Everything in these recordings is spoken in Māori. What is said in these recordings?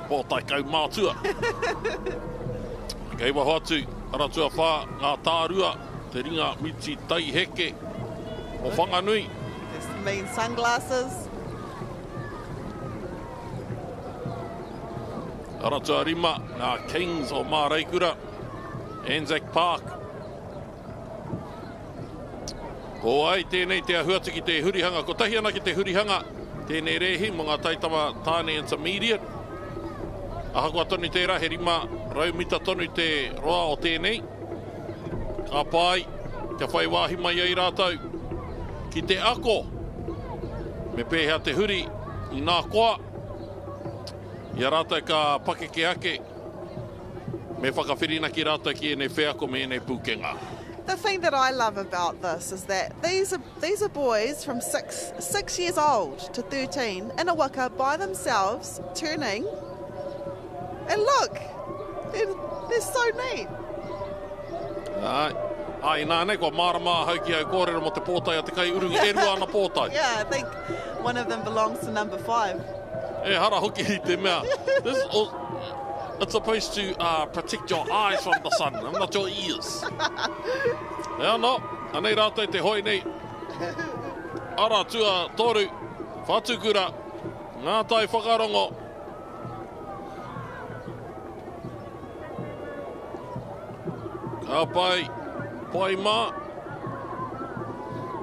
pōtai kau mātua. Kei waho atu, aratua whā ngā tārua, te ringa miti tai heke o whanganui. This means sunglasses. Aratua rima, ngā Kings o Māreikura, Anzac Park. Ko ai, tēnei te ahuata ki te hurihanga, ko tahi ana ki te hurihanga, tēnei rehi mo ngā taitama tāne intermediate. Aha kua tonu tērā, he rima raumita tonu te roa o tēnei. Ka pai, te whai wāhi mai ai rātou, ki te ako, me pēhea te huri i nā koa. Ia rātou ka pakeke ake, me whakawhirina ki rātou ki enei wheako me enei pūkenga. The thing that I love about this is that these are boys from 6 years old to 13 in a waka by themselves, turning. And look, they're so neat. Ai, nāne, kua mārama hau ki au kōrero mo te pōtai a te kai urungi, e rua ana pōtai. Yeah, I think one of them belongs to number 5. E hara hoki i te mea. It's supposed to protect your eyes from the sun, and not your ears. Ea no, anei rātou te hoi nei. Ara tua toru, whatukura, ngā tai whakarongo. Ka pai, pai mā.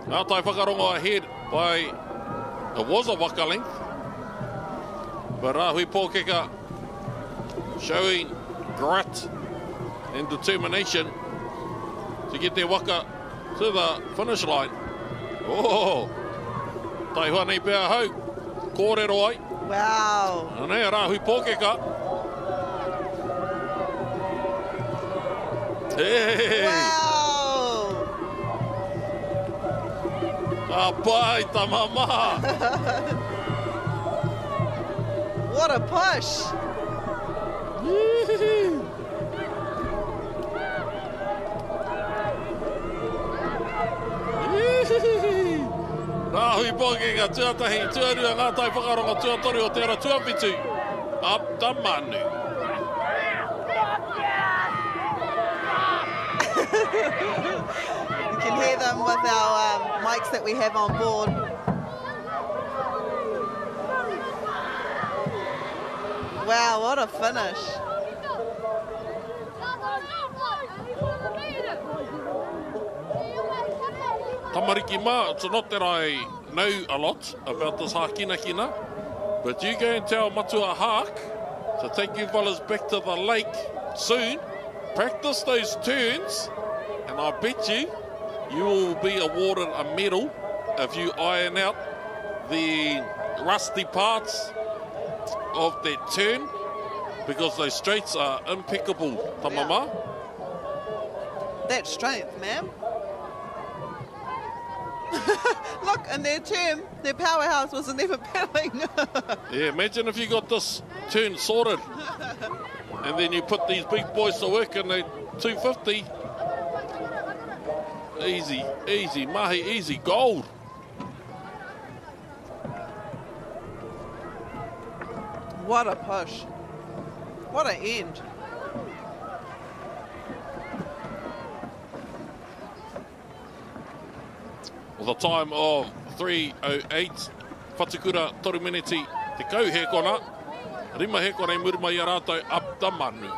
Ngā tai whakarongo ahead by, it was a waka length. But Rahui Pōkeka showing grit and determination to get their waka to the finish line. Oh, tai hoa nei pēr hau, kōrero ai. Wow. Anei, Rahui Pōkeka. Hey! Wow. Ka pai, ta mama. What a push. Rahui Pōkeka, tuatahi, tuarua, ngā tai whakaronga, tuatoru o tērā tuawhitu. Up the manu. You can hear them with our mics that we have on board. Wow, what a finish. Tamariki mā, it's not that I know a lot about this hākina, but you go and tell Matua Hāk to take you fellas back to the lake soon, practice those turns, and I bet you will be awarded a medal if you iron out the rusty parts of that turn, because those straights are impeccable, tamama. That's strength, man. Look, in their turn, their powerhouse wasn't even paddling. Yeah, imagine if you got this turn sorted and then you put these big boys to work in the 250. Easy, easy, mahi, easy, gold. What a push. What an end. With a time of 3:08, whatukura toru miniti te kau he kona, rima he kona I muruma I a rātou up the manu.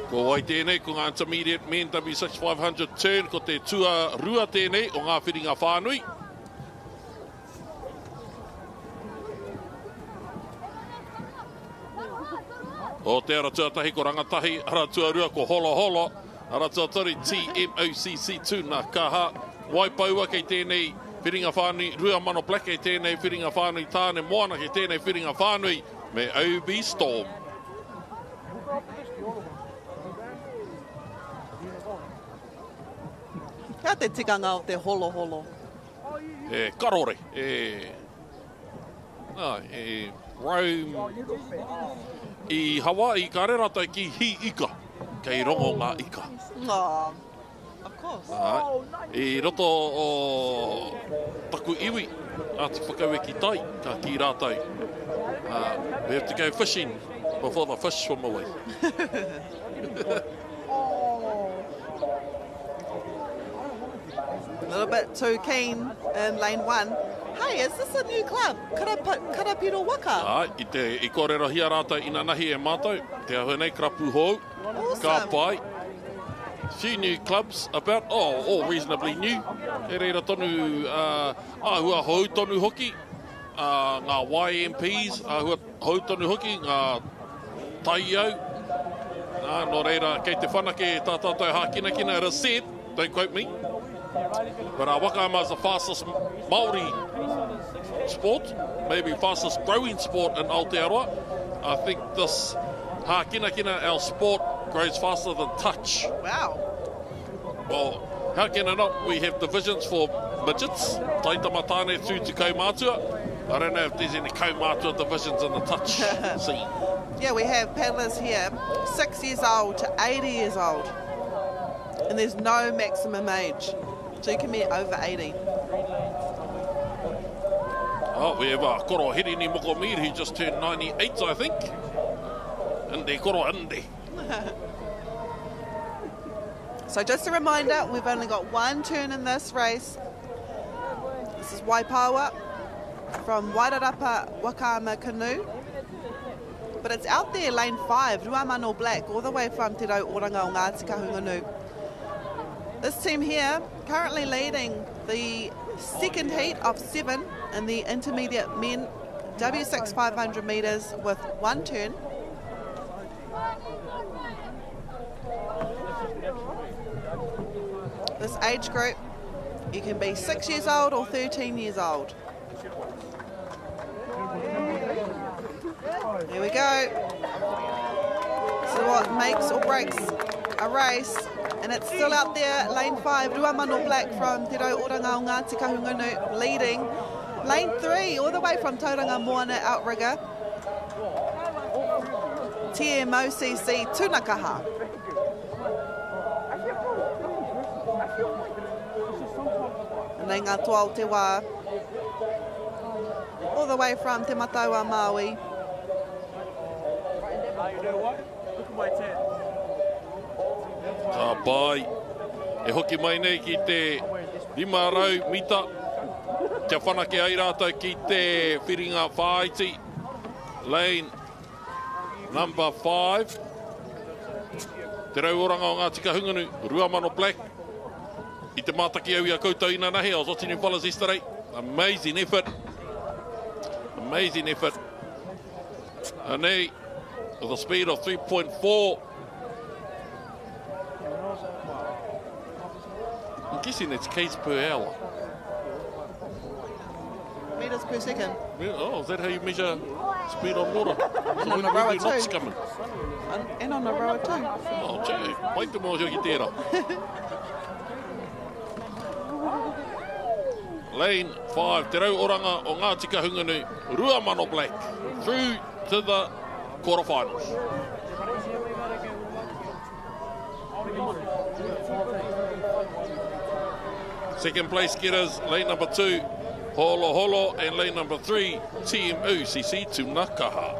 Ko ai tēnei, ko ngā intermediate men W6 500 turn, ko te tua rua tēnei o ngā whiringa whānui. O te aratua tahi ko rangatahi, aratua rua ko holo holo, aratua tori TMOCC tūna kaha, waipaua kei tēnei whiringa whānui, rua mano black kei tēnei whiringa whānui, tāne moana kei tēnei whiringa whānui, me OB Storm. Kā te tikanga o te holo holo? E karore, Rome, I Hawaii, ka re rata ki hi ika, kei rongo ngā ika. Oh, of course. I roto o taku iwi, Ati whakaweki tai, ka ki rātou. We have to go fishing before the fish swim away. A little bit too keen in lane 1. Hey, is this a new club? Karapiro Waka? I kōrero hia rātou ina nahi e mātou. Te ahunei krapu hou. Awesome. Ka pai. Few new clubs about, all reasonably new. E reira tonu, ahua hou tonu hoki. Ngā YMPs, ahua hou tonu hoki. Ngā taiau. No reira, kei te whanake tā tātou hākina, it is said, don't quote me. But Wakama is the fastest Māori sport, maybe fastest growing sport in Aotearoa. I think this hākina, our sport, grows faster than touch. Wow. Well, how can it not? We have divisions for midgets, taitama tāne through to kaumātua. I don't know if there's any kaumātua divisions in the touch scene. Yeah, we have paddlers here, 6 years old to 80 years old. And there's no maximum age. So you can be over 80. Oh, we have Koro Hirini Mokomir, who just turned 98, I think. Inde, Koro Inde. So just a reminder, we've only got one turn in this race. This is Waipawa from Wairarapa Wakama Canoe. But it's out there, lane 5, Ruamano Black, all the way from Te Rau Oranga o Ngāti Kahungunu. This team here currently leading the second heat of 7 in the intermediate men W6 500 metres with one turn. This age group, you can be 6 years old or 13 years old. Here we go. So what makes or breaks a race, and it's still out there, lane 5, Ruamano Black from Te Rau Oranga o Ngāti Kahungunu leading. Lane 3, all the way from Tauranga Moana outrigger, TMOCC Tunakaha. And then ngā toa o te wā, all the way from Te Mataua Maui. Ka pai. E hoki mai nei ki te 500 mita. Te whanake ai rātou ki te whiringa whāiti. Lane number 5. Te Rau Oranga o Ngāti Kahungunu, Ruamano Black. I te mātaki au ia koutou ina nahi. I was watching him fellas yesterday. Amazing effort. Amazing effort. And he, with a speed of 3.4. I'm guessing it's k's per hour. Metres per second. Oh, is that how you measure speed on water? And on the rower knots too. coming. And on the rower too. Oh, gee, wait te mo ki tērā. Lane 5, Te Rau Oranga o Ngāti Kahungunu, Ruamano Black, through to the quarterfinals. Second place getters, lane number 2, Holo Holo, and lane number 3, TMOCC Tunakaha.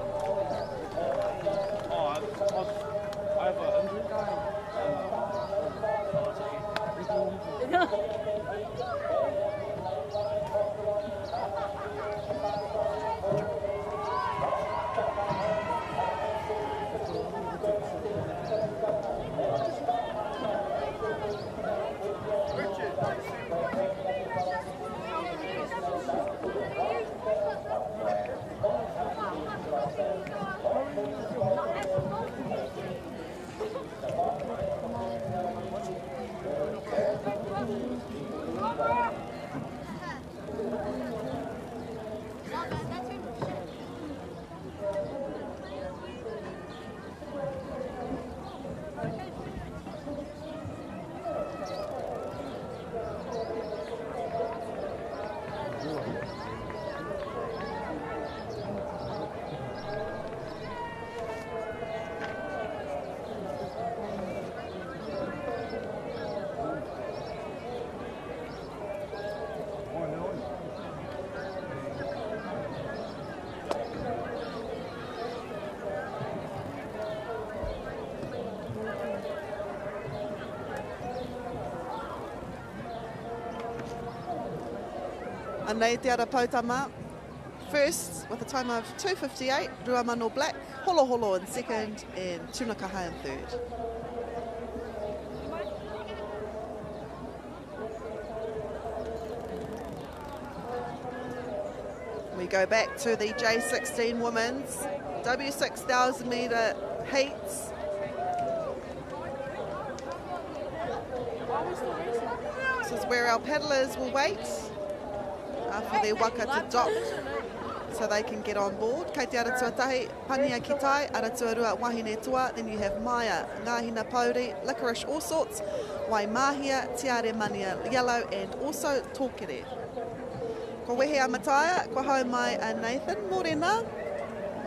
Anei te ara Pautama. First, with a time of 2:58, Ruamano Black, Holo Holo in second, and Tunakaha in third. We go back to the J16 Women's W6000 metre heats. This is where our paddlers will wait for their waka to dock so they can get on board. Kei te ara tuatahi, Pania Kitai, ara tuarua wahine tua. Then you have Maya, Ngahina Pauri, Licorice All Sorts, Waimahia, Tiare Mania Yellow, and also Tōkere. Ko wehe amataya, ko hau mai a Nathan, morena.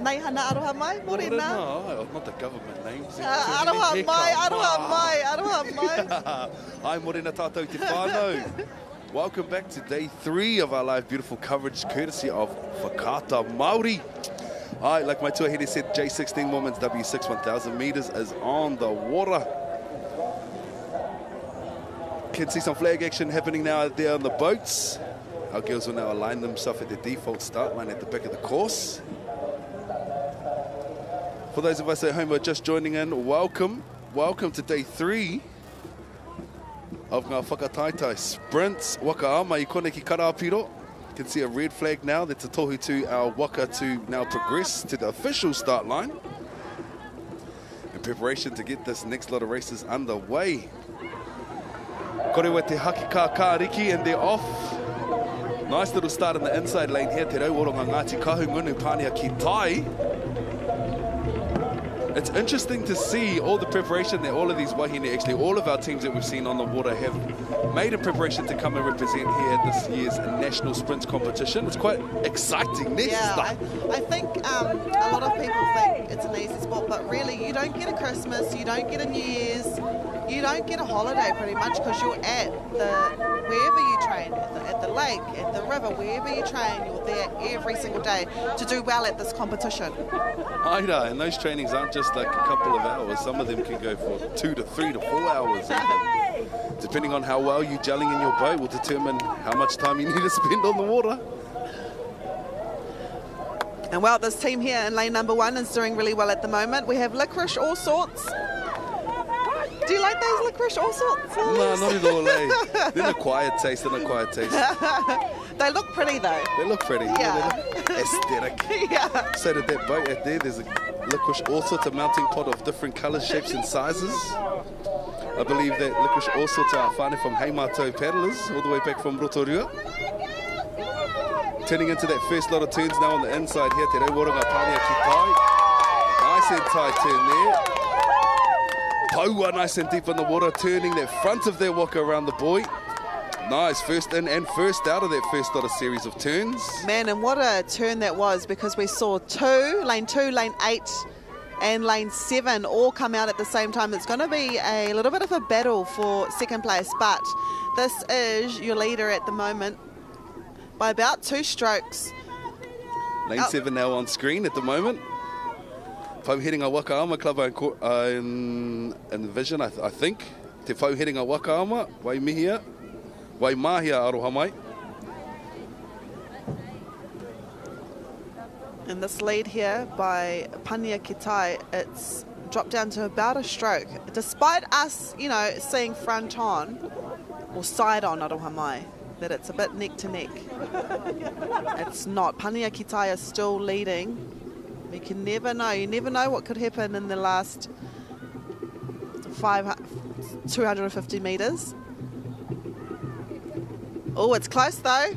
Nei hana aroha mai, morena. No, not the government names. Aroha mai, aroha mai, aroha mai. Hi, morena tātou te whānau. Welcome back to day 3 of our live beautiful coverage, courtesy of Whakata Māori. Hi, like my tuahiri said, J16 Women's W6 1000 metres is on the water. Can see some flag action happening now out there on the boats. Our girls will now align themselves at their default start line at the back of the course. For those of us at home who are just joining in, welcome. Welcome to day 3 of ngā whakataitai sprints. Waka ama I kone ki Karapiro. You can see a red flag now. That's a tohu to our waka to now progress to the official start line in preparation to get this next lot of races underway. Korewa te haki ka kāriki and they're off. Nice little start in the inside lane here. Te rauoronga Ngāti Kahungunu Pānia ki Tai. It's interesting to see all the preparation that all of these wahine, actually all of our teams that we've seen on the water have made in preparation to come and represent here at this year's National Sprints competition. It's quite exciting. Yeah, I think a lot of people think it's an easy sport, but really you don't get a Christmas, you don't get a New Year's, you don't get a holiday pretty much because you're at wherever you train, at the lake, at the river, wherever you train, you're there every single day to do well at this competition. Aira, and those trainings aren't just like a couple of hours. Some of them can go for 2 to 3 to 4 hours. Depending on how well you're gelling in your boat will determine how much time you need to spend on the water. And well, this team here in lane number 1 is doing really well at the moment. We have Licorice All Sorts. Do you like those Licorice All Sorts? No, not at all, eh? They're an acquired taste, They look pretty though. They look pretty. Yeah. They look aesthetic. Yeah. So did that boat out there, there's a Licorice All Sorts, a melting pot of different colours, shapes and sizes. I believe that Licorice All Sorts are whānau from Heimato paddlers, all the way back from Rotorua. Turning into that first lot of turns now on the inside here, te rauoronga Pānia ki Tai. Nice and tight turn there. Paua nice and deep in the water, turning that front of their waka around the buoy. Nice, first in and first out of that first lot of series of turns. Man, and what a turn that was, because we saw lane 2, lane 8 and lane 7 all come out at the same time. It's going to be a little bit of a battle for second place, but this is your leader at the moment by about 2 strokes. Lane 7 now on screen at the moment. Pauherenga Waka ama club in the vision, I think. Te Pauherenga Waka ama, Waimihia, Waimahia aroha mai. And this lead here by Pania Kitai, it's dropped down to about a stroke. Despite us, you know, seeing front on, or side on aroha mai, that it's a bit neck to neck. It's not. Pania Kitai is still leading. You can never know. You never know what could happen in the last 250 metres. Oh, it's close though.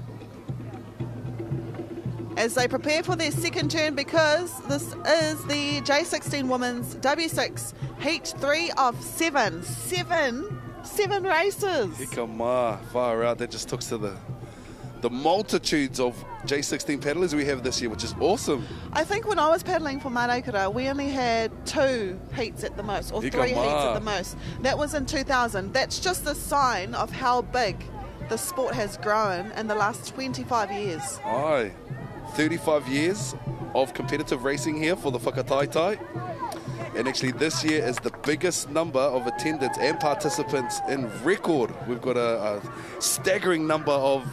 As they prepare for their second turn, because this is the J16 Women's W6 Heat 3 of 7. Seven races. Hika mā, far out. That just talks to the multitudes of J16 paddlers we have this year, which is awesome. I think when I was paddling for Maraukara, we only had 2 heats at the most, or 3 heats at the most. That was in 2000. That's just a sign of how big the sport has grown in the last 25 years. Aye, 35 years of competitive racing here for the whakataitai. And actually this year is the biggest number of attendants and participants in record. We've got a staggering number of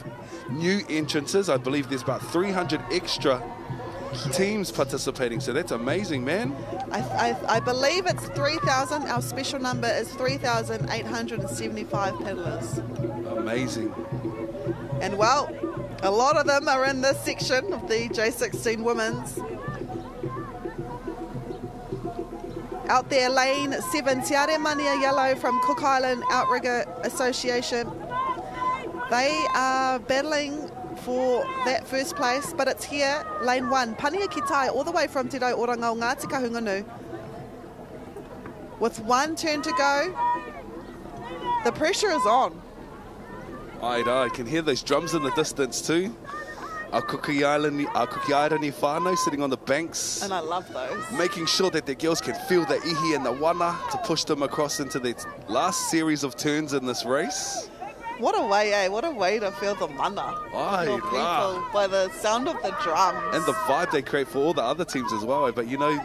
new entrances. I believe there's about 300 extra teams participating, so that's amazing, man. I believe it's 3,000. Our special number is 3,875 paddlers. Amazing. And well, a lot of them are in this section of the J16 Women's. Out there, lane 7, Te Are Mania Yellow from Cook Island Outrigger Association. They are battling for that first place, but it's here, lane 1, Pania Kitai, all the way from Te Rau Oranga o Ngāti Kahungunu. With one turn to go, the pressure is on. I can hear those drums in the distance too. Our Kuki Island whānau sitting on the banks. And I love those. Making sure that their girls can feel the ihi and the wana to push them across into the last series of turns in this race. What a way, eh? What a way to feel the mana. Feel people by the sound of the drums. And the vibe they create for all the other teams as well. But you know,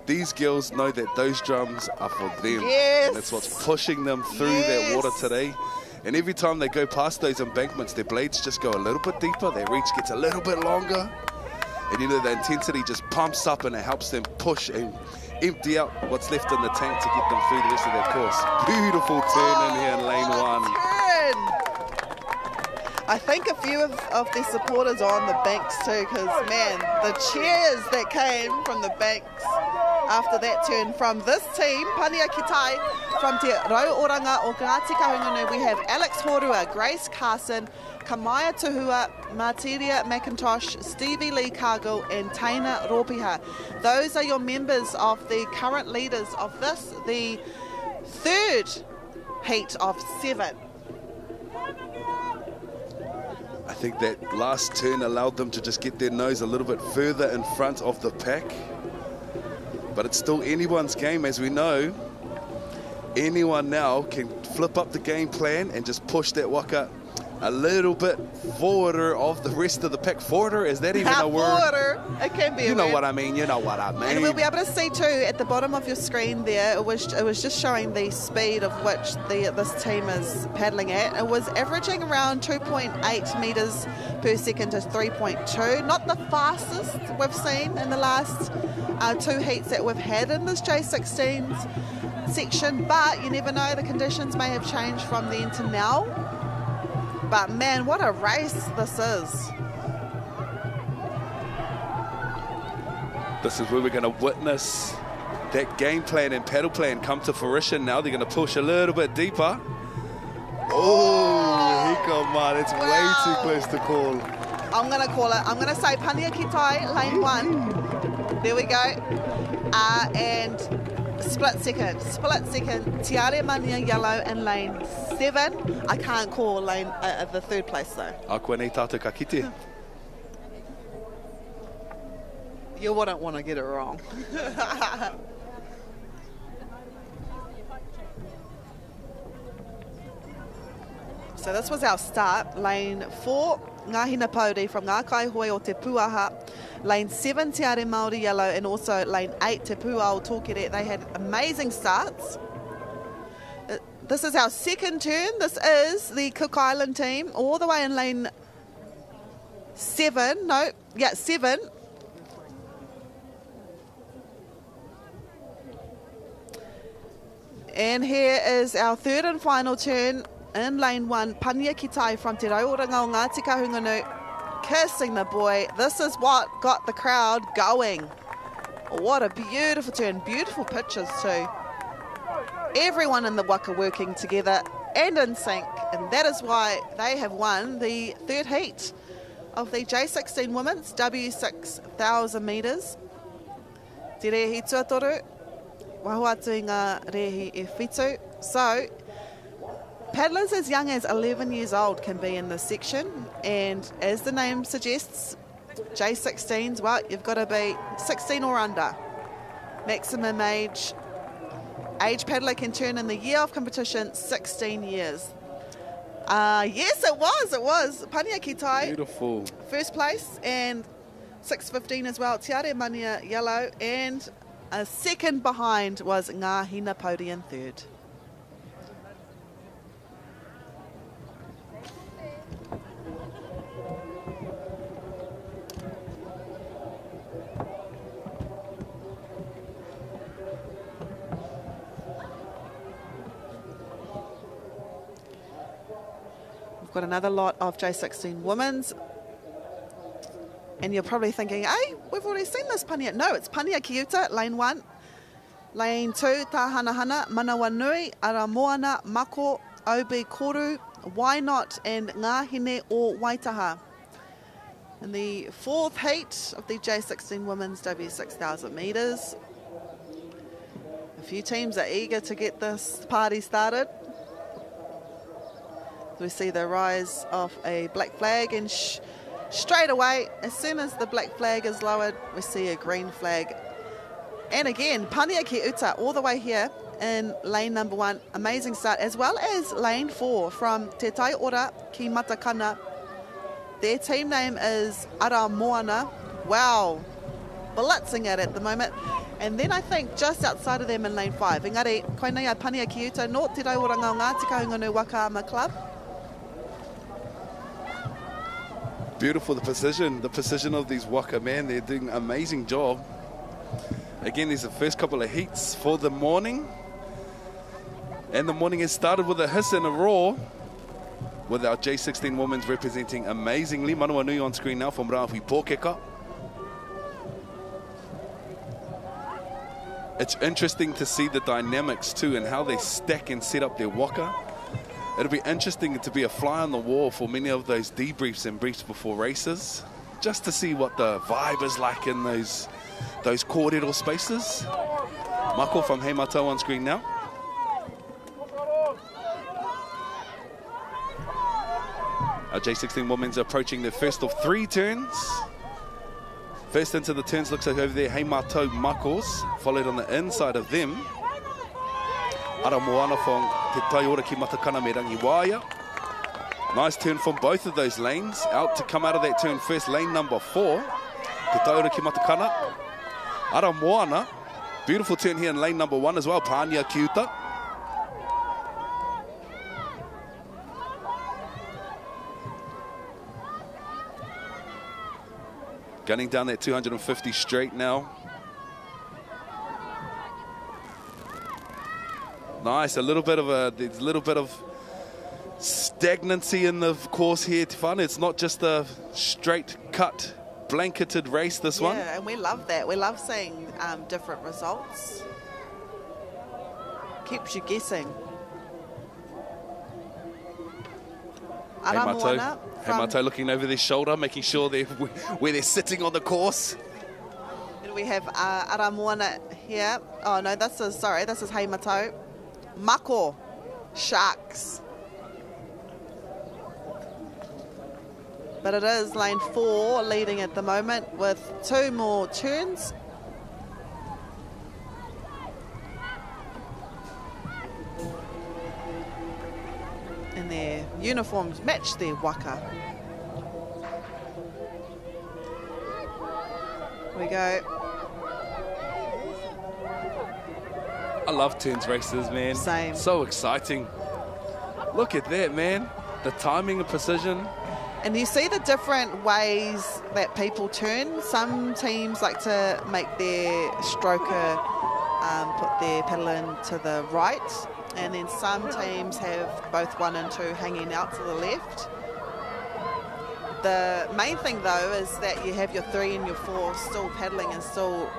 these girls know that those drums are for them. Yes. And that's what's pushing them through that water today. And every time they go past those embankments, their blades just go a little bit deeper, their reach gets a little bit longer. And you know, the intensity just pumps up and it helps them push and empty out what's left in the tank to get them through the rest of their course. Beautiful turn in here in lane 1. I think a few of the supporters are on the banks too, because man, the cheers that came from the banks after that turn from this team, Pania Kitai, from Te Rau Oranga o Ngāti Kahungunu, we have Alex Horua, Grace Carson, Kamaya Tuhua, Martiria McIntosh, Stevie Lee Cargill and Taina Ropiha. Those are your members of the current leaders of this, the third heat of 7. I think that last turn allowed them to just get their nose a little bit further in front of the pack. But it's still anyone's game, as we know. Anyone now can flip up the game plan and just push that waka a little bit forwarder of the rest of the pack. Forwarder, is that even a word? Forwarder, it can be. You know what I mean. You know what I mean. And we'll be able to see too at the bottom of your screen there. It was just showing the speed of which this team is paddling at. It was averaging around 2.8 meters per second to 3.2. Not the fastest we've seen in the last 2 heats that we've had in this J16 section. But you never know. The conditions may have changed from then to now. But man, what a race this is. This is where we're going to witness that game plan and paddle plan come to fruition now. They're going to push a little bit deeper. Oh, hika man, it's way too close to call. I'm going to call it. I'm going to say Pania Kitai, lane 1. There we go. And split second, Te Are Mania Yellow in lane 7. I can't call lane the third place though. A koe nei tātou ka kite. You wouldn't want to get it wrong. So this was our start. Lane 4, Ngāhina Pauri from Ngā Kaihoi o Te Puaha. Lane 7, Te Are Māori Yellow, and also lane 8, Te Pua o Tōkere. They had amazing starts. This is our second turn. This is the Cook Island team, all the way in lane 7. 7. And here is our third and final turn. In lane 1, Pania Kitai from Te Rau Oranga o Ngāti Kahungunu, kissing the boy. This is what got the crowd going. What a beautiful turn, beautiful pictures too. Everyone in the waka working together and in sync, and that is why they have won the third heat of the J16 Women's W6,000 metres. Te rehi tuatoru, waho atu i ngā rehi e whitu. So, paddlers as young as 11 years old can be in this section, and as the name suggests, J16s, well, you've got to be 16 or under. Maximum age paddler can turn in the year of competition 16 years. Yes, it was. Pania Kitai. Beautiful. First place, and 6:15 as well. Te Are Mania Yellow, and a second behind was Ngāhina Pauri in third. We've got another lot of J16 Women's. And you're probably thinking, hey, we've already seen this Pania. No, it's Pania Kiuta, lane 1. Lane 2, Tahanahana, Manawanui, Aramoana, Mako, Obi Koru, Why Not, and Ngāhine o Waitaha. In the 4th heat of the J16 Women's W6000 metres. A few teams are eager to get this party started. We see the rise of a black flag, and straight away, as soon as the black flag is lowered, we see a green flag. And again, Pania ki uta all the way here in lane number 1. Amazing start, as well as lane 4 from Te Tai Ora ki Matakana. Their team name is Ara Moana. Wow, blitzing it at the moment. And then I think just outside of them in lane 5, engari, koinei a Pania ki uta, no Te Tai Ora ngā Ngāti Kahungunu Waka Ama Club. Beautiful, the precision of these Waka, man. They're doing an amazing job. Again, these are the first couple of heats for the morning. And the morning has started with a hiss and a roar, with our J16 Women's representing amazingly. Manawanui on screen now from Rāwhi Pōkeka. It's interesting to see the dynamics too and how they stack and set up their Waka. It'll be interesting to be a fly on the wall for many of those debriefs and briefs before races, just to see what the vibe is like in those kōrero spaces. Mako from Heimatau on screen now. Our J16 Women's approaching their first of 3 turns. First into the turns looks like over there Heimatau Makos, followed on the inside of them Ara Moana from Te Tai Ora ki Matakana me Rangiwaia. Nice turn from both of those lanes. Out to come out of that turn first, lane number 4. Te Tai Ora ki Matakana. Ara Moana. Beautiful turn here in lane number 1 as well. Pania Kiuta. Gunning down that 250 straight now. Nice, there's a little bit of stagnancy in the course here, Tifana. It's not just a straight cut, blanketed race, this one. Yeah, and we love that. We love seeing different results. Keeps you guessing. Heimatau looking over their shoulder, making sure they're where they're sitting on the course. And we have Ara Moana here. Oh no, this is Heimatau. Mako, Sharks. But it is lane 4 leading at the moment with 2 more turns. And their uniforms match their Waka. Here we go. I love turns races, man. Same. So exciting. Look at that, man. The timing and precision. And you see the different ways that people turn. Some teams like to make their stroker put their pedal in to the right. And then some teams have both 1 and 2 hanging out to the left. The main thing, though, is that you have your 3 and your 4 still paddling and still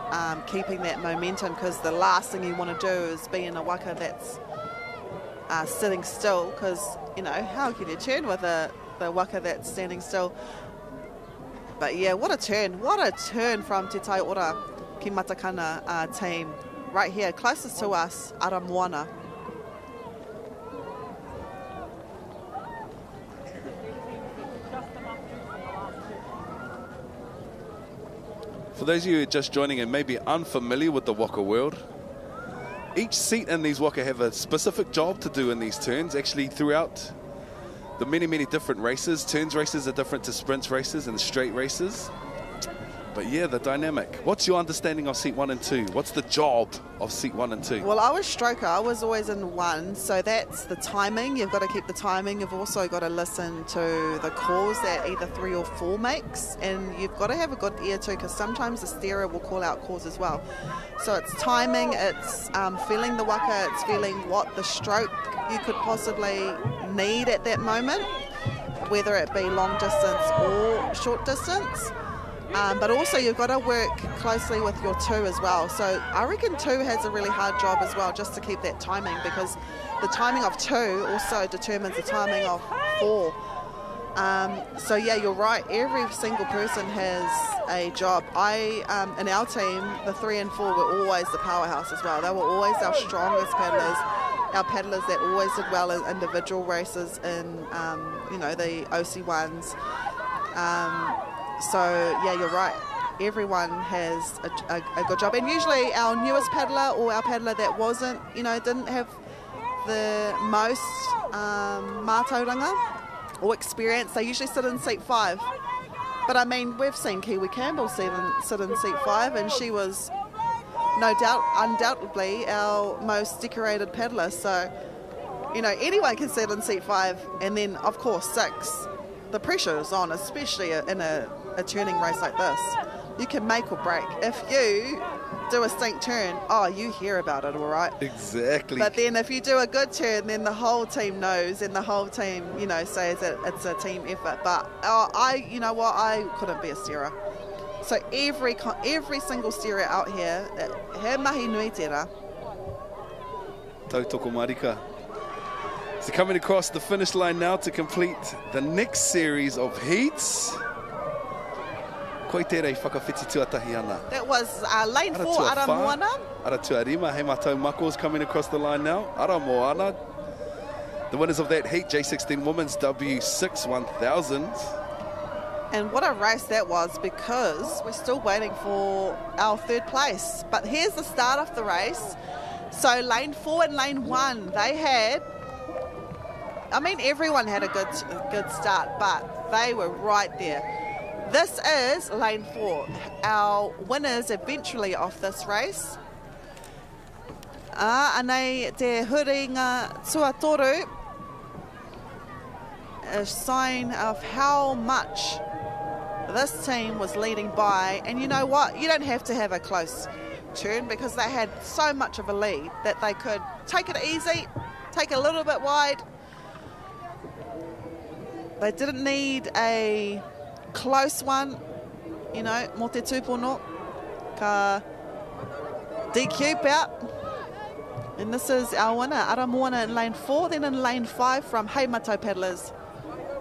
keeping that momentum, because the last thing you want to do is be in a Waka that's sitting still, because, you know, how can you turn with the Waka that's standing still? But, yeah, what a turn from Te Tai Ora ki Matakana team. Right here, closest to us, Ara Moana. For those of you who are just joining and maybe unfamiliar with the Waka world, each seat in these Waka have a specific job to do in these turns. Actually, throughout the many, many different races, turns races are different to sprints races and straight races. But yeah, the dynamic. What's your understanding of seat 1 and 2? What's the job of seat 1 and 2? Well, I was stroker. I was always in 1, so that's the timing. You've got to keep the timing. You've also got to listen to the calls that either 3 or 4 makes, and you've got to have a good ear too, because sometimes the steerer will call out calls as well. So it's timing, it's feeling the Waka, it's feeling what the stroke you could possibly need at that moment. whether it be long distance or short distance. But also you've got to work closely with your 2 as well. So I reckon 2 has a really hard job as well, just to keep that timing, because the timing of 2 also determines the timing of 4. So yeah, you're right. Every single person has a job. In our team, the 3 and 4 were always the powerhouse as well. They were always our strongest paddlers, our paddlers that always did well in individual races in, the OC1s. So yeah, you're right. Everyone has a good job, and usually our newest paddler or our paddler that wasn't, didn't have the most mātauranga or experience, they usually sit in seat 5. But I mean, we've seen Kiwi Campbell sit in seat 5, and she was undoubtedly our most decorated paddler. So, anyone can sit in seat 5, and then of course 6. The pressure is on, especially in a turning race like this. You can make or break. If you do a stink turn, you hear about it, all right? Exactly. But then if you do a good turn, then the whole team knows, and the whole team, says that it's a team effort. But I couldn't be a steerer. So every single steerer out here, he mahi nui tērā. Tautoko marika. So coming across the finish line now to complete the next series of heats. Koe tērei whakawhiti tuatahi ana. That was lane 4, Ara Moana. Ara tuarima, he mātou Mako's coming across the line now. Ara Moana. The winners of that heat, J16 Women's W6 1000. And what a race that was, because we're still waiting for our 3rd place. But here's the start of the race. So lane 4 and lane 1, they had, everyone had a good start, but they were right there. This is lane 4. Our winners eventually of this race. Anei te huringa tuatoru, a sign of how much this team was leading by. And you know what? You don't have to have a close turn, because they had so much of a lead that they could take it easy, take it a little bit wide. They didn't need a close one, mo te tūpono, ka DQ out. And this is our winner, Ara Moana in lane 4, then in lane 5 from Heimato Paddlers.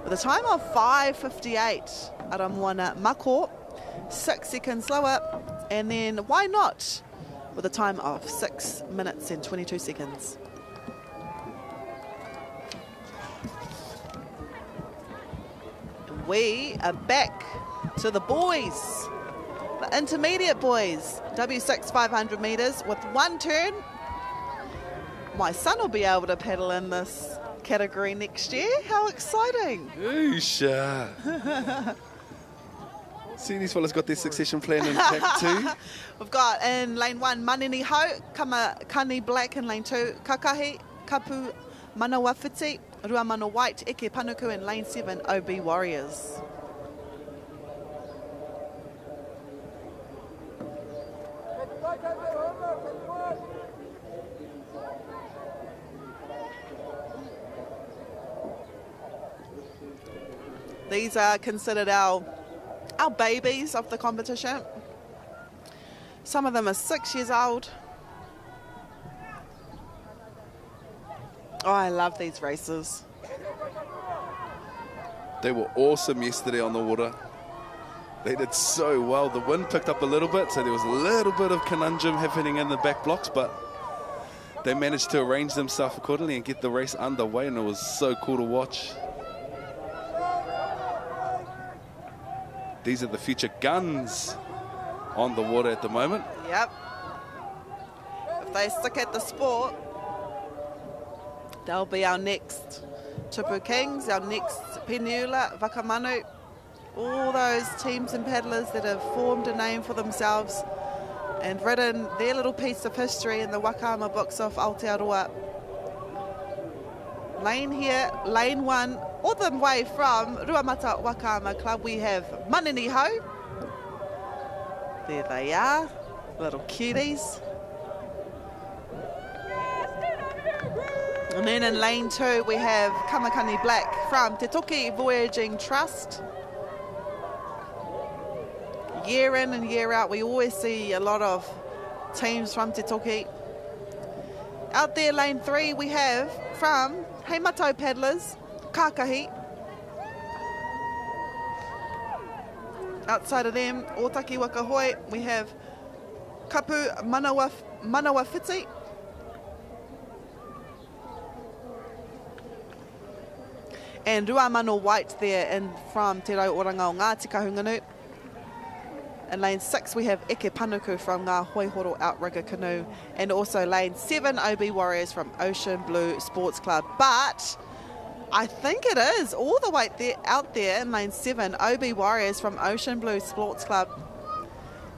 With a time of 5:58, Ara Moana Mako, 6 seconds slower, and then Why Not with a time of 6 minutes and 22 seconds. We are back to the boys, the intermediate boys, W6 500 metres with 1 turn. My son will be able to paddle in this category next year. How exciting! Oosha. See, these fellas got their succession plan intact too. We've got in lane 1, Manini Ho, Kani Black in lane 2, Kakahi, Kapu, Manawawhiti, Ruamano White, Eke Panuku in lane 7, OB Warriors. These are considered our babies of the competition. Some of them are 6 years old. Oh, I love these races. They were awesome yesterday on the water. They did so well. The wind picked up a little bit, so there was a little bit of conundrum happening in the back blocks, but they managed to arrange themselves accordingly and get the race underway, and it was so cool to watch. These are the future guns on the water at the moment. Yep. If they stick at the sport, they'll be our next Tupu Kings, our next Peniula, Wakamanu, all those teams and paddlers that have formed a name for themselves and written their little piece of history in the Wakama books of Aotearoa. Lane here, lane 1, all the way from Ruamata Wakama Club, we have Manini Ho. There they are, little cuties. And then in lane 2, we have Kamakani Black from Te Toki Voyaging Trust. Year in and year out, we always see a lot of teams from Te Toki. Out there, lane 3, we have from Heimatou Paddlers, Kākahi. Outside of them, Otaki Wakahoi, we have Kapu Manawa Whiti. And Ruamano White there in from Te Rau Oranga o Ngāti Kahunganu. In lane 6 we have Eke Panuku from Ngā Hoihoro Outrigger Canoe, and also lane 7 OB Warriors from Ocean Blue Sports Club. But I think it is all the way there, out there in lane 7, OB Warriors from Ocean Blue Sports Club.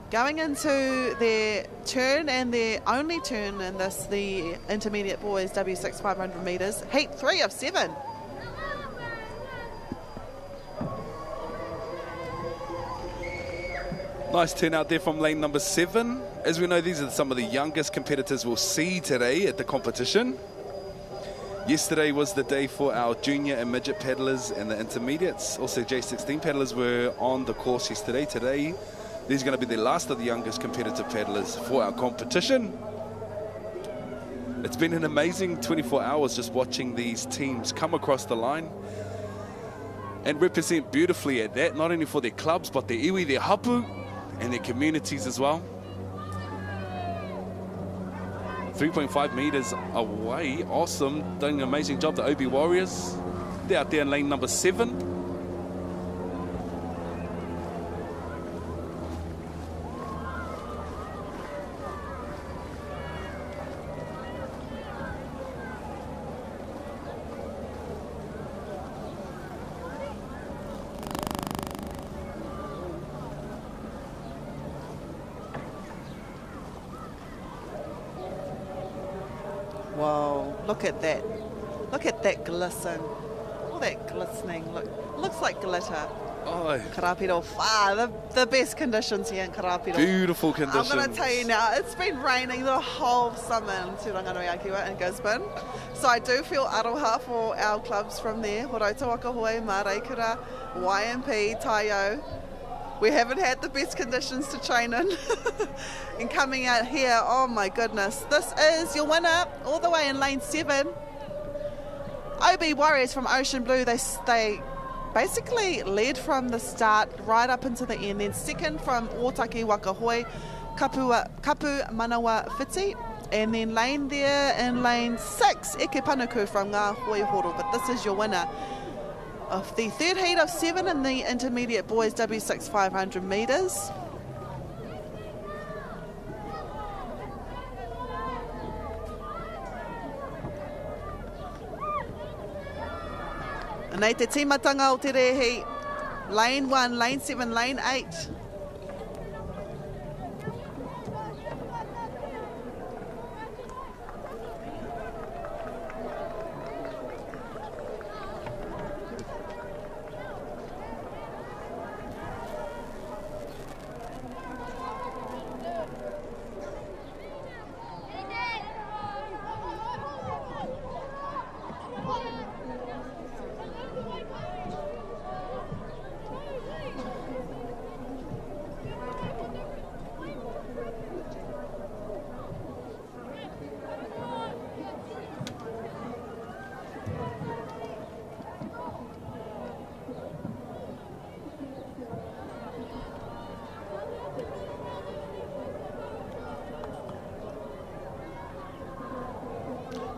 Going into their turn and their only turn in this, the intermediate boys W6 500 metres, heat 3 of 7. Nice turnout there from lane number 7. As we know, these are some of the youngest competitors we'll see today at the competition. Yesterday was the day for our junior and midget paddlers and the intermediates. Also, J16 paddlers were on the course yesterday. Today, these are going to be the last of the youngest competitive paddlers for our competition. It's been an amazing 24 hours just watching these teams come across the line and represent beautifully at that, not only for their clubs, but their iwi, their hapu, and their communities as well. 3.5 meters away, awesome, doing an amazing job, the OB Warriors. They're out there in lane number 7. Whoa, look at that. Look at that glisten. All that glistening. Looks like glitter. Oh, Karapiro, the best conditions here in Karapiro. beautiful conditions. I'm going to tell you now, it's been raining the whole summer in Te Ranganuiakiwa and Gisborne. So I do feel aroha for our clubs from there. Horauta Wakahoe, Māraikura, YMP, Taio. We haven't had the best conditions to train in. And coming out here, oh my goodness. This is your winner, all the way in lane 7. OB Warriors from Ocean Blue, they basically led from the start right up into the end. Then second from Otaki Wakahoi, Kapu Manawa Whiti. And then lane there in lane 6, Eke Panuku from Ngā Hoihoro. But this is your winner of the third heat of 7 in the intermediate boys W6 500 metres. Nei te tīmatanga o te rehi, lane 1, lane 7, lane 8.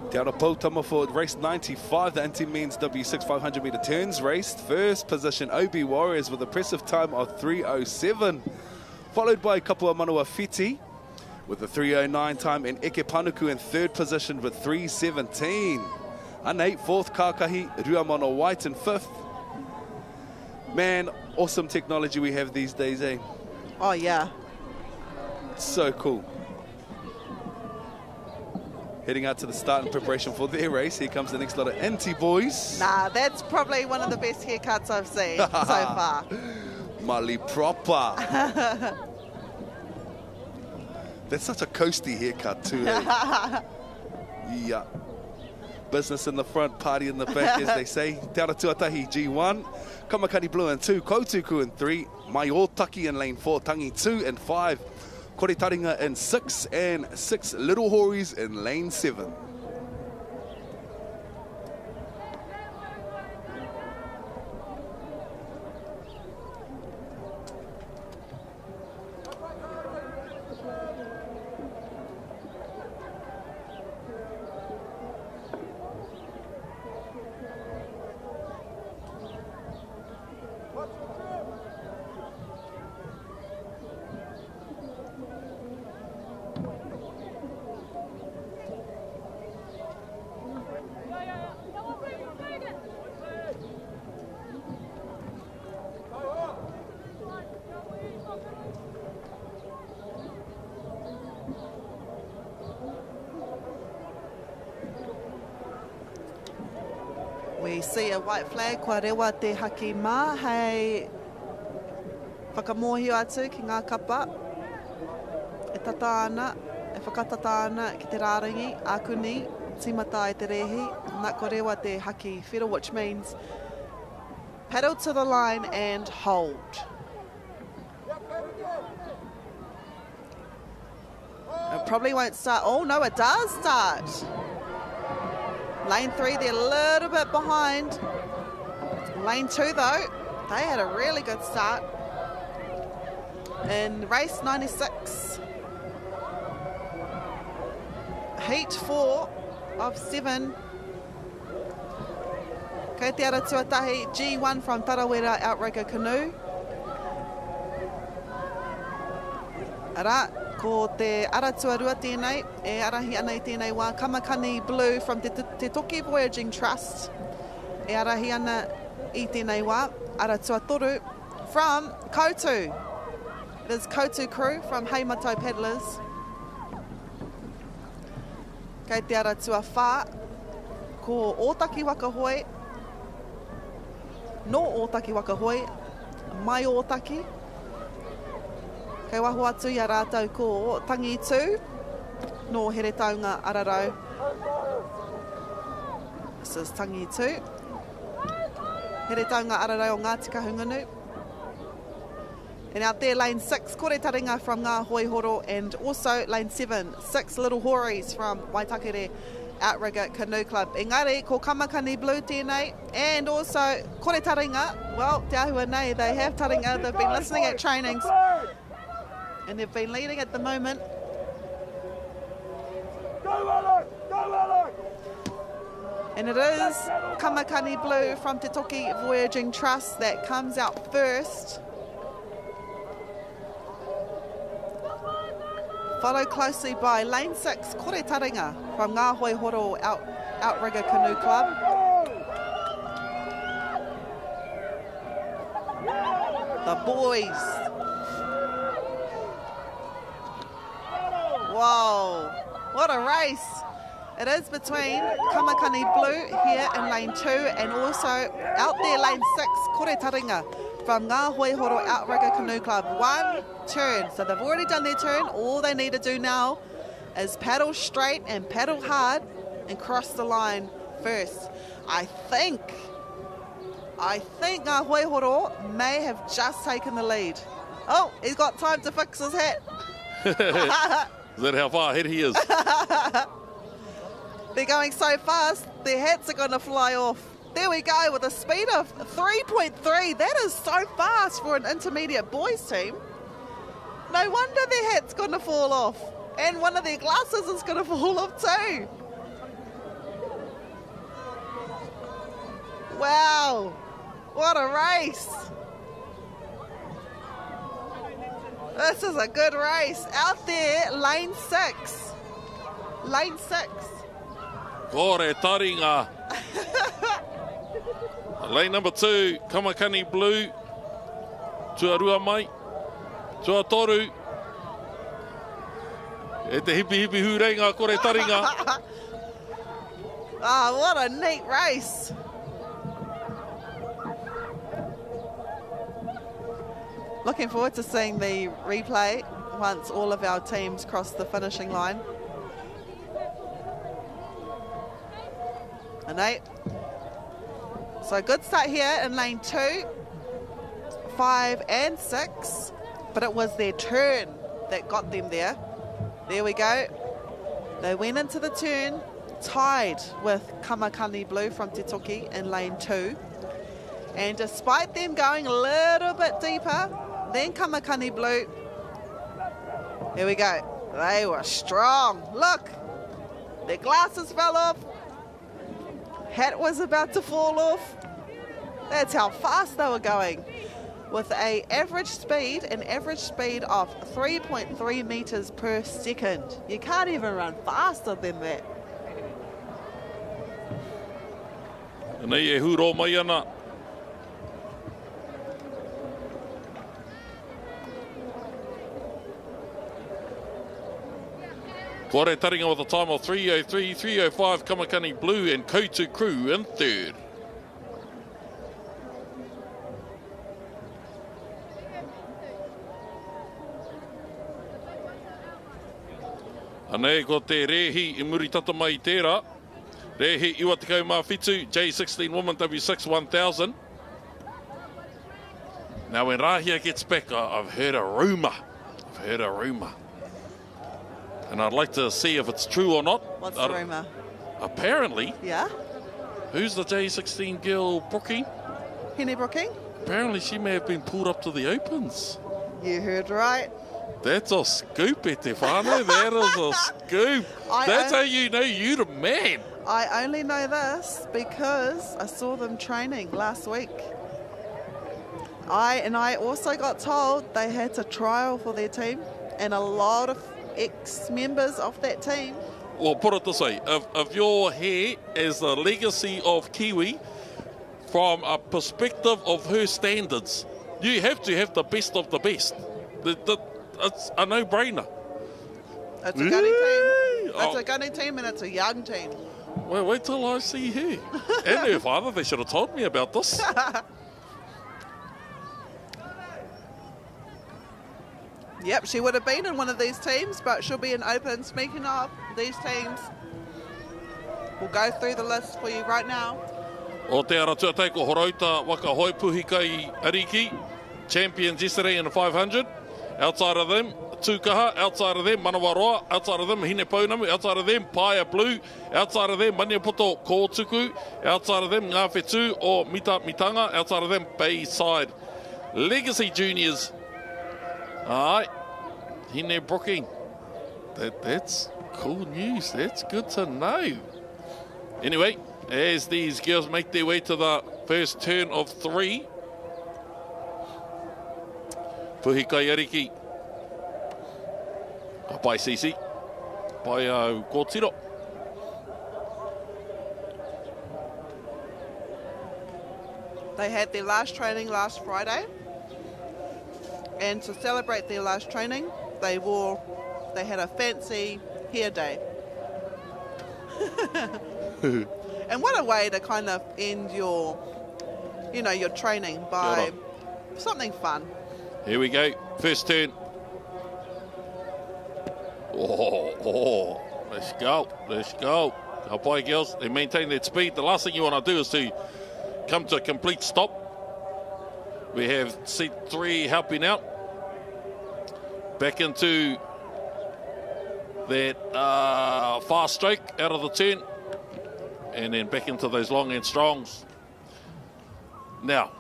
Te Aotearoa for race 95, the anti-men's W6 500 metre turns raced. First position, OB Warriors with a impressive time of 3:07, followed by Kapua Manawa Whiti with a 3:09 time, and Eke Panuku in third position with 3:17. Anei, fourth, Kākahi, Ruamano White in fifth. Man, awesome technology we have these days, eh? Oh yeah. So cool. Heading out to the start in preparation for their race. Here comes the next lot of anti-boys. Nah, that's probably one of the best haircuts I've seen so far. Mali proper. That's such a coasty haircut too, eh? Yeah. Business in the front, party in the back, as they say. Te ara tuatahi G1, Kamakani Blue in 2, Koutuku in 3, Mai Otaki in lane 4, Tangi 2 and 5, Kore Taringa in 6, and 6 Little Hories in lane 7. We see a white flag, kua rewa te haki mā, hei whakamohio atu ki ngā kapa. E tata ana, e whakatata ana ki te rārangi, ākuni, tīmata e te rehi, nā kua rewa te haki whiro, which means paddle to the line and hold. It probably won't start. Oh no, it does start. Lane 3, they're a little bit behind. Lane 2 though, they had a really good start. In race 96, heat 4 of 7. Kei te ara tuatahi, G1 from Tarawera Outrigger Canoe. Ara, ko te ara tuarua tēnei, e arahi ana I tēnei wā, Kamakani Blue from Te Toki Voyaging Trust. E arahi ana I tēnei wā, ara tuatoru from Koutu. It is Koutu crew from Heimato Paddlers. Kei te ara tua whā, ko Ōtaki Wakahoi, no Ōtaki Wakahoi, mai Ōtaki. Kei waho atu I a rātou ko Tangi 2, no here taunga ararau. This is Tangi 2. Here taunga ararau o Ngāti Kahungunu. And out there, lane 6, Kore Taringa from Ngā Hoihoro, and also lane 7, 6 Little Hories from Waitakere Outrigger Canoe Club. Engari, ko Kamakani Blue tēnei, and also Kore Taringa. Well, te ahua nei, they have Taringa, they've been listening at trainings. And they've been leading at the moment. And it is Kamakani Blue from Te Toki Voyaging Trust that comes out first. Followed closely by lane 6, Kore Taringa from Ngā Hoihoro Outrigger Canoe Club. The boys. Whoa, what a race. It is between Kamakani Blue here in lane 2 and also out there lane 6, Kore Taringa from Ngā Hoihoro Outrigger Canoe Club. One turn, so they've already done their turn. All they need to do now is paddle straight and paddle hard and cross the line first. I think Ngā Hoihoro may have just taken the lead. Oh, he's got time to fix his hat. Is that how far ahead he is? They're going so fast, their hats are going to fly off. There we go, with a speed of 3.3. That is so fast for an intermediate boys team. No wonder their hat's going to fall off. And one of their glasses is going to fall off too. Wow, what a race. This is a good race. Out there, lane 6. Lane 6. Kore Taringa. Lane number 2, Kamakani Blue. Tuarua mai. Tuatoru. E te hipi hureinga Kore Taringa. Oh, what a neat race. Looking forward to seeing the replay once all of our teams cross the finishing line. And 8. So good start here in lane 2, 5 and 6. But it was their turn that got them there. There we go. They went into the turn, tied with Kamakani Blue from Te Toki in lane 2. And despite them going a little bit deeper than Kamakani Blue, here we go. They were strong. Look, their glasses fell off. Hat was about to fall off. That's how fast they were going. With an average speed of 3.3 meters per second. You can't even run faster than that. Nei e huro mai ana. Kore Taringa with a time of 3:03.305, Kamakani Blue and Koutu Crew in third. Anei ko te rehi I muri tata mai tērā. Rehi iwa te kaumā whitu, J16 Women W6 1000. Now when Rahia gets back, I've heard a rumour. And I'd like to see if it's true or not. What's the rumour? Apparently, Yeah? who's the J16 girl, Brookie? Henny Brooking? Apparently she may have been pulled up to the Opens. You heard right. That's a scoop, e te whānau. That is a scoop. That's how you know you're the man. I only know this because I saw them training last week. I also got told they had to trial for their team, and a lot of ex-members of that team. Well, put it this way. If your hair is the legacy of Kiwi, from a perspective of her standards, you have to have the best of the best. It's a no-brainer. It's a gunning team. It's a gunning team, and it's a young team. Well, wait till I see her. And her father, they should have told me about this. Yep, she would have been in one of these teams, but she'll be in Open. Speaking of these teams, we'll go through the list for you right now. O te ara tuatai ko Horauta Waka hoi puhi kai Ariki, champions yesterday in the 500. Outside of them, Tūkaha. Outside of them, Manawaroa. Outside of them, Hine Pounamu. Outside of them, Paia Blue. Outside of them, Maniapoto Kōtuku. Outside of them, Ngā Whetū o Mita Mitanga. Outside of them, Bayside. Legacy Juniors. All right, Hine Brooking. That's cool news. That's good to know. Anyway, as these girls make their way to the first turn of 3, Puhi kai Ariki. Pai Sisi. Pai Kōtiro. They had their last training last Friday. And to celebrate their last training, they had a fancy hair day. And what a way to kind of end your training by something fun. Here we go, first turn. Oh, let's go. Our boy girls, they maintain their speed. The last thing you want to do is to come to a complete stop. We have seat 3 helping out. Back into that fast stroke out of the turn. And then back into those long and strongs. Now,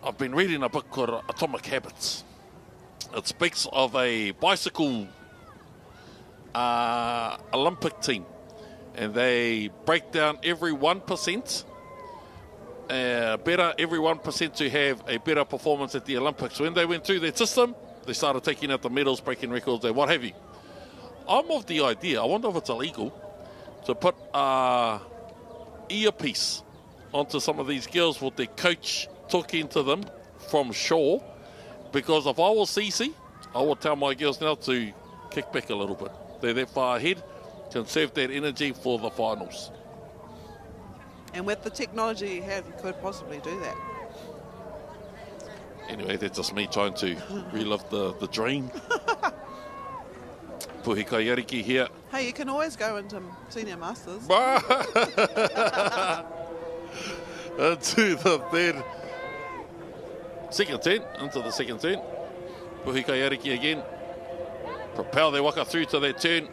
I've been reading a book called Atomic Habits. It speaks of a bicycle Olympic team. And they break down every 1%. Every 1% to have a better performance at the Olympics. When they went through their system, they started taking out the medals, breaking records, and what have you. I'm of the idea, I wonder if it's illegal, to put earpiece onto some of these girls with their coach talking to them from shore. Because if I was CC, I would tell my girls now to kick back a little bit. They're that far ahead, conserve that energy for the finals. And with the technology you have, you could possibly do that. Anyway, that's just me trying to relive the dream. Puhi Kaiariki here. Hey, you can always go into Senior Masters. Into the third. Second turn, into the second turn. Puhi Kaiariki again. Propel their Waka through to their turn.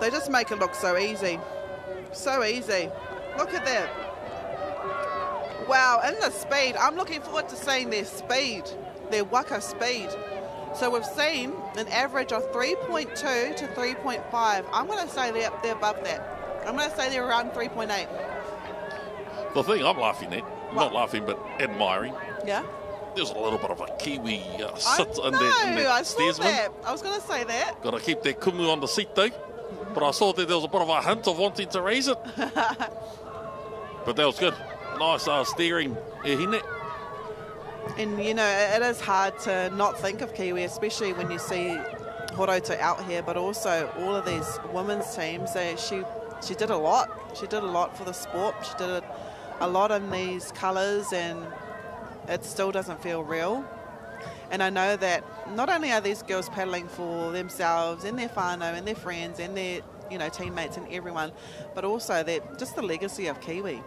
They just make it look so easy. So easy. Look at that. Wow, and the speed. I'm looking forward to seeing their speed, their Waka speed. So we've seen an average of 3.2 to 3.5. I'm going to say they're above that. I'm going to say they're around 3.8. The thing I'm laughing at, not laughing but admiring, Yeah? there's a little bit of a Kiwi I sit in know, that I saw steersman. that. I was going to say that. Got to keep that kumu on the seat though. But I saw that there was a bit of a hint of wanting to raise it. But that was good. Nice steering, hine. And, you know, it is hard to not think of Kiwi, especially when you see Horota out here, but also all of these women's teams. She did a lot. She did a lot for the sport. She did a lot in these colours, and it still doesn't feel real. And I know that not only are these girls paddling for themselves and their whānau and their friends and their, you know, teammates and everyone, but also that just the legacy of Kiwi.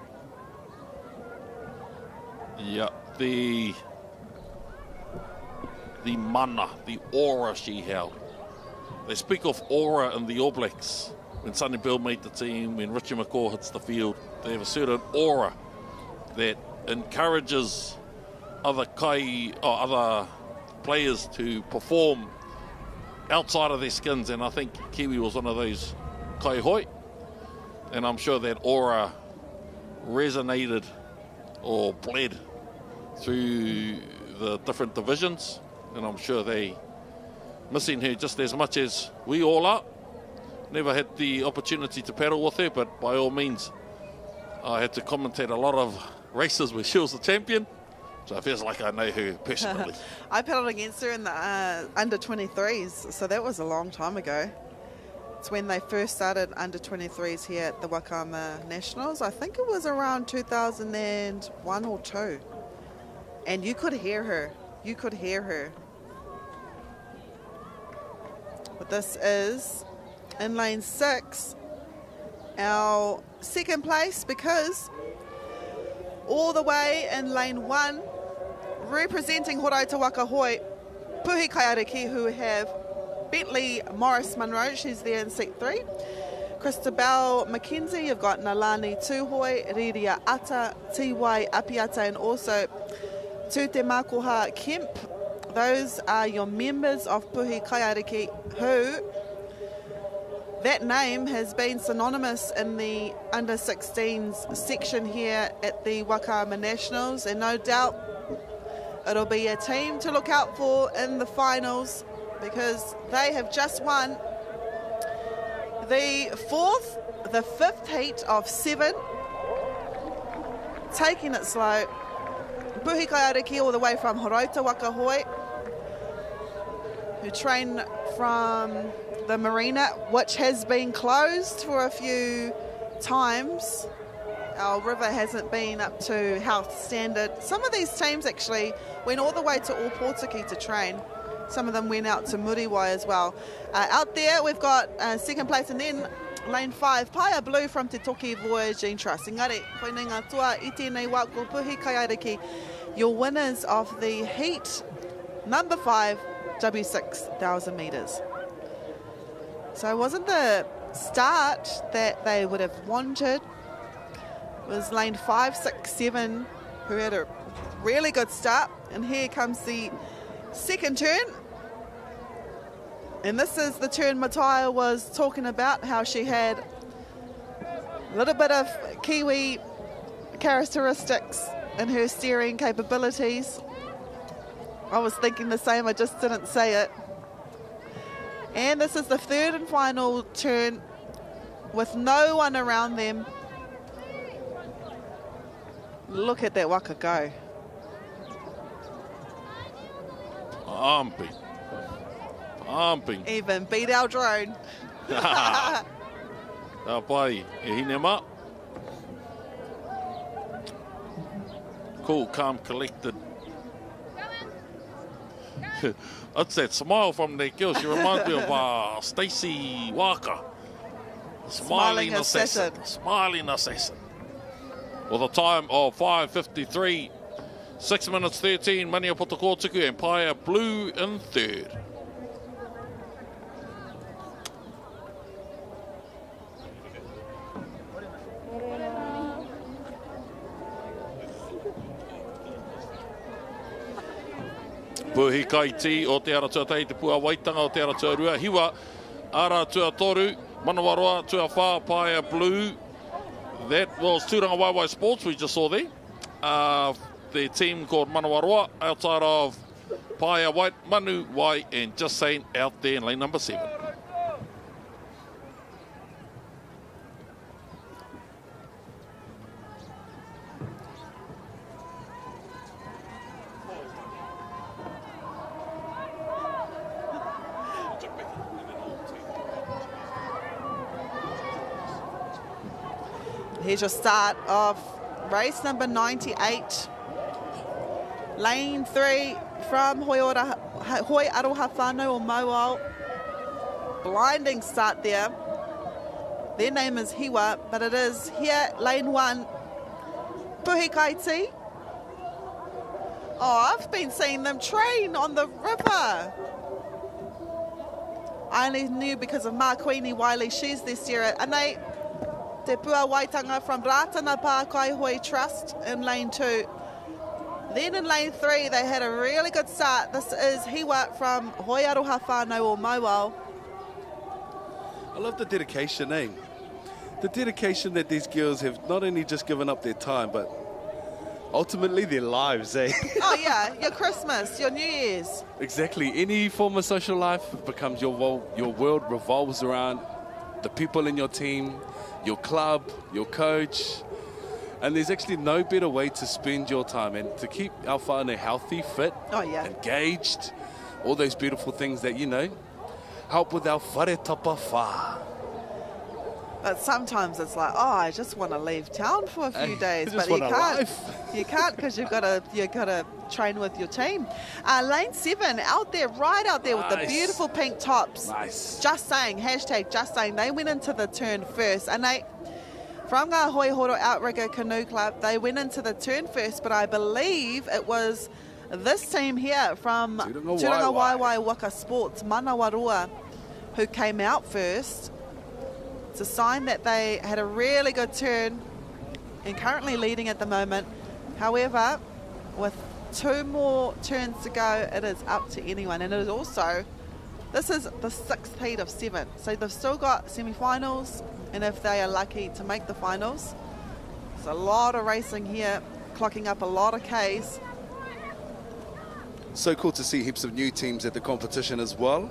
Yeah, the mana, the aura she held. They speak of aura in the All Blacks. When Sonny Bill made the team, when Richie McCaw hits the field, they have a certain aura that encourages other players to perform outside of their skins, and I think Kiwi was one of those kai hoi, and I'm sure that aura resonated or bled through the different divisions, and I'm sure they missing her just as much as we all are. Never had the opportunity to paddle with her, but by all means I had to commentate a lot of races where she was the champion, so it feels like I know her personally. I paddled against her in the under 23s, so that was a long time ago. It's when they first started under 23s here at the Wakama Nationals. I think it was around 2001 or 2. And you could hear her. You could hear her. But this is in lane 6, our second place, because all the way in lane 1, representing Horota Waka Hoi, Puhi Kaiariki, who have Bentley Morris Munro, she's there in seat 3. Christabel Mackenzie, you've got Nalani Tuhoi, Riria Ata, Tiwai Apiata, and also Tute Makoha Kemp. Those are your members of Puhi Kaiariki, who that name has been synonymous in the under 16s section here at the Wakama Nationals, and no doubt it'll be a team to look out for in the finals, because they have just won the fifth heat of 7, taking it slow. Puhi Kaiariki all the way from Horota Waka Hoi, who train from the marina, which has been closed for a few times. Our river hasn't been up to health standard. Some of these teams actually went all the way to Ōpōtiki to train. Some of them went out to Muriwai as well. Out there we've got second place, and then lane 5, Paia Blue from Te Toki Voyaging Trust. Engari, koe ngā tua i tēnei wā ko Puhi Kaiariki, your winners of the heat number 5, W6,000 metres. So it wasn't the start that they would have wanted. It was lane 5, 6, 7 who had a really good start. And here comes the second turn. And this is the turn Mataya was talking about, how she had a little bit of Kiwi characteristics in her steering capabilities. I was thinking the same, I just didn't say it. And this is the third and final turn with no one around them. Look at that Waka go. Pumping. Even beat our drone. Pai, e hinema. Cool, calm, collected. That's that smile from that girl. She reminds me of Stacey Waka. Smiling assassin. Smiling assassin. With a time of 5:53, 6 minutes 13, Mania Potokotuku, Empire Blue in third. Puhi kai ti o te aratua tei te pua waitanga o te aratua rua. Hiwa, aratua toru, Manawaroa, tua wha, Paia Blue. That was Tūranga Waiwai Sports we just saw there. The team called Manawaroa, outside of Paia White, Manu, Wai, and Just Saying out there in lane number 7. Here's your start of race number 98. Lane 3 from Hoi Aroha Whānau o Mauao. Blinding start there. Their name is Hiwa, but it is here, lane 1. Puhi Kaiti. Oh, I've been seeing them train on the river. I only knew because of Ma Queenie Wiley. She's this year. And they... Te Pua Waitanga from Ratana Pākai Hoi Trust in lane 2. Then in lane 3, they had a really good start. This is Hiwa from Hoi Aroha Whānau o Mauao. I love the dedication, eh? The dedication that these girls have not only just given up their time, but ultimately their lives, eh? Oh yeah, your Christmas, your New Year's. Exactly. Any form of social life becomes your world revolves around the people in your team, your club, your coach, and there's actually no better way to spend your time and to keep our whānau healthy, fit, engaged, all those beautiful things that, you know, help with our whare tapa whā. But sometimes it's like, oh, I just want to leave town for a few days, but you can't. You can't because you've got to train with your team. Lane 7 out there, right out there with the beautiful pink tops. Nice. Just saying, hashtag just saying. They went into the turn first, and they from Ngā Hoi Horo Outrigger Canoe Club, they went into the turn first, but I believe it was this team here from Tūranga Waiwai Waka Sports, Manawaroa, who came out first. It's a sign that they had a really good turn and currently leading at the moment. However, with 2 more turns to go, it is up to anyone. And it is also, this is the 6th heat of 7. So they've still got semi-finals, and if they are lucky to make the finals. There's a lot of racing here, clocking up a lot of Ks. So cool to see heaps of new teams at the competition as well.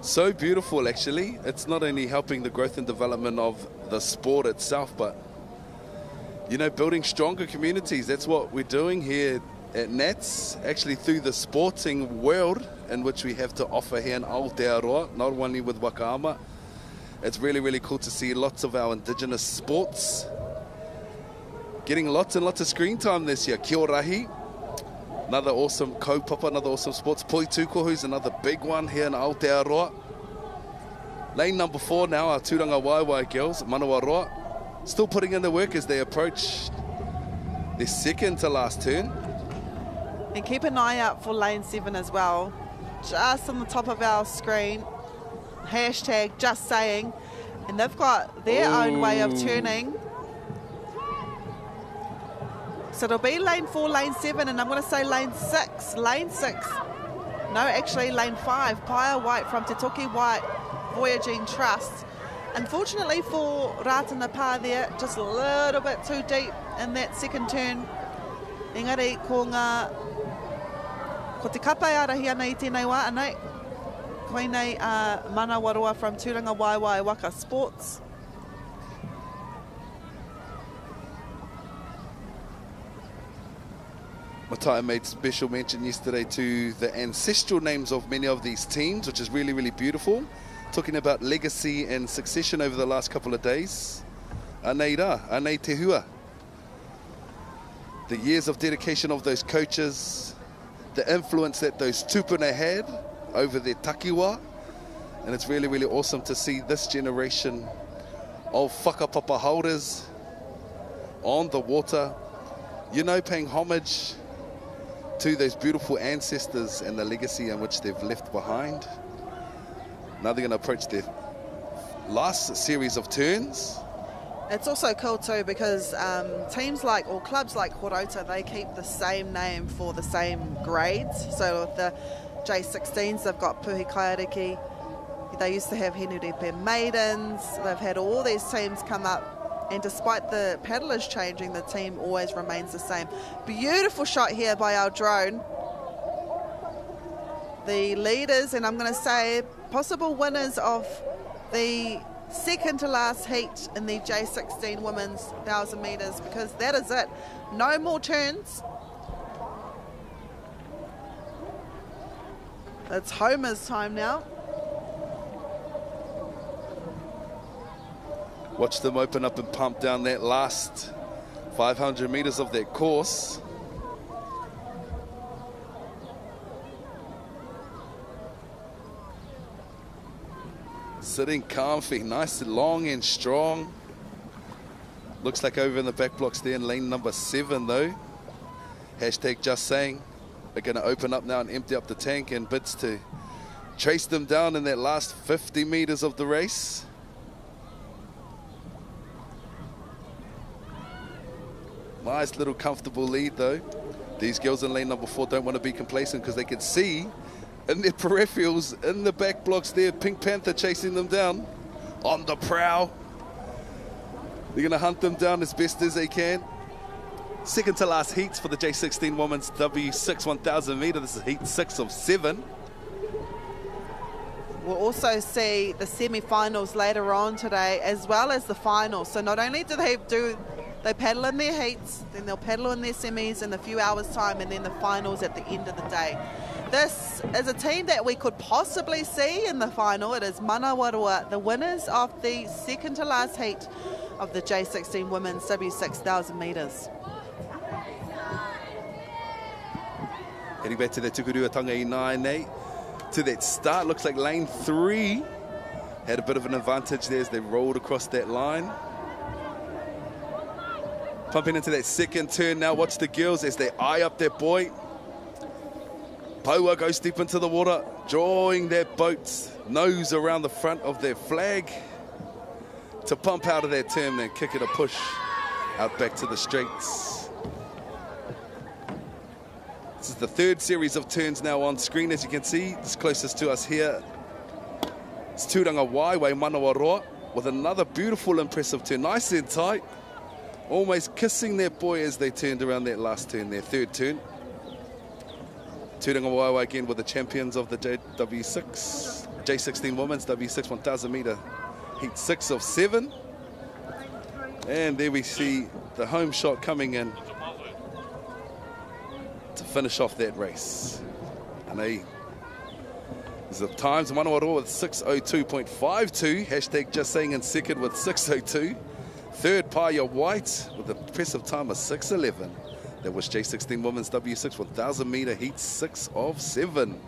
So beautiful, actually. It's not only helping the growth and development of the sport itself, but, you know, building stronger communities. That's what we're doing here at Nats, actually through the sporting world in which we have to offer here in Aotearoa, not only with Waka ama. It's really, really cool to see lots of our indigenous sports getting lots and lots of screen time this year. Kia orahi. Another awesome kaupapa, another awesome sports. Poi Tukohu's another big one here in Aotearoa. Lane number 4 now, our Tūranga Waiwai girls, Manawaroa, still putting in the work as they approach their second to last turn. And keep an eye out for lane 7 as well. Just on the top of our screen, hashtag just saying. And they've got their own way of turning. So it'll be lane 4, lane 7, and I'm going to say lane 6. Lane 6. No, actually lane 5. Paia White from Te Toki White Voyaging Trust. Unfortunately for Ratana Pā there, just a little bit too deep in that second turn. Engari, ko te kapai arahi ana I tēnei wā anei. Koinei Manawaroa from Tūranga Waiwai Waka Sports. Matai made special mention yesterday to the ancestral names of many of these teams, which is really, really beautiful. Talking about legacy and succession over the last couple of days. Anei rā, anei te hua. The years of dedication of those coaches, the influence that those tupuna had over their takiwa. And it's really, really awesome to see this generation of whakapapa holders on the water, you know, paying homage to those beautiful ancestors and the legacy in which they've left behind. Now they're going to approach their last series of turns. It's also cool too because teams like, or clubs like Horota, they keep the same name for the same grades. So with the J16s, they've got Puhi Kaiariki. They used to have Henurepe Maidens. They've had all these teams come up, and despite the paddlers changing, the team always remains the same. Beautiful shot here by our drone. The leaders, and I'm going to say possible winners of the second to last heat in the J16 Women's 1,000 metres, because that is it. No more turns. It's Homer's time now. Watch them open up and pump down that last 500 metres of that course. Sitting comfy, nice and long and strong. Looks like over in the back blocks there in lane number 7 though. Hashtag just saying. They're going to open up now and empty up the tank, and bids to chase them down in that last 50 metres of the race. Nice little comfortable lead though. These girls in lane number 4 don't want to be complacent because they can see in their peripherals, in the back blocks there, Pink Panther chasing them down on the prowl. They're going to hunt them down as best as they can. Second to last heats for the J16 Women's W6 1,000 metre. This is heat 6 of 7. We'll also see the semi-finals later on today, as well as the finals. So not only do they paddle in their heats, then they'll paddle in their semis in a few hours' time, and then the finals at the end of the day. This is a team that we could possibly see in the final. It is Manawarua, the winners of the second to last heat of the J16 Women's W6,000 metres. Heading back to the Tukuruatanga i 9 to that start. Looks like lane 3 had a bit of an advantage there as they rolled across that line. Pumping into that second turn now. Watch the girls as they eye up their boy. Paua goes deep into the water, drawing their boat's nose around the front of their flag to pump out of their turn and kick it a push out back to the straights. This is the third series of turns now on screen, as you can see. It's closest to us here. It's Tūranga Waiwai Manawarua with another beautiful, impressive turn. Nice and tight. Almost kissing their boy as they turned around that last turn, their third turn. Tūranga Waiwai again with the champions of the J16 Women's W6 1,000 metre heat 6 of 7. And there we see the home shot coming in to finish off that race. And there's the times, Manawarua with 6:02.52. Hashtag just saying in second with 6:02. Third, Paia White with an impressive time of 6:11. That was J16 Women's W6 1,000 metre heat 6 of 7.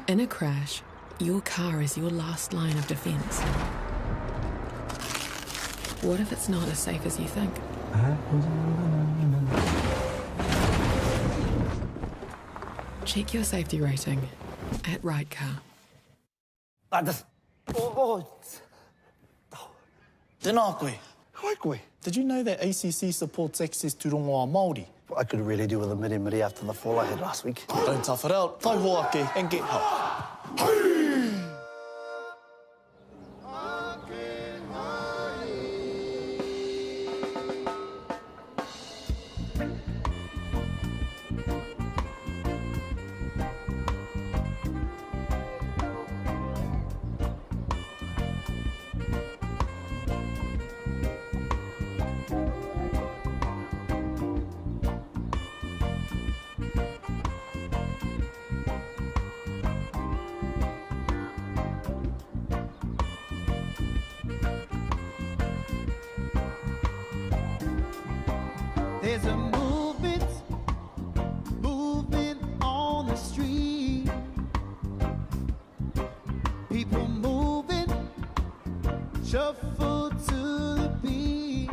In a crash, your car is your last line of defense. What if it's not as safe as you think? Check your safety rating at Right Car. Tēnā koe. Hai koe. Did you know that ACC supports access to rongoa Māori? I could really do with a miri after the fall I had last week. Don't tough it out. Tai hoake and get help. There's a movement on the street. People moving, shuffle to the beat.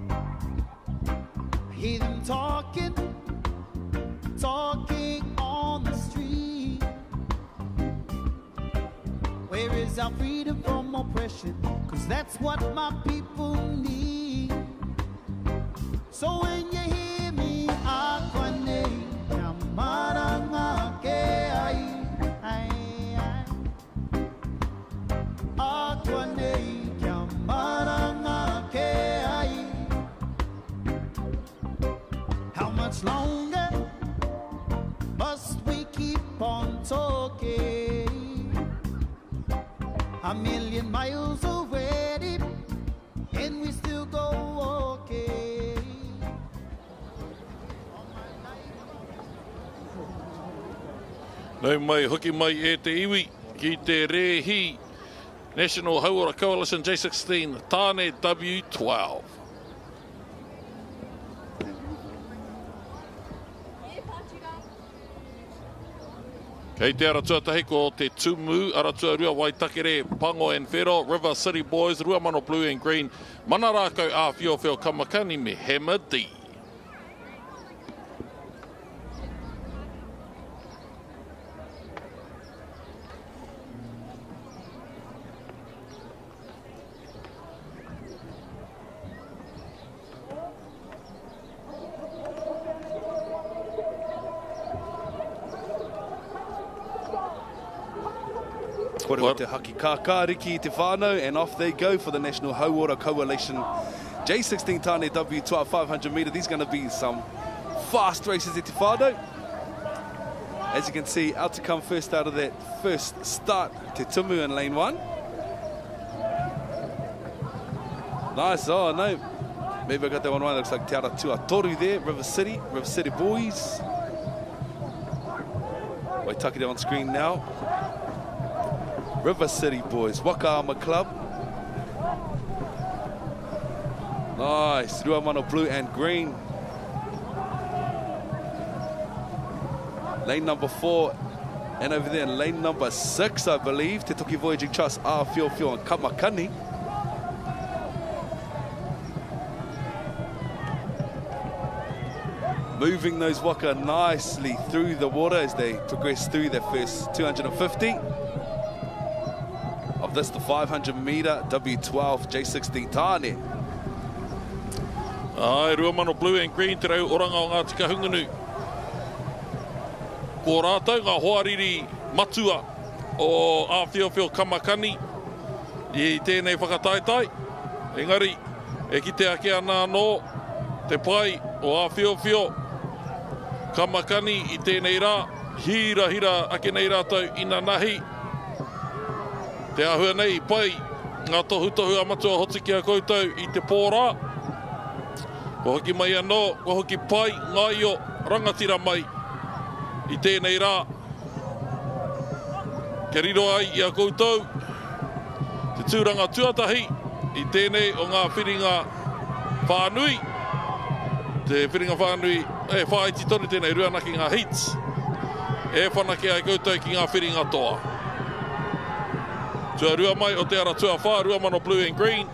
I hear them talking on the street. Where is our freedom from oppression? 'Cause that's what my people need. So when you hear me, akwane, kamaranga ke ai, akwane, kamaranga ke ai. How much longer must we keep on talking? A million miles already, and we still go walking. Nau mai, hoki mai e te iwi, ki te rehi. National Hauora Coalition J16, tāne W12. Kei te aratua tahi ko te tumu, aratua rua Waitakere, Pango and Whero, River City Boys, rua mano blue and green, mana rākau a whiowhio kamakani me Hema D. Kore te haki kākāriki te whānau, and off they go for the National Hauora Coalition J16 Tāne W12 500 metre. These are going to be some fast races at te whānau. As you can see, out to come first out of that first start, Te Tumu in lane 1. Nice, oh no, maybe I got that one right. Looks like Te Aratua Toru there, River City Boys. Waitakere on screen now. River City Boys, Waka Club. Nice, rua mano blue and green. Lane number 4, and over there in lane number 6, I believe, Te Toki Voyaging Trust, Whiowhio and Kamakani. Moving those Waka nicely through the water as they progress through their first 250. Of this, the 500 metre W12 J16 Tāne. Ai, rua mano blue and green te rau oranga o ngā tika hungunu. Ko rātou ngā hoariri matua o Aotearoa Kamakani i tēnei whakataetai. Engari, e ki te ake ana no te pai o Aotearoa Kamakani i tēnei rā. Hira ake nei rātou ina nahi. Te ahua nei pai ngā tohu amatua hoti ki a koutou i te pōrā. Ko hoki mai anō, ko hoki pai ngai o rangatira mai i tēnei rā. Ke riro ai i a koutou, te tūranga tuatahi i tēnei o ngā whiringa whānui. Te whiringa whānui, whaiti tonu tēnei ruanaki ngā heats. E whanake ai koutou ki ngā whiringa toa. Tua rua mai o te aratua whā, rua mano blue and green.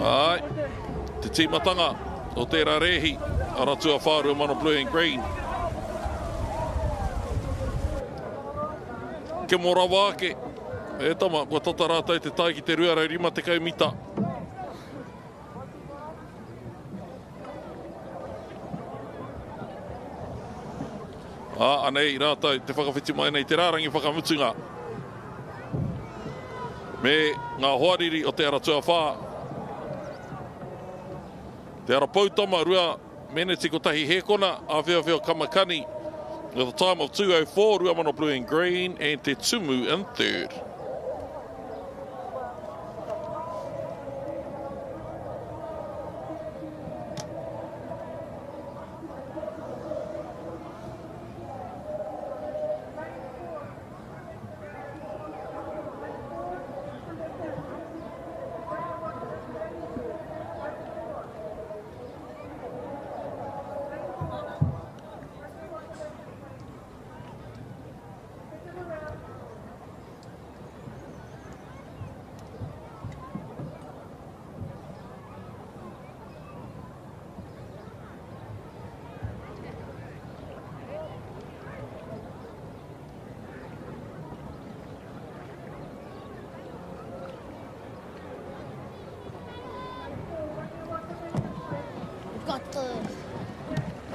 Ai, te tīmatanga o tērā rehi, aratua whā, rua mano blue and green. Ke mora wāke, e tama, kua tata rātou te tai ki te rua rau rima te kaumita. Anei rātou, te whakawhiti mai nei te rārangi whakamutunga. Me ngā hoariri o te aratua whā. Te arapautama rua meneti ko tahi hekona, Whiowhio Kamakani. With a time of 2:04, rua mano blue and green, and Te Tumu in third.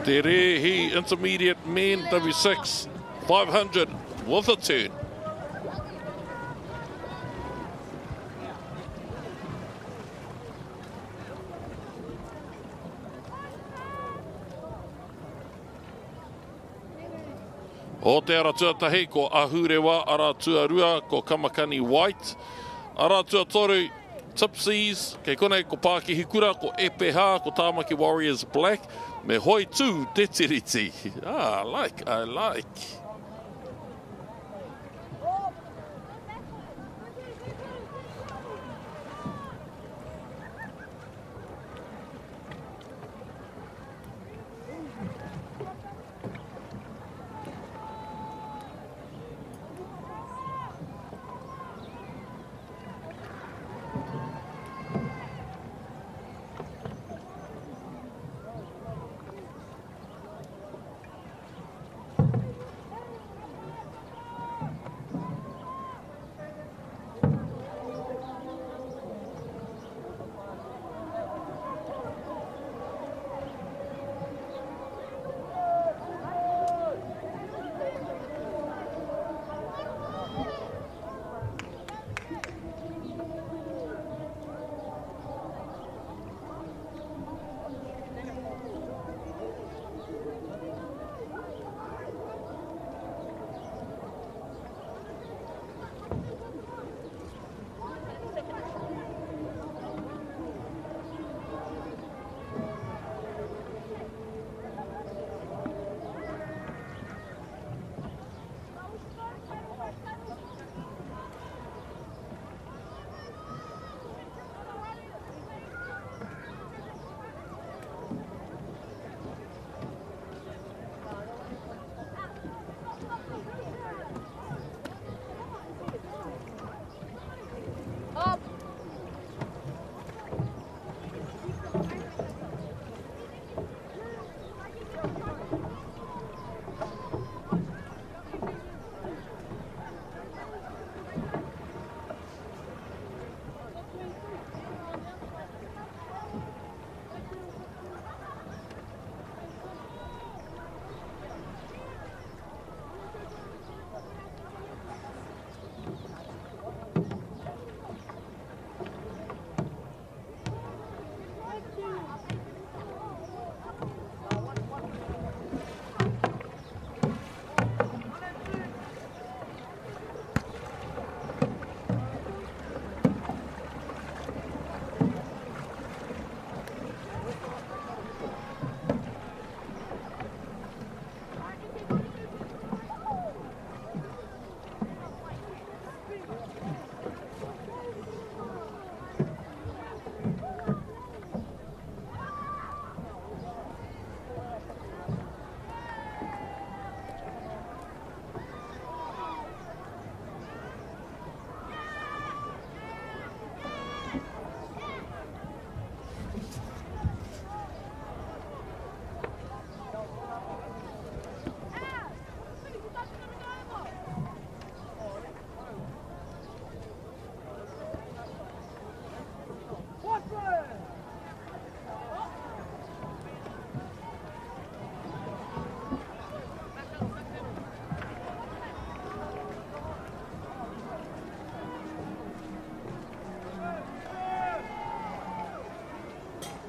Te Rehi Intermediate Men W6 500 with a turn. O te aratua tahi ko Ahurewa, aratua rua ko Kamakani White, aratua toru Tipsies, kei konei ko Pāki Hikura, ko EPH, ko Tāmaki Warriors Black, me hoi tū te tiriti. Ah, I like.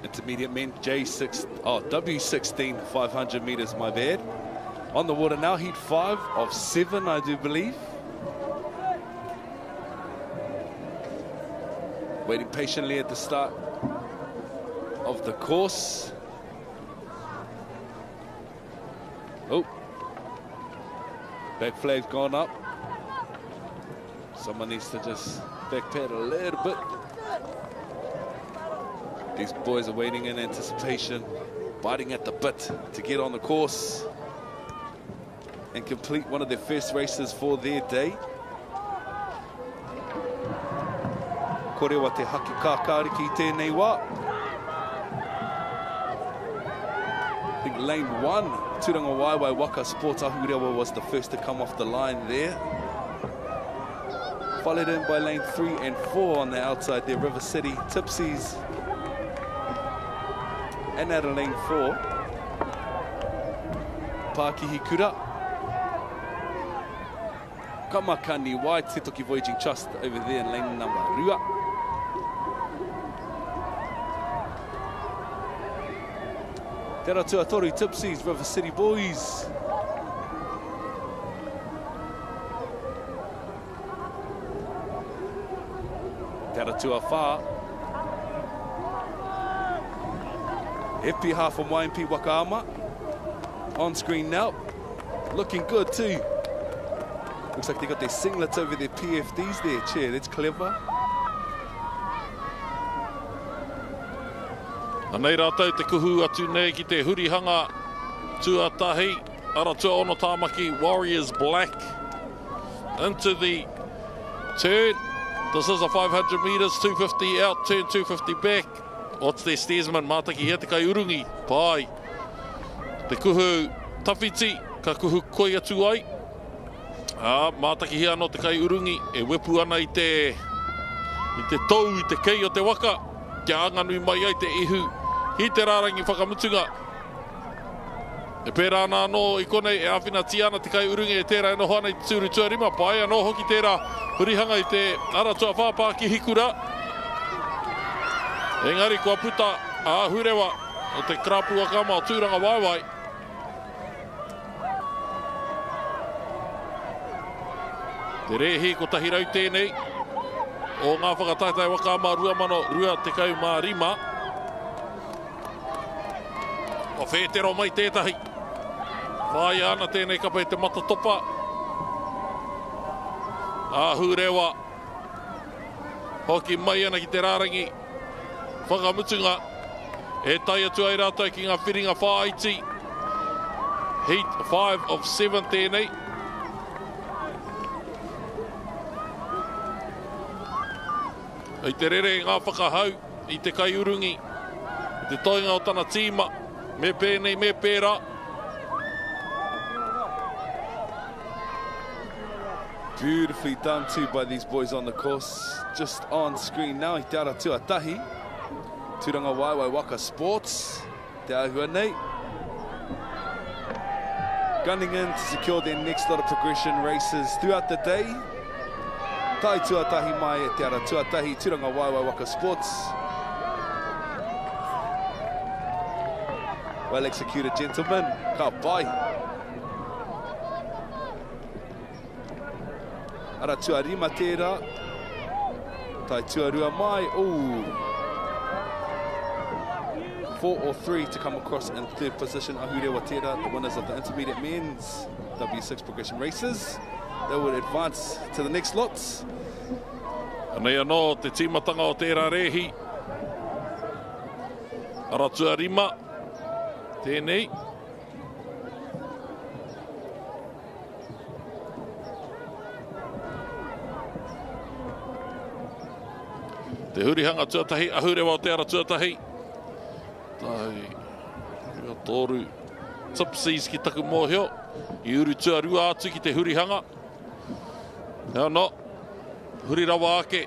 Intermediate men, W16 500 meters, my bad. On the water now, heat 5 of 7, I do believe. Waiting patiently at the start of the course. Oh, back flag's gone up. Someone needs to just backpedal a little bit. These boys are waiting in anticipation, biting at the bit to get on the course and complete one of their first races for their day. Kore wa te haki kākāri ki tēnei wā. I think lane 1, Turanga Waiwai Waka Sports Aotearoa was the first to come off the line there. Followed in by lane 3 and 4 on the outside there, River City, Tipsies. and out of lane 4. Pākihi Kura. Kamakani wide, Te Toki Voyaging Trust over there in lane number Rua. Te ara tuatori Tipsies, River City Boys. Te ara tuawha. Epi half from YMP Waka. On screen now. Looking good too. Looks like they got their singlets over their PFDs there, Chair. That's clever. Anei rātou te kuhu atu nei ki te hurihanga tuatahi. Ara tua ono tāmaki, Warriors Black. Into the turn. This is a 500 metres, 250 out, turn 250 back. What's their steersman, Mātaki hea te kai urungi. Pai. Te kuhu tawhiti, ka kuhu koi atu ai. Mātaki hea no te kai urungi, e wepu ana i te tau, i te kei o te waka. Kia anganui mai ai te ihu, hi te rārangi whakamutunga. E pērā nā no i konei e awhina tiana te kai urungi e tērā e no hoana i te tūru tuarima. Pai anō hoki tērā hurihanga i te ara tua whāpā ki hikura. Engari kua puta hurewa o te krapu akama o tūranga waiwai. Te rehi ko tahi rau tēnei o ngā whakataitai waka mā rua mano rua te kau mā rima. O whētero mai tētahi. Whai ana tēnei kapai te matatopa. Hurewa. Hoki mai ana ki te rārangi. Whakamutunga. E tai atu ai rātou ki ngā whiringa whāiti. Heat 5 of 7 tēnei. I te rere ngā whakahau, i te kai urungi, i te toinga o tana tīma, me pēnei, me pērā. Beautifully done too by these boys on the course. Just on screen now, i te ara tuatahi. Tūranga Waiwai Waka Sports, te ahua nei. Gunning in to secure their next lot of progression races throughout the day. Tai tuatahi mai e te ara tuatahi, Tūranga Waiwai Waka Sports. Well executed, gentlemen. Ka pai. Ara tuarima tērā. Tai tuarua mai. Ooh. 4 or 3 to come across in third position. Aotearoa tērā, the winners of the intermediate men's W6 progression races. They will advance to the next lots. Anei anō, te tīmatanga o tērā rehi. Ara tuarima. Tēnei. Te hurihanga tuatahi, ahurewa o te ara tuatahi. Tai, rua tōru. Tipsies ki taku mōhio. I uru tuarua atu ki te hurihanga. Hea no, huri rawa ake.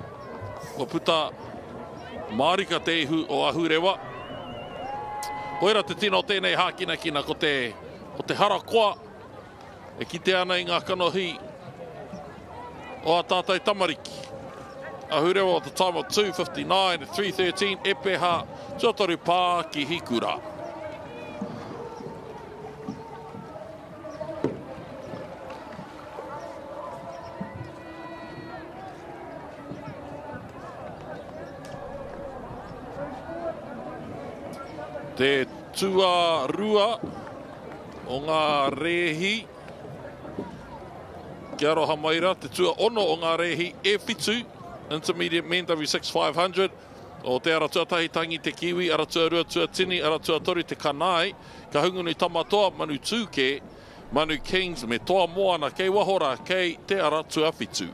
Ko puta marika te ihu o ahurewa. Koera te tino tēnei hākina ko te harakoa. E kite ana i ngā kanohi o a tātai tamariki. Ahurewa at the time of 2:59 and 3:13. E peha tuatoru pā ki hikura. Te tua rua o ngā rehi. Kia roha maira, te tua ono o ngā rehi e whitu. Intermediate men W6 500. O te ara tuatahi tangi te kiwi, ara tua rua tua tini, ara tua tori te kanai. Ka hungunu tamatoa manu tūke, manu kings me toa moana kei wahora kei te ara tua whitu.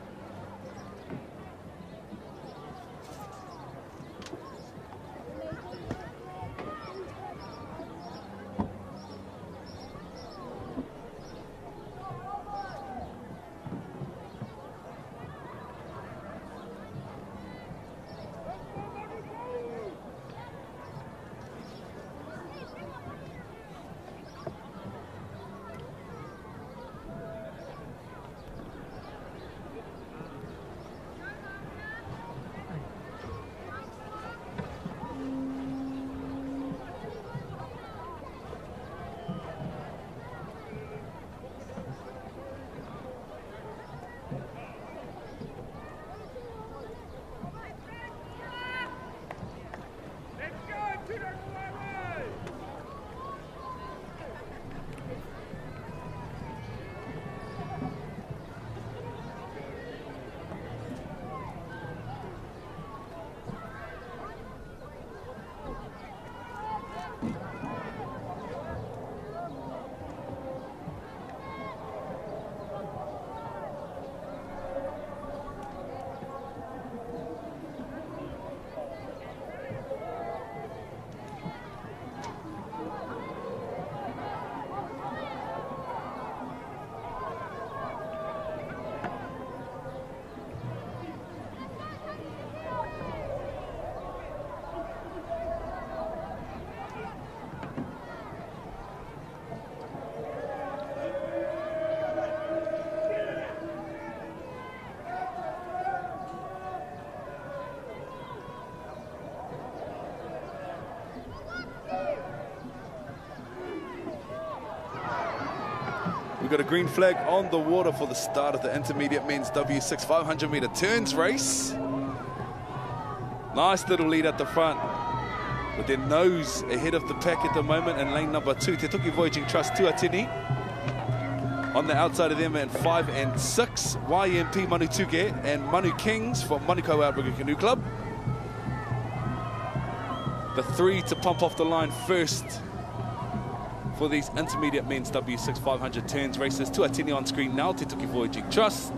We've got a green flag on the water for the start of the intermediate men's W6 500 metre turns race. Nice little lead at the front, with their nose ahead of the pack at the moment in lane number 2. Te Toki Voyaging Trust Tuatini. On the outside of them in 5 and 6, YMP Manu Tuke and Manu Kings from Manukau Outrigger Canoe Club. The 3 to pump off the line first for these intermediate men's W6 500 turns races. Tuatini on screen now, Te Toki Voyaging Trust.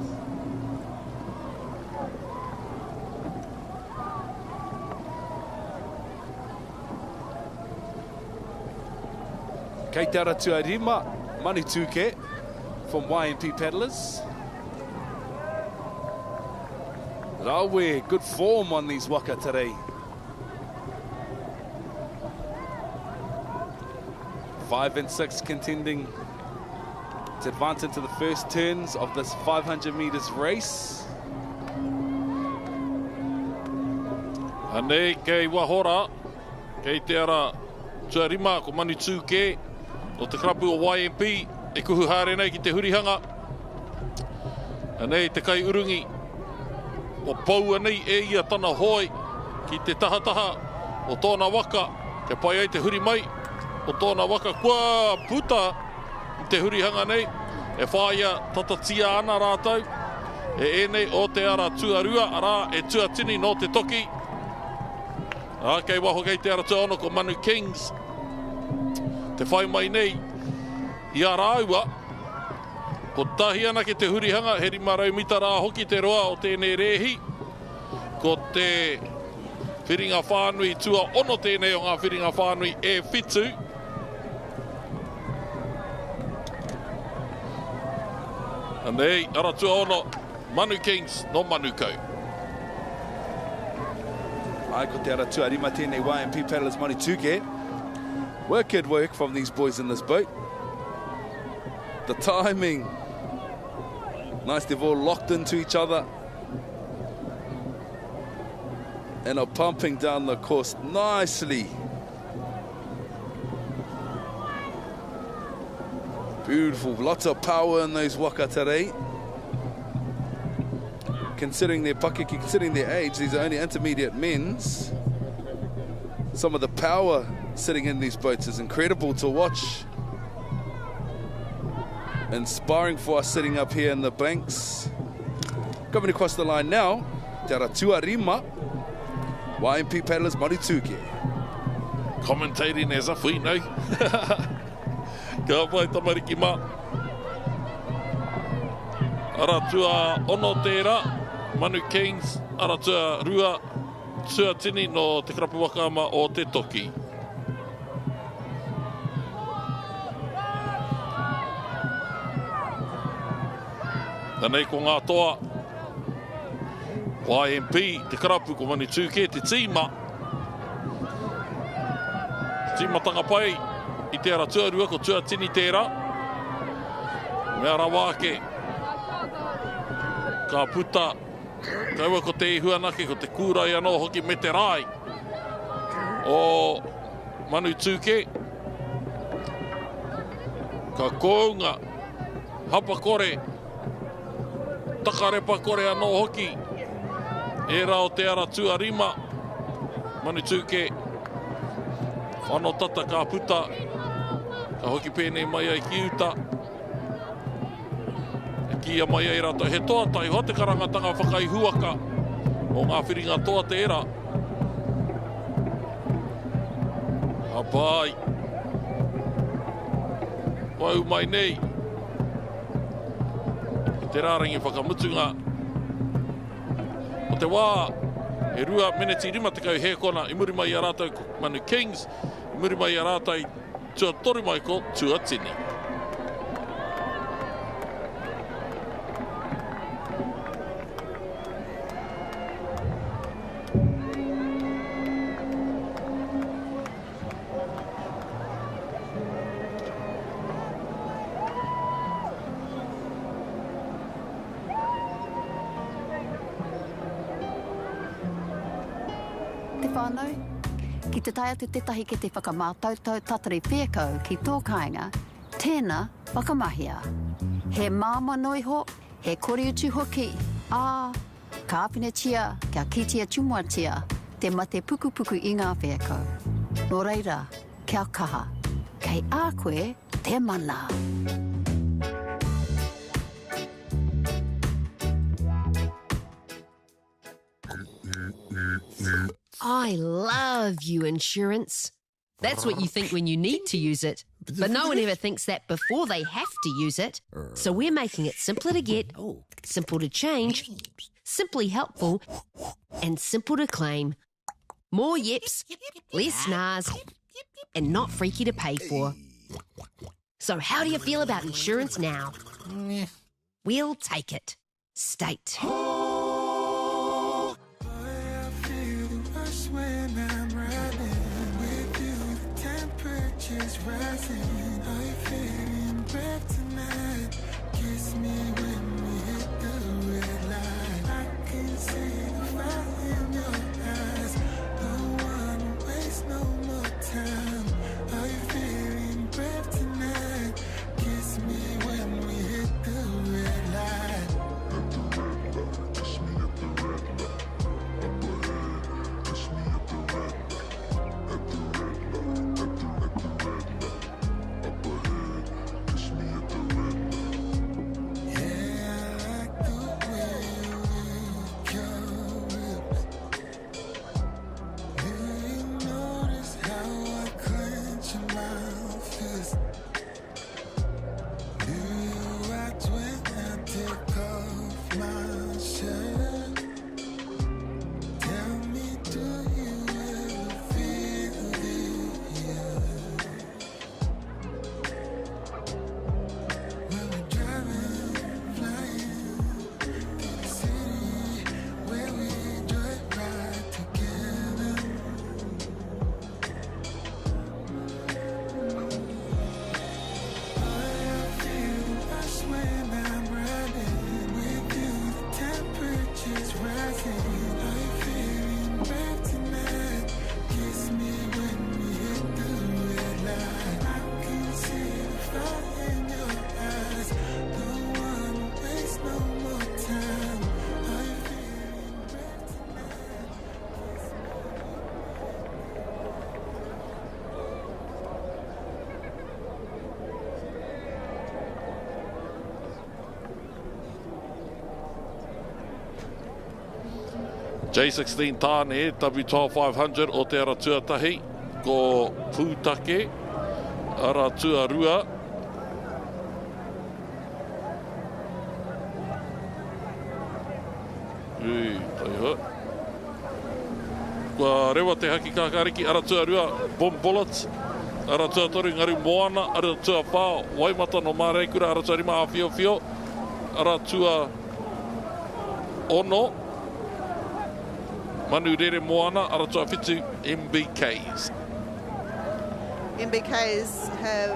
Kei te ara tuarima, Manu Tuke from YMP Paddlers. Rawe, good form on these Waka today. 5 and 6 contending to advance into the first turns of this 500 metres race. Anei kei wahora, kei te ara tuarima ko Manu Tuke o te krapu o YMP. E kuhu haere nei ki te hurihanga. Anei te kai urungi o paua nei e ia tana hoi ki te tahataha o tōna waka. Ke pai ai te huri mai o tōna waka kua puta i te hurihanga nei. E whaia tatatia ana rātou. E nei o te ara tuarua ara e tuatini no te toki. Kei waho kei te ara tuaono ko Manu Kings. Te whai mai nei. I a rāua, ko tahi ana ki te hurihanga, heri marau mita rā hoki te roa o tēnei rehi. Ko te whiringa whānui tua ono tēnei o ngā whiringa whānui e whitu. Anei, ara tua ono, Manu Kings no Manukau. Ai ko te ara tuarima tēnei YMP Paddlers Manu Tuke. Wicked work from these boys in this boat. The timing, nice, they've all locked into each other and are pumping down the course nicely. Beautiful, lots of power in those Waka today. Considering their pakeke, considering their age, these are only intermediate men's. Some of the power sitting in these boats is incredible to watch. Inspiring for us sitting up here in the banks. Coming across the line now, Te ara tuarima, YMP Paddlers Manu Tuke. Commentating as a whinau. Ka pai tamariki ma. Ara tua ono tērā, Manu Kings, ara tua rua, tuatini no te krapu wakama o te toki. Nanei ko ngā toa, YMP, te karapu ko Manu Tuke, te tīma. Tīma tanga pai, i te ara tuarua ko tuatini tērā. Mea rawake, ka puta, kaua ko te ihuanake, ko te kūrai anō hoki me te rai. O Manu Tuke, ka kounga, hapa kore, takarepa kore anō hoki. E rao te ara tuarima, Manu Tuke, whano tata ka puta, ka hoki pēnei mai ai ki uta. E kia mai ai rata, he toa tai, hoa te karangatanga whakaihuaka o ngā whiringa toa te era. Apai. Wau mai nei. Te rārangi whakamutunga. O te wā, e rua meneti rima te kau he kona, i muri mai a rātou Manu Kings, i muri mai a rātou tua toru mai ko Tuatini. Ki te taia te tetahi ki te whakamātautau tatari whekau ki tō kāinga, Tēnā, whakamahia. He māma noiho, he koriutu hoki. Ka apine tia, kia kitia tumuatia, te mate puku puku I ngā wheako. Nō reira, kia kaha. Kei a koe, te mana. I love you, insurance. That's what you think when you need to use it. But no one ever thinks that before they have to use it. So we're making it simpler to get, simple to change, simply helpful, and simple to claim. More yips, less snars, and not freaky to pay for. So how do you feel about insurance now? We'll take it. State. Rising, I feel breath tonight. Kiss me when we hit the red light. I can see the fire in your eyes. Don't wanna waste no more time. I feel breath tonight. Kiss me when we hit the red light. At the red light, kiss me at the red light. Up ahead, kiss me at the red light. At the red light, at the red light. J16 tāne, W12500 o te ara tuatahi, ko Pūtake, ara tuarua. Taiho. Kua rewa te haki kākāriki, ara tuarua, Bomb Bullets, ara tuatoru ngaru moana, ara tuapā, Waimata no Māreikura, ara tuarima a Fio Fio, ara tua ono, Manu Rere Moana, ara tua whitu, MBKs. MBKs have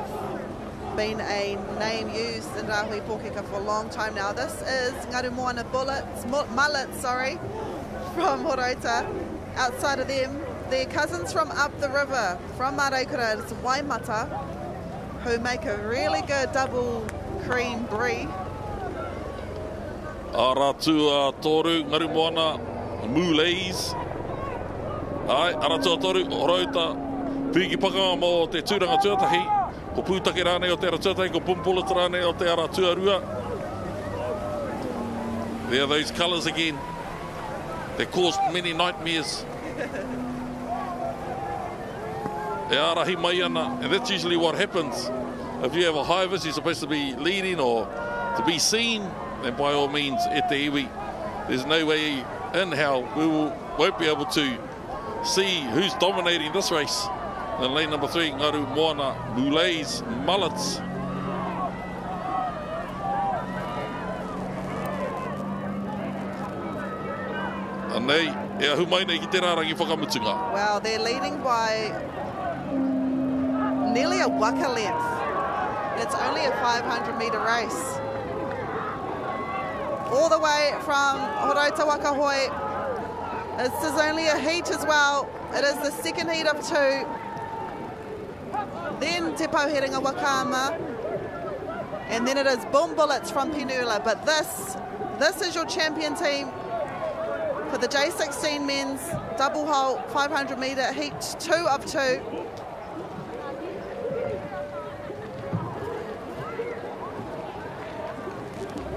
been a name used in Rahui Pōkeka for a long time now. This is Ngaru Moana Mullets, from Horoita. Outside of them, their cousins from up the river, from Māreikura, it's Waimata, who make a really good double cream brie. Ara tua toru, Ngaru Moana, Moulays. Ai, ara tua toru, Horoita, Piki Pakanga mo te tūranga tuatahi, ko Pūtake rāne o te ara tuatahi, ko Bomb Bullets rāne o te ara tuarua. There are those colours again. They caused many nightmares. E arahi mai ana, and that's usually what happens. If you have a high vis, you're supposed to be leading or to be seen, then by all means, e te iwi. There's no way in hell we won't be able to see who's dominating this race. In lane number 3, Ngaru Moana Moulays Mullets. Anei, e ahu mai nei ki te rārangi whakamutunga. Well, they're leading by nearly a waka length. It's only a 500-metre race. All the way from Horoita Wakahoi. This is only a heat as well. It is the second heat of 2. Then Te Pauherenga Wakama, And then it is Boom Bullets from Penula. But this is your champion team for the J16 men's double hole 500 metre heat 2 of 2.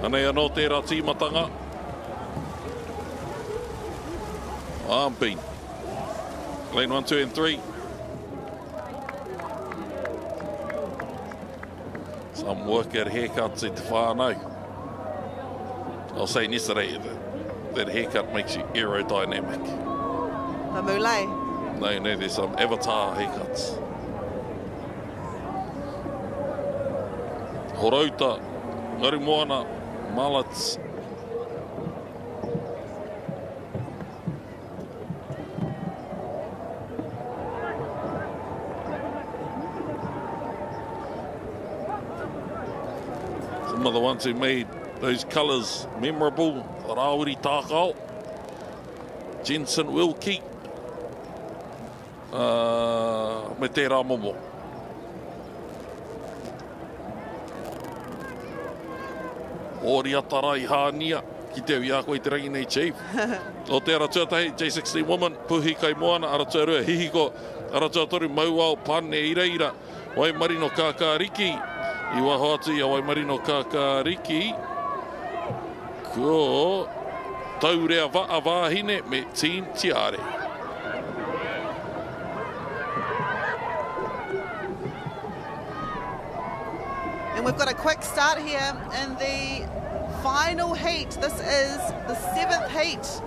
Anei anō tērā tīmatanga. Amping. Lane 1, 2 and 3. Some work at haircuts in te whānau. I'll say yesterday that haircut makes you aerodynamic. The mullet. No, there's some avatar haircuts. Horauta, ngari moana, mullets. Some of the ones who made those colours memorable, Rauri Tākao, Jensen Wilkie, me tērā momo. Ori atarai hānia, ki te ui a koe te rangi nei chief. O tērā tuatahi, J16 Women, puhi kai moana, aratua rua hihiko, aratua toru mauao, pane iraira, wai marino kākāriki, I waho atu I a wai marino kākāriki, ko taurea waa wāhine me Team Tiare. And we've got a quick start here in the final heat. This is the 7th heat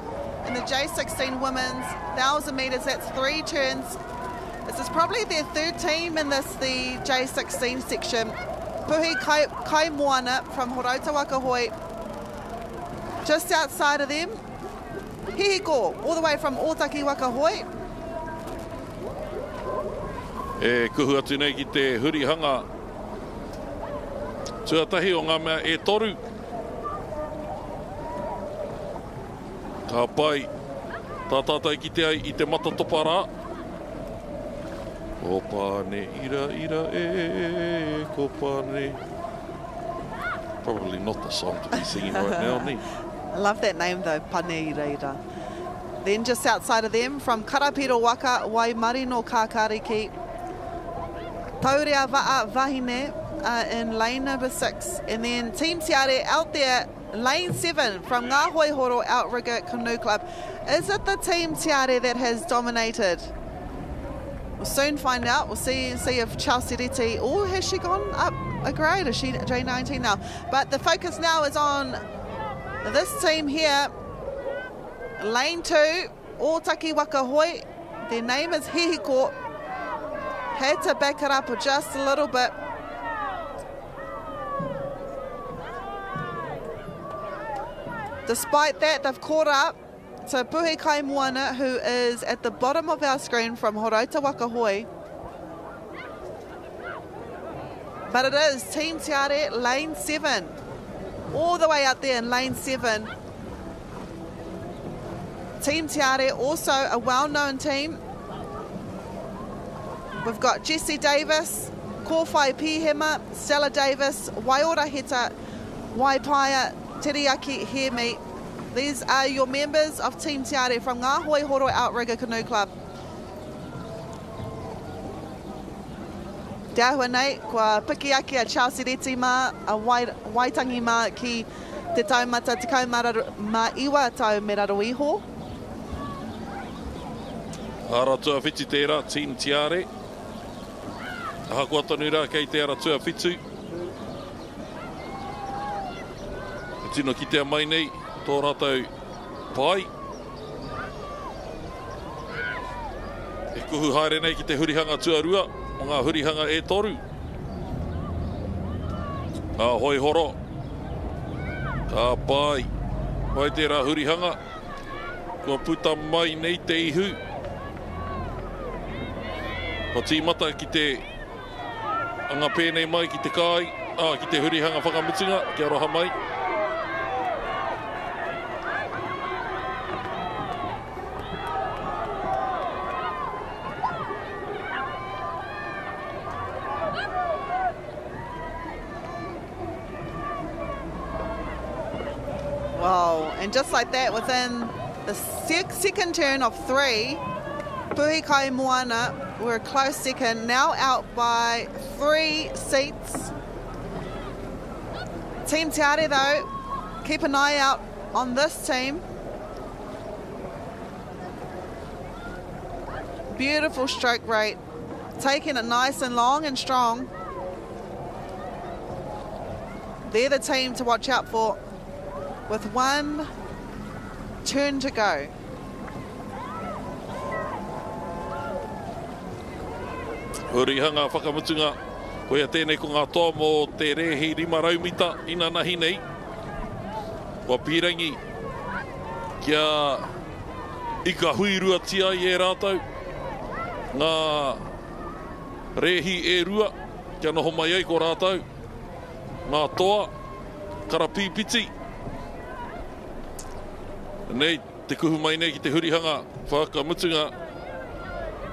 in the J16 Women's 1,000 metres. That's 3 turns. This is probably their 3rd team in the J16 section. Puhi Kai Moana from Horauta Waka Hoi. Just outside of them, Hihiko, all the way from Otaki Waka Hoi. E kuhu atu nei ki te hurihanga. Tuatahi o ngā mea e toru. Ka pai, tā tātai ki te ai I te matatopa rā. Ko pane ira ira e, ko pane. Probably not the song to be singing right now, ni. I love that name though, Pane ira ira. Then just outside of them, from Karapiro Waka, Waimarino Kākāriki, Taurea Va'a Vahine in lane number 6. And then Team Tiare out there, lane 7 from Ngā Hoi Horo Outrigger Canoe Club. Is it the Team Tiare that has dominated? We'll soon find out. We'll see if Chelsea Reti, or has she gone up a grade? Is she J19 now? But the focus now is on this team here. Lane 2, Otaki Waka Hoi. Their name is Hihiko. Had to back it up just a little bit. Despite that, they've caught up. So Puhi Kai Moana, who is at the bottom of our screen from Horauta Waka Hoi. But it is Team Tiare, lane 7. All the way out there in lane 7. Team Tiare, also a well-known team. We've got Jessie Davis, Kōwhai Pihema, Stella Davis, Waiora Heta, Waipaia, Teriyaki Hemi. These are your members of Team Tiare from Ngā Hoi Horo Outrigger Canoe Club. Te ahua nei, kua piki aki a Chelsea Reti mā, a Waitangi mā ki te taumata tekau mā iwa tau me raro iho. Aratua whiti tērā, Team Tiare. Aha kua tonu rā kei te aratua whitu. E tino ki te mai nei, tō rātou pai. E kuhu haere nei ki te hurihanga tuarua, o ngā hurihanga e toru. A hoi horo. Ka pai. Pai tērā hurihanga. Kua puta mai nei te ihu. Ko tīmata ki te anga pēnei mai ki te kai, ki te hurihanga whakamutunga, ki aroha mai. And just like that, within the second turn of 3, Puhikai Moana were a close second, now out by 3 seats. Team Te Are, though, keep an eye out on this team. Beautiful stroke rate, taking it nice and long and strong. They're the team to watch out for with 1 turn to go. Hurihanga whakamutunga, koea tēnei ko ngā toa mō te rehi 5 raumita ina nahi nei. Wa pirangi kia ika huirua tia i e rātau. Ngā rehi e rua kia noho mai ai ko rātau. Ngā toa, karapipiti. Nei, te kuhu mai nei ki te hurihanga whakamutunga.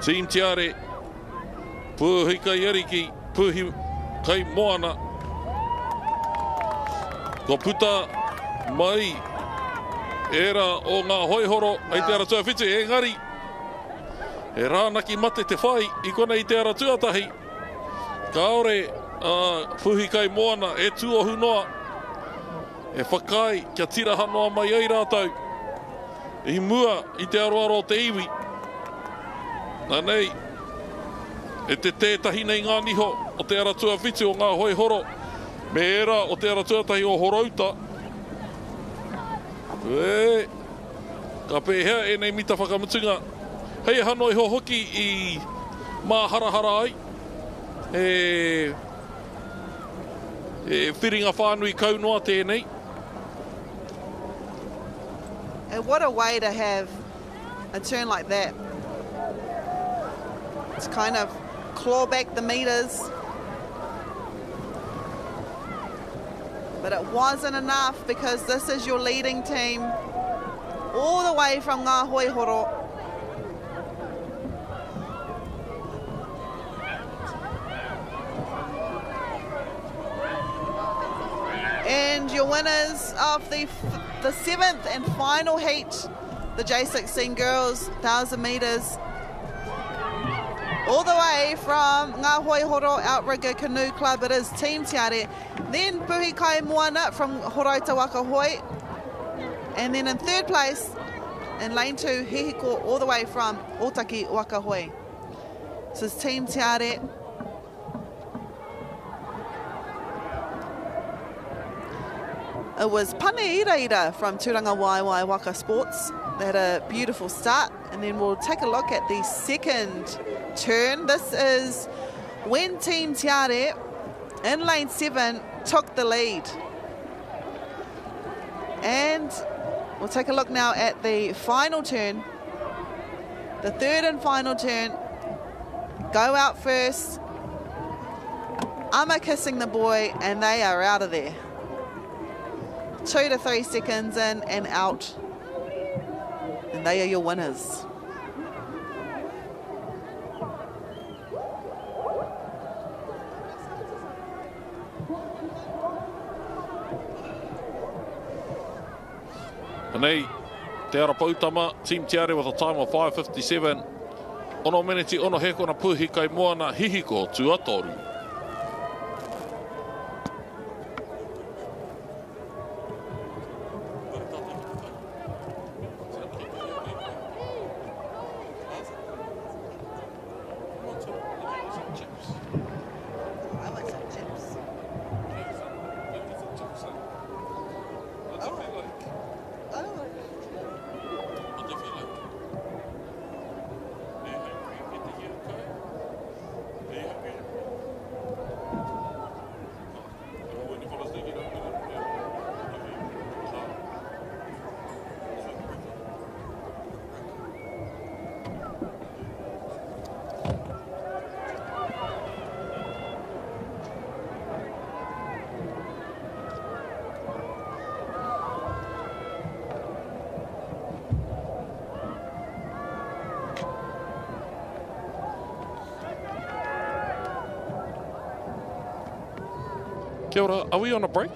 Team Te Are, Puhi kai ariki, Puhi kai moana. Ko puta mai era o ngā hoihoro ai te ara tuawhiti, engari. E rānaki mate te whai i kona i te ara tuatahi. Kaore, Puhi kai moana e tuohu noa. E whakai kia tiraha noa mai ai rātau. I mua i te aroaro o te iwi. Nā nei, e te tētahi nei ngā niho o te aratua whiti o ngā hoihoro. Me era o te aratuatahi o horauta. Ka pēhea e nei mita whakamutunga. Hei hanoi ho hoki i mā harahara ai. E whiringa whānui kaunoa tēnei. And what a way to have a turn like that. It's kind of claw back the meters. But it wasn't enough because this is your leading team all the way from Ngā Hoihoro. And your winners of the 7th and final heat, the J16 girls, 1,000 metres, all the way from Ngā Hoihoro Outrigger Canoe Club, it is Team Te Are. Then Puhi Kai Moana from Horaita Waka Hoi. And then in 3rd place, in lane 2, Hihiko, all the way from Otaki Waka Hoi. This is Team Te Are. It was Pane Iraira from Turanga Waiwai Waka Sports. They had a beautiful start. And then we'll take a look at the 2nd turn. This is when Team Te Are in lane 7 took the lead. And we'll take a look now at the final turn. The 3rd and final turn. Go out first. Ama kissing the boy, and they are out of there. 2 to 3 seconds in and out. And they are your winners. Nei, te ara pautama, Team Te Are with a time of 5:57. Ono meneti ono hekona Puhi Kai Moana Hihiko Tuatoru. Kia ora, are we on a break?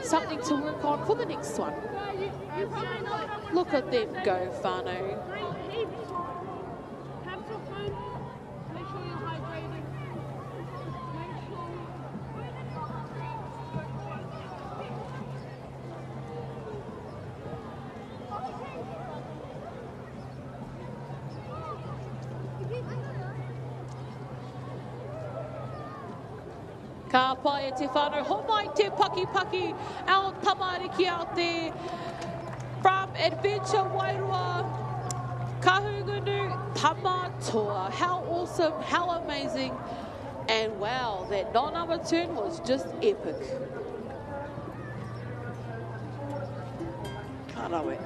Something to work on for the next one. Look at them go, Whānau. Ka pai e te whānau, ho mai te paki paki, our tamariki out there. From Adventure Wairua, Kahungunu, Tamatoa. How awesome, how amazing. And wow, that non-number turn was just epic. Karawe.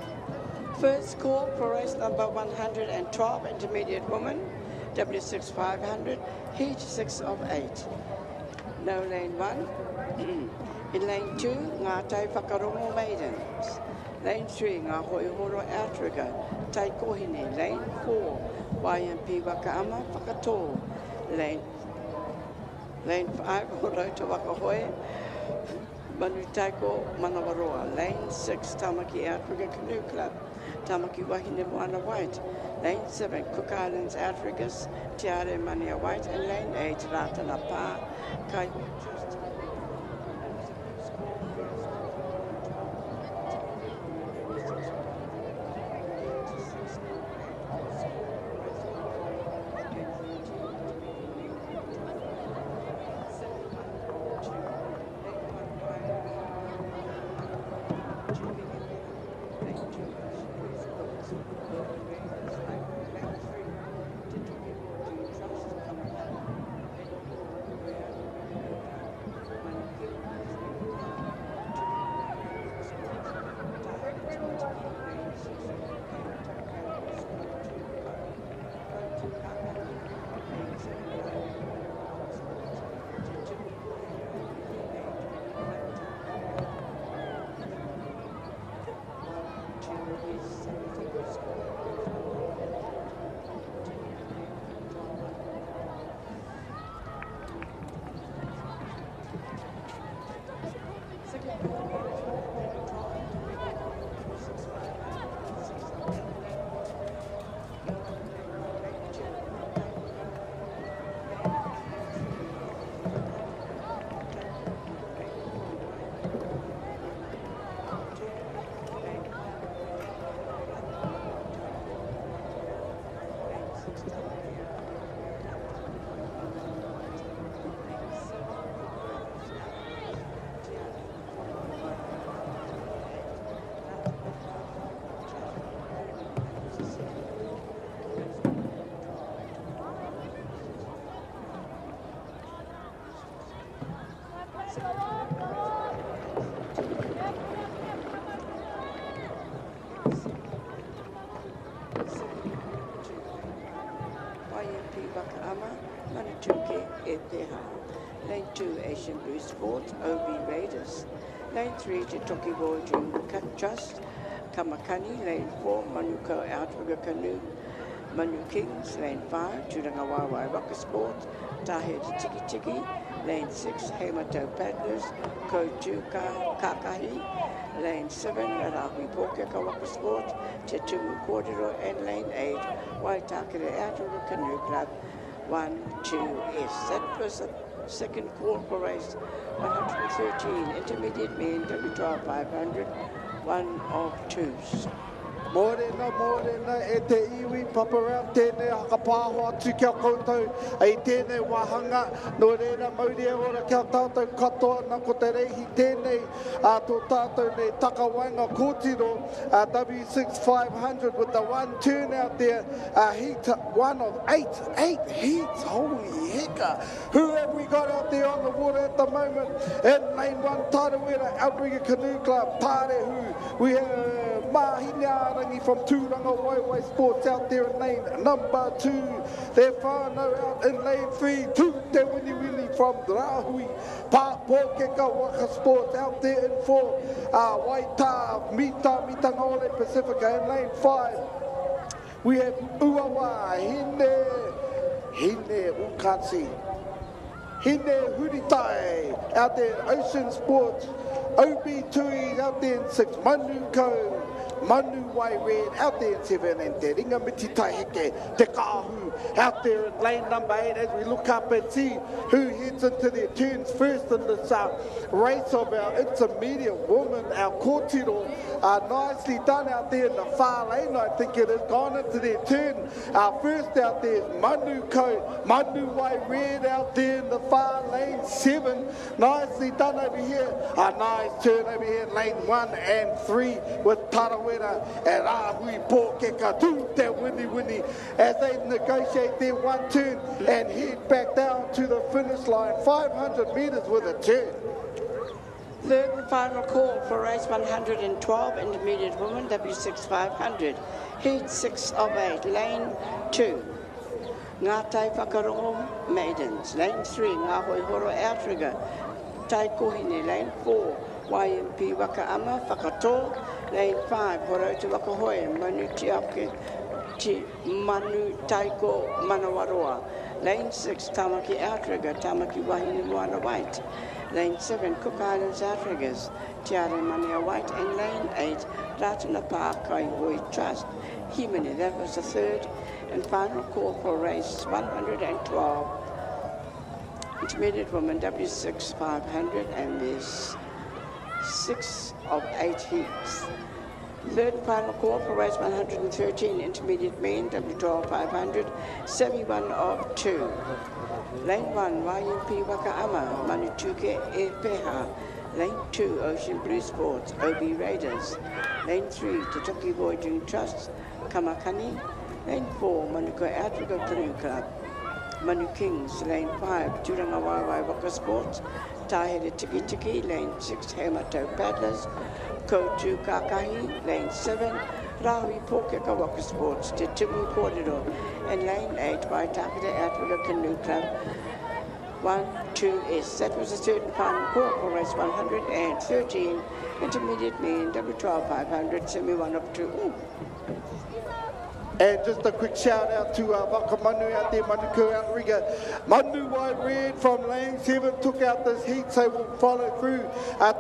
First call for race number 112, Intermediate Woman, W6 500, heat 6 of 8. No lane 1. In lane 2, ngā tai whakarongo maidens. Lane 3, ngā hoi horo outrigger, tai kohine. Lane 4, YMP Waka whakatō. Lane 5, horauta wakahoe, manu taiko manawaroa. Lane 6, Tamaki Outrigger Canoe Club, Tamaki Wahine Moana White. Lane 7, Cook Islands Outriggers, Tiare Mania White. And lane 8, Ratana Pā, Kai. Manituke Epeha. Lane 2, Asian Blue Sports, OB Raiders. Lane 3, Te Toki Boy Dream Trust, Kamakani. Lane 4, Manuka Aotearoa Canoe, Manu Kings. Lane 5, Turangawawa Waka Sports, Tahe Te Tiki Tiki. Lane 6, Hamato Paddlers, Code 2, Kakahi. Lane 7, Arahui Pōkeka Waka Sports, Te Tumu Kōrero. And Lane 8, Waitakere Aotearoa Canoe Club, 1-2S. That was the second call for race 113, intermediate men, W12 500, 1 of 2s. Morena, e te iwi paparau tēnei hakapāho atu kia koutou, ai tēnei wahanga, no reira mauri ora kia tātou katoa, na ko te reihi tēnei, tō tātou nei takawainga kōtiro, W6 500 with the one turn out there, heat 1 of 8 heats, holy hecka. Who have we got out there on the water at the moment? In lane 1, Tarawera, Aotearoa Canoe Club, Tāre, who we have Mahina from Turangawawa Sports out there in lane number 2. They're whānau out in lane 3. Te Wini from Rahui. Pōkeka Waka Sports out there in 4. Waita, Mita Ngole Pacifica in lane 5. We have Uawa, Hine, Ukatsi. Hine Huritai out there in Ocean Sports. OB Tui out there in 6. Manu Wai Red out there in 7, and Te Ringa Miti Tai Heke, Te Kahu out there in lane number 8 as we look up and see who heads into their turns first in this race of our intermediate women, our kōtiro. Nicely done out there in the far lane. I think it has gone into their turn. First out there is Manu Wai Red out there in the far lane 7. Nicely done over here. A nice turn over here in lane 1 and 3 with Tarawera and Ahui Pōkeka to Te Wini as they negotiate their one turn and head back down to the finish line. 500 metres with a turn. Third and final call for race 112, intermediate women, W6 500. Heat 6 of 8, lane 2. Ngā Tai Whakarongo Maidens, lane 3. Ngā Hoihoro Aotearoa, Tai Kohine, lane 4. YMP Waka Ama, Whakatō, lane 5. Horautu Waka Hoi, Manu Tiake, Manu Taiko Manawaroa. Lane 6, Tamaki Aotearoa, Tamaki Wahine Moana White. Lane 7, Cook Islands Outriggers, Tiare Mania White. And lane 8, Ratana Park, Kaihoi Trust, Himene. That was the third and final call for race 112. Intermediate woman, W6 500, and there's 6 of 8 heats. Third and final call for race 113, intermediate men, W12 500, 71 of 2. Lane 1, YMP Waka Ama, Manituke Epeha. Lane 2, Ocean Blue Sports, OB Raiders. Lane 3, Te Toki Boy Dream Trust, Kamakani. Lane 4, Manuka Aotearoa Canoe Club, Manu Kings. Lane 5, Turangawawa Waka Sports, Tahe Tiki Tiki. Lane 6, Hamato Paddlers, Code 2 Kakahi. Lane 7, Rahui Pōkeka Waka Sports, Te Tumu Kōrero. And lane 8, Waitakere Aotearoa Canoe Club, 1-2S. That was the third and final call for race 113, intermediate men, W12 500, semi-1 of 2. Ooh. And just a quick shout out to Waka Manu out there, Manuku Aotearoa. Manu Wai Red from lane 7 took out this heat, so we'll follow through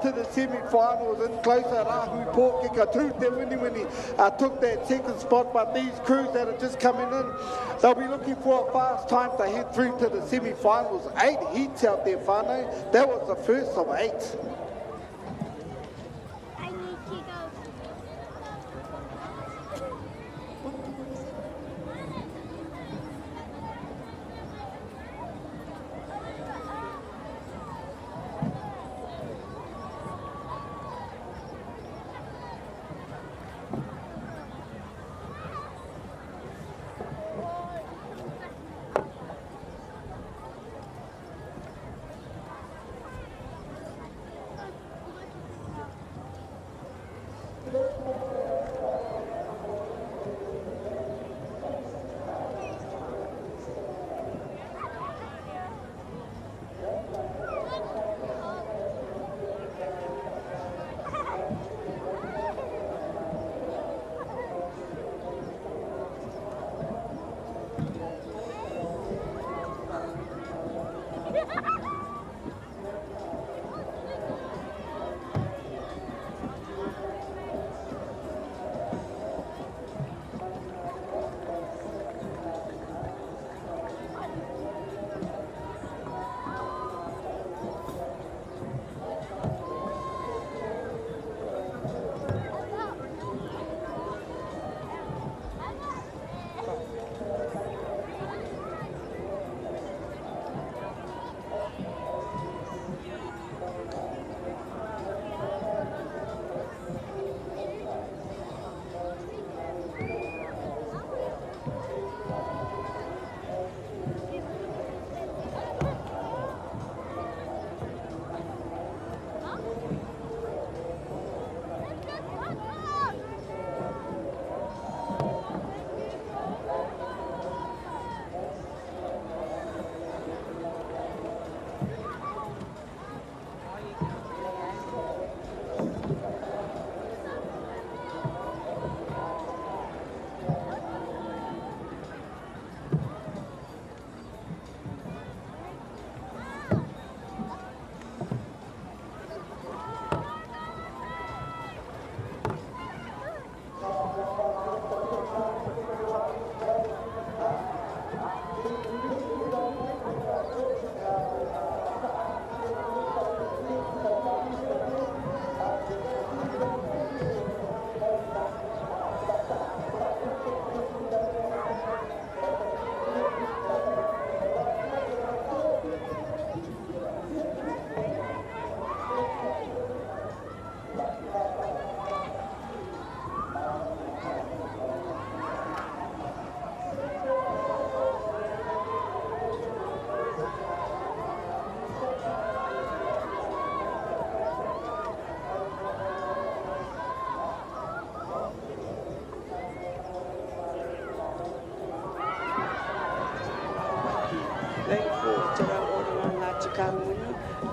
to the semi-finals and closer. Rahui Pōkeka to Te Wini took that second spot, but these crews that are just coming in, they'll be looking for a fast time to head through to the semi-finals. 8 heats out there, whānau. That was the first of 8.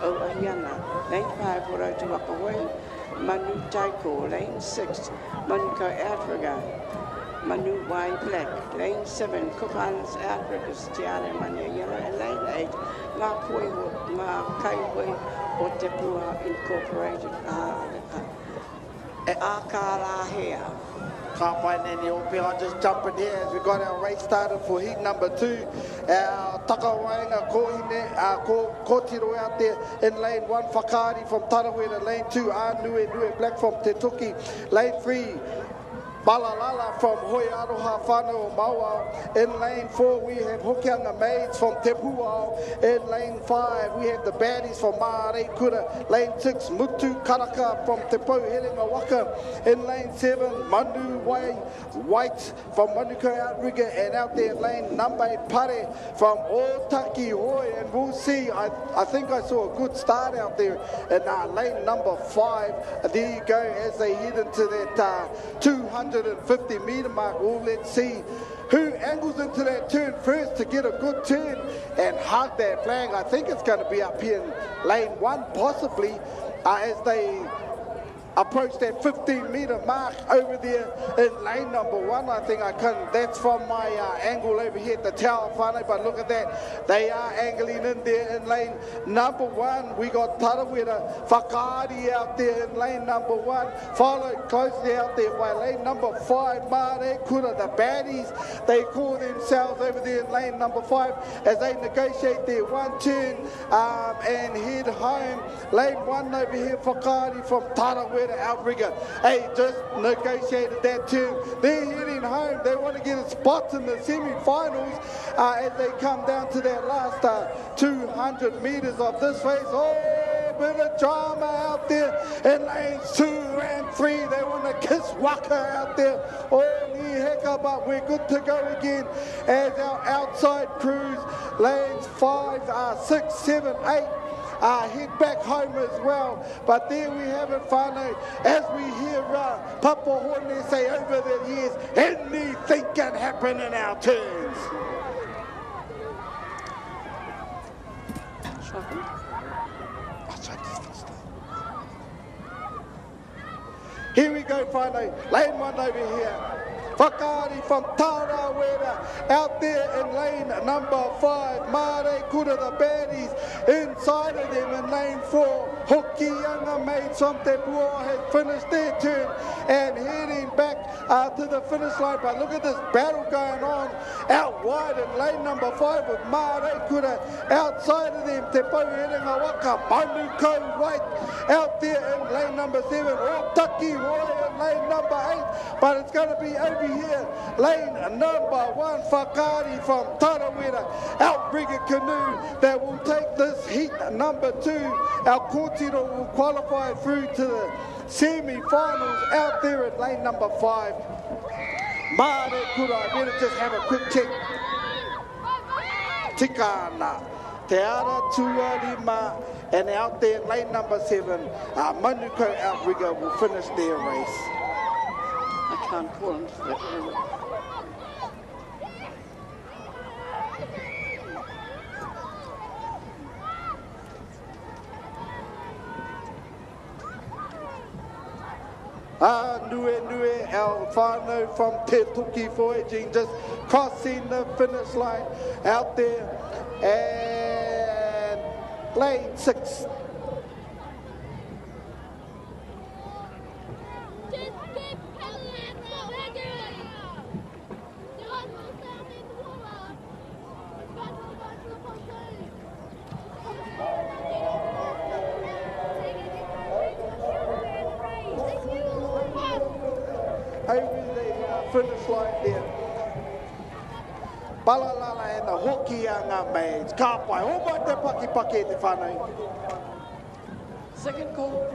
Oahiana. Lane 5, Orotu Waka, Manu Taiko. Lane 6, Manuka Africa. Manu Y Black. Lane 7, Cook Islands Africa, Stiana Mania Yellow. And lane 8, Ma Kaiwe Aotearoa Incorporated. Akarahea. Can't find any open. I'll just jump in here as we got our race started for heat number 2. Our Takawainga Kotiro out there in lane 1. Whakaari from Tarawera. Lane 2, Nue Black from Te Tuki. Lane 3, Balalala from Hoiaroha Whānau Maua. In lane 4 we have Hokianga Maids from Te Puao. In lane 5 we have the Baddies from Maare Kura. Lane 6 Mutu Karaka from Te Pouherenga Waka. In lane 7 Manu White from Manuka Outrigger. And out there in lane number 8 Pare from Otaki Hoi. And we'll see, I think I saw a good start out there in lane number 5. There you go as they head into that 250 metre mark. Well, let's see who angles into that turn first to get a good turn and hug that flag. I think it's going to be up here in lane 1 possibly as they approach that 15 metre mark over there in lane number 1. I think I can, that's from my angle over here at the Tower Whānau, but look at that, they are angling in there in lane number 1. We got Tarawera Whakaari out there in lane number 1, followed closely out there by lane number 5 Mare Kura, the Baddies. They call themselves over there in lane number 5 as they negotiate their one turn and head home. Lane 1 over here, Whakaari from Tarawera Outrigger. Hey, just negotiated that turn. They're heading home. They want to get a spot in the semi-finals as they come down to that last 200 metres of this race. Oh, bit of drama out there in lanes 2 and 3. They want to kiss Waka out there. Oh, hecka, but we're good to go again as our outside crews, lanes 5, 6, 7, 8, head back home as well. But there we have it, Whānau, as we hear Papa Horne say over the years, anything can happen in our turns. Here we go, Whānau, lane 1 over here. Whakaari from Tarawera out there in lane number 5. Mare Kura, the Baddies, inside of them in lane 4. Hokianga Maids from Te Puao has finished their turn and heading back to the finish line. But look at this battle going on out wide in lane number 5 with Mare Kura outside of them. Te Pouherenga Waka, Manuka White out there in lane number 7. Otaki Hoi in lane number 8. But it's going to be over here, lane number 1, Whakaari from Tarawera Outrigger Canoe that will take this heat number 2. Our Kōtiro will qualify through to the semi-finals out there at lane number 5. Mare Kura, I better just have a quick check. Tikana, Te Ara Tuarima, and out there in lane number 7, Manuka Outrigger will finish their race. I can't call him. Nue, our whānau from Te Tuki voyaging, just crossing the finish line out there. And lane 6. Over the finish line there. Balalala and the Hokianga Maids. Kāpai, hōmai te paki te whānau. Second call.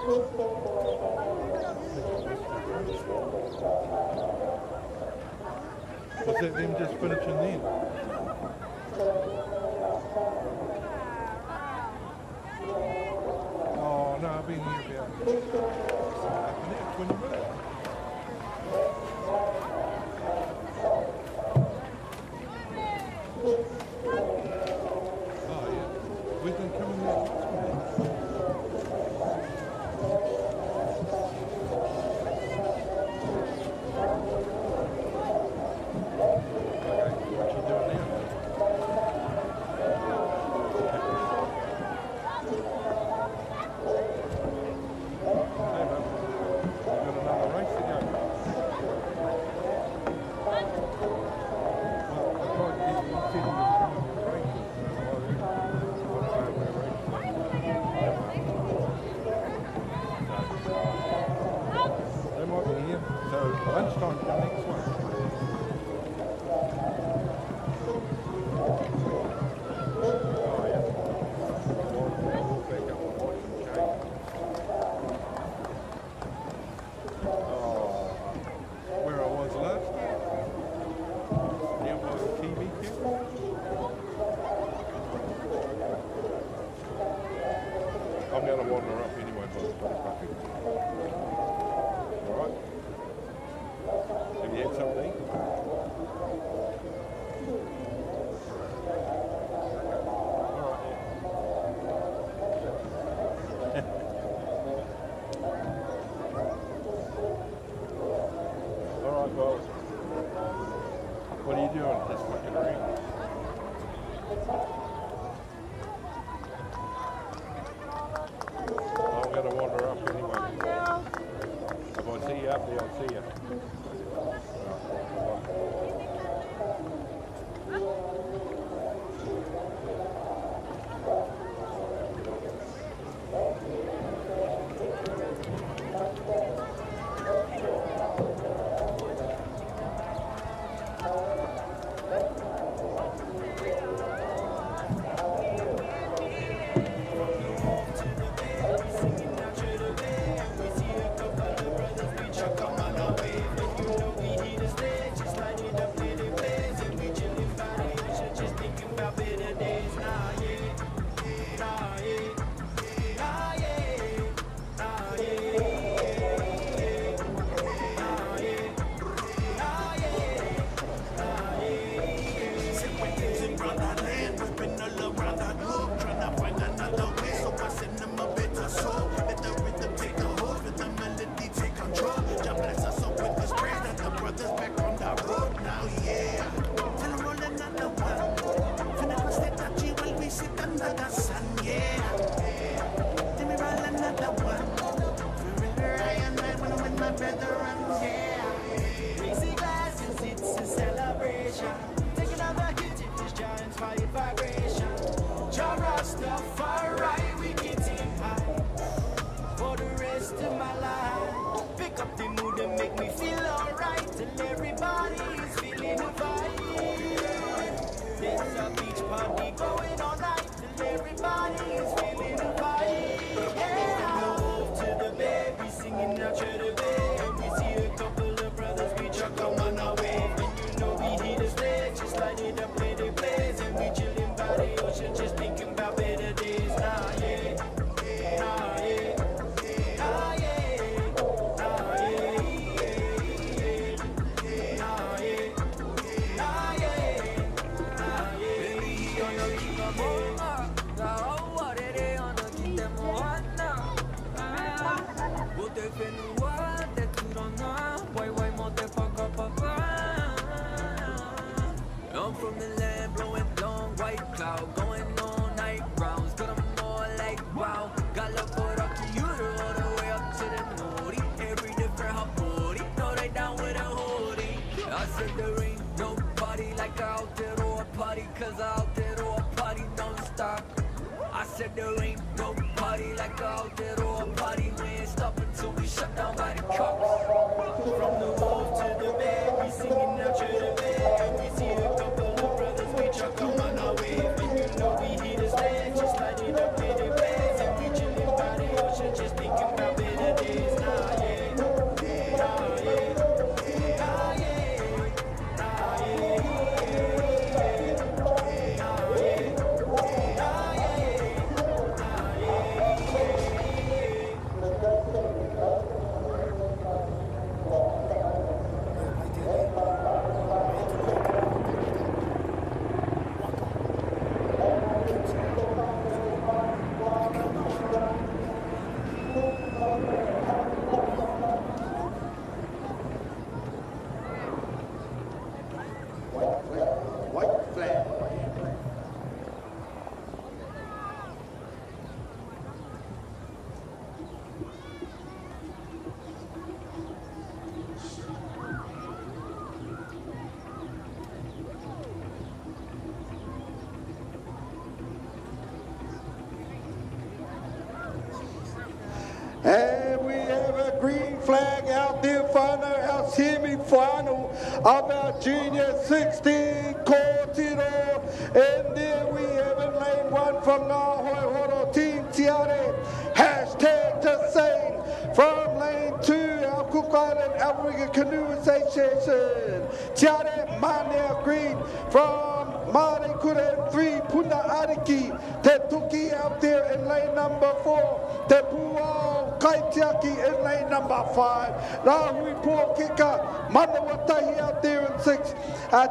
Was that them just finishing then? Oh no, I've been here about 20 minutes. Oh yeah, we've been coming out. Lunchtime for the next one. Oh yeah. Back up and watch them change. Oh, where I was last year. Now by the TV camera. I'm going to wander up anyway by the bucket. Alright. Have you had something? Alright, well, what are you doing? Just looking around. I'm going to wander up anyway. If I see you up there, I'll see you. Aotearoa party, cause Aotearoa party don't stop. I said there ain't no party like Aotearoa party. We ain't stopping till we shut down by the cops. From the wolf to the bed, we singing out to the bed. We see a couple of brothers, we chuck them on our wave. And you know we hit a stage, just light it up with the blaze. And we chillin' by the ocean, just And we have a green flag out there for our semi-final of our Junior 16 Aotearoa. And there we have in lane 1 from Ngā Horo Team Tiare. Hashtag just saying. From lane 2, our Cook Island Outrigger Canoe Association. Tiare Manea Green from Māori Kure 3, Puna Ariki. Te Tuki out there in lane number 4. Te Puao Kaitiaki in lane number 5. Rahui Pō Kika, Manawatahi out there in 6.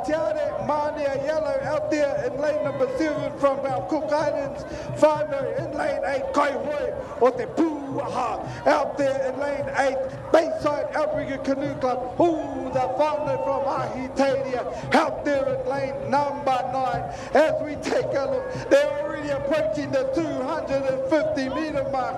Tiare Manea Yellow out there in lane number 7 from our Cook Islands. Whānau in lane 8, Kaihoi o Te Pūaha out there in lane 8. Bayside Outrigger Canoe Club. Ooh, the whānau from Aotearoa out there in lane number 9. As we take a look, they're already approaching the 250 metre mark.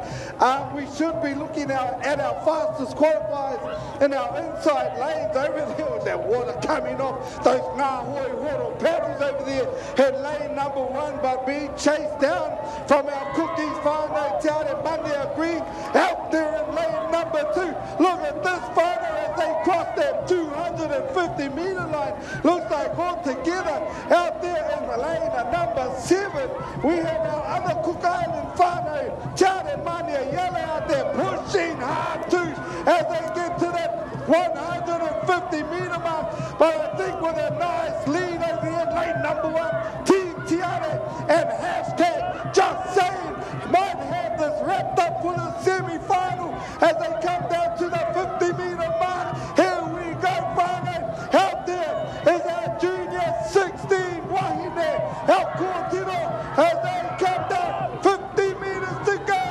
We should be looking at our fastest qualifiers in our inside lanes over there with that water coming off those Ngā Horo paddles over there in lane number 1, but being chased down from our cookies whānau Tiare Manea Green out there in lane number 2. Look at this whānau as they cross that 250 metre line. Looks like all together out there in lane number 7 we have our other Cook Island whānau Tiare Manea Yellow out there pushing hard too as they get to that 150 metre mark. But I think with a nice lead over here in lane number 1, Team Tiare and hashtag just saying might have this wrapped up for the semi-final as they come down to the 50 metre mark. Here we go, whānau. Out there is our Junior 16 Wahine, our Aotearoa, as they come down 50 metres to go.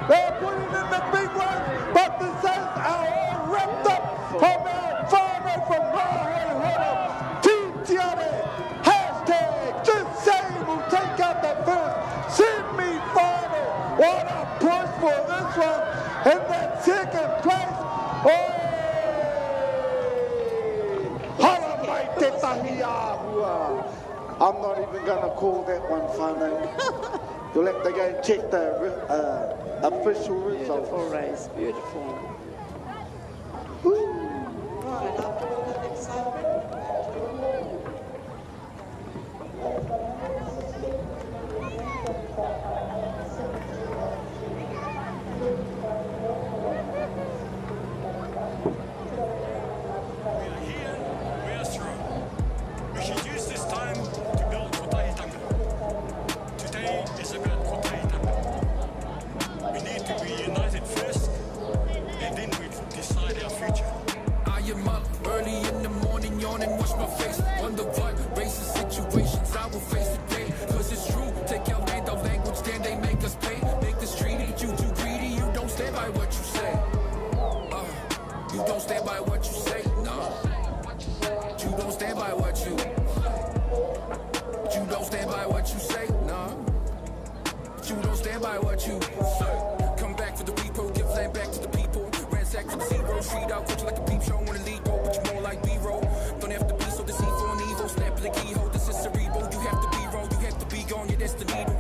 They're putting in the big one, but the sails are all wrapped up from our whānau from Ngā Team Tiare. Hashtag just saying will take out the first semi-final. What a push for this one in that second place. Oh! Hara mai te tahi āhua. I'm not even going to call that one whānau. You'll have to go and check the official results. Beautiful race, beautiful. Right, after all that excitement. We should use this time to build kotaitanga. Today is about kotaitanga. We need to be united first, and then we decide our future. I am up early in the morning, yawn and wash my face. Wonder what racist situations I will face today. Cause it's true, take our land, our language, then they make us pay. Make this treaty, but you too greedy, you don't stand by what you say. You don't stand by what you say, no. You don't stand by what you. You don't stand by what you say, no. You don't stand by what you say. Come back for the repo, give land back to the people. Ransack to the zero, street out, coach like a peep show. Wanna lead roll, but you more like B-roll. Don't have to be so deceitful and evil. Snap the keyhole, this is cerebral. You have to be wrong, you have to be gone, yeah, that's the needle.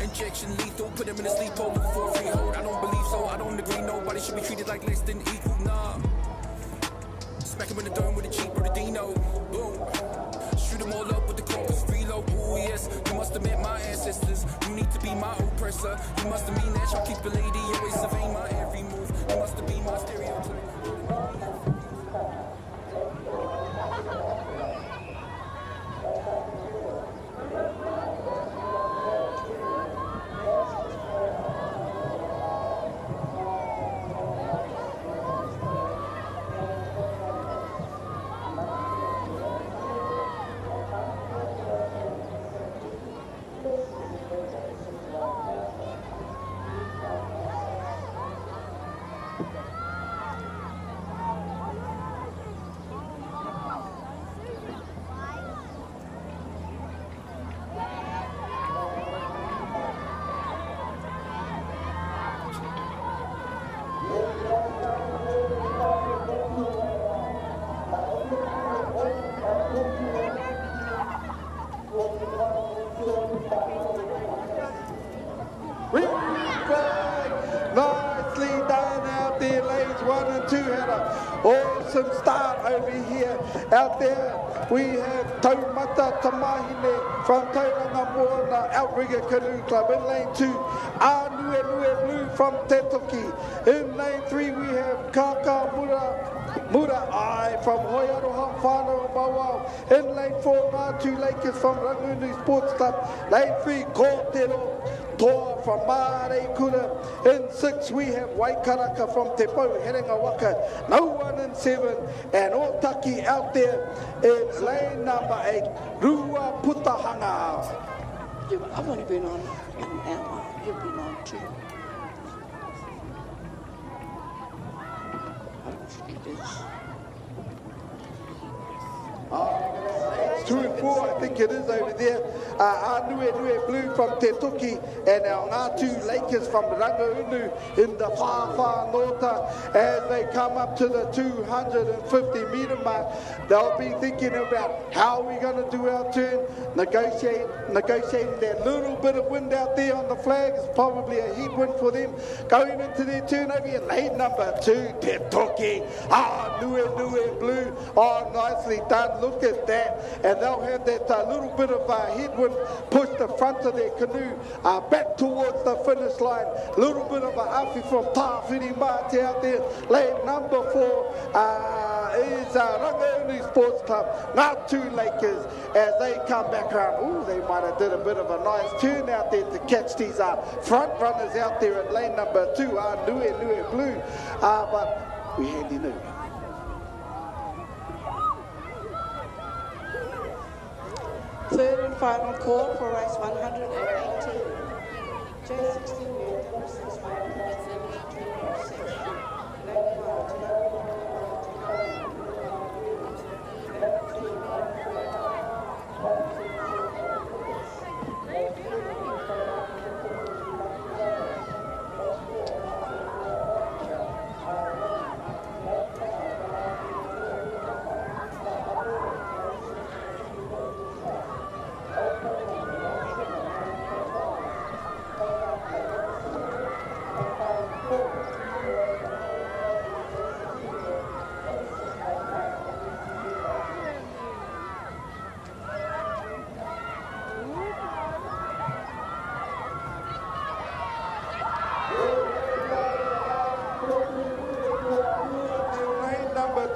Injection lethal, put him in a sleep hole, looking for a freehold. I don't believe so, I don't agree, nobody should be treated like less than equal, nah. Smack him in the dome with a cheap or the Dino. Boom. shoot them all up with the compass. Reload, ooh yes, you must have met my ancestors. You need to be my oppressor. You must have mean that y'all keep a lady, always surveying my every move. You must have been my stereotype. Nicely done out there, lanes 1 and 2 had an awesome start over here. Out there we have Taumata Tamahine from Tauranga Moana Outrigger Canoe Club. In lane 2, Anue Blue from Tetoki. In lane 3 we have Kaka Mura Ai from Hoiaroha Whānau Mawao. In lane 4, Ngātu Lakers from Rangunu Sports Club. Lane 3, Kōtero Toa from Mare Kura. In 6 we have Waikaraka from Te Pau, Herenga Waka. No 1 and 7. And Otaki out there in lane number 8, Rua Putahanga. I've only been on an hour. You've been on 2. It is. 2 and 4, I think it is over there. Anue Blue from Te Tuki and our Ngātu Lakers from Rangaunu in the far Nota. As they come up to the 250 metre mark, they'll be thinking about how we're going to do our turn, negotiating that little bit of wind out there on the flag is probably a headwind for them. Going into their turn over here, lane number 2, Te Tuki. Anue Blue. Oh, nicely done. Look at that. And they'll have that little bit of headwind push the front of their canoe back towards the finish line. Little bit of a awhi from Tāwhiri Mate out there. Lane number 4 is Rangaunu Sports Club. Ngātu Lakers as they come back around. Ooh, they might have did a bit of a nice turn out there to catch these front runners out there at lane number 2. Nue Blue. But we handy knew. Third and final call for race 118. J16 Men,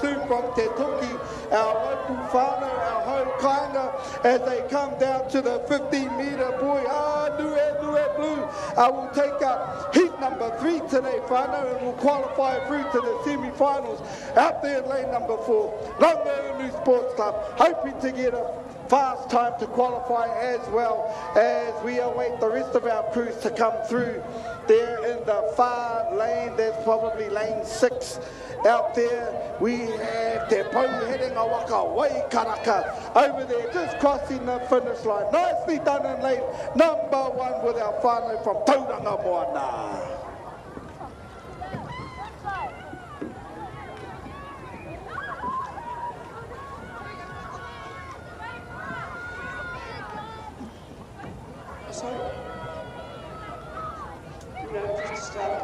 2 from Te Tuki, our local whānau, our home kainga, as they come down to the 15-metre buoy. Nue Blue will take up heat number 3 today, whānau, and will qualify through to the semi-finals. Out there in lane number 4, Rangaunu Sports Club, hoping to get a fast time to qualify as well as we await the rest of our crews to come through. There in the far lane, there's probably lane 6. Out there, we have Te Pau heading a Waka, Waikaraka over there, just crossing the finish line. Nicely done in lane number 1 with our whānau from Tauranga Moana. Sorry? No, just start.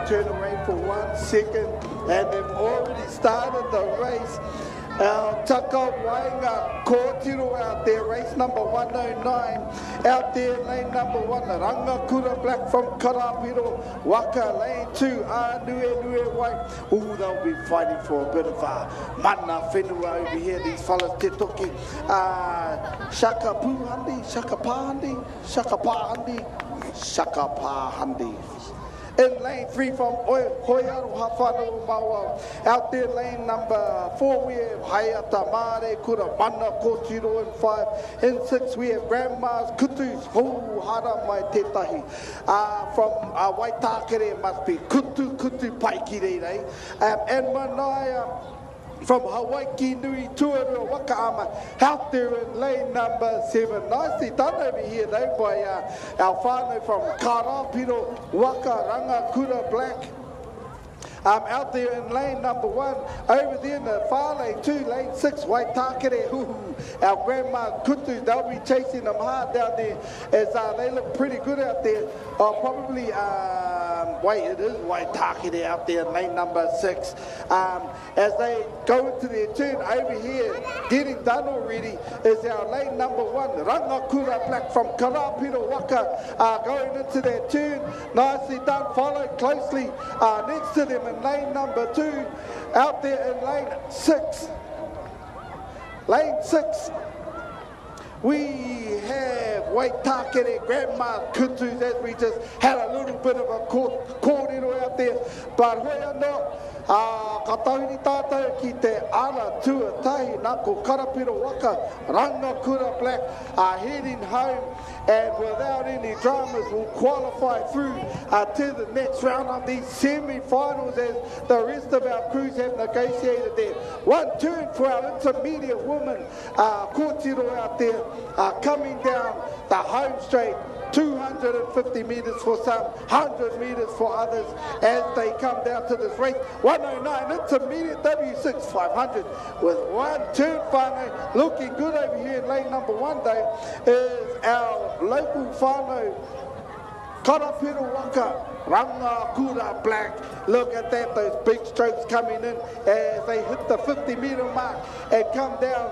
Turn away for 1 second, and they've already started the race. Taka Wainga Kōtiro out there, race number 109. Out there, lane number 1, Rangakura Black from Karapiro. Waka, lane 2, Nue White. Ooh, they'll be fighting for a bit of mana whenua over here, these fellas te toki. Shaka Pahandi, in lane 3 from Aotearoa Whawhanau Maua. Out there, lane number 4, we have Hayata Mare Kura Mana Kōtiro in 5. In 6, we have Grandma's Kutus Hou Hara Mai Tetahi. From Waitakere, must be Kutu Paikire, and Manaya. From Hawaii Nui Tuarua Waka Ama, out there in lane number 7. Nicely done over here though by our whānau from Karapiro, Waka Rangakura Black. Out there in lane number 1, over there in the far lane 2, lane 6, Waitakere, our grandma Kutu, they'll be chasing them hard down there as they look pretty good out there. Probably, it is Waitakere out there in lane number 6. As they go into their turn over here, getting done already, is our lane number 1, Rangakura Black from Karapiro Waka, going into their turn. Nicely done, followed closely next to them in lane number 2, out there in lane 6. Lane 6, we have Waitakere Grandma Kutus, as we just had a little bit of a kōrero out there. But hoi anō, ka tauni tātou ki te ara tuatahi nako Karapiro Waka, Rangakura Black are heading home, and without any dramas will qualify through to the next round of these semi-finals, as the rest of our crews have negotiated there. One turn for our intermediate woman, Kōtiro out there, coming down the home straight. 250 metres for some, 100 metres for others as they come down to this race. 109 intermediate W6 500 with one turn whānau. Looking good over here in lane number 1 though is our local whānau Karapiro Waka, Rangakura Black. Look at that, those big strokes coming in as they hit the 50-metre mark and come down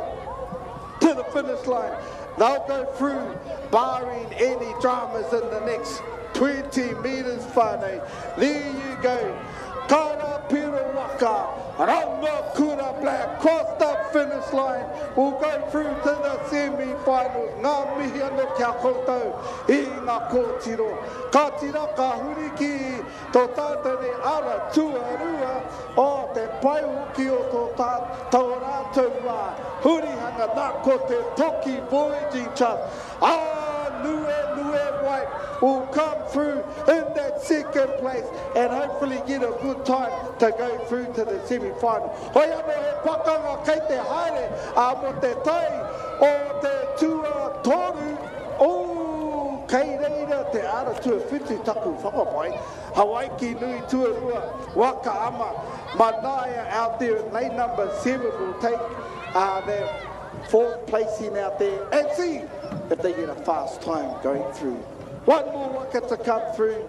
to the finish line. They'll go through, barring any dramas in the next 20 metres whānau. There you go. Karapiro Waka, Rangakura Black, cross the finish line. We'll go through to the semi-finals. Ngā mihi anō kia koutou i ngā kōtiro. Ka tiraka huriki tō tātou ne ara tuarua o te pai hoki o tō tātou rātou wā. Hurihanga nā ko te toki voyaging trust. Nue White will come through in that second place and hopefully get a good time to go through to the semi-final. Hoi anō he pakanga kei te haere mo te tai o te tua toru o kei reira te ara tua whitu taku whakapai. Hawaii ki nui tuarua Waka ama Manaya out there in lane number 7 will take their fourth placing out there and see if they get a fast time going through. One more Waka to come through.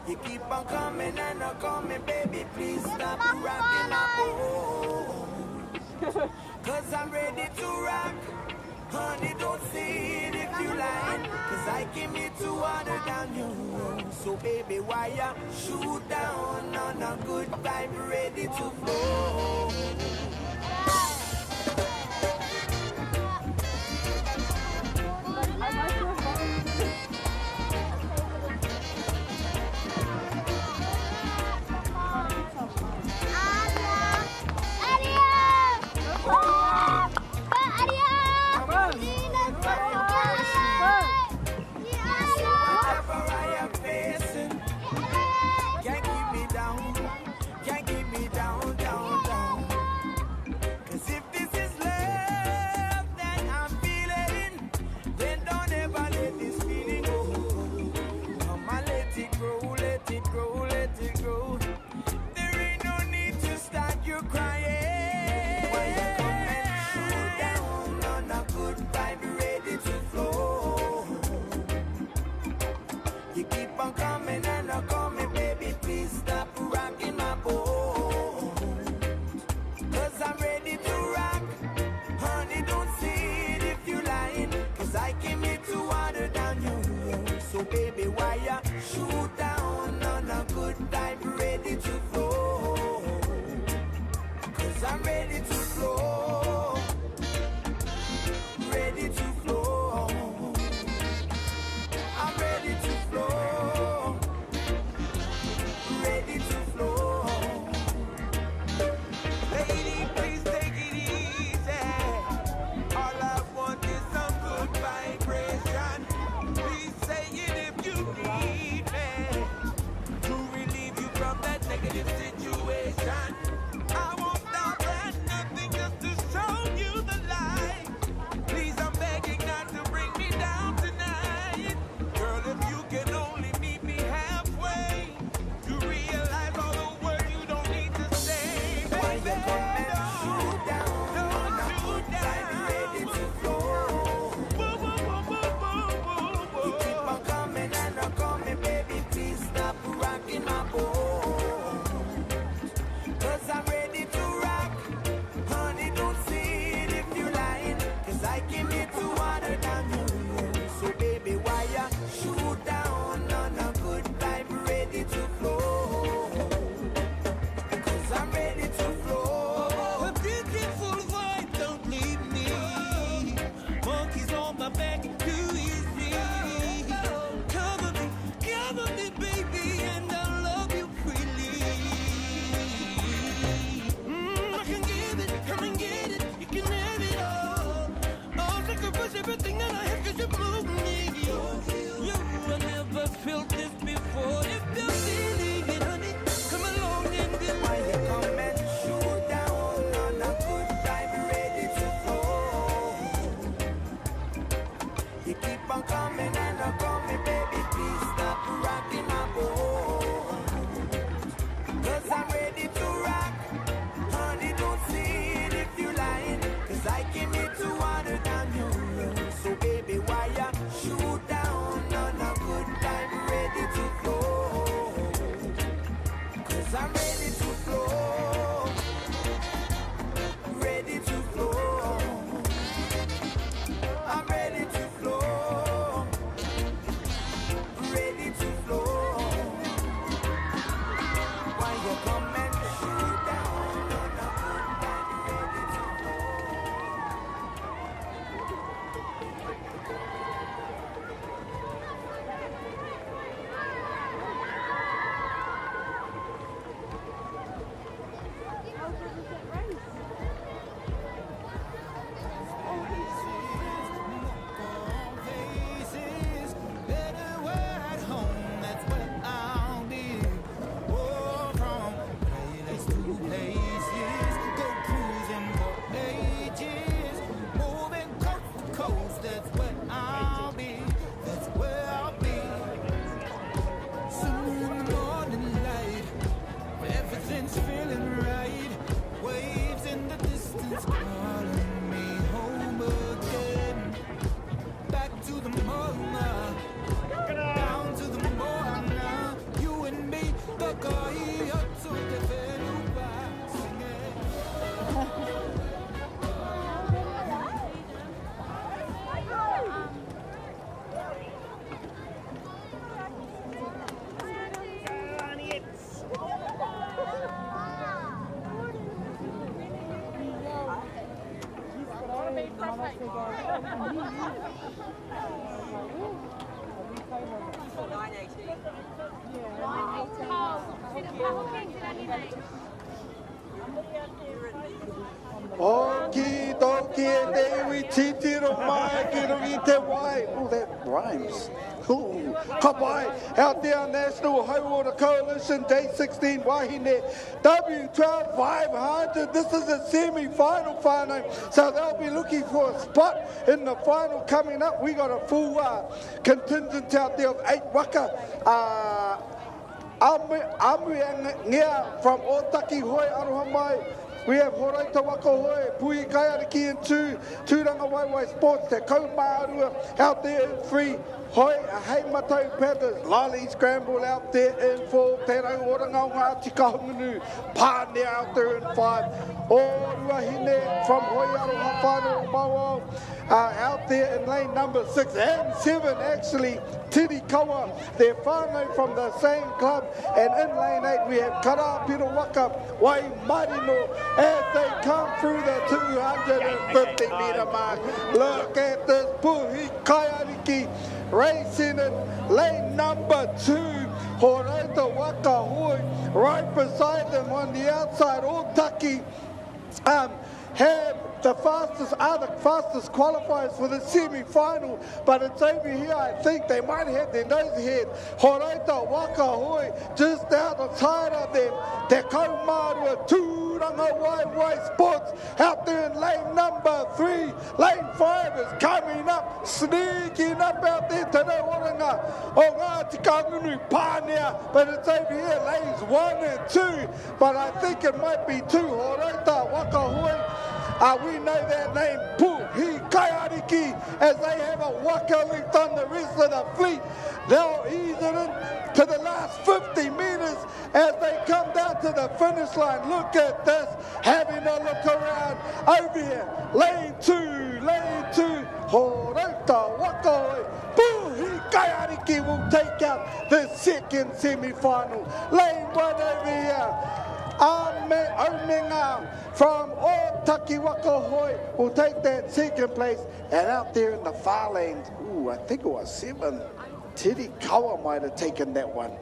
You keep on coming and not coming, baby, please stop rocking my boat. Cause I'm ready to rock. Honey, don't say it if you like, cause I came here to water down your road. So baby, why you shoot down on a good vibe, ready to flow? Situation Okie dokie e te iwi titiro mai ki rungi te wai. Oh, that rhymes. Ooh, kapai, out there National High Water Coalition J16 Wahine W12 500. This is a semi-final final, so they'll be looking for a spot in the final coming up. We got a full contingent out there of 8 Waka. Amuia from Otaki Hoi Aroha Mai. We have Horaita Waka Hoi, Pui Kaiariki and Tūranga Waiwai Sports, Te Kaumarua out there in 3. Hoi, Hei Matau Pedders, Lali Scramble out there in 4. Te Rau Oranga Ngā Tika Hungunu, Pāne out there in 5. Orua Hine from Hoi Aroha Whānau Mawao out there in lane number 6 and 7 actually. Tiri Kawa, they're whānau from the same club. And in lane 8 we have Karapiro Waka, Wai Marino as they come through the 250 metre mark. Look at this Puhi Kaiariki racing in lane number 2. Horaita Waka Hoi right beside them on the outside. Otaki have the fastest qualifiers for the semi-final, but it's over here. I think they might have their nose ahead. Horaita Waka Hoi just outside of them. Te Kaumarua Tūranga Waiwai Sports out there in lane number 3. Lane 5 is coming up, sneaking up out there to the Oranga o Ngā Tika Ngunu Pānea, but it's over here, lanes 1 and 2, but I think it might be 2. Horaita Waka Hoi. We know that name, Puhi Kaiariki, as they have a waka linked on the rest of the fleet. They'll ease it in to the last 50 metres as they come down to the finish line. Look at this, having a look around over here. Lane 2, Horaita Waka, Puhi Kaiariki will take out the second semi-final. Lane 1 over here. Omenga from Otaki Waka Hoi will take that second place, and out there in the far lanes, I think it was 7. Tiri Kawa might have taken that one.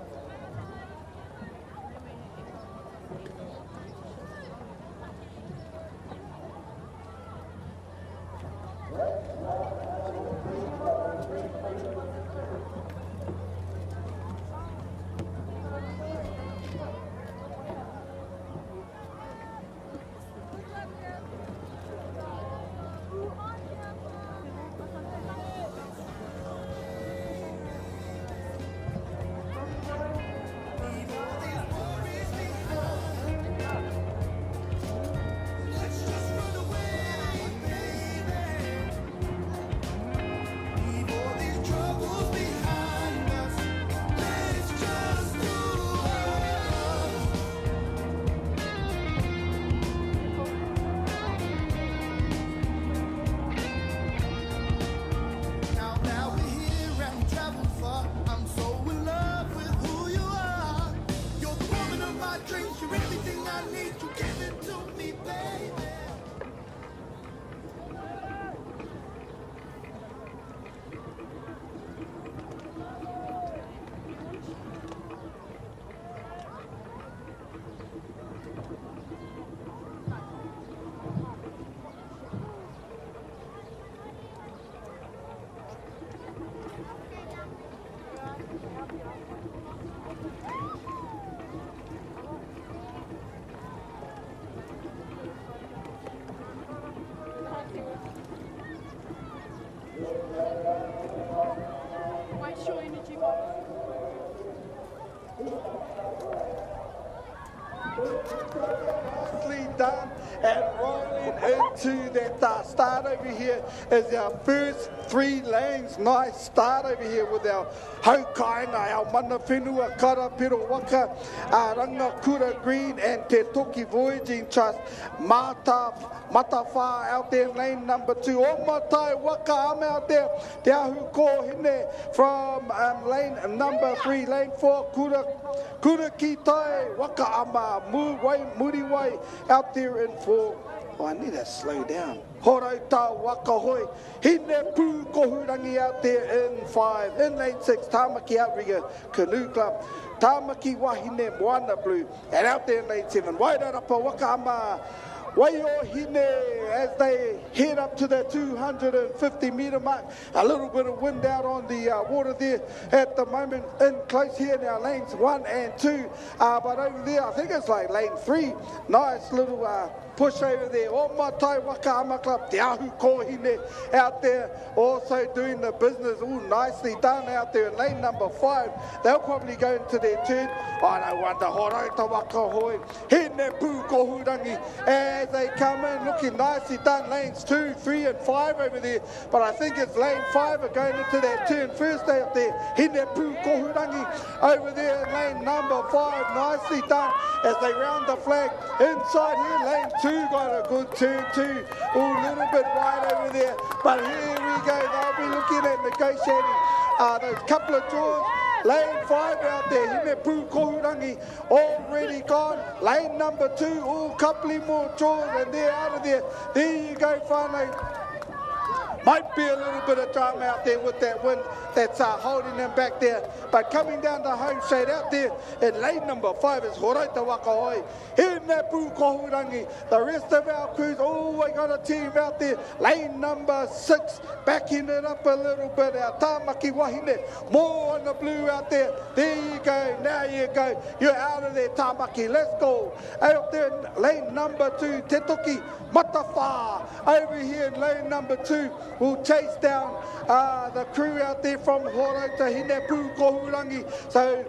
Done and rolling into that start over here is our first 3 lanes. Nice start over here with our haukainga, our mana whenua, Karapiro Waka, Rangakura Green and Te Toki Voyaging Trust, Matawha out there in lane number 2. Omatai Waka, I'm out there. Te Ahu Ko Hine from lane number 3, lane 4, Kura Kitai Waka Ama Muriwai out there in 4. Oh, I need to slow down. Horau tā waka hoi. Hine pū kohurangi out there in 5. In lane 6, Tāmaki Outrigger Canoe Club. Tāmaki Wahine Moana Blue. And out there in lane 7, Wairarapa Waka Ama. Waio Hine as they head up to the 250 metre mark. A little bit of wind out on the water there at the moment. In close here now, lanes 1 and 2. But over there, I think it's like lane 3. Nice little push over there. O Matai Waka Ama Club, Te Ahu Kohine out there also doing the business. Ooh, nicely done out there in lane number 5. They'll probably go into their turn. I don't wonder, Horota Waka Hoi. Hine Pū Kohurangi as they come in, looking nicely done. Lanes 2, 3 and 5 over there. But I think it's lane 5 are going into their turn first out there. Hine Pū Kohurangi over there in lane number 5. Nicely done as they round the flag. Inside here, lane 2 got a good turn too. Ooh, a little bit wide over there. But here we go. They'll be looking at negotiating those couple of draws. Lane 5 out there, Hine Pū Kohurangi already gone. Lane number 2, ooh, couple more draws and they're out of there. There you go, finally. Might be a little bit of drama out there with that wind that's holding them back there. But coming down the home straight out there in lane number 5 is Horaita Wakahoi. Hine Pū Kohurangi. The rest of our crews, oh, we got a team out there. Lane number 6, backing it up a little bit. Our Tāmaki Wahine, more on the blue out there. There you go, now you go. You're out of there, Tāmaki. Let's go. Out there in lane number 2, Te Toki Matawha. Over here in lane number 2, we'll chase down the crew out there from Horota Hine Pū Kohurangi so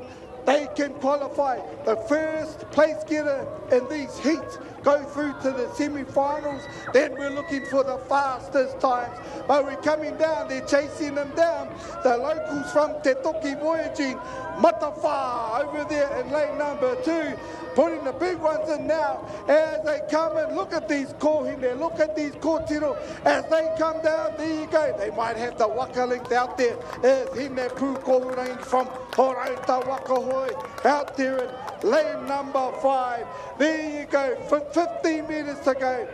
they can qualify. The first place getter in these heats go through to the semi-finals. Then we're looking for the fastest times. But we're coming down, they're chasing them down. The locals from Te Toki Voyaging, Matawha over there in lane number 2. Putting the big ones in now as they come in. Look at these kohine, look at these kōtiro as they come down. There you go. They might have the waka linked out there. As Hine Pū Kohurangi from Horauta Wakahoi out there in lane number 5. There you go. 15 metres to go.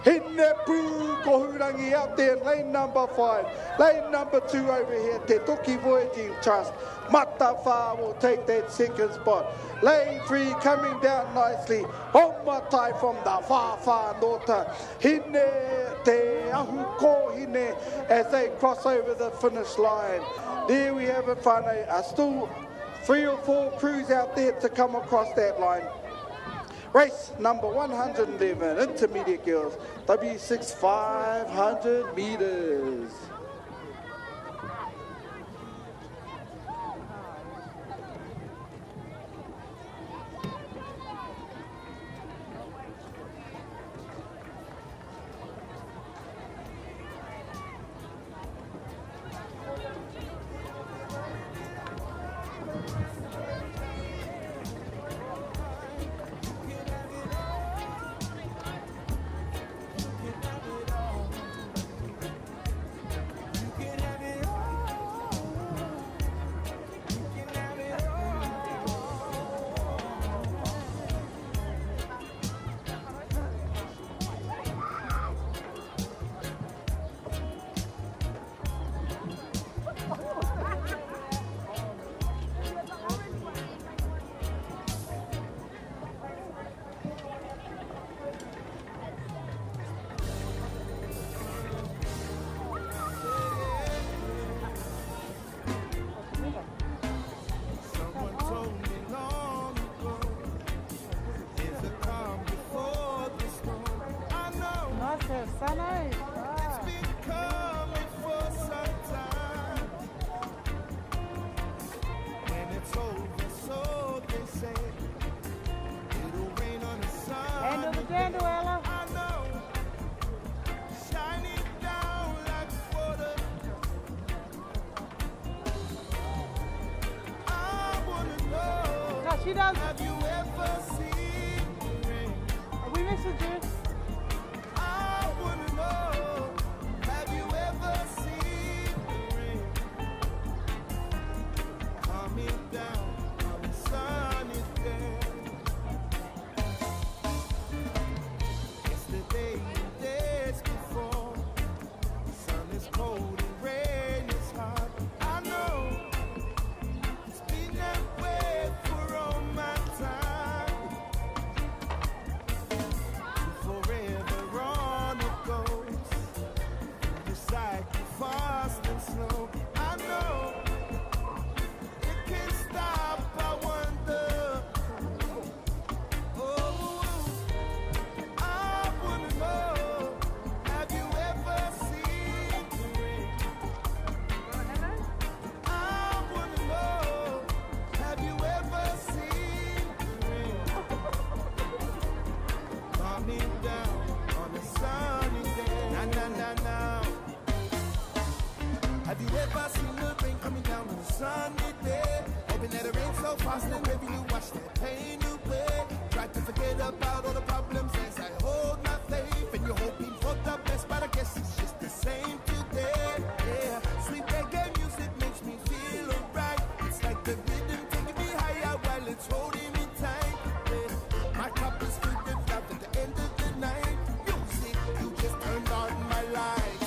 Hine Pū Kohurangi out there in lane number 5. Lane number 2 over here, Te Toki Voyaging Trust. Matawha will take that second spot. Lane 3 coming down nicely. Homatai from the Whawha Nota. Hine Te Ahu Kohine as they cross over the finish line. There we have it, whānau. Still 3 or 4 crews out there to come across that line. Race number 111, intermediate girls, W6 500 metres. She does. Have you ever seen rain? We miss you, dude. I wanna know. Have you ever seen rain? Coming down when the sun is dead. sunny day. Hoping that it rains so fast and maybe you wash that pain away. Try to forget about all the problems as I hold my faith. And you're hoping for the best, but I guess it's just the same today. Yeah, sweet reggae music makes me feel alright. It's like the rhythm taking me higher while it's holding me tight. Yeah, my cup is filled with love at the end of the night. Music, you just turned on my light.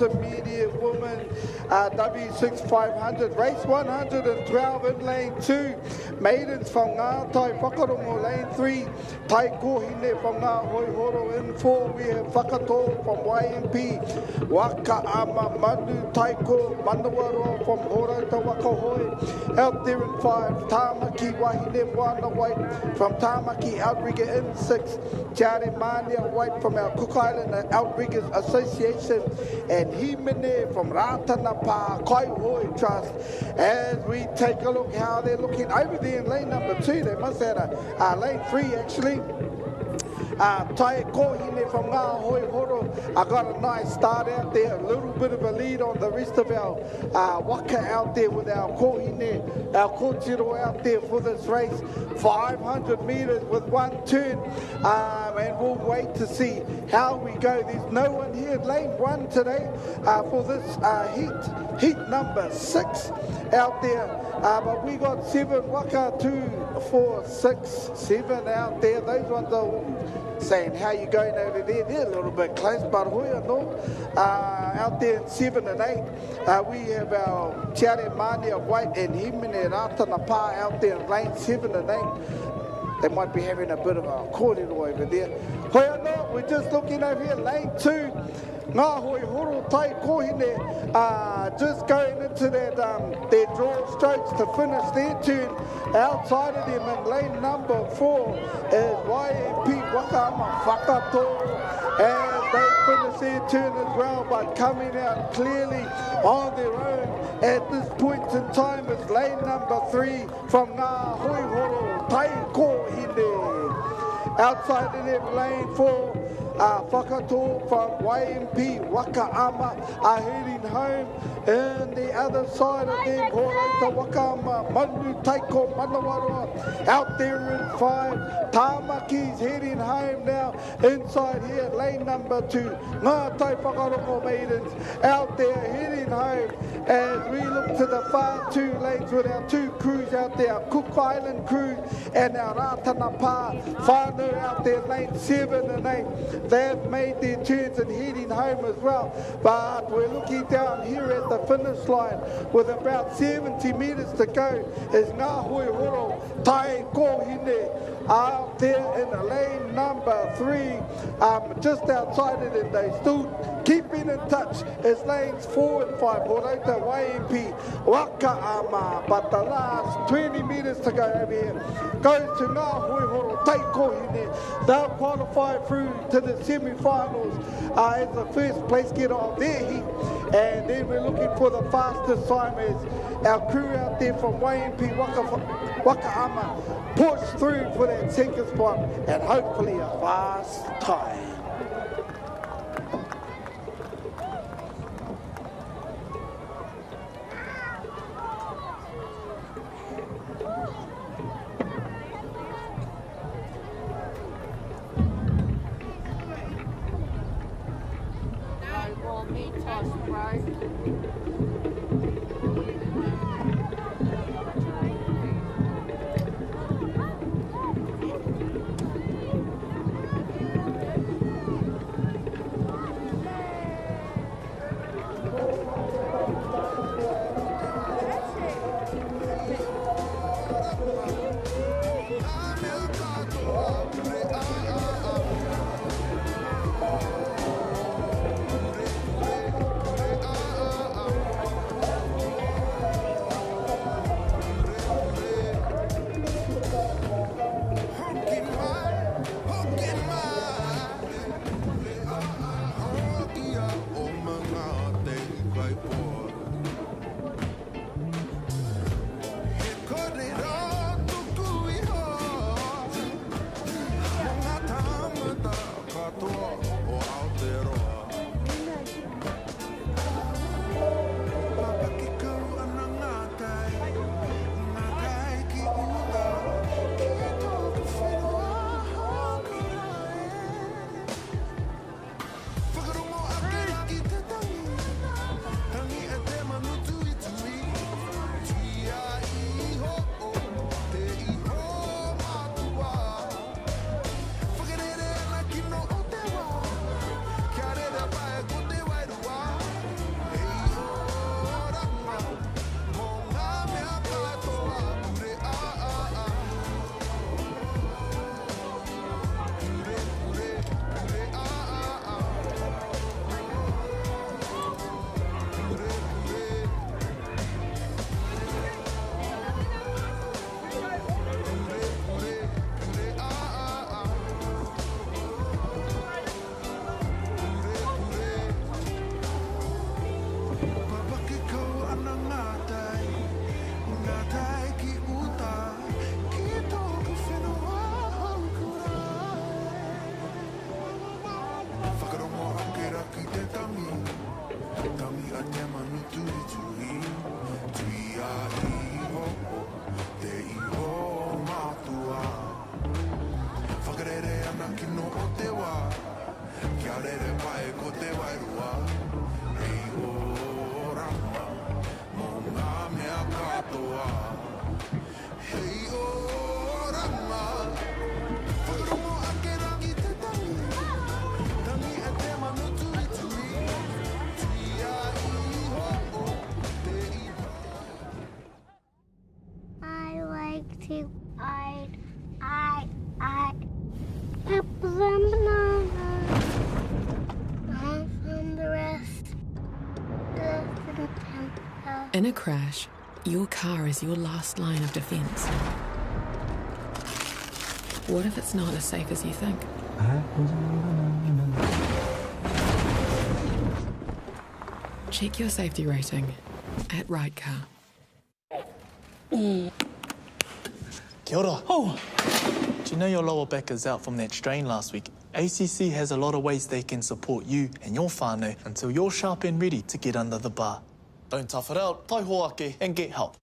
Intermediate woman, W6 500, race 112 in lane 2. Maidens from Ngātai Whakarongo lane 3. Tai Kohine from Ngā Hoihoro in 4. We have Whakato from YMP. Waka Ama Manu Taiko Manawaroa from Horota Wakahoe. Out there in 5. Tamaki Wahine Wana White from Tamaki Outrigger in 6. Jare Mania White from our Cook Island Outriggers Association. And Himene from Ratanapa Kaihoe Trust. As we take a look how they're looking over there in lane number 2. They must have a lane 3 actually. Tai Kohine from Ngā Hoihoro. I got a nice start out there, a little bit of a lead on the rest of our Waka out there with our Kohine, our Kōtiro out there for this race. 500 metres with one turn, and we'll wait to see how we go. There's no one here in lane 1 today for this heat number 6 out there. But we got 7 Waka, 2, 4, 6, 7 out there. Those ones are saying, how you going over there? They're a little bit close, but out there in 7 and 8. We have our Tiare Mania White and Himene Ratanapa out there in lane 7 and 8. They might be having a bit of a kōrero over there. We're just looking over here, lane 2. Ngā Hoihoro Tai Kohine, just going into that, their draw strokes to finish their turn. Outside of them in lane number 4 is YMP Wakaama Whakato, as they finish their turn as well, but coming out clearly on their own at this point in time is lane number 3 from Ngā Hoihoro Tai Kohine. Outside of them, lane 4, Whakato from YMP Wakaama are heading home. And the other side of them, Horota Wakaama, Manu Taiko Manawaroa, out there in 5. Tamaki's heading home now. Inside here, lane number 2, Ngātai Whakarongo Maidens, out there heading home. As we look to the far 2 lanes with our 2 crews out there, our Cook Island crew and our Ratanapa whānau out there, lane 7 and 8. They've made their turns and heading home as well. But we're looking down here at the finish line with about 70 metres to go is Ngā Hoihoro Tai Kohine out there in the lane number 3, just outside of it. They still keeping in touch is lanes 4 and 5. Horota YMP Wakaama, but the last 20 metres to go over here goes to Ngā Hoihoro Tai Kohine. They'll qualify through to the semi-finals as the first place getter of their heat. And then we're looking for the fastest time as our crew out there from YMP Waka Waka push through for that second spot and hopefully a fast time. In a crash, your car is your last line of defense. What if it's not as safe as you think? Check your safety rating at Ride Car. Kia ora. Oh. Do you know your lower back is out from that strain last week? ACC has a lot of ways they can support you and your whānau until you're sharp and ready to get under the bar. Don't tough it out, tai hoake and get help.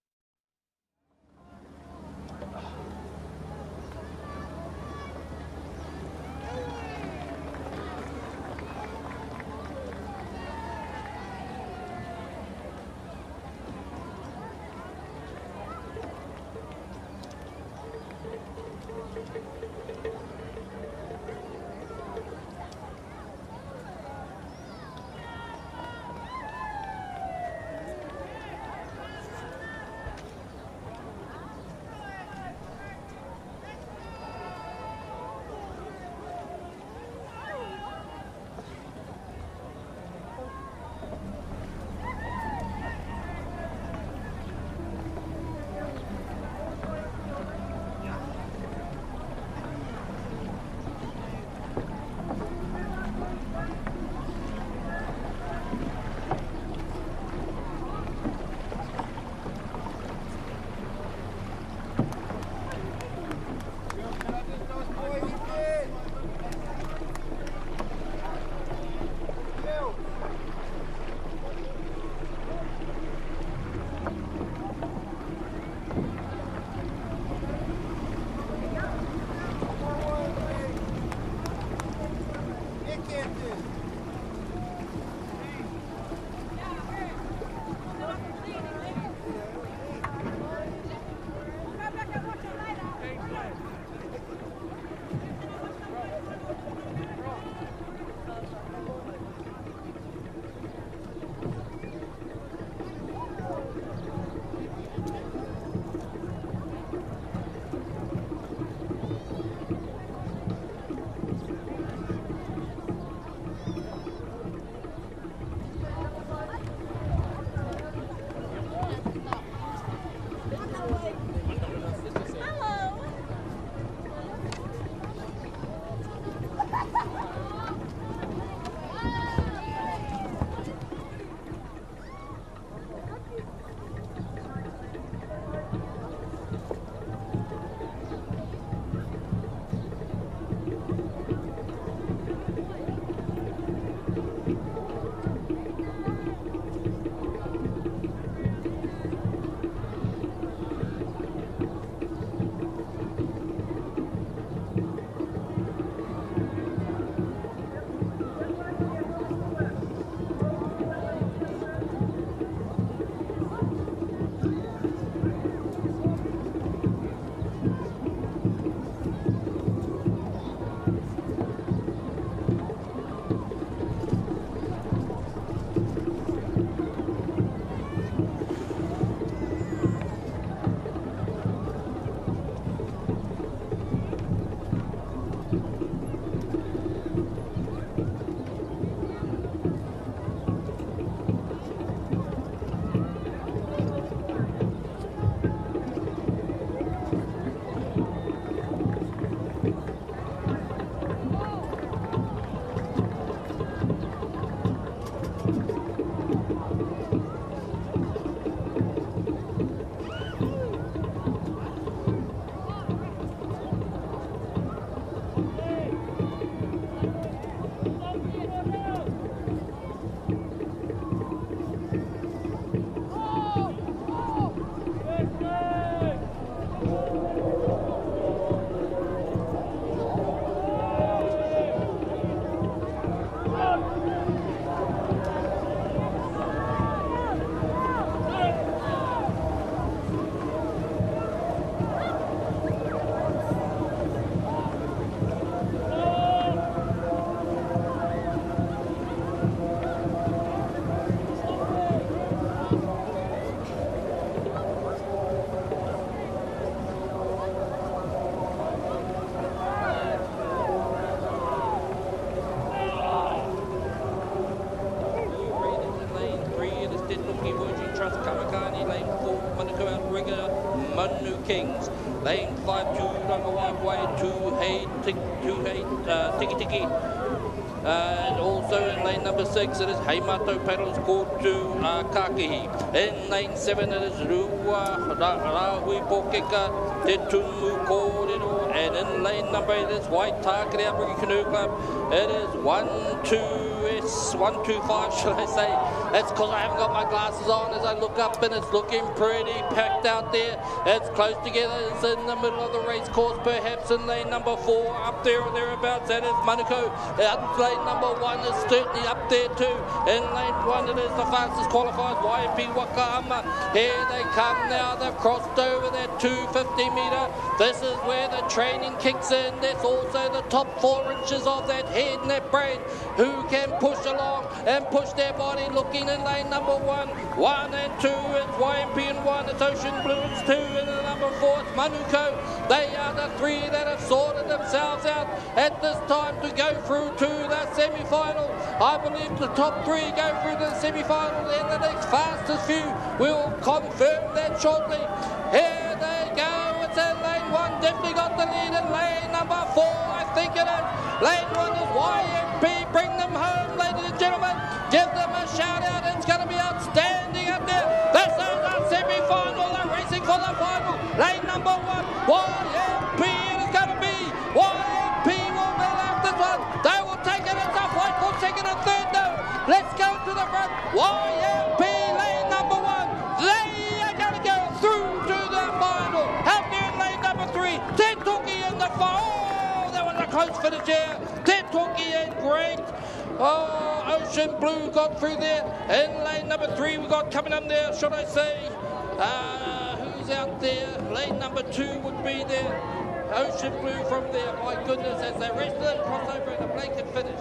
Lane 5-2, number 1 way, 2-8, Tiki Tiki. And also in lane number 6, it is Heimato Paddles called to Kakihi. In lane 7, it is Rua Rahui Pokeka, Te Tumu Kōrero. And in lane number 8, it is White Tākere Aboriginal Canoe Club. It is 125, shall I say. That's because I haven't got my glasses on as I look up, and it's looking pretty packed out there. It's close together. It's in the middle of the race course, perhaps in lane number 4, up there or thereabouts. That is Manukau. Lane number 1 is certainly up there too. In lane 1, it is the fastest qualified YP Waka. Here they come now. They've crossed over that 250 metre. This is where the training kicks in. There's also the top 4 inches of that head and that brain who can push along and push their body. Looking in lane number 1 and 2, it's YMP and 1, it's Ocean Blue, it's 2, and the number 4, it's Manukau. They are the 3 that have sorted themselves out at this time to go through to the semi-final. I believe the top 3 go through to the semi-final, and the next fastest few will confirm that shortly. Here they go, it's in lane 1, definitely got the lead in lane number 4, I think it is. Lane 1 is YMP, bring them home, ladies and gentlemen. Give them a shout out, it's going to be outstanding up there. This is the semi-final, they're racing for the final. Lane number 1, YMP, it is going to be. YMP will be left this one. They will take it, it's a fight for second and third now. Let's go to the front. YMP, lane number 1. They are going to go through to the final. Out there in lane number 3, Tentuki in the final. Oh, that was a close finish here. Te Toki and great. Oh, Ocean Blue got through there. In lane number 3, we got coming up there, should I say? Who's out there? Lane number 2 would be there. Ocean Blue from there. My goodness, as they rest of them cross over in a blanket finish.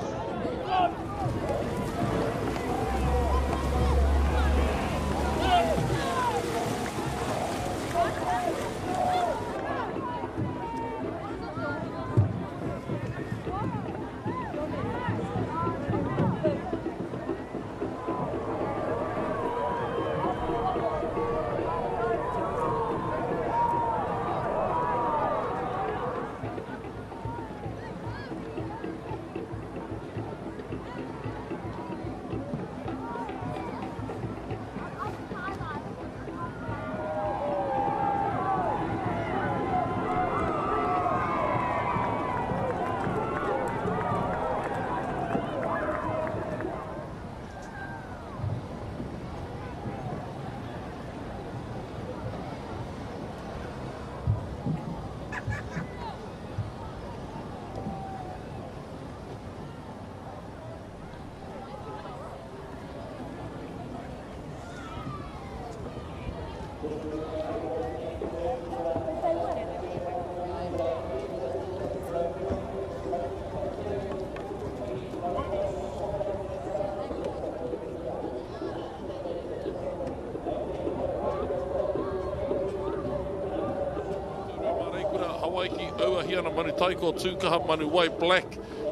Aotearoa manu taiko tūkaha manu wai black,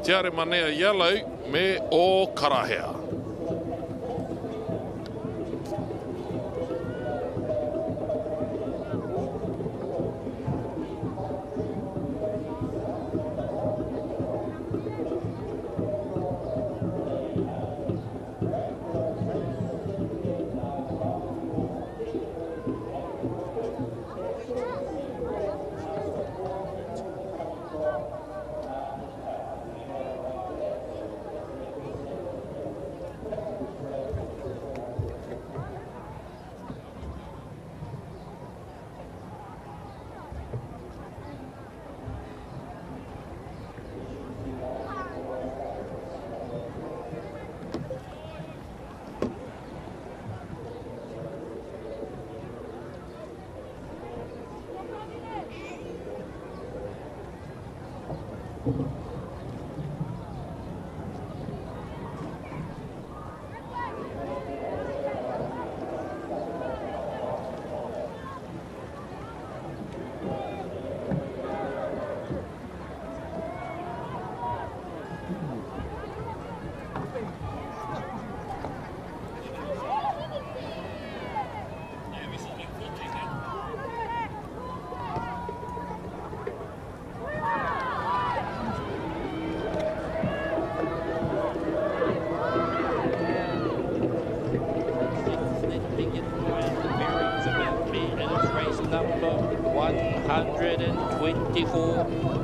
te are manea yellow me o karahea.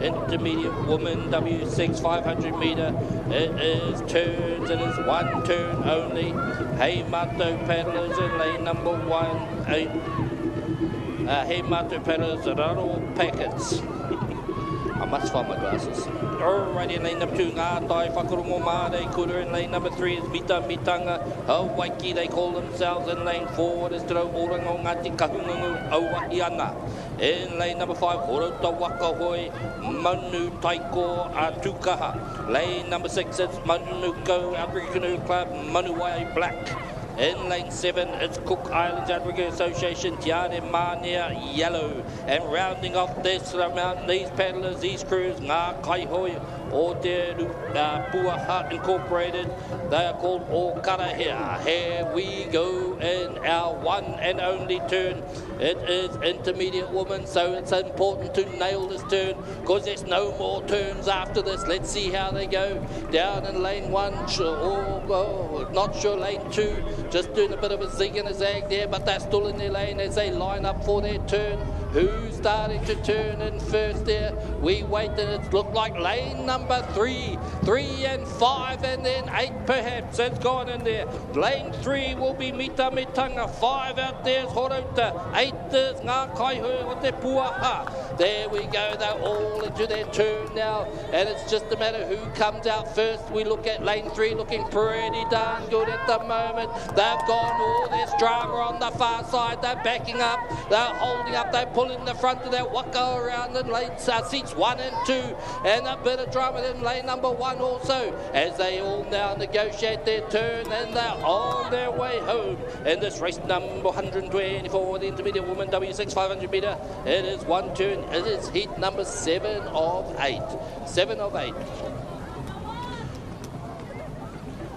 Intermediate woman W6 500 metre. It is turns, it is one turn only. Hey Mato paddlers in lane number 1. Hey Mato paddlers raro packets. I must find my glasses. Alrighty, in lane number 2, Ngā Tai Whakarongo Māre Kura. In lane number 3 is Mita Mitanga. Hawaiki, they call themselves. In lane 4 is Te Rau Orango Ngāti Kahungungu Aotearoa. In lane number 5, Horota Waka Hoi, Manu Taiko Atukaha. Lane number 6 is Manuko African Club, Manuwai Black. In lane 7, it's Cook Islands Advocate Association, Tiare Mania Yellow. And rounding off this amount, these paddlers, these crews, Ngā Kaihoi, Aotearoa Incorporated, they are called O Karahea. Here we go in our one and only turn. It is intermediate woman, so it's important to nail this turn because there's no more turns after this. Let's see how they go. Down in lane 1, not sure lane 2, just doing a bit of a zig and a zag there, but they're still in their lane as they line up for their turn. Who's starting to turn in first there? We wait and it looked like lane number 3, 3 and 5 and then 8 perhaps. It's gone in there. Lane 3 will be Mita Mitanga, 5 out there's Horota, 8 is Ngā Kaihoi o te Puaha. There we go, they're all into their turn now, and it's just a matter who comes out first. We look at lane 3 looking pretty darn good at the moment. They've gone all this drama on the far side. They're backing up, they're holding up, they're pulling the front of that Waka around in lane seats 1 and 2, and a bit of drama in lane number 1 also, as they all now negotiate their turn, and they're on their way home in this race number 124, the intermediate woman W6 500 metre. It is one turn, it is heat number 7 of 8. 7 of 8.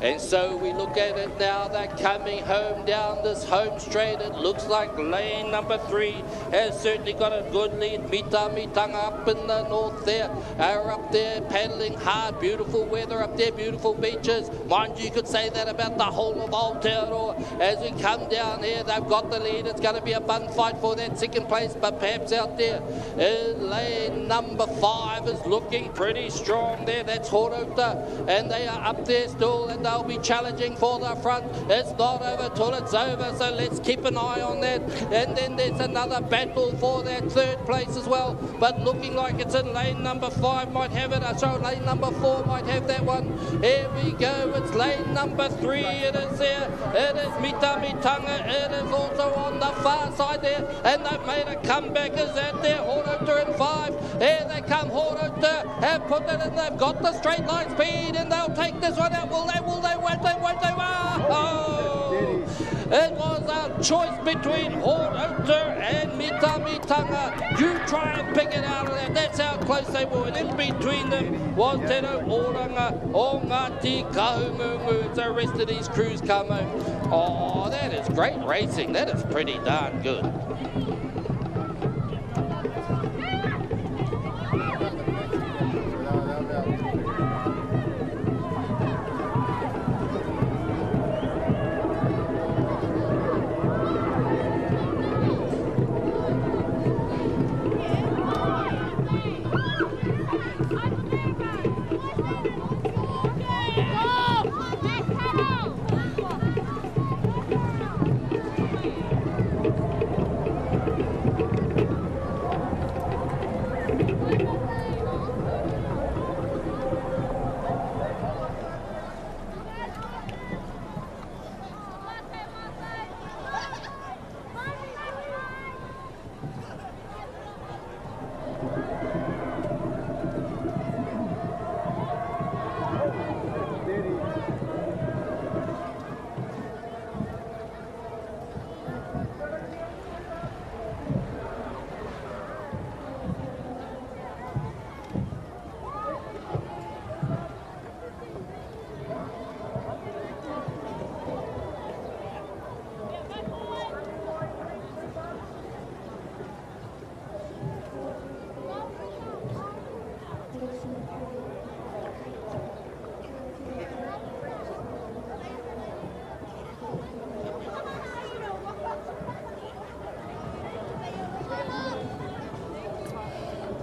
And so we look at it now, they're coming home down this home straight. It looks like lane number 3 has certainly got a good lead. Mita Mitanga up in the north there, are up there paddling hard. Beautiful weather up there, beautiful beaches. Mind you could say that about the whole of Aotearoa. As we come down here, they've got the lead. It's going to be a bun fight for that second place, but perhaps out there in lane number 5 is looking pretty strong there. That's Horota, and they are up there still, and they'll be challenging for the front. It's not over till it's over, so let's keep an eye on that. And then there's another battle for that third place as well, but looking like it's in lane number 5 might have it, so lane number 4 might have that one. Here we go, it's lane number 3, it is there. It is Mita Mitanga, it is also on the far side there, and they've made a comeback. Is that there? Horota in 5. Here they come, Horota have put it in, they've got the straight line speed, and they'll take this one out. Will they? Won't they? Oh! It was a choice between Horota and Mita Mitanga. You try and pick it out of there. That's how close they were. And in between them was Te Rau Oranga, o Ngāti Kahungungu. The rest of these crews come home. Oh, that is great racing. That is pretty darn good.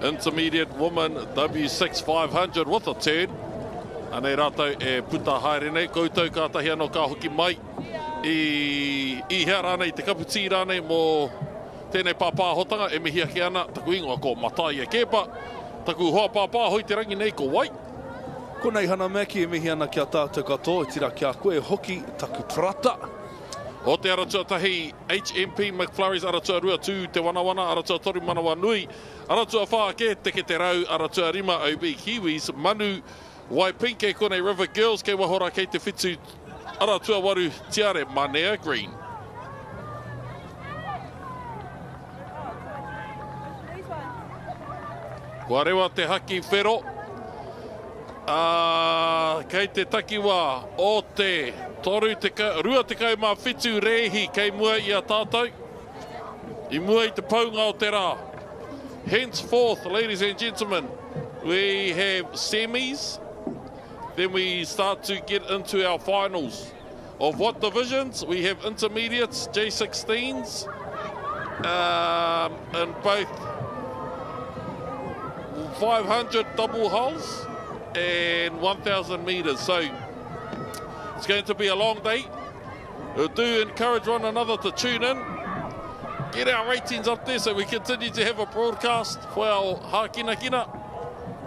Intermediate woman W6 500 with a turn. Anei rātou e puta haere nei, koutou kātahi anō ka hoki mai i hea rānei te kaputī rānei mō tēnei pāpā hotanga e mihia ki ana, taku ingoa ko matai e kepa, taku hoa pāpā hoi te rangi nei ko wai. Ko nei hana meki e mihi ana kia tātou katoa, tira kia koe hoki taku prata. O te aratua tahi HMP McFlurries aratua rua tū te wanawana aratua toru manawa nui aratua whaake teke te rau aratua rima OB Kiwis manu wai pinke konei River Girls kei wahora kei te whitu aratua waru tiare Manea Green. Kua rewa te haki whero kei te takiwa o te toru rua te kau mā whitu rehi kei mua i a tātou. I mua I te paunga o te rā. Henceforth, ladies and gentlemen, we have semis. Then we start to get into our finals. Of what divisions? We have intermediates, J16s, in both 500 double hulls and 1,000 metres. So it's going to be a long day. Do encourage one another to tune in. get our ratings up there so we continue to have a broadcast for our hākina kina.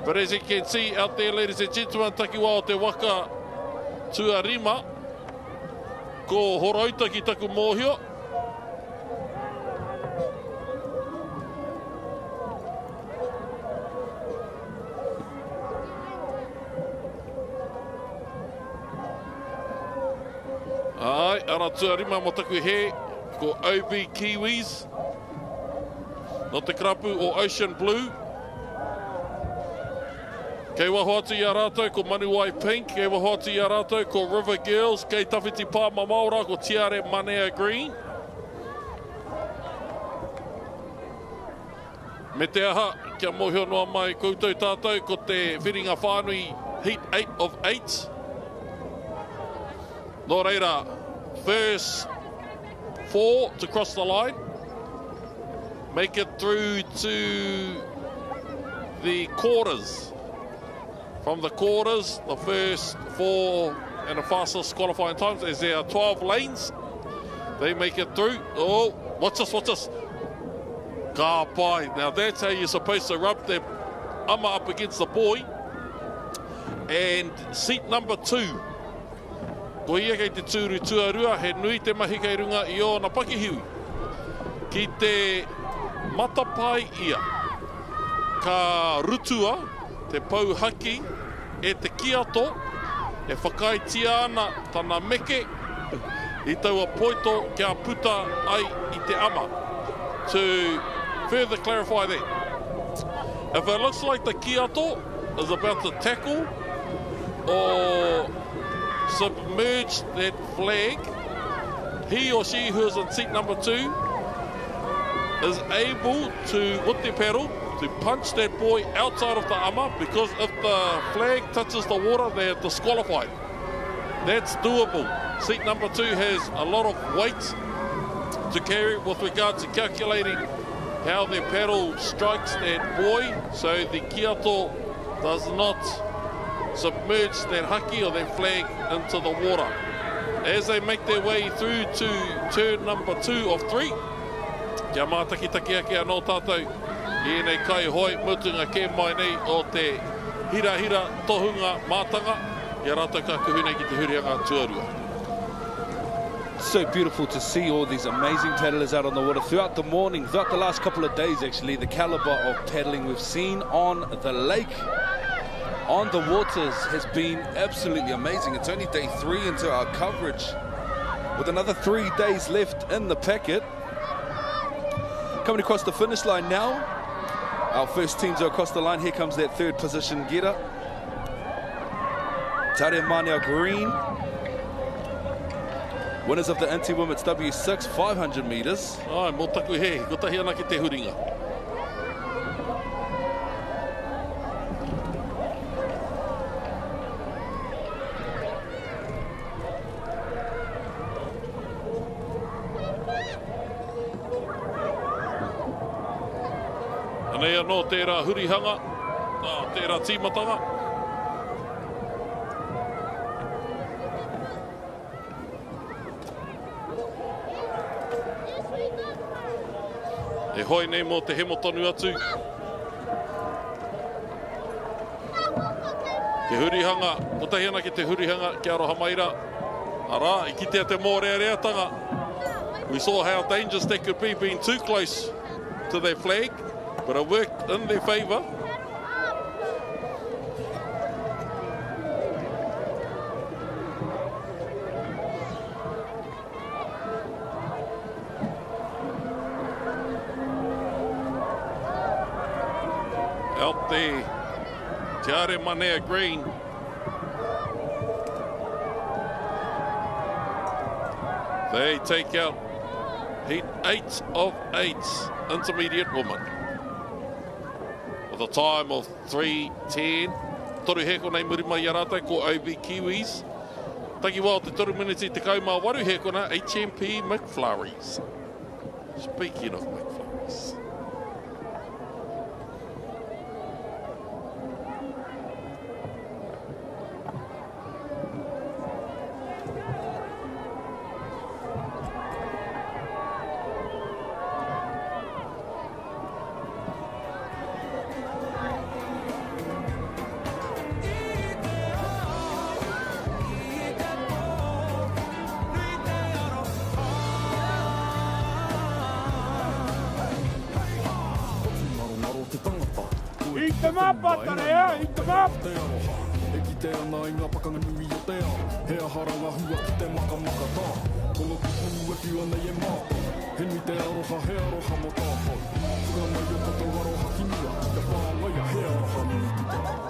But as you can see out there, ladies and gentlemen, takiwa o te waka tuarima, ko horauta ki taku mōhio. Ai, ara tuarima mo taku he, ko OB Kiwis, no te krapu o Ocean Blue. Kei waho atu i a rātou ko Manuai Pink, kei waho atu i a rātou ko River Girls, kei tawhiti Pāma Maora ko Tiare Manea Green. Me te aha, kia mohio noa mai koutou tātou ko te whiringa whānui Heat 8 of 8. Nō reira, first 4 to cross the line. Make it through to the quarters. From the quarters, the first 4 and the fastest qualifying times, as there are 12 lanes, they make it through. Oh, watch this, watch this. Ka pai. Now that's how you're supposed to rub the ama up against the boy. And seat number 2. Ko ia kei te tūru tuarua, he nui te mahi kei runga i o na pakihiwi. Ki te matapai ia. Ka rutua, te pauhaki, e te kiato, e whakaitia ana tana meke, i taua poito kia puta ai i te ama. To further clarify that, if it looks like the kiato is about to tackle or submerge that flag, he or she who is in seat number 2 is able to, with their paddle, to punch that boy outside of the ama, because if the flag touches the water, they are disqualified. That's doable. Seat number 2 has a lot of weight to carry with regards to calculating how their paddle strikes that boy, so the kiato does not submerge that haki or that flag into the water. As they make their way through to turn number 2 of 3, kia mātaki-taki ake anō tātou, i nei kai hoi mutunga ke mai nei o te hira-hira tohunga mātanga, i a rātou ka kuhunei ki te hurianga tuarua. So beautiful to see all these amazing paddlers out on the water throughout the morning, throughout the last couple of days actually. The caliber of paddling we've seen on the lake, on the waters, has been absolutely amazing. It's only day 3 into our coverage, with another 3 days left in the packet. Coming across the finish line now, our first teams are across the line. Here comes that 3rd position getter, Tiare Manea Green, winners of the anti-women's W6 500 metres. Ai, mō taku he, ko tahi ana ki te huringa. Anei anō tērā hurihanga, tērā tīmatanga. E hoi nei mō te hemo tonu atu. Ke hurihanga, ko tahi ana ki te hurihanga, ki aroha maira. Ara, I kitea te mōreareatanga. We saw how dangerous that could be being too close to their flag, but it worked in their favour. Out there, Tiare Manea Green. They take out Heat 8 of 8 intermediate woman with a time of 3:10. Toru heko nei murima i a rātai ko OB Kiwis. Taki wā o te toru miniti te kaumā waru heko na HMP McFlurries. Speaking of McFlurries. the map, Aotearoa, eat the map. E ki te ana i ngā pakanga nui o te ao. He ahara hua ki te maka tā. Ko ngā kupu e ki ana e mātou. He nui te aroha, he aroha mo tāpau. Tura mai o kato aroha kinua. Te whāwaia, he aroha nui ki te ao.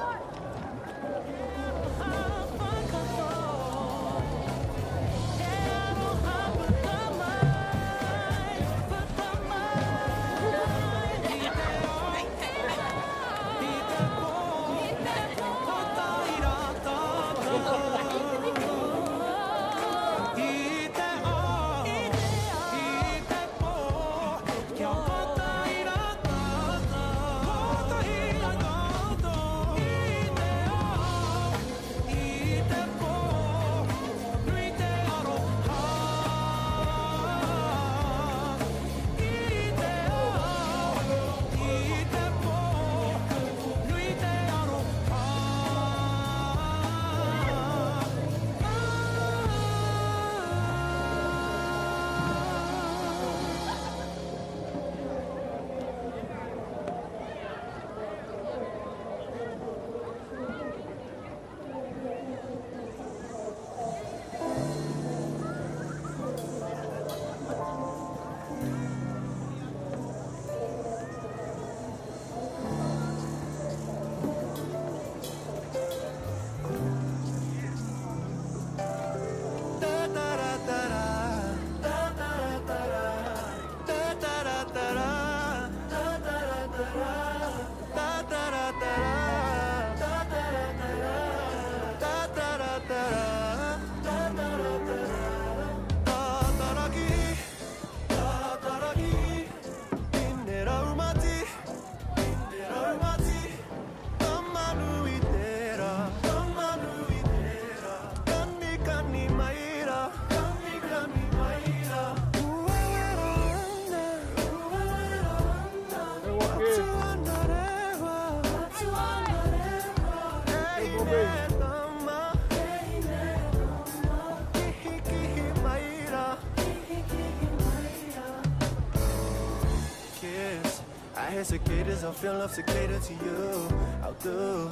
Cicadas, I feel love cicada to you. I'll do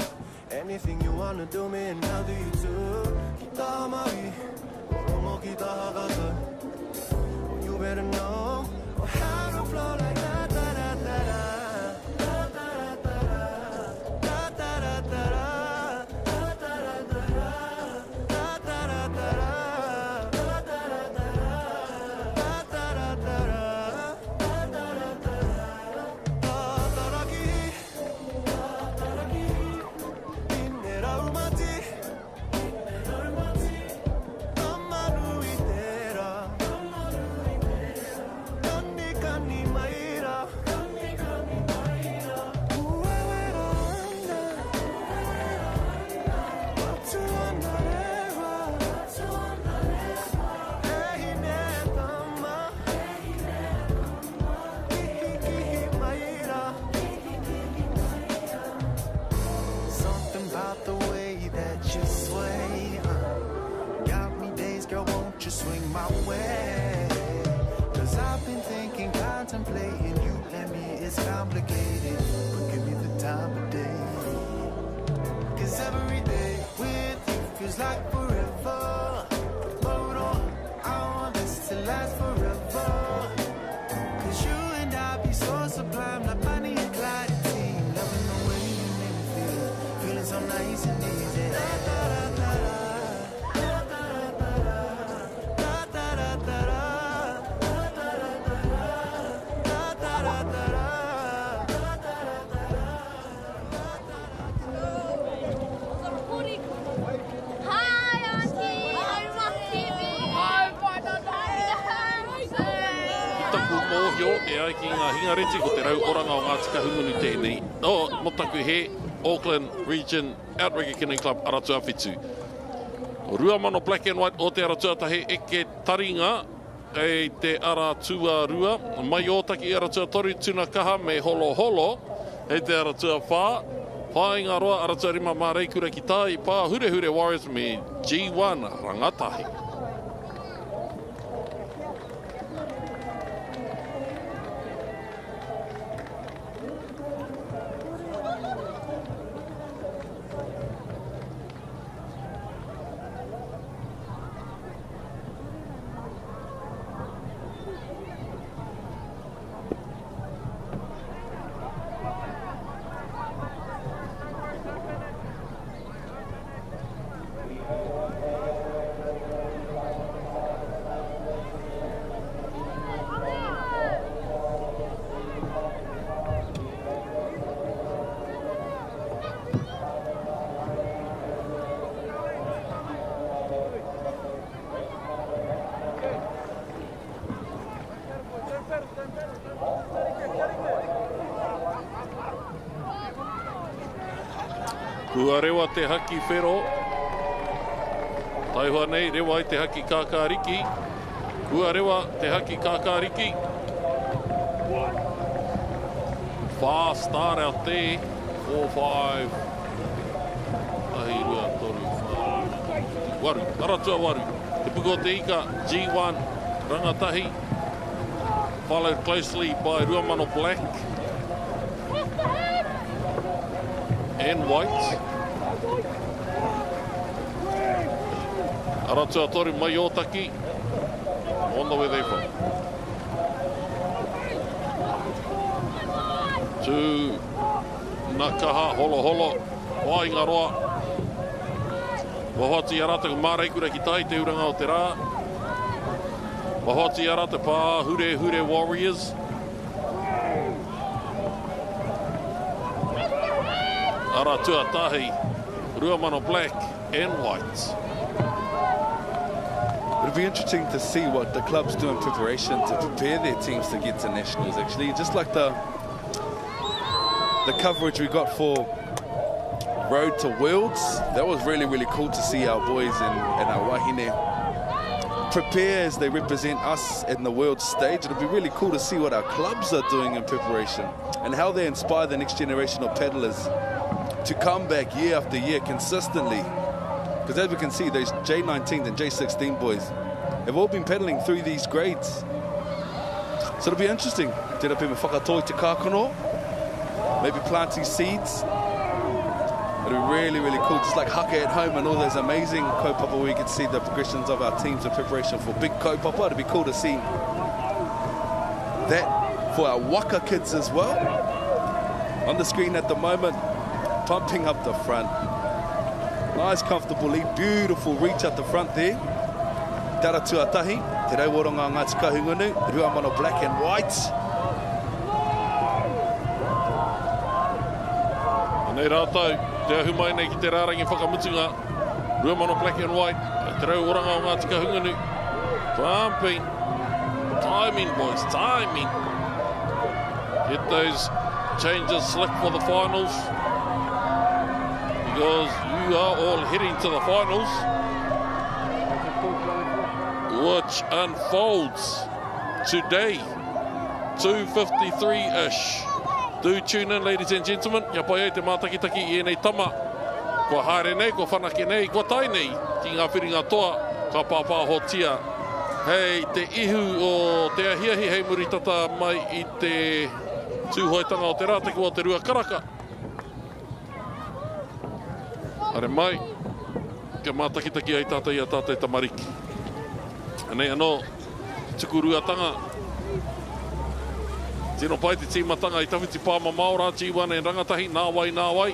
anything you wanna do me, and I'll do you too. Kita mawi, oromo kita hagata. You better know how to flow like that, da da da da, da da da da, da da da da, da da da da, da da da da, da da da da, da da da da. Swing my way, 'cause I've been thinking, contemplating you and me is complicated, but give me the time of day, 'cause every day with you feels like forever. Hold on, I want this to last forever, 'cause you and I be so sublime, like Bonnie and Clyde team, loving the way you make me feel, feeling so nice and easy. Da, da, da, da, da. E ai ki ngā hingareti ko te rau oranga o ngā tika hungunu tēnei. O, motaku he, Auckland Region Outrigger Canoe Club aratua whitu. O rua mano black and white o te aratua tahe eke taringa e te aratua rua. Mai o taki aratua tori tuna kaha me holo holo e te aratua whā. Whainga roa aratua rima mā reikura ki tai pā hure hure Warriors me G1 rangatahi. Kua rewa te haki whero. Taihua nei, rewa i te haki kākāriki. Kua rewa te haki kākāriki. Fast start out there. 4-5. Ahi rua toru. Waru, aratua waru. Te puko te ika, G1, rangatahi. Followed closely by Ruamano Black. And White. Aratua toru mai Otaki. On the way they from. To Nakaha, holo holo, Waingaroa. Wahoti arata ku māreikura ki tai te uranga o te rā. Wahoti arata pā hure hure Warriors. Aratua tahi, Ruamano Black and White. It'll be interesting to see what the clubs do in preparation to prepare their teams to get to nationals, actually. Just like the coverage we got for Road to Worlds, that was really, really cool to see our boys and our wahine prepare as they represent us in the world stage. It'll be really cool to see what our clubs are doing in preparation and how they inspire the next generation of paddlers to come back year after year consistently. Because as we can see, those J19 and J16 boys have all been paddling through these grades. So it'll be interesting. Tēnā pēme whakatoi te kākono, maybe planting seeds. It'll be really, really cool. Just like Haka at home and all those amazing kaupapa where we can see the progressions of our teams in preparation for big kaupapa. It'll be cool to see that for our Waka kids as well. On the screen at the moment, pumping up the front. Nice, comfortable lead, beautiful reach at the front there. Tara tuatahi, te rauoronga Ngāti Kahungunu, Ruamano Black and White. Nei rātou, te ahu mai nei ki te rārangi whakamutunga. Ruamano Black and White, te rauoranga o Ngāti Kahungunu. Pumping, timing boys, timing. Get those changes slick for the finals. Because you are all heading to the finals, which unfolds today, 2:53-ish. Do tune in, ladies and gentlemen. Ia pai te mātakitaki I nei tama. Kua haere nei, kua whanake nei, kua tai nei. Ki ngā whiringa toa, ka pāpā hotia. Hei, te ihu o te ahiahi, hei muri tata mai I te tūhoitanga o te rātaki o te rua karaka. Are mai, kia mātakitaki ai tātai a tātai tamariki. Anei anō, tuku ruatanga. Tino pai te tīmatanga I tawhiti pāma maora, G1 and rangatahi, nā wai.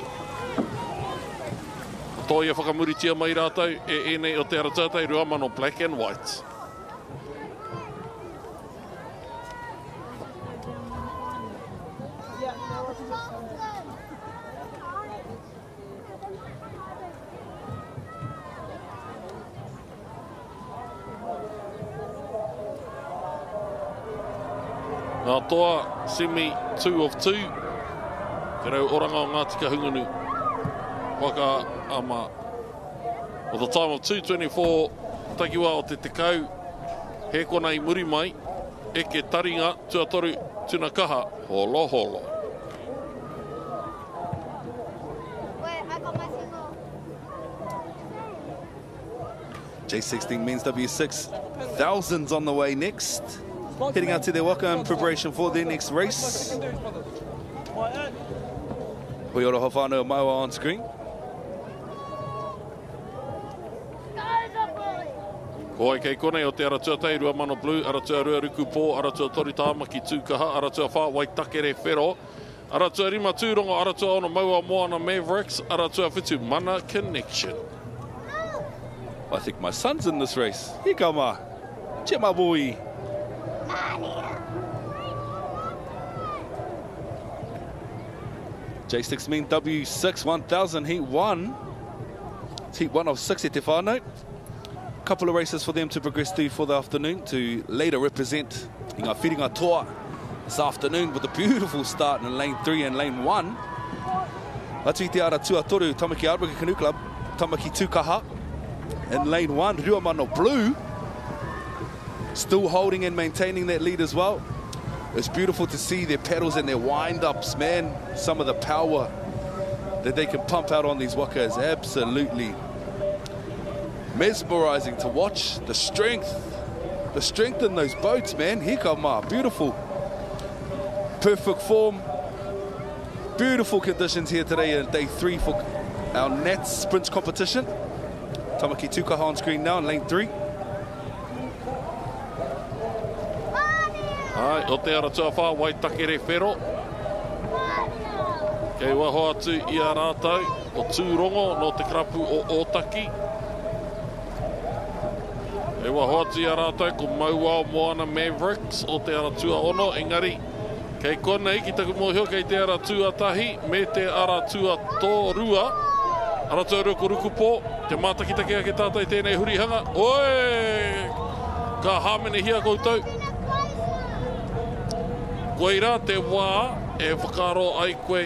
Tōia whakamuritia mai rātou, e nei o te aratautai Ruamano Black and White. Nā toa, semi 2 of 2. Te rau oranga o Ngāti Kahungunu. Waka ama. With the time of 2:24, takiwa o te tekau. He kona I muri mai. Eke taringa, tuatoru, tuna kaha, holo holo. J16 Men's W6, thousands on the way next. Heading out to their Waka in preparation for their next race. Hoi ora hawhānau Maua on screen. Ko ai kei konei o te aratua tei Ruamano Blue, aratua rua ruku pō, aratua tori tāmaki tūkaha, aratua whā waitakere whero, aratua rima tūrongo, aratua ono Maua Moana Mavericks, aratua whitu Mana Connection. I think my son's in this race. Here come on. Check my boy. J16 Men W6 1000 Heat 1. It's Heat 1 of 6 at te whānau. Couple of races for them to progress through for the afternoon to later represent I ngā whiringa toa this afternoon with a beautiful start in lane 3 and lane 1. Atu I te ara tuatoru, Tamaki Arbuka Canoe Club, Tamaki Tukaha. In lane 1, Ruamano Blue. Still holding and maintaining that lead as well. It's beautiful to see their pedals and their wind-ups, man. Some of the power that they can pump out on these waka is absolutely mesmerizing to watch. The strength in those boats, man. Hikama, beautiful. Perfect form. Beautiful conditions here today in day 3 for our Nats Sprints competition. Tamaki Tukaha on screen now in lane 3. Ai, o te ara tuawha, Waitakere Whero. Kei waho atu I a rātou, o Tūrongo, no te karapu o Otaki. Kei waho atu I a rātou, ko Maua Moana Mavericks, o te ara tua ono, engari. Kei konei, ki taku mohio, kei te ara tua tahi, me te ara tua tōrua. Ara tua rua ko Rukupo, te mātakitake a ke tātai tēnei hurihanga. Oi! Ka hāmene hia koutou. Koeira te wā e whakaro ai koe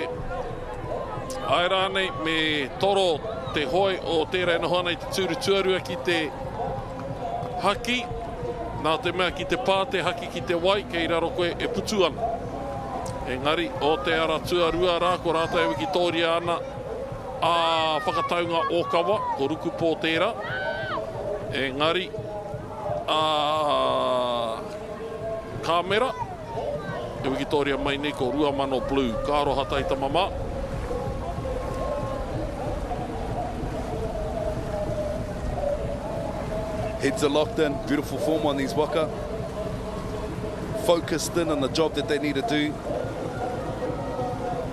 ai rānei me toro te hoi o tērā inohana I te tūru tuarua ki te haki. Nā te mea ki te pā te haki ki te wai, kei raro koe e putu ana. Engari, o te ara tuarua rā, ko rātai wiki tōria ana a whakataunga o kawa, ko Rukupo tērā. Engari, a kamera. E wiki tōria mai nei ko Ruamano Blue. Ka aroha taita mama. Heads are locked in. Beautiful form on these waka. Focused in on the job that they need to do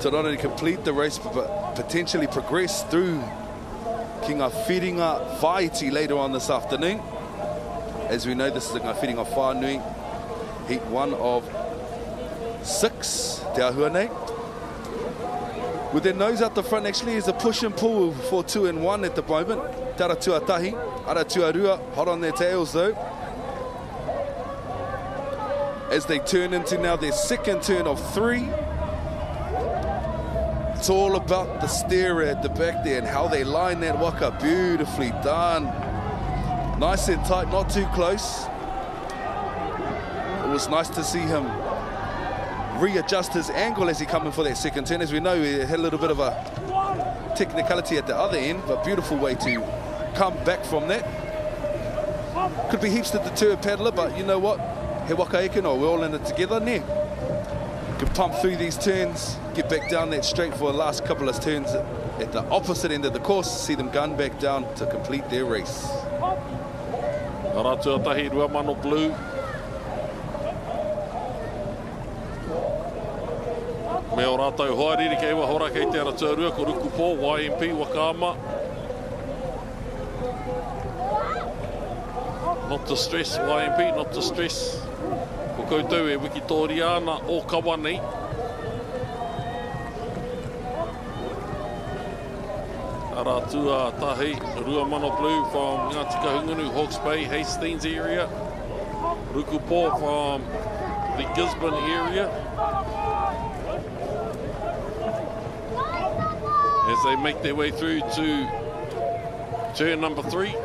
to not only complete the race but potentially progress through Ki ngā whiringa Whaiti later on this afternoon. As we know, this is the ngā whiringa whānui. Heat 1 of 6, te ahua nei. With their nose out the front, actually, is a push and pull for 2 and 1 at the moment. Te ara tuatahi, ara tuarua, hot on their tails though. As they turn into now their second turn of 3. It's all about the steer at the back there and how they line that waka. Beautifully done. Nice and tight, not too close. It was nice to see him readjust his angle as he come in for that second turn. As we know, he had a little bit of a technicality at the other end, but beautiful way to come back from that. Could be heaps to deter a paddler, but you know what? He waka eke no, we're all in it together, ne? Can pump through these turns, get back down that straight for the last couple of turns at the opposite end of the course, see them gun back down to complete their race. Ara tuatahi Ruamano Blue. Me o rātou hoariri kei wahora kei te ara tuarua ko Rukupo, YMP, Wakama. Not to stress, YMP, not to stress. Ko koutou e wiki tōriana o kawa nei. Ara tuatahi Ruamano Blue from Ngāti Kahungunu, Hawke's Bay, Hastings area. Rukupo from the Gisborne area. As they make their way through to turn number 3. Te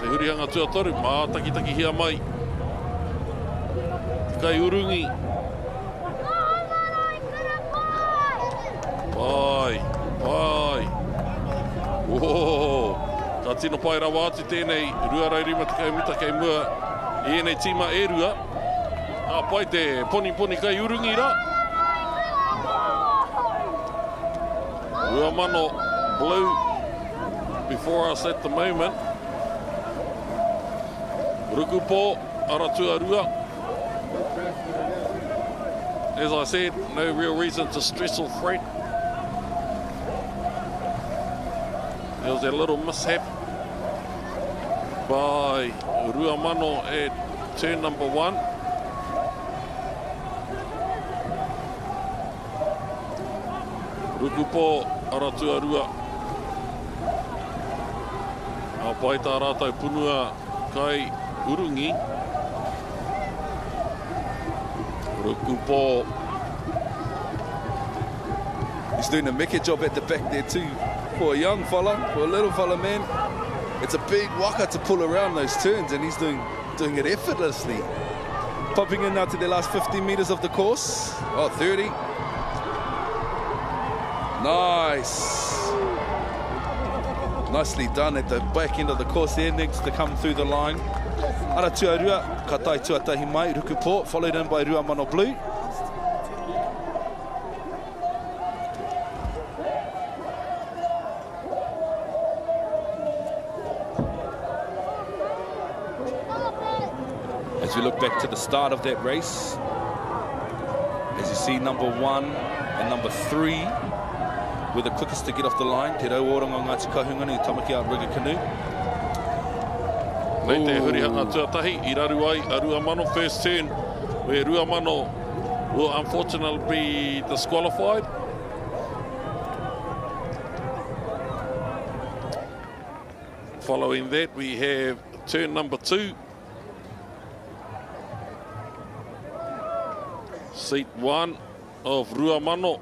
hurihanga tuatoru, mā taki hia mai. Te kai urungi. Pai. Whoa. Ka tino pai rawa atu tēnei ruarau rima te kaumita kei mua I enei tima e rua. A pai te poni kai urungi ra. Ruamano Blue before us at the moment. Rukupo, ara tuarua. As I said, no real reason to stress or fret. There was a little mishap by Ruamano at turn number 1. Rukupo, ara tuarua. A pai tā rātou punua kai urungi. Rukupo He's doing a meke job at the back there too. For a young fella, for a little fella, man. It's a big waka to pull around those turns, and he's doing it effortlessly. Popping in now to the last 15 meters of the course. Oh, 30. Nice. Nicely done at the back end of the course there, next to come through the line. Aotearoa, ka tai tuatahi mai, Rukupo, followed in by Ruamano Blue. As we look back to the start of that race, as you see, number 1 and number 3 were the quickest to get off the line. Te rau oranga Ngāti Kahungunu, tamaki out Riga Canoe. Nei te hurihanga tuatahi, I raru ai, a Ruamano first turn, where Ruamano will unfortunately be disqualified. Following that, we have turn number 2. Seat 1 of Ruamano.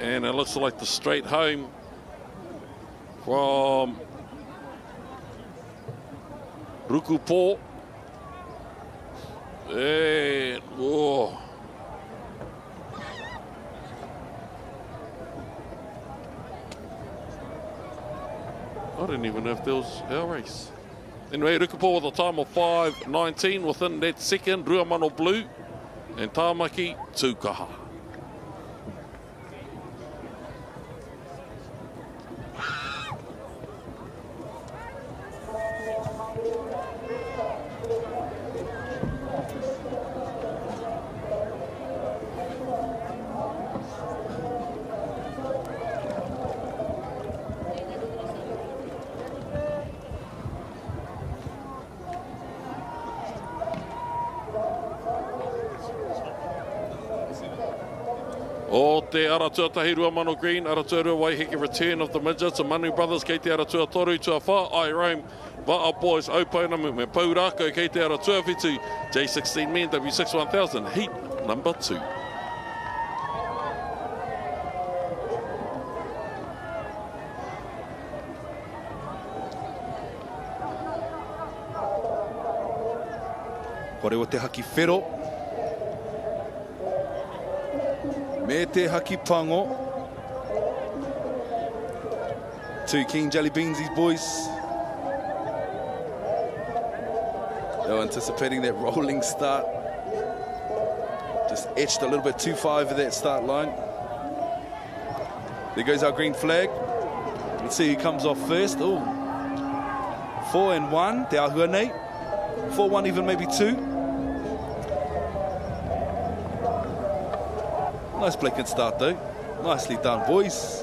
And it looks like the straight home from Rukupo. And, whoa. I didn't even know if there was our race. Anyway, Rukupo with a time of 5:19 within that second, Ruamano Blue and Tāmaki Tūkaha. O te Aratua tahi Ruamano Green, Aotearoa Waiheke return of the midgets, the Manu brothers, kei te Aratua Toru, tua wha, I roam, Va'a boys, Opona me Paurako, kei te Aratua Whitu, J16 Men, W6 1000, heat number 2. Kore o te haki whero. Me te haki pango. 2 King Jelly Beans, these boys. They're anticipating that rolling start. Just etched a little bit too far over that start line. There goes our green flag. Let's see who comes off first. Oh, 4 and 1, te ahua nei. 4-1, even maybe 2. Nice blatant start though. Nicely done, boys.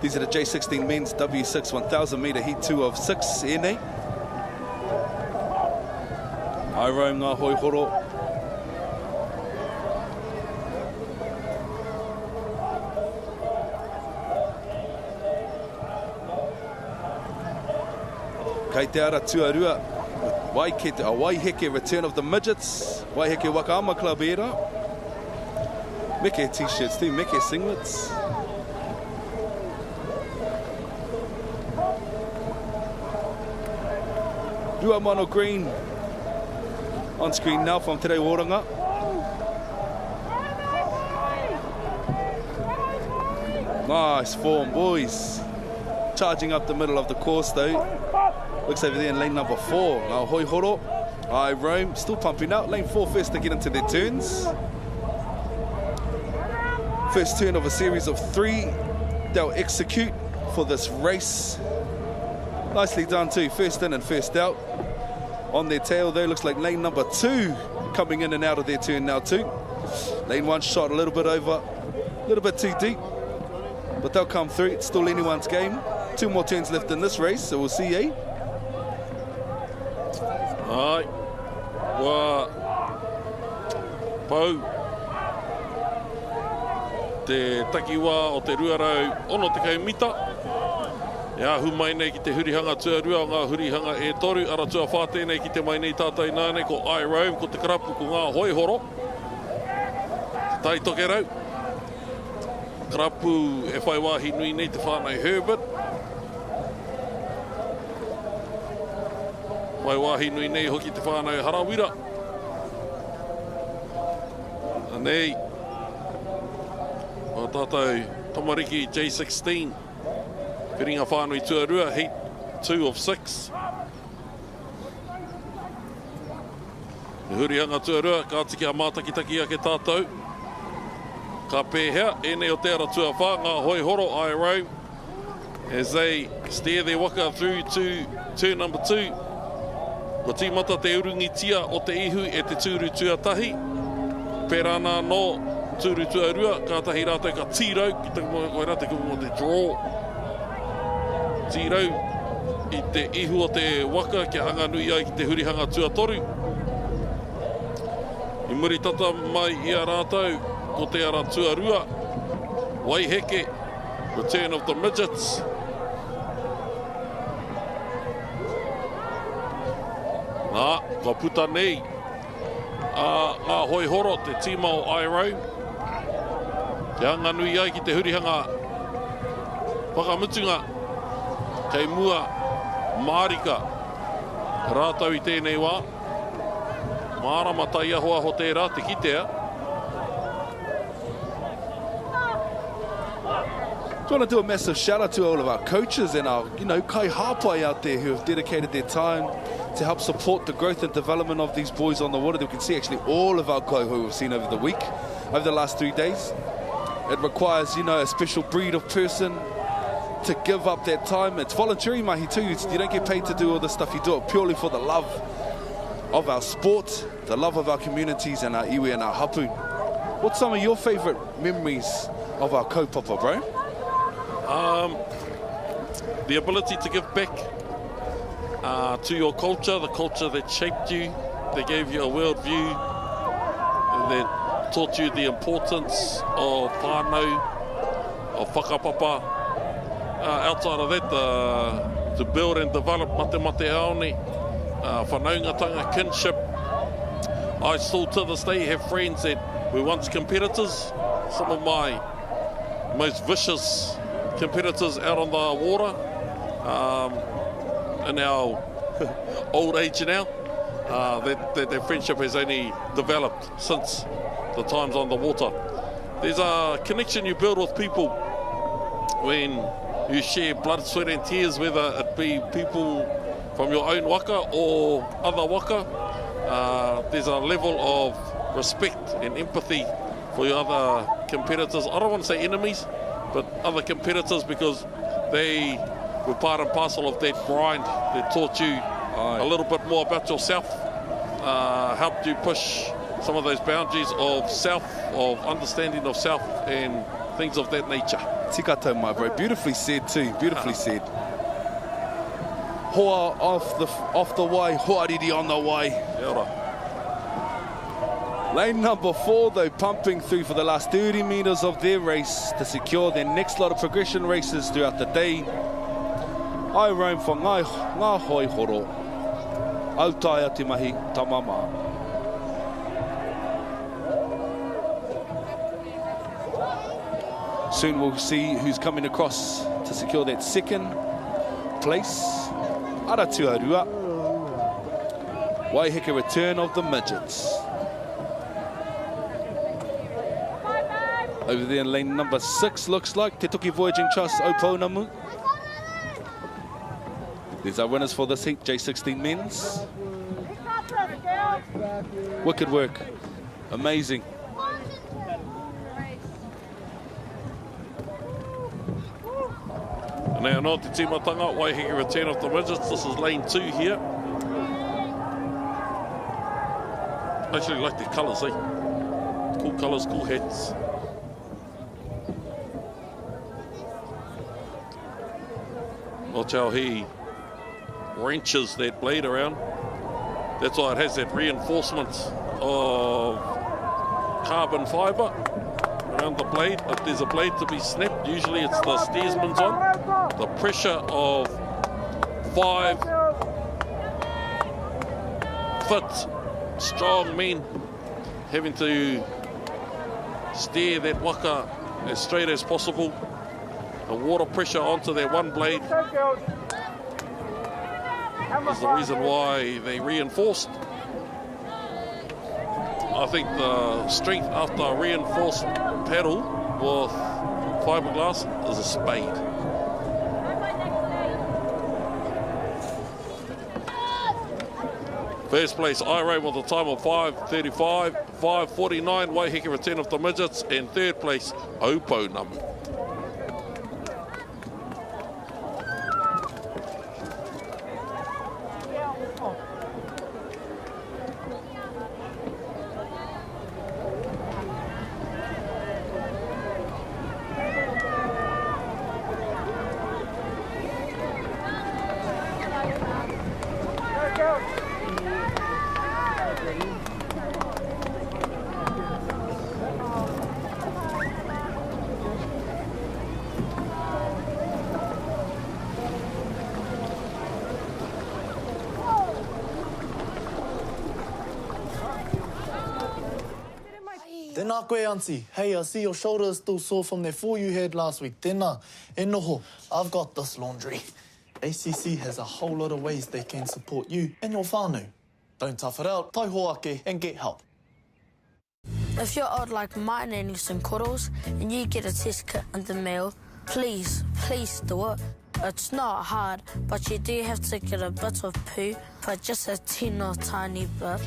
These are the J16 Men's W6 1000 metre heat 2 of 6. Ene. I roam ngā hoi horo. Kei te ara tuarua. Waiheke return of the midgets. Waiheke Waka Ama Club era. Meke t-shirts too, Meke singlets. Ruamano Green on screen now from Te Reo Oranga. Nice form, boys. Charging up the middle of the course though. Looks over there in lane number 4. Now Hoi Horo, I roam, still pumping out. Lane 4 first to get into their turns. First turn of a series of 3 they'll execute for this race. Nicely done too, first in and first out. On their tail though, looks like lane number 2 coming in and out of their turn now too. Lane 1 shot a little bit over, a little bit too deep, but they'll come through. It's still anyone's game. 2 more turns left in this race, so we'll see, eh? Ai, wa pau te takiwa o te ruarau ono te kaumita. E ahu mai nei ki te hurihanga tuarua, ngā hurihanga e toru, ara tua whātēnei ki te mai nei tātou nāne, ko I Roam, ko te karapu, ko ngā hoihoro. Tai toke rau. Karapu e whai wāhi nui nei te whānau Herbert. Whai wāhi nui nei hoki te whānau Harawira. Nei, o tātou tamariki J16. Whiringa whānui tuarua, heat 2 of 6. E hurihanga tuarua, ka tiki a mātakitaki ake tātou. Ka pēhea, e nei o te ara tuawha, ngā hoihoro, I Roam. As they steer their waka through to turn number 2. Ko tīmata te urungi tia o te ihu e te tūru tuatahi. Pērana no tūru tuarua, ka tahi rātou ka tīrau, ki te koe rātou ki mo te draw. Tīrau i te ihu o te waka kia anganui ai ki te hurihanga tuatoru. I muri tata mai i a rātou ko te ara tuarua. Waiheke, return of the midgets. Nā, ka puta nei. Ngā hoihoro te tīma o I Roam. Kia anganui ai ki te hurihanga whakamutunga. Kei mua Marika rātau i tēnei wā. Mārama tai ahoa ho tērā te kitea. I want to do a massive shout out to all of our coaches and our, kai hāpai out there who have dedicated their time to help support the growth and development of these boys on the water. We can see actually all of our kai who we've seen over the week, over the last 3 days. It requires, a special breed of person to give up that time. It's voluntary, mahi too. You don't get paid to do all this stuff. You do it purely for the love of our sport, the love of our communities and our iwi and our hapu. What's some of your favourite memories of our kaupapa, bro? The ability to give back to your culture, the culture that shaped you, that gave you a worldview, that taught you the importance of whānau, of whakapapa. Outside of that, to build and develop mate aone, whanaungatanga, kinship. I still to this day have friends that were once competitors. Some of my most vicious competitors out on the water, in our old age now. That friendship has only developed since the times on the water. There's a connection you build with people when you share blood, sweat and tears, whether it be people from your own waka or other waka. There's a level of respect and empathy for your other competitors. I don't want to say enemies, but other competitors, because they were part and parcel of that grind that taught you a little bit more about yourself, helped you push some of those boundaries of self, of understanding of self and things of that nature. Tika tau, my bro. Beautifully said too. Beautifully said. Hoa off the way. Hoariri on the way. Lane number 4, though, pumping through for the last 30 metres of their race to secure their next lot of progression races throughout the day. I Roam for ngā hoihoro. Aotearoa te mahi tamama. Soon we'll see who's coming across to secure that second place. Aotearoa. Waiheke return of the midgets. Over there in lane number 6, looks like Te Toki Voyaging Trust Opounamu. These are winners for this heat, J16 Men's. Wicked work. Amazing. Now, no te tīmatanga, Waiheke return of the midgets. This is lane 2 here. I actually like the colours, eh? Cool colours, cool hats. Watch how he wrenches that blade around. That's why it has that reinforcement of carbon fibre. around the blade. If there's a blade to be snapped, usually it's the steersman's one. The pressure of 5 fit, strong men having to steer that waka as straight as possible. The water pressure onto that one blade is the reason why they reinforced. I think the strength after a reinforced paddle with fiberglass is a spade. First place, Iro with a time of 5:35, 5:49, Waiheke Return of the Midgets, and third place, Aotearoa. Tēnā koe, Auntie. Hey, I see your shoulder is still sore from that fall you had last week. Tēnā. E noho, I've got this laundry. ACC has a whole lot of ways they can support you and your whānau. Don't tough it out, tai hoake and get help. If you're old like mine and needs some cuddles and you get a test kit in the mail, please do it. It's not hard, but you do have to get a bit of poo for just a tiny bit.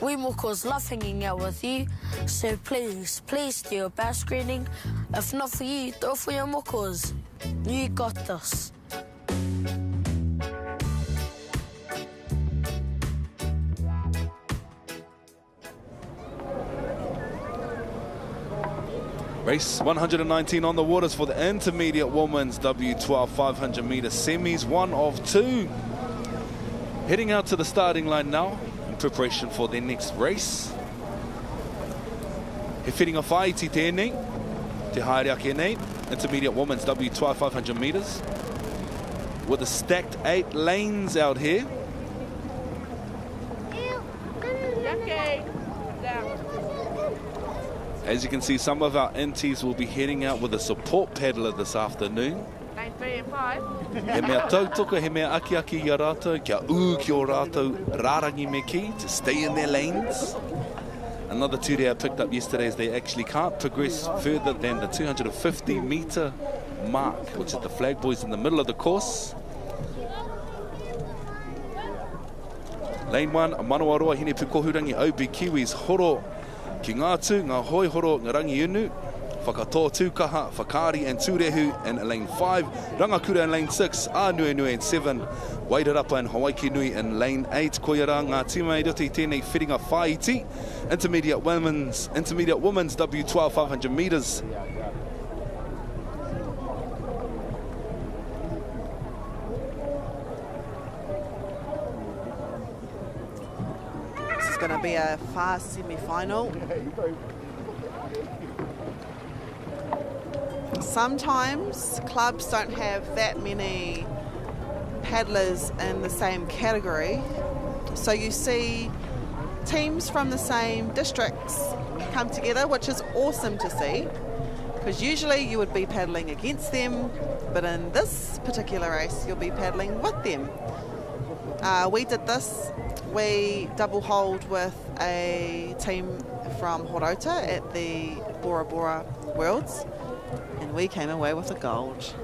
We mokos love hanging out with you, so please do your bowel screening. If not for you, do it for your mokos. You got this. Race 119 on the waters for the intermediate women's W12 500 metre semis, 1 of 2. Heading out to the starting line now in preparation for their next race. He whiringa whai ti tēnei, te haere ake nei, intermediate women's W12 500 metres. With a stacked 8 lanes out here. As you can see, some of our NTs will be heading out with a support paddler this afternoon. Lane 3 and 5. He mea tautoko, he mea aki i a rātou, kia ki o rātou rārangi me ki to stay in their lanes. Another two I picked up yesterday is they actually can't progress further than the 250 metre mark, which is the flag buoys in the middle of the course. Lane 1, Manawaroa, hine pukohurangi OB Kiwis, horo ki ngā tū, ngā hoi horo, ngā rangi unu, whakatō tūkaha, whakari and tūrehu in lane 5, Rangakura in lane 6, Ānuenue in 7, Wairarapa and Hawaii Nui in lane 8, Koiara, ngā tīmai roti tēnei whiringa whaiti, intermediate women's W12 500 metres. Going to be a fast semi-final. Sometimes clubs don't have that many paddlers in the same category, so you see teams from the same districts come together, which is awesome to see, because usually you would be paddling against them, but in this particular race you'll be paddling with them. We did this. We double-holed with a team from Horota at the Bora Bora Worlds, and we came away with the gold.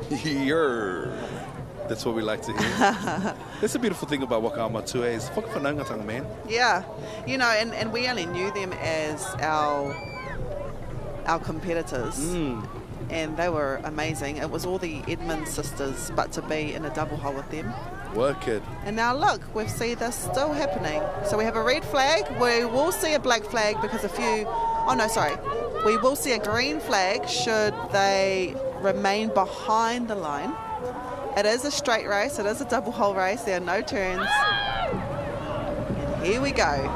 That's what we like to hear. That's the beautiful thing about Waka Amatua is whakawhanaungatanga, man. Yeah, you know, and we only knew them as our competitors, and they were amazing. It was all the Edmund sisters, but to be in a double-hole with them. Work it. And now look, we see this still happening. So we have a red flag. We will see a black flag because we will see a green flag should they remain behind the line. It is a straight race. It is a double hole race. There are no turns. And here we go.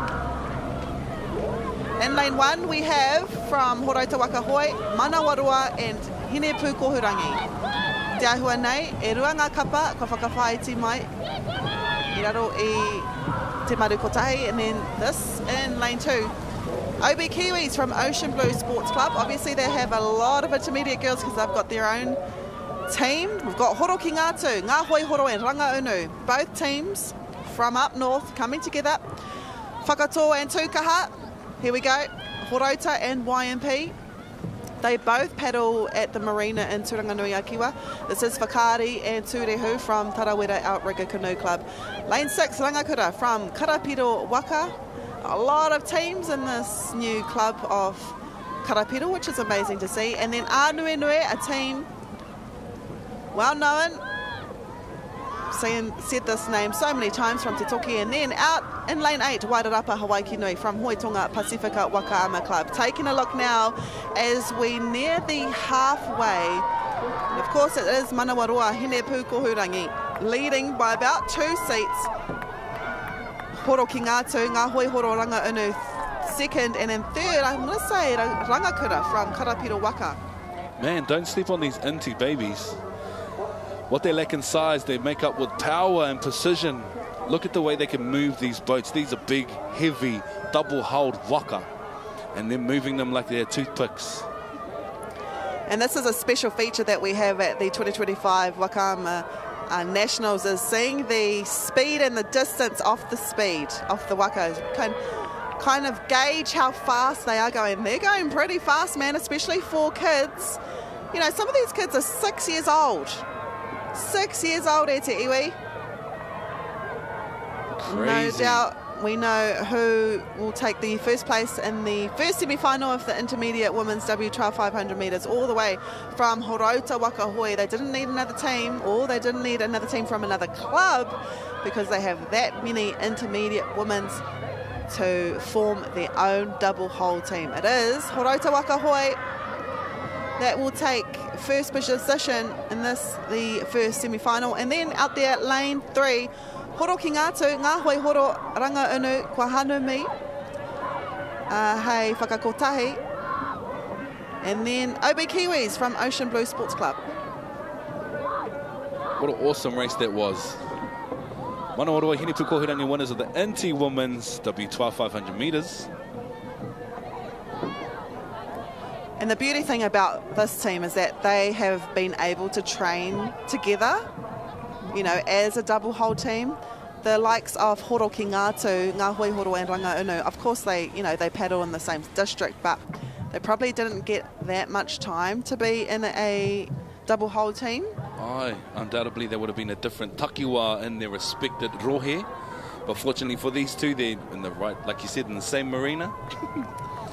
In lane 1, we have from Horauta Waka Hoi, Manawarua and Hine Pukohurangi. Te ahua nei, e rua ngā kapa, ka whakawhai ti mai, I raro I te maru kotahi, and then this in lane 2. OB Kiwis from Ocean Blue Sports Club. Obviously they have a lot of intermediate girls because they've got their own team. We've got Horo ki Ngātu, Ngā Hoi Horo and Rangaunu. Both teams from up north coming together. Whakatoa and Tūkaha. Here we go. Horauta and YMP. They both paddle at the marina in Turanganui-a-Kiwa. This is Whakaari and Tūrehu from Tarawera Outrigger Canoe Club. Lane 6, Rangakura from Karapiro Waka. A lot of teams in this new club of Karapiro, which is amazing to see. And then Anuenue, a team well known. Said this name so many times from Te Toki. And then out in lane 8, Wairarapa Hawaii Kinui from Hoitonga Pacifica Wakaama Club. Taking a look now as we near the halfway. And of course it is Manawarua Hine Pukohurangi leading by about 2 seats. Horo ki Ngātu, Ngā Hoi Horo Rangaunu second, and then third I'm going to say Rangakura from Karapiro Waka. Man, don't sleep on these inti babies. What they lack in size, they make up with power and precision. Look at the way they can move these boats. These are big, heavy, double-hulled waka. And they're moving them like they're toothpicks. And this is a special feature that we have at the 2025 Wakaama Nationals, is seeing the speed and the distance off the waka. Kind of gauge how fast they are going. They're going pretty fast, man, especially for kids. You know, some of these kids are 6 years old. 6 years old, e te iwi. No doubt we know who will take the first place in the first semi-final of the intermediate women's W12 500 metres, all the way from Horauta Waka Hoi. They didn't need another team, or they didn't need another team from another club, because they have that many intermediate women's to form their own double hull team. It is Horauta Waka Hoi that will take first position in this, the first semi-final. And then out there, lane 3, Horo ki Ngātu, Ngā Hoi Horo Rangaunu Kua Hanumi, hei whakakotahi. And then OB Kiwis from Ocean Blue Sports Club. What an awesome race that was. Manawarua Hine Pukohurangi winners of the Inti Women's W12 500 metres. And the beauty thing about this team is that they have been able to train together, you know, as a double hull team. The likes of Horo ki Ngātu, Ngā Hoi Horo and Rangaunu, of course they, you know, they paddle in the same district, but they probably didn't get that much time to be in a double hull team. Aye, undoubtedly there would have been a different takiwa in their respected rohe. But fortunately for these two, they're in the right, like you said, in the same marina.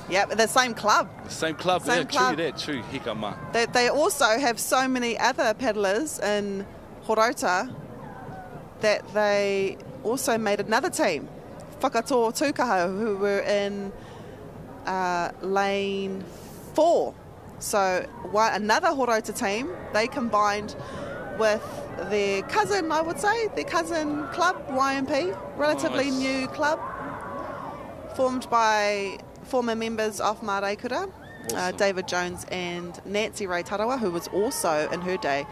Yeah, the same club. The same club, same yeah, club. True that, true, hikama. They also have so many other paddlers in Horauta that they also made another team, Whakatoa Tūkaha, who were in lane 4. So another Horauta team, they combined with their cousin, I would say, their cousin club, YMP, relatively new club, formed by former members of Māraikura, David Jones and Nancy Ray Tarawa, who was also, in her day,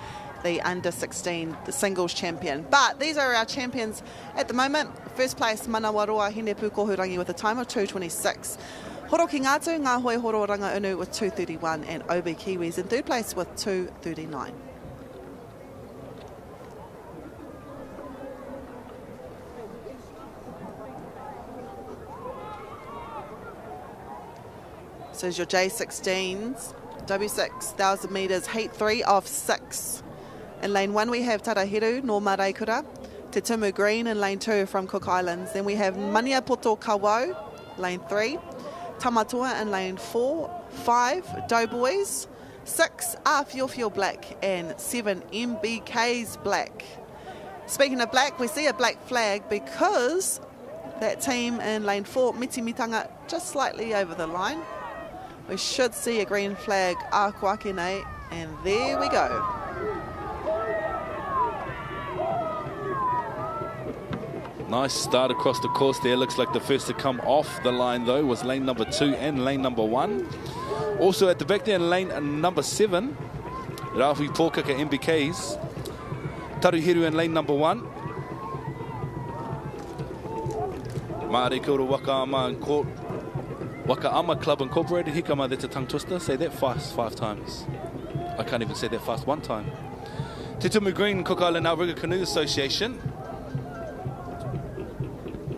the under-16 singles champion. But these are our champions at the moment. First place, Manawarua Hine Pukohurangi with a time of 2:26. Horo ki Ngātu, Ngā Hoi Horo Rangaunu with 2:31, and OB Kiwis in third place with 2:39. So is your J16s, W6,000 metres, heat 3 of 6. In lane 1 we have Tarahiru, no Māraikura, Te Tumu Green in lane 2 from Cook Islands. Then we have Maniapoto Kawau, lane 3, Tamatoa in lane 4, 5, Doughboys, 6, Awhiowhio Black, and 7, MBK's Black. Speaking of black, we see a black flag because that team in lane 4, Mitimitanga, just slightly over the line. We should see a green flag, Akuakene, and there we go. Nice start across the course there. Looks like the first to come off the line, though, was lane number 2 and lane number 1. Also at the back there in lane number 7, Rāhui Pōkaka MBKs. Taruhiru in lane number 1. Māre kura Waka Ama Club Incorporated. Hikama, that's a tongue twister. Say that fast 5 times. I can't even say that fast 1 time. Te Tumu Green Cook Island Outrigger Canoe Association.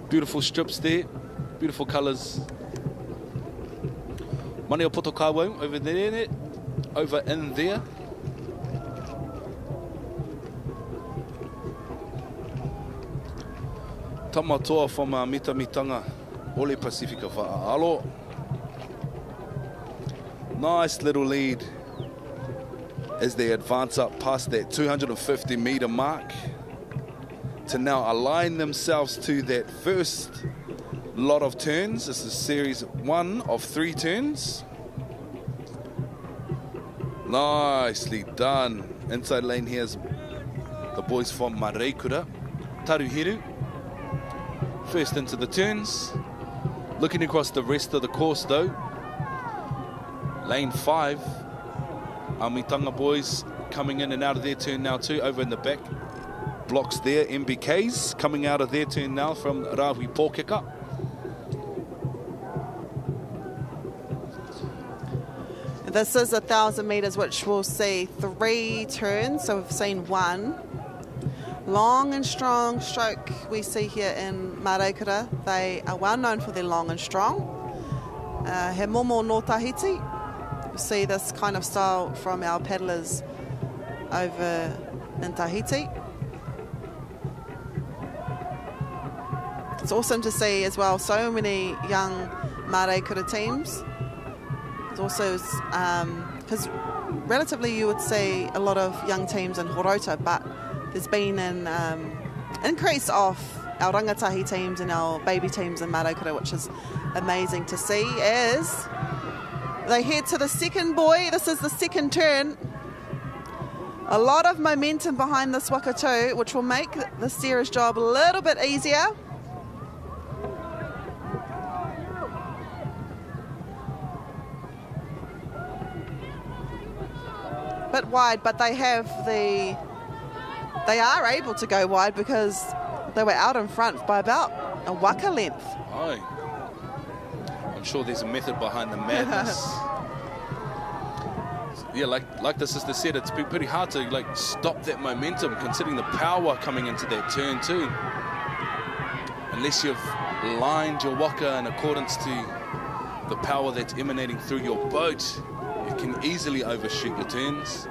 Beautiful strips there. Beautiful colours. Mani o Poto Kāwau over there. Over in there. Tamatoa from Mitamitanga. Ole Pacifica Wha'alo. Nice little lead as they advance up past that 250 metre mark to now align themselves to that first lot of turns. This is series 1 of 3 turns. Nicely done. Inside lane here's the boys from Mareikura. Taruhiru. First into the turns. Looking across the rest of the course though. Lane 5. Amitanga boys coming in and out of their turn now too. Over in the back. Blocks there. MBKs coming out of their turn now from Rāhui Pōkeka. This is 1,000 metres, which will see 3 turns. So we've seen 1. Long and strong stroke we see here in Mareikura. They are well known for their long and strong. He momo no Tahiti. You see this kind of style from our paddlers over in Tahiti. It's awesome to see as well so many young Mareikura teams. It's also because relatively you would see a lot of young teams in Horota, but there's been an increase of our rangatahi teams and our baby teams in Mareikura, which is amazing to see as they head to the second buoy. This is the second turn. A lot of momentum behind this Waka too, which will make the steerer's job a little bit easier. Bit wide, but they are able to go wide because they were out in front by about a Waka length. Oh, I'm sure there's a method behind the madness. Yeah, like the sister said, it's been pretty hard to like stop that momentum considering the power coming into that turn too. Unless you've lined your Waka in accordance to the power that's emanating through your boat, you can easily overshoot your turns.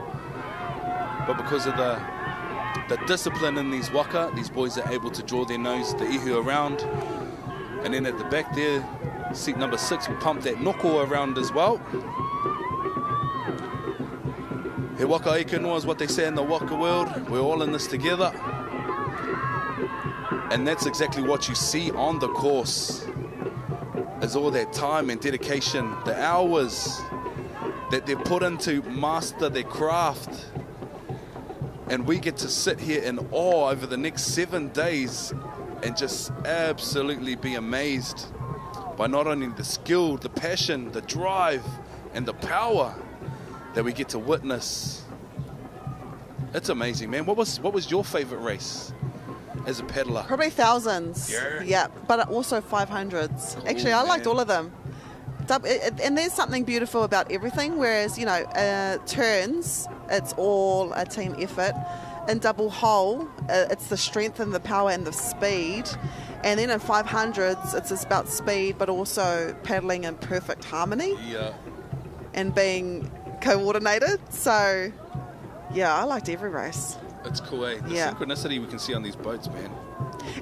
But because of the discipline in these Waka, these boys are able to draw their nose, the ihu around. And then at the back there, seat number 6 will pump that noko around as well. He waka aikanoa is what they say in the Waka world. We're all in this together. And that's exactly what you see on the course. Is all that time and dedication, the hours that they put into master their craft. And we get to sit here in awe over the next 7 days and just absolutely be amazed by not only the skill, the passion, the drive, and the power that we get to witness. It's amazing, man. What was your favorite race as a paddler? Probably thousands. Yeah, but also 500s. Cool, actually, I liked all of them. And there's something beautiful about everything, whereas, you know, turns, it's all a team effort. In double hole, it's the strength and the power and the speed. And then in 500s, it's about speed, but also paddling in perfect harmony. Yeah. And being coordinated. So, yeah, I liked every race. It's cool, eh? The synchronicity we can see on these boats, man.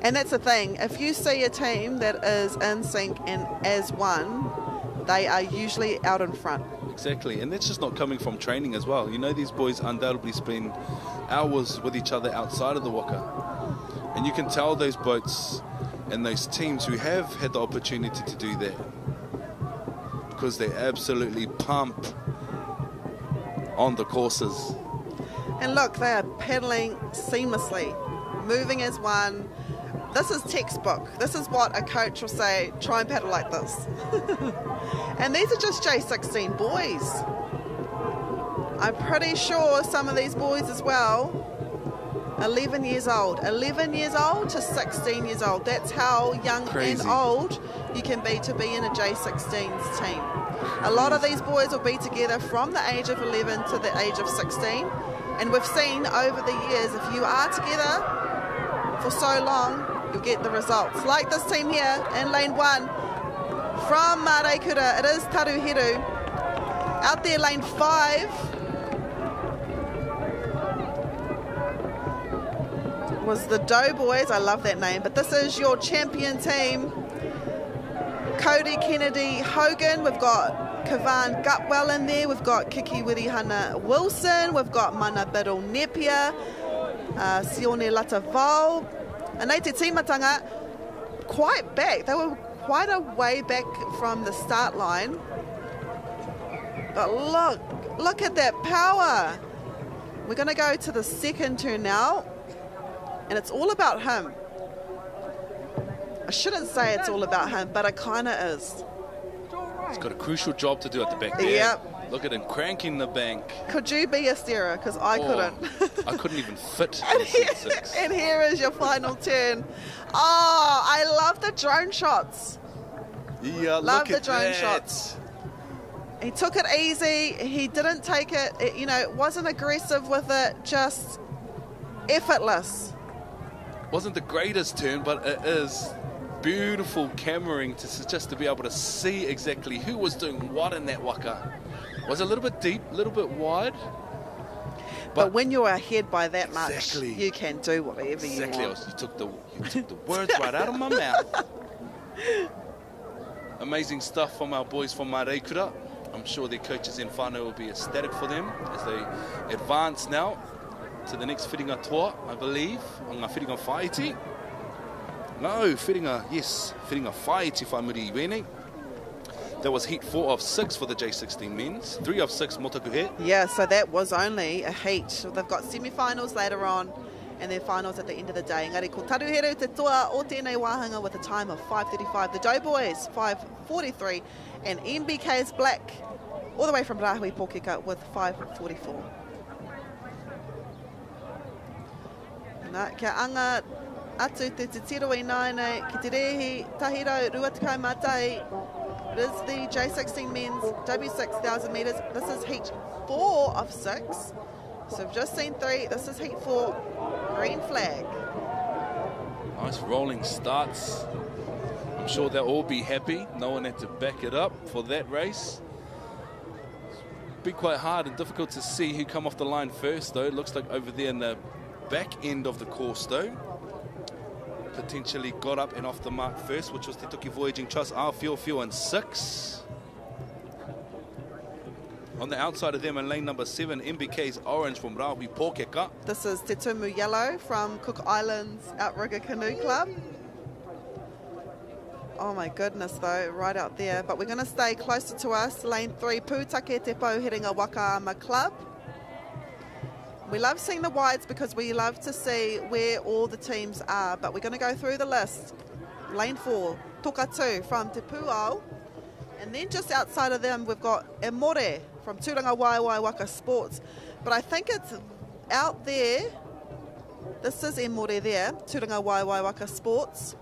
And that's the thing. If you see a team that is in sync and as one, they are usually out in front. Exactly, and that's just not coming from training as well. You know, these boys undoubtedly spend hours with each other outside of the Waka. And you can tell those boats and those teams who have had the opportunity to do that, because they absolutely pump on the courses. And look, they are paddling seamlessly, moving as one, This is textbook. This is what a coach will say, try and paddle like this. And these are just J16 boys. I'm pretty sure some of these boys as well, 11 years old. 11 years old to 16 years old. That's how young and old you can be to be in a J16's team. A lot of these boys will be together from the age of 11 to the age of 16. And we've seen over the years, if you are together for so long, you'll get the results. Like this team here in lane 1 from Marekura, it is Taruhiru. Out there, lane 5. Was the Doughboys. I love that name, but this is your champion team. Cody Kennedy Hogan, we've got Kavan Gutwell in there, we've got Kiki Wirihana Wilson, we've got Mana Biddle Nepia, Sione Lataval, and Nei Te Timatanga, quite back. They were quite a way back from the start line. But look at that power. We're going to go to the second turn now, and it's all about him. I shouldn't say it's all about him, but it kind of is. He's got a crucial job to do at the back there. Yep. Look at him cranking the bank. Could you be a steerer? Because I couldn't. I couldn't even fit in seat 6. And here is your final turn. Oh, I love the drone shots. Yeah, love look the at drone that. shots. He took it easy. He didn't take it, it wasn't aggressive with it, just effortless. Wasn't the greatest turn, but it is beautiful cameraing just to be able to see exactly who was doing what in that waka. Was a little bit deep, a little bit wide. But when you're ahead by that much, you can do whatever you want. You took the words right out of my mouth. Amazing stuff from our boys from Marekura. I'm sure their coaches in whānau will be ecstatic for them as they advance now to the next whiringa toa, I believe, on ngā whiringa whaiti. No, whiringa whaiti whaimuri I wene. That was heat 4 of 6 for the J16 men's, 3 of 6 motakuhe. Yeah, so that was only a heat. They've got semi-finals later on and then finals at the end of the day. Engari, ko Taruheru te toa o tēnei wāhanga with a time of 5:35. The Doughboys, 5:43. And MBK's Black, all the way from Rahui Pōkeka with 5:44. Nā, kia anga atu te tiro i nāne, ki te rehi, tahiro, ruatakau mātai. It is the J16 men's W6,000 metres. This is heat 4 of 6. So we've just seen 3. This is heat 4. Green flag. Nice rolling starts. I'm sure they'll all be happy. No one had to back it up for that race. It'll be quite hard and difficult to see who come off the line first, though. It looks like over there in the back end of the course, though, potentially got up and off the mark first, which was Te Toki Voyaging Trust, Aotearoa and 6. On the outside of them in lane number 7, MBK's Orange from Rahui Pōkeka. This is Te Tumu Yellow from Cook Islands Outrigger Canoe Club. Oh my goodness though, right out there. But we're going to stay closer to us. Lane 3, Pūtake Te Pouhiringa Waka Ama Club. We love seeing the wides because we love to see where all the teams are. But we're going to go through the list. Lane 4, Tokatu from Te Pūao. And then just outside of them, we've got Emore from Tūranga Waiwai Waka Sports. But I think it's out there. This is Emore there, Tūranga Waiwai Waka Sports.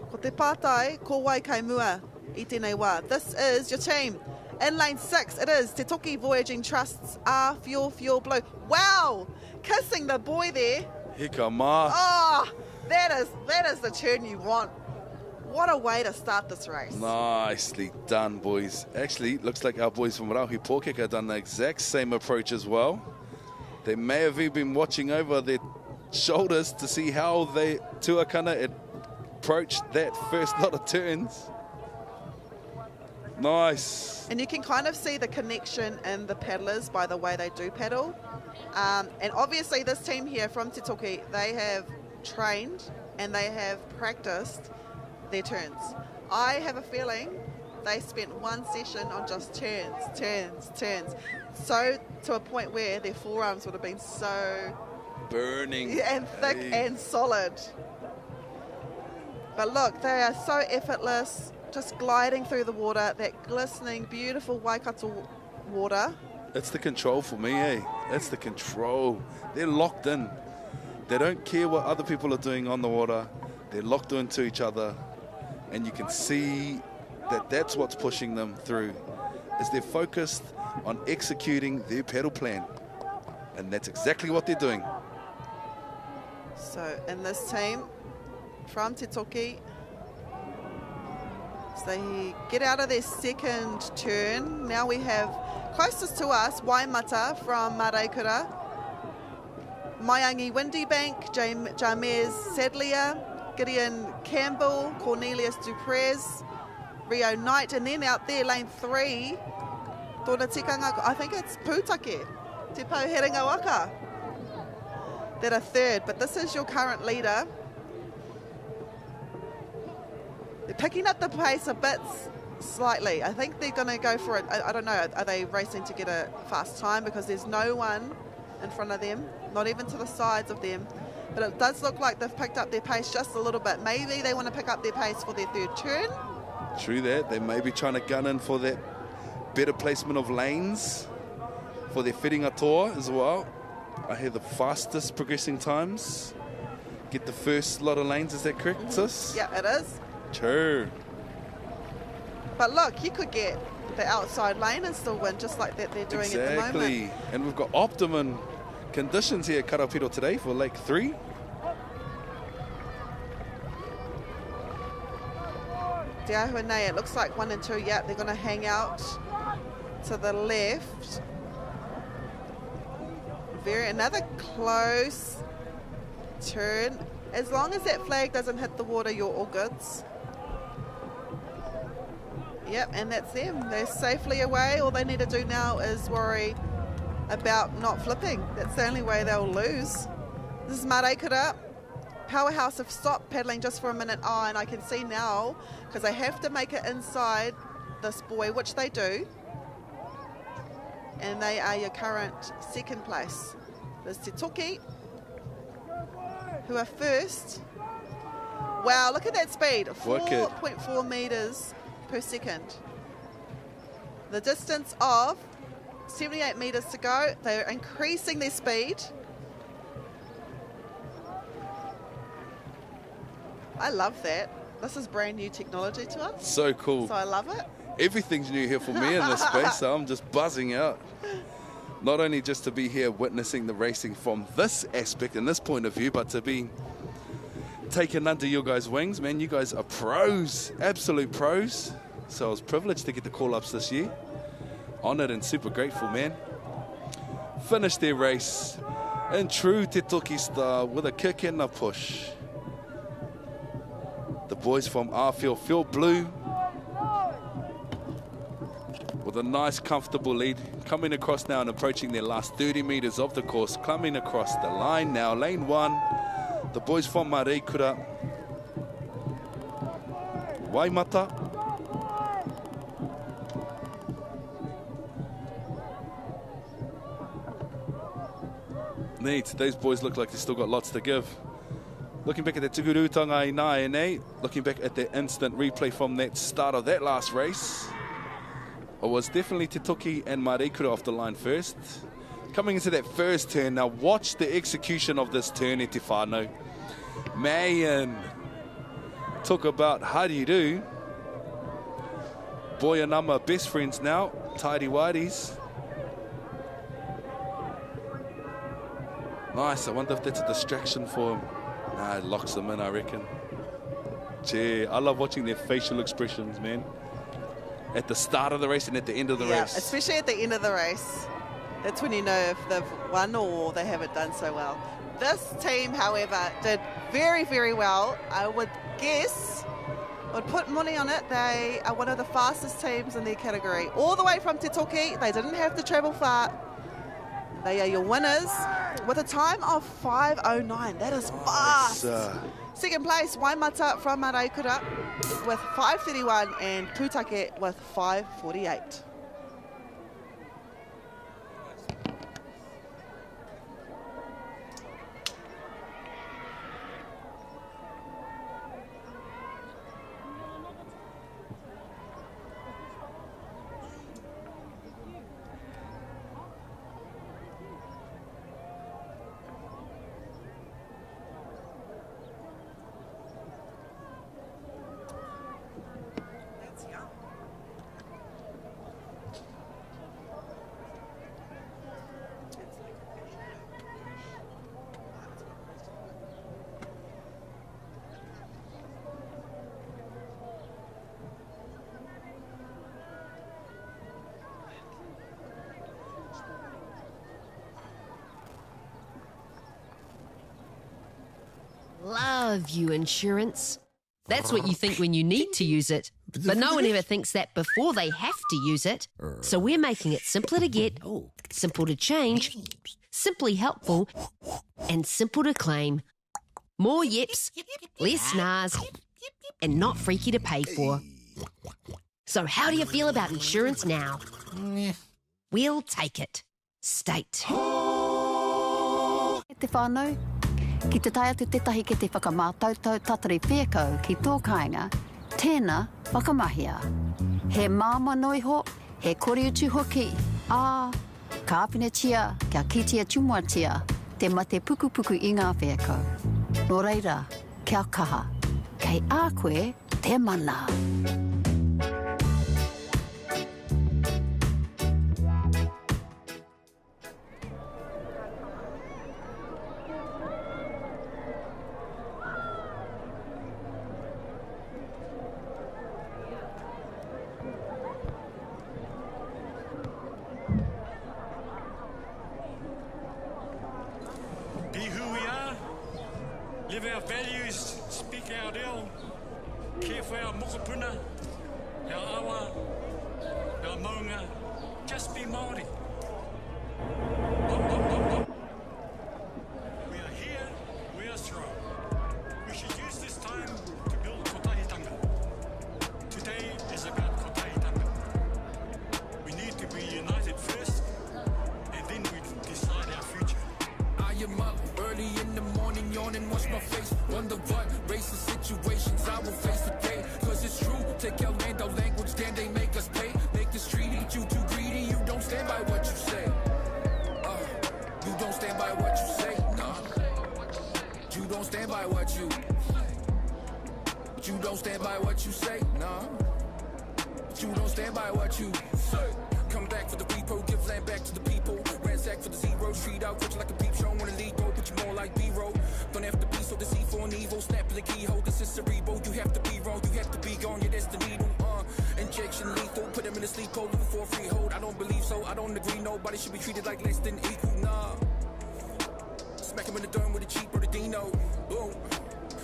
Ko te pātai, ko wai kai mua I tēnei wā. This is your team. In lane 6, it is Te Toki Voyaging Trust's Fuel Blue. Wow! Kissing the boy there. Hika ma. Oh, that is the turn you want. What a way to start this race. Nicely done, boys. Actually, looks like our boys from Rahui Pōkeka have done the exact same approach as well. They may have even been watching over their shoulders to see how they Tuakana approached that first lot of turns. Nice. And you can kind of see the connection in the paddlers by the way they do paddle. And obviously this team here from Te Toki, they have trained and they have practiced their turns. I have a feeling they spent one session on just turns. So to a point where their forearms would have been so Burning. Yeah, and thick and solid. But look, they are so effortless, just gliding through the water, that glistening, beautiful Waikato water. It's the control for me, eh? It's the control. They're locked in. They don't care what other people are doing on the water. They're locked into each other. And you can see that that's what's pushing them through, is they're focused on executing their pedal plan. And that's exactly what they're doing. So in this team, from Te Toki, so they get out of their second turn. Now we have closest to us, Waimata from Maraikura, Maiangi Windybank, Jamez Sadlier, Gideon Campbell, Cornelius Duprez, Rio Knight, and then out there, lane 3, Tōna Tikanga, I think it's Pūtake, Te Pauherenga Waka, that are third, but this is your current leader. They're picking up the pace a bit slightly. I think they're going to go for it. I don't know, are they racing to get a fast time because there's no one in front of them, not even to the sides of them. But it does look like they've picked up their pace just a little bit. Maybe they want to pick up their pace for their third turn. True that. They may be trying to gun in for that better placement of lanes for their fitting tour as well. I hear the fastest progressing times get the first lot of lanes. Is that correct, sis? Yeah, it is. True. But look, you could get the outside lane and still win, just like that they're doing at the moment. Exactly. And we've got optimum conditions here at Karapiro today for Lake 3. Te Ahuanei, it looks like 1 and 2, yeah, they're going to hang out to the left. Another close turn. As long as that flag doesn't hit the water, you're all goods. Yep, and that's them. They're safely away. All they need to do now is worry about not flipping. That's the only way they'll lose. This is Maraikura. Powerhouse have stopped paddling just for a minute. Oh, and I can see now, because they have to make it inside this buoy, which they do. And they are your current second place. There's Te Toki, who are first. Wow, look at that speed, 4.4 meters per second. The distance of 78 meters to go. They're increasing their speed. I love that. This is brand new technology to us. So cool. So I love it. Everything's new here for me in this space, so I'm just buzzing out. Not only just to be here witnessing the racing from this aspect and this point of view, but to be taken under your guys' wings. Man, you guys are pros, absolute pros. So I was privileged to get the call-ups this year. Honoured and super grateful, man. Finished their race in true Te Toki style with a kick and a push. The boys from Arfield feel blue with a nice comfortable lead, coming across now and approaching their last 30 meters of the course, coming across the line now, lane 1, the boys from Maraikura, Waimata, neat. Those boys look like they still got lots to give. Looking back at the Tugurutanga Inaene, looking back at the instant replay from that start of that last race, it was definitely Te Toki and Maraikura off the line first. Coming into that first turn, now watch the execution of this turn, Te Whānau. Man, talk about how do you do. Boy and Nama best friends now, tidy whities. Nice, I wonder if that's a distraction for him. Nah, it locks them in, I reckon. Gee, I love watching their facial expressions, man. At the start of the race and at the end of the race. Especially at the end of the race. That's when you know if they've won or they haven't done so well. This team, however, did very, very well. I would guess, I would put money on it, they are one of the fastest teams in their category. All the way from Te Toki, they didn't have to travel far. They are your winners with a time of 5:09. That is fast. Second place, Waimata from Maraikura with 5:31 and Pūtake with 5:48. love you, insurance. That's what you think when you need to use it. But no one ever thinks that before they have to use it. So we're making it simpler to get, simple to change, simply helpful, and simple to claim. More yips, less snars, and not freaky to pay for. So how do you feel about insurance now? We'll take it. State. Te whānau, ki te taia tu tetahi ki te whakamātautau tatari whekau ki tō kāinga, tēnā whakamahia. He māma noiho, he koriutu hoki, ka awhinetia, kia kitia tumuatia, te mate puku I ngā whekau. Nō reira, kia kaha, kei a koe te mana. Be who we are, live our values, speak our reo, care for our mokopuna, our awa, our maunga, just be Māori. We are here, we are strong. We should use this time to build kotahitanga. Today is about kotahitanga. We need to be united first, and then we decide our future. I am up early in the morning, yawn and wash my face. Wonder what racist situations I will face today. Cause it's true, take our land, our language, then they make us pay. Make this treaty, but you too greedy, you don't stand by what you say. You don't stand by what you say, nah. You don't stand by what you. You don't stand by what you say, nah. You don't stand by what you say. Come back for the repo, give land back to the people. Ransack for the zero, street out, coach like a peep show. Wanna lead go, but you more like B-roll. Don't have to be so deceitful and evil. Snap the keyhole, this is cerebral. You have to be wrong, you have to be gone, yeah, that's the needle. Injection lethal, put him in a sleep hole, looking for a freehold. I don't believe so, I don't agree, nobody should be treated like less than equal, nah. Smack him in the dome with a cheap or the Dino, boom.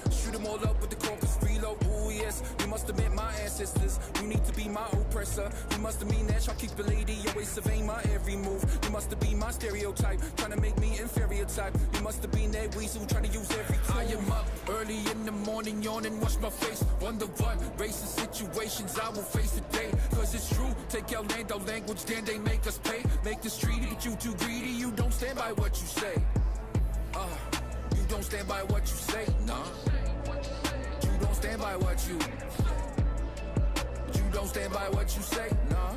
Shoot them all up with the corpus reload. Ooh, yes, you must have met my ancestors. You need to be my oppressor. You must have mean that y'all keep the lady, always surveying my every move. You must have been my stereotype, trying to make me inferior type. You must have been that weasel, trying to use every tool. I am up early in the morning, yawn and wash my face. Wonder what racist situations I will face today. Cause it's true, take our land, our language, then they make us pay. Make this treaty, but you too greedy, you don't stand by what you say. You don't stand by what you say, nah. You don't stand by what you. You don't stand by what you say, nah.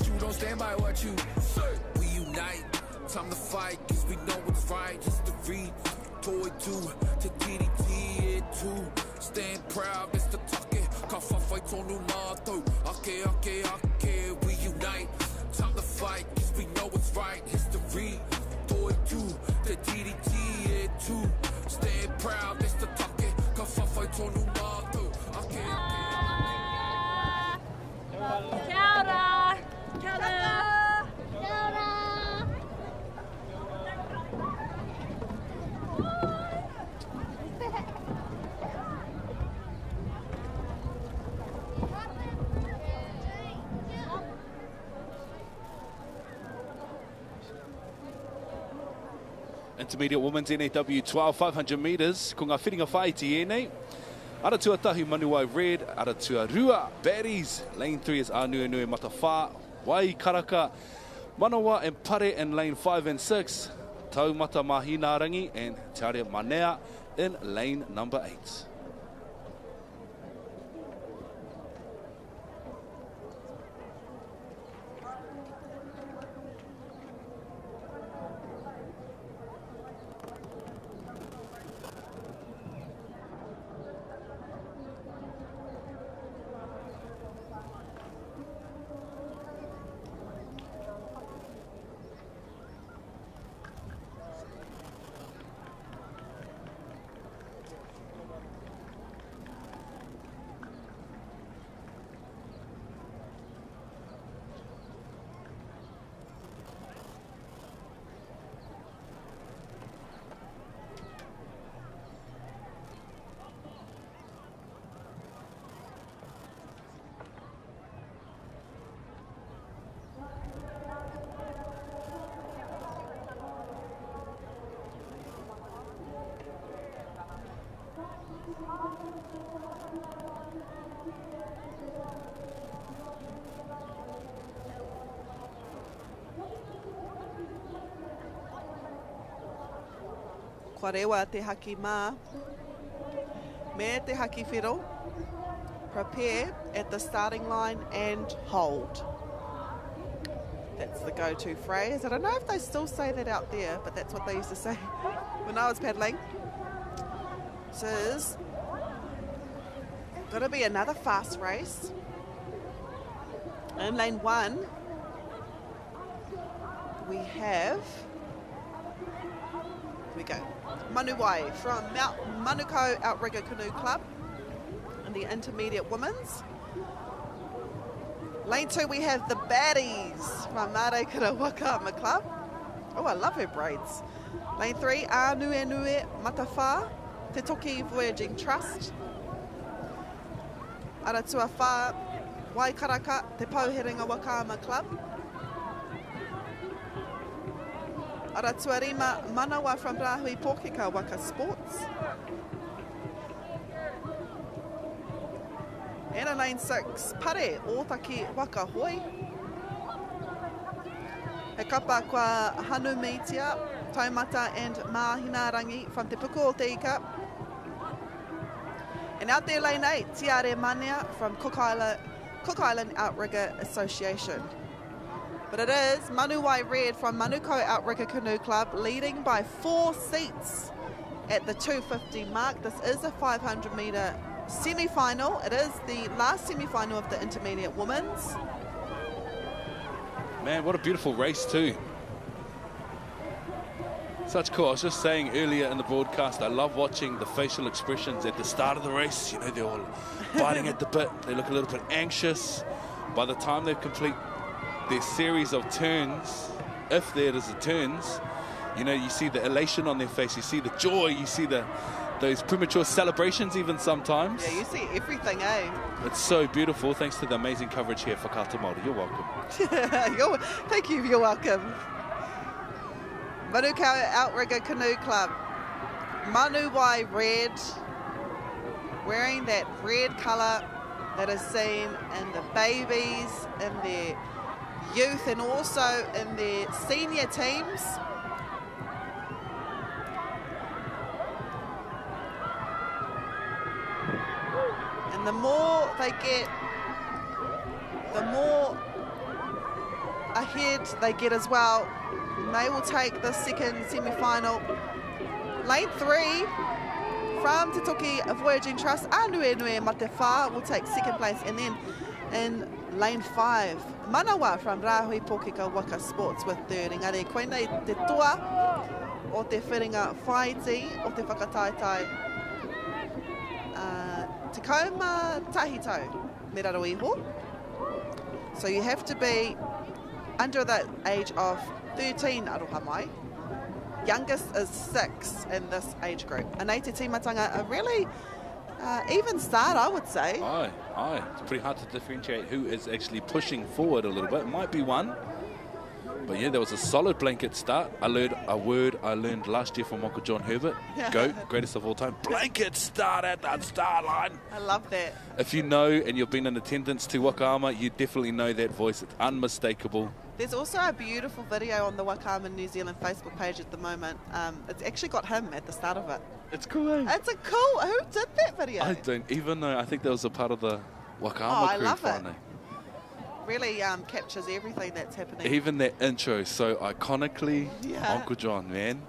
You don't stand by what you say. We unite, time to fight, cause we know what's right. History, toy two, to DDT, it too. Stand proud, that's the talking. Kafa fight on new motto. Okay, we unite, time to fight, cause we know what's right. History, toy two, to DDT, it too. Stand proud, that's the talking. Fight on new motto. Okay. Kia ora. Kia ora. Kia ora. Intermediate women's NAW 12, 500 metres. Ko ngā whiringa whai ti ēnei. Ara tuatahi Manuai Red, ara Aotearoa Baddies. Lane 3 is Anui Matawha, Wai Karaka, Manawa and Pare in lane 5 and 6. Taumata Mahina Rangi and Tare Manea in lane number 8. Kua rewa te haki mā. Me te haki whiro. Prepare at the starting line and hold. That's the go-to phrase. I don't know if they still say that out there, but that's what they used to say when I was paddling. So it's going to be another fast race. In lane 1, we have, here we go, Manuwai from Mount Manukau Outrigger Canoe Club and the Intermediate Women's. Lane 2, we have the Baddies from Aotearoa Waka Club. Oh, I love her braids. Lane 3, Anue Matawha, Te Toki Voyaging Trust. Aratua Wha, Waikaraka, Te Pauheringa Wakama Club. Aratua Rima Manawa from Rahui Pōkeka Waka Sports. And in lane 6, Pare, Ōtaki Waka Hoi. He kapa kua Hanu Meitia, Taumata and Mahina Rangi from Te Puku o Te Ika. And out there lane 8, Tiare Mania from Cook Island Outrigger Association. But it is Manuwai Red from Manukau Outrigger Canoe Club leading by 4 seats at the 250 mark. This is a 500 metre semi-final. It is the last semi-final of the Intermediate Women's. Man, what a beautiful race too. Such cool. I was just saying earlier in the broadcast, I love watching the facial expressions at the start of the race. You know, they're all biting at the bit. They look a little bit anxious. By the time they complete their series of turns, if there is a turns, you know, you see the elation on their face. You see the joy. You see those premature celebrations even sometimes. Yeah, you see everything, eh? It's so beautiful. Thanks to the amazing coverage here for Kata Māori. You're welcome. Thank you, you're welcome. Manukau Outrigger Canoe Club. Manuwai Red, wearing that red colour that is seen in the babies, in their youth and also in their senior teams. And the more they get, the more ahead they get as well. And they will take the second semi-final. Lane 3 from Te Toki Voyaging Trust, Anue Matawha will take second place. And then in lane 5, Manawa from Rahui Pōkeka Waka Sports with third. Engari, koinei te toa o te whiringa whaiti o te whakataitai. Te kauma tahitau, me raro iho. So you have to be under the age of 13 aroha mai. Youngest is 6 in this age group. And te timatanga, a really even start, I would say. Aye. It's pretty hard to differentiate who is actually pushing forward a little bit. It might be one. But yeah, there was a solid blanket start. I learned a word I learned last year from Uncle John Herbert. GOAT, greatest of all time. Blanket start at the start line. I love that. If you know and you've been in attendance to Wakama, you definitely know that voice. It's unmistakable. There's also a beautiful video on the Wakama New Zealand Facebook page at the moment. It's actually got him at the start of it. It's cool, eh? It's a cool. Who did that video? I don't even know. I think that was a part of the Wakama crew. I love finally. it. Really captures everything that's happening. Even that intro, so iconically, Uncle John, man.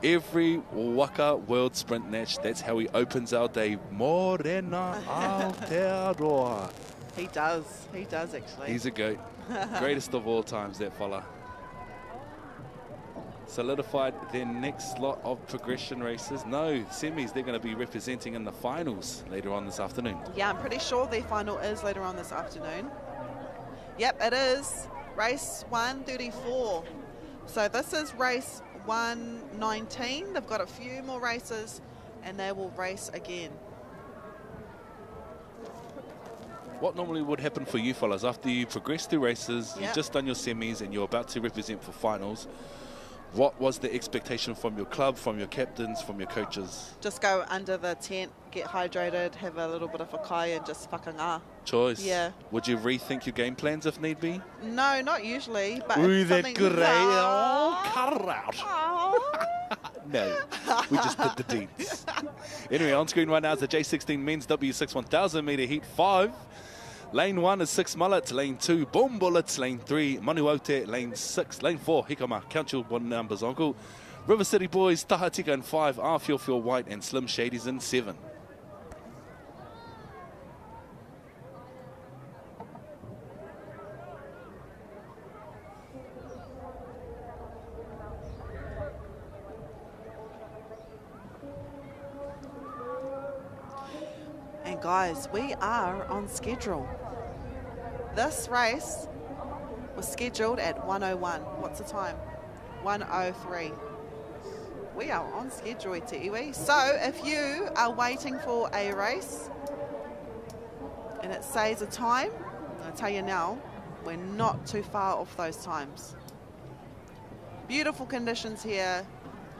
Every Waka World Sprint match, that's how he opens our day. Morena Aotearoa. He does actually. He's a goat. Greatest of all times, that fella. Solidified their next lot of progression races. No, semis, they're going to be representing in the finals later on this afternoon. Yeah, I'm pretty sure their final is later on this afternoon. Yep, it is. Race 134. So this is race 119. They've got a few more races and they will race again. What normally would happen for you fellas after you progress through races, you've just done your semis and you're about to represent for finals, what was the expectation from your club, from your captains, from your coaches? Just go under the tent, get hydrated, have a little bit of a kai and just whakanga. Choice. Yeah. Would you rethink your game plans if need be? No, not usually. But Ooh, if that something- grey. Oh, cut it out. No, we just did the deeds. Anyway, on screen right now is the J16 Men's W6 1000 metre heat 5. Lane 1 is 6 Mullets, Lane 2 Boom Bullets, Lane 3 Manuote, Lane 6, Lane 4 Hikama, count your one numbers, Uncle. River City Boys, Tahatika in 5, R Feel White and Slim Shadies in 7. And guys, we are on schedule. This race was scheduled at 1:01. What's the time? 1:03. We are on schedule, te iwi. So if you are waiting for a race and it says a time, I'll tell you now, we're not too far off those times. Beautiful conditions here,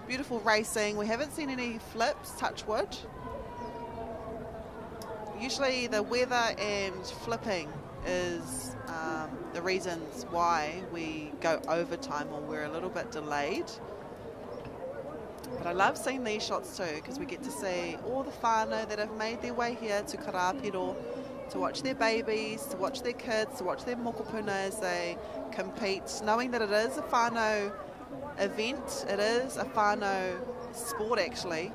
beautiful racing. We haven't seen any flips, touch wood. Usually the weather and flipping is the reasons why we go overtime or we're a little bit delayed. But I love seeing these shots too, because we get to see all the whānau that have made their way here to Karapiro to watch their babies, to watch their kids, to watch their mokopuna as they compete, knowing that it is a whānau event, it is a whānau sport actually.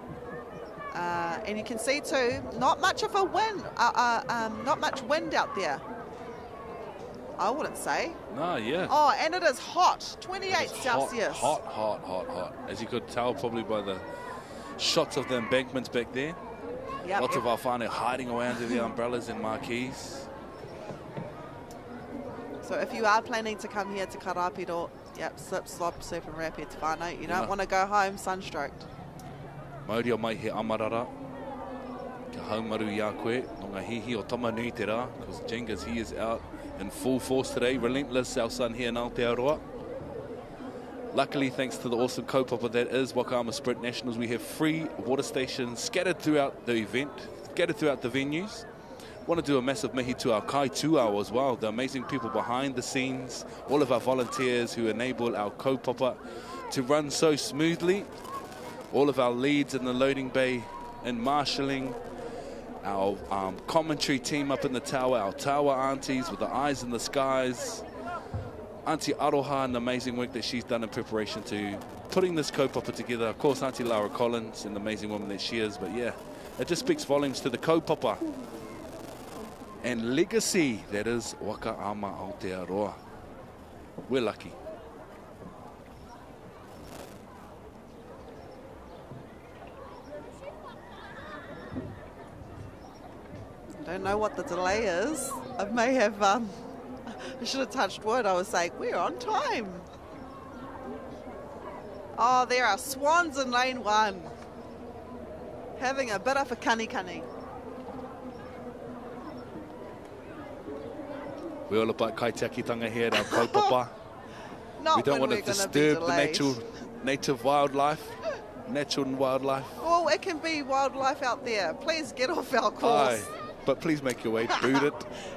And you can see too, not much of a wind, not much wind out there, I wouldn't say. No, yeah. Oh, and it is hot, 28 Celsius. Hot. As you could tell probably by the shots of the embankments back there. Yep. Lots of our whānau hiding away under the umbrellas and marquees. So if you are planning to come here to Karapiro, yep, slip, slop, surf and wrap it whānau. You don't want to go home sunstroked. Mauri o mai he amarara. Ka haumaru i a koe, no ngā hihi o tama nui te rā, because Jengas, he is out in full force today, relentless, our son here in Aotearoa. Luckily, thanks to the awesome kaupapa that is Waka Sprint Nationals, we have free water stations scattered throughout the event, scattered throughout the venues. Want to do a massive mihi to our Kai Tuao as well, the amazing people behind the scenes, all of our volunteers who enable our kaupapa to run so smoothly. All of our leads in the loading bay and marshalling, our commentary team up in the tower, our tower aunties with the eyes in the skies, Auntie Aroha and the amazing work that she's done in preparation to putting this kaupapa together. Of course, Auntie Laura Collins and the amazing woman that she is, but yeah, it just speaks volumes to the kaupapa and legacy that is Waka Ama Aotearoa. We're lucky. I don't know what the delay is. I may have, I should have touched wood. I was like, we're on time. Oh, there are swans in lane 1. Having a bit of a kani. We all about kaitiakitanga here at our kaupapa. We don't want to disturb the native wildlife. Natural wildlife. Well, it can be wildlife out there. Please get off our course. Aye, but please make your way, boot it.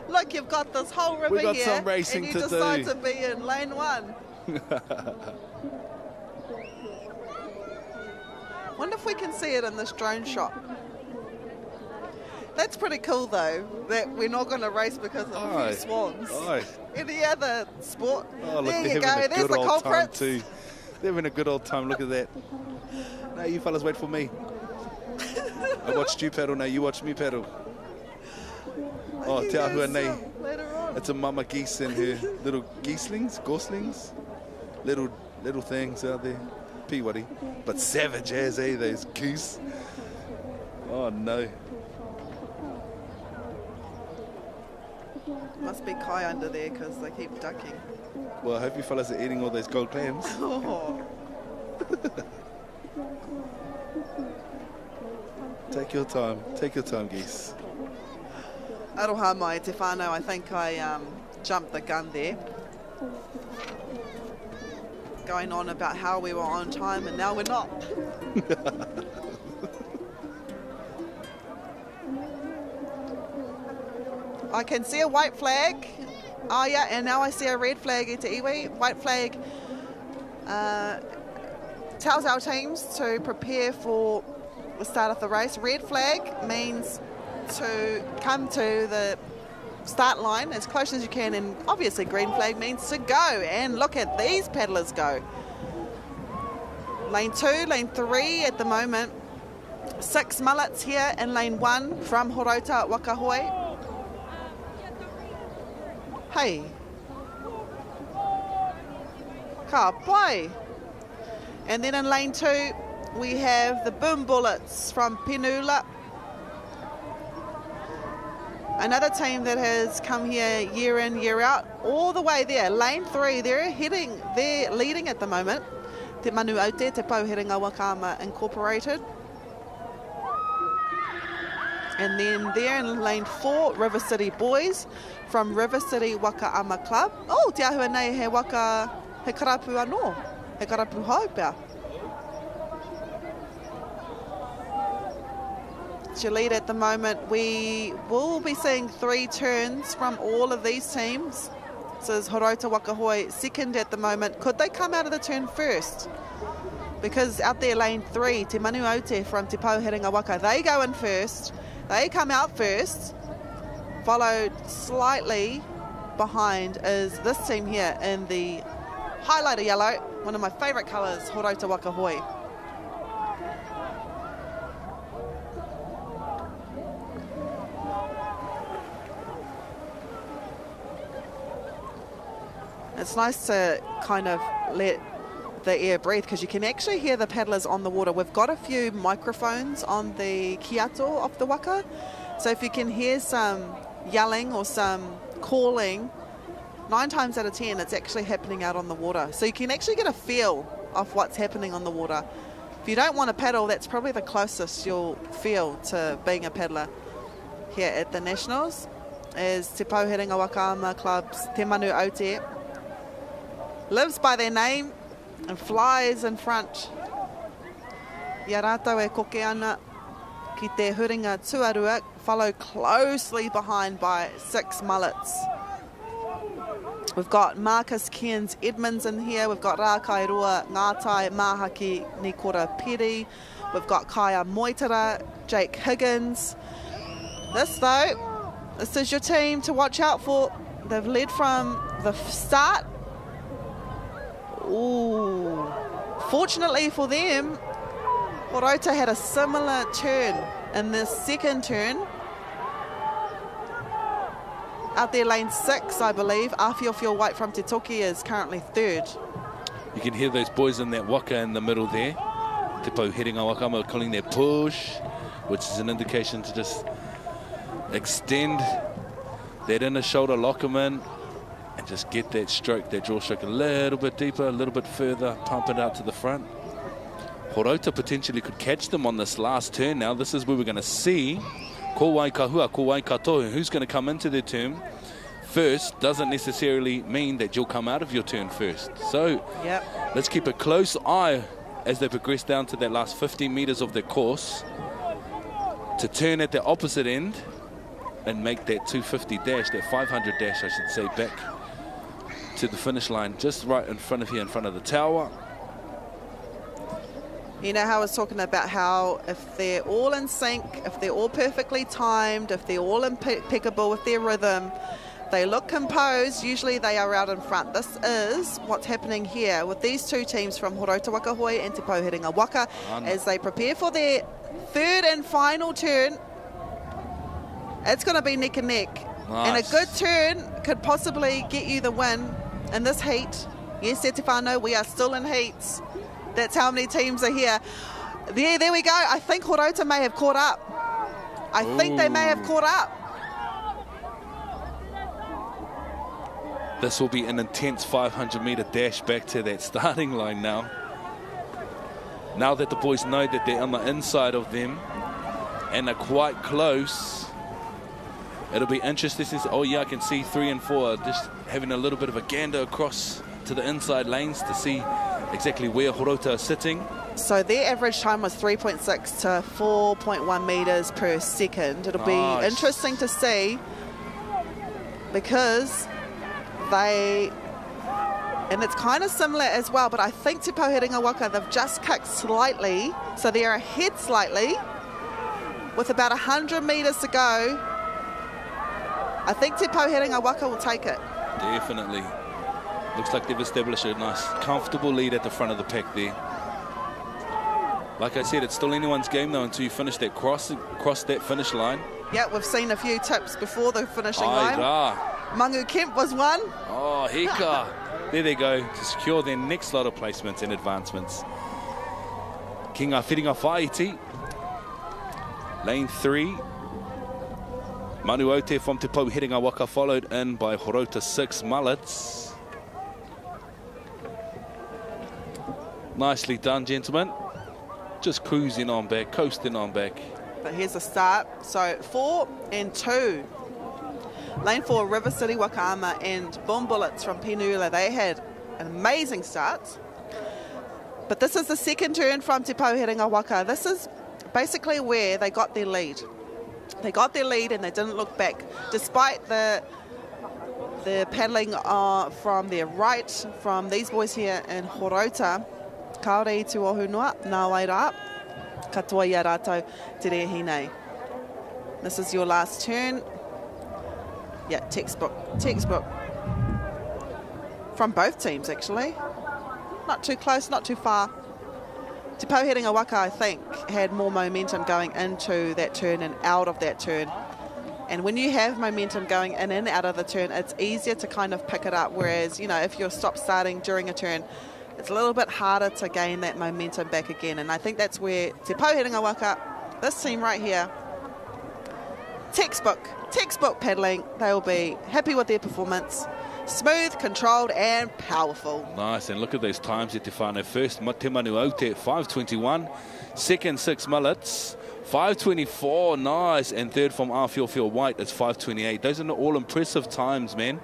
Look, you've got this whole river We've got here, some racing and you to decide do. to be in lane 1. Wonder if we can see it in this drone shot. That's pretty cool, though, that we're not going to race because of a few swans. Aye. Any other sport? Oh, look, there you they're go. having a There's good the old time culprits. too. They're having a good old time. Look at that. Now you fellas wait for me. I watched you paddle, now you watch me paddle. Oh, te ahua nei. It's a mama geese and her little goslings, little things out there. Peewari. But savage as, those goose. Oh no. Must be Kai under there because they keep ducking. Well, I hope you fellas are eating all those gold clams. Oh. Take your time, geese. Aroha mai te whānau, I think I jumped the gun there. Going on about how we were on time and now we're not. I can see a white flag. Oh yeah, and now I see a red flag, e te iwi. White flag tells our teams to prepare for the start of the race. Red flag means to come to the start line as close as you can, and obviously green flag means to go. And look at these paddlers go. Lane 2, lane 3 at the moment. 6 mullets here in lane 1 from Horota Wakahoi. Hey. Ka pai. And then in lane 2 we have the Boom Bullets from Penula. Another team that has come here year in, year out, all the way there. Lane 3, they're leading at the moment. Te Manu Aute, Te Pauherenga Wakama Incorporated. And then there in lane 4, River City Boys from River City Waka Ama Club. Oh, te ahua nei he waka, he karapu anō, he karapu haupea. To lead at the moment, we will be seeing 3 turns from all of these teams. This is Horota Wakahoi second at the moment. Could they come out of the turn first? Because out there, lane 3, Te Manu Aute from Te Pauherenga Waka, they go in first. They come out first. Followed slightly behind is this team here in the highlighter yellow, one of my favourite colours, Horota Wakahoi. It's nice to kind of let the air breathe because you can actually hear the paddlers on the water. We've got a few microphones on the kiato of the waka, so if you can hear some yelling or some calling, 9 times out of 10 it's actually happening out on the water. So you can actually get a feel of what's happening on the water. If you don't want to paddle, that's probably the closest you'll feel to being a paddler here at the Nationals, is Te Pauherenga Wakama Club's Te Manu Aute. Lives by their name and flies in front. Ia rātou e koke ana ki te huringa tuarua, followed closely behind by 6 mullets. We've got Marcus Cairns Edmonds in here. We've got Rākairoa Ngātai Mahaki Nikora Piri. We've got Kaya Moitara, Jake Higgins. This is your team to watch out for. They've led from the start. Ooh. Fortunately for them, Horota had a similar turn in the second turn. Out there, lane 6, I believe. Awhiowhio White from Te Toki is currently 3rd. You can hear those boys in that waka in the middle there. Te Pauherenga Wakama calling their push, which is an indication to just extend that inner shoulder, lock them in, and just get that stroke, that draw stroke a little bit deeper, a little bit further, pump it out to the front. Horota potentially could catch them on this last turn now. This is where we're going to see ko wai kahua, ko wai katohu. Who's going to come into their turn first doesn't necessarily mean that you'll come out of your turn first. So let's keep a close eye as they progress down to that last 15 metres of their course to turn at the opposite end and make that 250 dash, that 500 dash, I should say, back to the finish line, just right in front of here, in front of the tower. You know how I was talking about how if they're all in sync, if they're all perfectly timed, if they're all impeccable with their rhythm, they look composed, usually they are out in front. This is what's happening here with these 2 teams from Horota Wakahoi and Te Pauherenga Waka as they prepare for their 3rd and final turn. It's going to be neck and neck. Nice. And a good turn could possibly get you the win in this heat. Yes, Te Whānau, we are still in heats. That's how many teams are here. There we go. I think Horota may have caught up. I think they may have caught up. This will be an intense 500-metre dash back to that starting line now. Now that the boys know that they're on the inside of them and are quite close, it'll be interesting to see. Oh yeah, I can see 3 and 4 just having a little bit of a gander across to the inside lanes to see exactly where Horota are sitting. So their average time was 3.6 to 4.1 metres per second. It'll be interesting to see because they And it's kind of similar as well, but I think Te Pauherenga Waka, they've just kicked slightly, so they're ahead slightly. With about 100 metres to go, I think Te Pauherenga Waka will take it. Definitely. Looks like they've established a nice, comfortable lead at the front of the pack there. Like I said, it's still anyone's game though until you finish that cross that finish line. Yeah, we've seen a few tips before the finishing line. Mangu Kemp was one. Oh, heka. There they go to secure their next lot of placements and advancements. Ki ngā whiringa whaiti. Lane 3. Manu Aote from Te Pauherenga Waka, followed in by Horota 6 Mullets. Nicely done, gentlemen. Just cruising on back, coasting on back. But here's the start. So 4 and 2. Lane 4, River City Wakama and Boom Bullets from Penula. They had an amazing start. But this is the second turn from Te Pauherenga Waka. This is basically where they got their lead. They got their lead and they didn't look back. Despite the paddling from their right, from these boys here in Horota, kaore i tu ohunua, nā wai rā, katoa ia rātou te rehi nei. This is your last turn. Yeah, textbook. From both teams, actually. Not too close, not too far. Te Pauherenga Waka, I think, had more momentum going into that turn and out of that turn. And when you have momentum going in and out of the turn, it's easier to kind of pick it up. Whereas, you know, if you're stop-starting during a turn, it's a little bit harder to gain that momentum back again. And I think that's where Te Pauherenga Waka, this team right here, textbook paddling. They'll be happy with their performance. Smooth, controlled and powerful. Nice, and look at those times at Te Whānau. First, Te Manu Aote at 5:21. Second, 6 Mullets, 5:24, nice. And third from Awhiowhio White, it's 5:28. Those are all impressive times, man.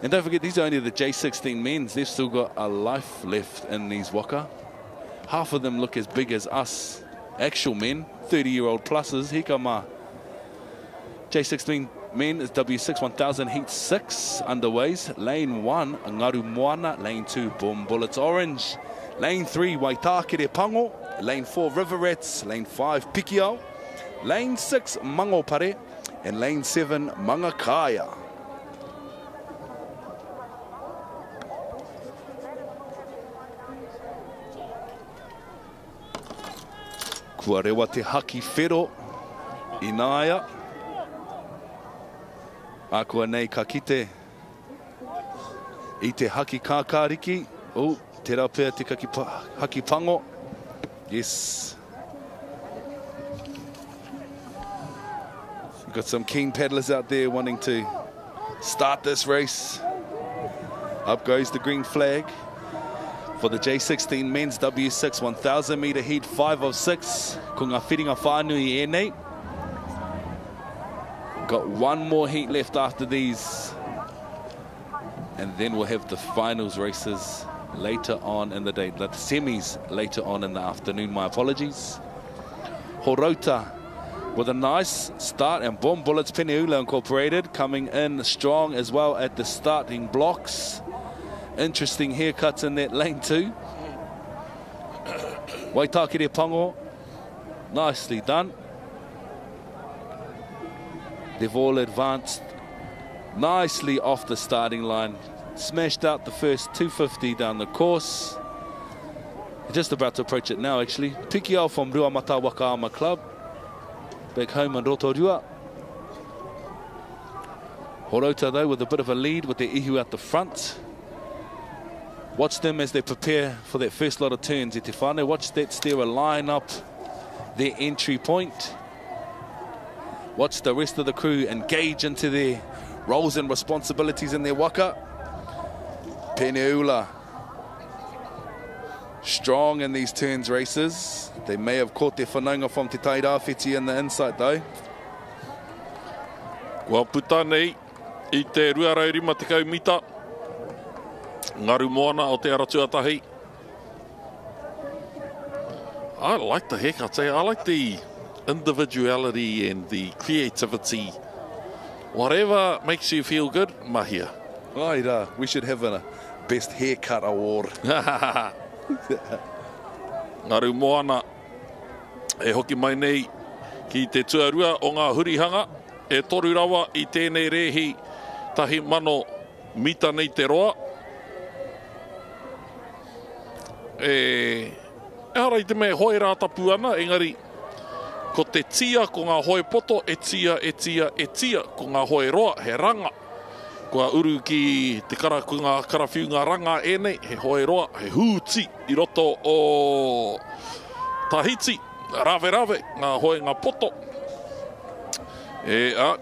And don't forget, these are only the J16 men's. They've still got a life left in these Waka. Half of them look as big as us, actual men, 30-year-old pluses. Hika mā. J16 Men is W6 1000 Heat 6 underways. Lane 1, Ngaru Moana. Lane 2, Boom Bullets Orange. Lane 3, Waitakere Pango. Lane 4, River Rats. Lane 5, Pikiao. Lane 6, Mangopare. And Lane 7, Mangakaya. Kua rewa te haki whero i nāia. Akua nei ka kite i te haki kākāriki. Oh, te rā pēr te haki pango. Yes. We've got some keen paddlers out there wanting to start this race. Up goes the green flag for the J16 men's W6 1000 metre heat 5 of 6. Ko ngā whiringa whānui e nei. Got one more heat left after these. And then we'll have the finals races later on in the day. The semis later on in the afternoon, my apologies. Horota with a nice start, and Boom Bullets Peneula Incorporated coming in strong as well at the starting blocks. Interesting haircuts in that lane 2. Waitakere Pango, nicely done. They've all advanced nicely off the starting line. Smashed out the first 250 down the course. Just about to approach it now, actually. Pikiao from Ruamata Wakaama Club. Back home in Rotorua. Horota, though, with a bit of a lead with their ihu out the front. Watch them as they prepare for that first lot of turns at Te Whānau. Watch that steerer line up their entry point. Watch the rest of the crew engage into their roles and responsibilities in their waka. Peneula, strong in these turns races. They may have caught their whanaunga from Te Tairāwhiti in the inside though. Kua puta nei i te ruarau rima te kaumita. Ngaru Moana o te aratuatahi. I like the haircuts, I like the individuality and the creativity. Whatever makes you feel good, mahia. Right, we should have a Best Haircut Award. Ngaru moana, e hoki mai nei ki te tuarua o ngā hurihanga, e toru rawa i tēnei rehi tahi mano mita nei te roa. E hara i te mea hoi rā tapu ana, engari, ko te tia ko ngā hoi poto, e tia ko ngā hoi roa, he ranga. Kua uru ki te ku ngā karawhiu ngā ranga e nei, he hoi roa, he hūti i roto o Tahiti, rawe, ngā hoi ngā poto.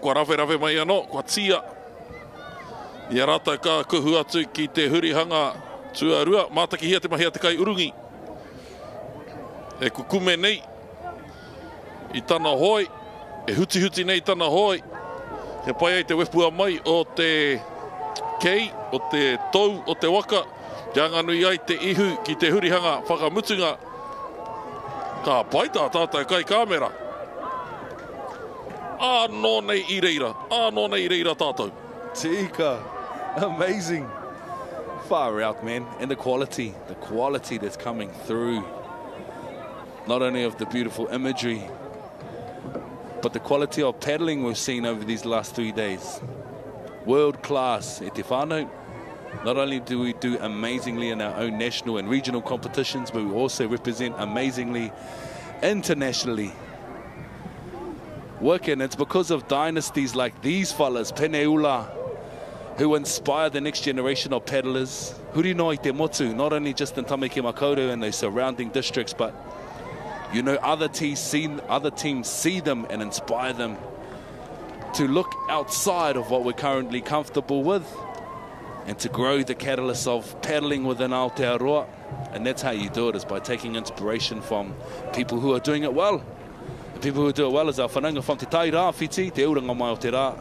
Kua rawe mai anō, kua tia. Ia rata ka kuhu atu ki te hurihanga tuarua, mātaki hia te mahia te kai urungi. E kukume nei, i tana hoi, e huti nei tana hoi. He pai ai te wepua mai o te kei, o te tau, o te waka. Te anganui ai te ihu ki te hurihanga whakamutunga. Ka paita tātai kai kāmera. Anō nei i reira tātou. Tika, amazing. Far out, man. And the quality that's coming through. Not only of the beautiful imagery, but the quality of paddling we've seen over these last 3 days. World class, e te whānau. Not only do we do amazingly in our own national and regional competitions, but we also represent amazingly internationally. Working, it's because of dynasties like these fellas, Peneula, who inspire the next generation of paddlers. Huri no i te motu, not only just in Tamaki Makaurau and the surrounding districts, but you know, other teams see them and inspire them to look outside of what we're currently comfortable with and to grow the catalyst of paddling within Aotearoa. And that's how you do it, is by taking inspiration from people who are doing it well. The people who do it well is our whananga from te tai rā, whiti, te uranga mai o te rā.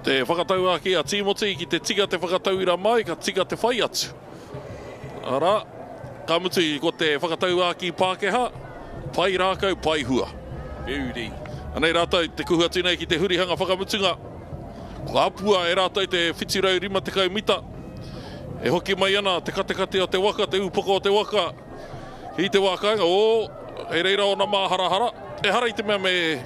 Te whakatau aki a Timoti ki te tika te whakatauira mai, ka tika te whai atu. Ara, ka mutu ko te whakatau aki Pākehā, pai rākau, pai hua. Beauty. Anei rātou, te kuhu atu nei ki te hurihanga whakamutunga. Ko apua e rātou te whitirau rima te kau mita. E hoki mai ana, te kate o te waka, te upoko o te waka. Hi te wakaanga, e reira o na māharahara. E hara i te mea me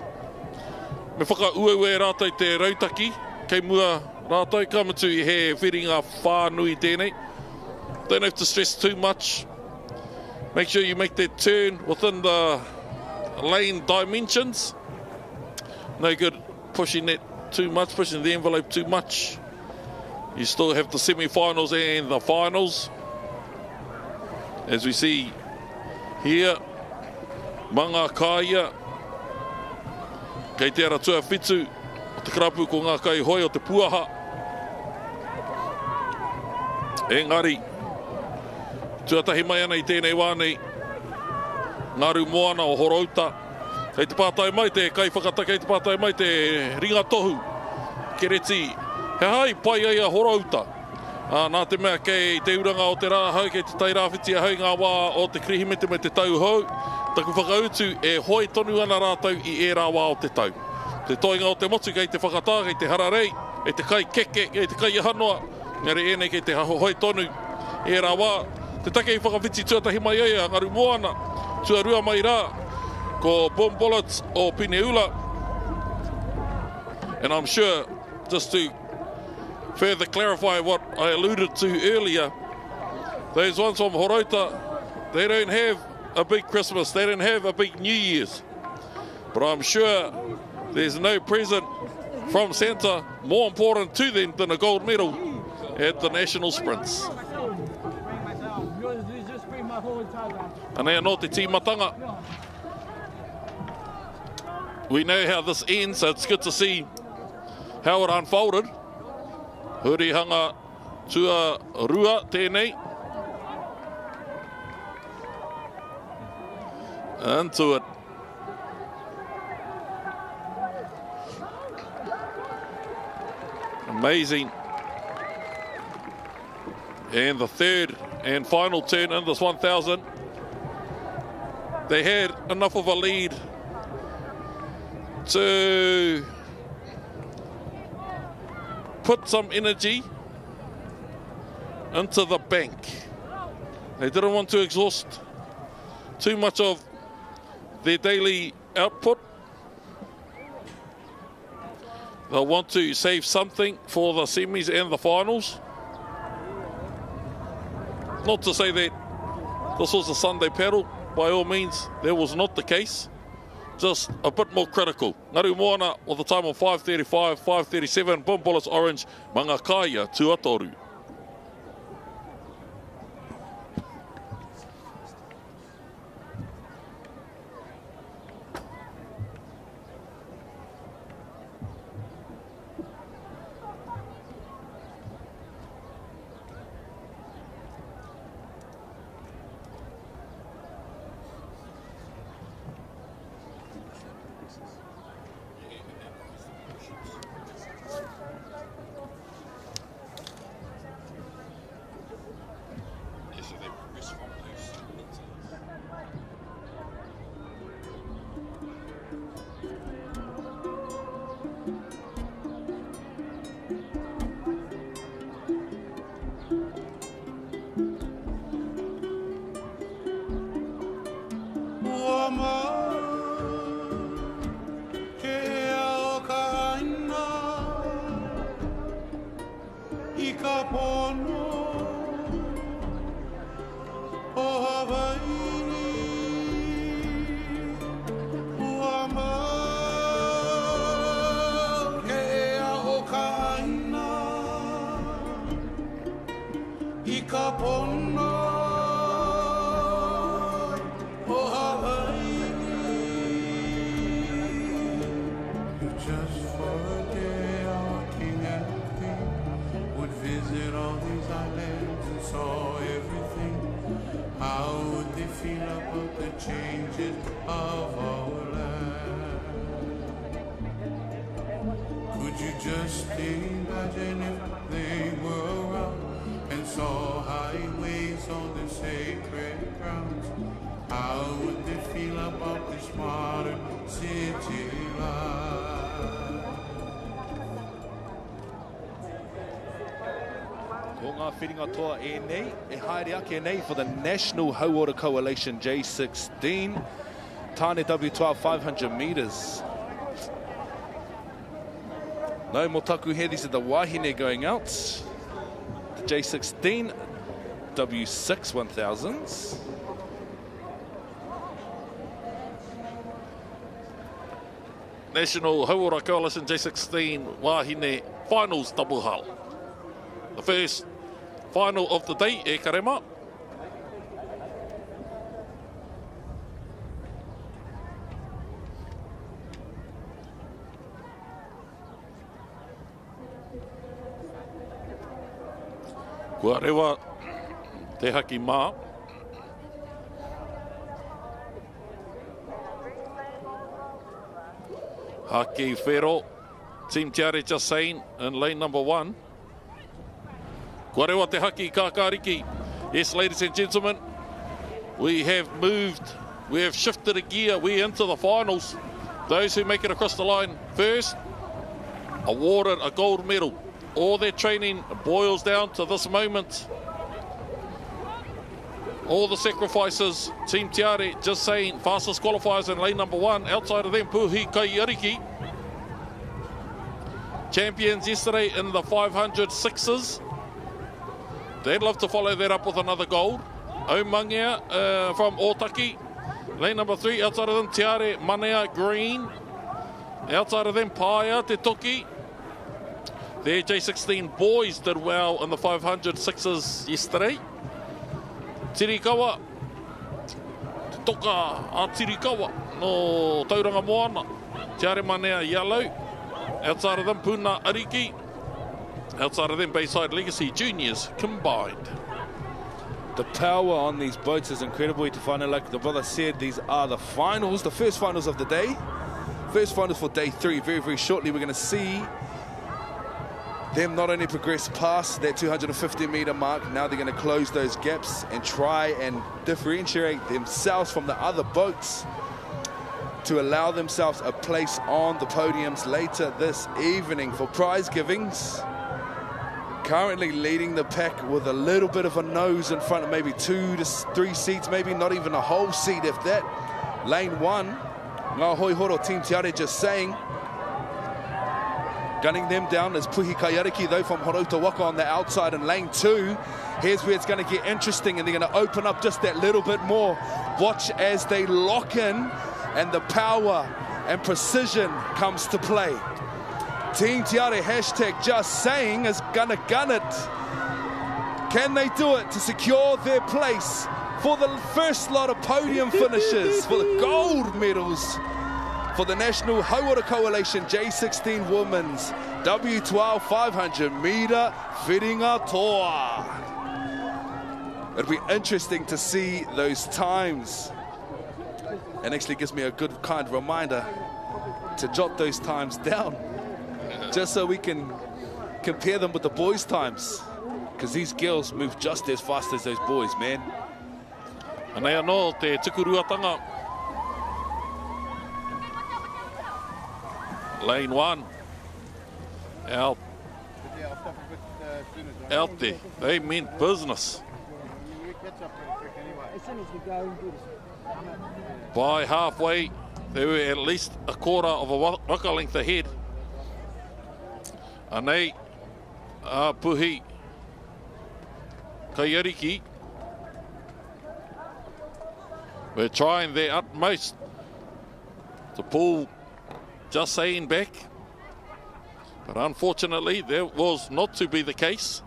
whakaueue rātou te rautaki. Kei mua rātou, ka mutu i he whiringa whānui tēnei. Don't have to stress too much. Make sure you make that turn within the lane dimensions. No good pushing it too much, pushing the envelope too much. You still have the semi-finals and the finals. As we see here, Manga Kaya, kei te ara tua whitu, o te karapu ko ngā kai hoi o te puaha. Engari, tuatahi mai ana i tēnei wānei, ngaru moana o Horauta. Kei te pātai mai te kai whakata, kei te pātai mai te ringa tohu, Kereti. He hai, pai ai a Horauta. Nā te mea kei te uranga o te rāhau, kei te tai rāwhiti a hau ngā wā o te krihimete me te tau hau. Taku whakautu e hoi tonu ana rātau i e rā wā o te tau. Te toinga o te motu, kei te whakatā, kei te hararei, e te kai keke, e te kai ihanoa. Ngare enei kei te hoi tonu e rā wā. Te take i whakawhiti tuatahi mai ai a ngaru moana, tuarua mai rā, ko Bomb Bullets o Pineula. And I'm sure, just to further clarify what I alluded to earlier, those ones from Horauta, they don't have a big Christmas, they don't have a big New Year's. But I'm sure there's no present from Santa more important to them than a gold medal at the national sprints. Anei anō te tīmatanga. We know how this ends, so it's good to see how it unfolded. Hurihanga tua rua tēnei. Into it. Amazing. And the third and final turn in this 1,000. They had enough of a lead to put some energy into the bank. They didn't want to exhaust too much of their daily output. They'll want to save something for the semis and the finals. Not to say that this was a Sunday paddle, by all means, that was not the case. Just a bit more critical. Ngaru Moana with a time of 5:35, 5:37, Bombolas Orange, Mangakaya, Tuatoru. For the National Hauora Coalition J16, Tane W12 500 metres. No motaku here, these are the wahine going out. The J16 W6 1000s. National Hauora Coalition J16 wahine finals double hull. The first final of the day, e karema. Kua rewa te haki mā. Haki Whero, Team Tiare just saying in lane number 1. Kua rewa te haki kākāriki. Yes, ladies and gentlemen, we have moved, we have shifted a gear, we're into the finals. Those who make it across the line first, awarded a gold medal. All their training boils down to this moment. All the sacrifices, Team Tiare just saying, fastest qualifiers in lane number 1. Outside of them, Puhi Kaiariki. Champions yesterday in the 500 sixes. They'd love to follow that up with another gold. Omangia from Otaki. Lane number 3, outside of them, Tiare Manea Green. Outside of them, Paia Te Toki. Their J16 boys did well in the 500 sixes yesterday. Tirikawa. Te toka a Tirikawa. No Tauranga Moana. Tiare Manea Yellow. Outside of them, Puna Ariki. Outside of them, Bayside Legacy Juniors combined. The power on these boats is incredible. To find out, like the brother said, these are the finals, the first finals of the day. First finals for day 3. Very, very shortly, we're going to see them not only progress past that 250 metre mark, now they're going to close those gaps and try and differentiate themselves from the other boats to allow themselves a place on the podiums later this evening for prize givings. currently leading the pack with a little bit of a nose in front of maybe 2 to 3 seats, maybe not even a whole seat if that. Lane 1, Ngā Hoi Horo Team Te Are just saying. Gunning them down is Puhi Kaiariki though from Horota Waka on the outside in lane 2. Here's where it's going to get interesting and they're going to open up just that little bit more. Watch as they lock in and the power and precision comes to play. Team Te Are hashtag just saying is going to gun it. Can they do it to secure their place for the first lot of podium finishes for the gold medals for the National Hauora Coalition J16 Women's W12 500 metre whiringa toa. It'll be interesting to see those times. And actually gives me a good kind reminder to jot those times down. Just so we can compare them with the boys' times. Because these girls move just as fast as those boys, man. Anei anō te tukuruatanga. Lane 1. Out there. They meant business. By halfway, they were at least a quarter of a waka length ahead. Anei, Puhi Kaiariki. We're trying their utmost to pull Just Saying back. But unfortunately, that was not to be the case.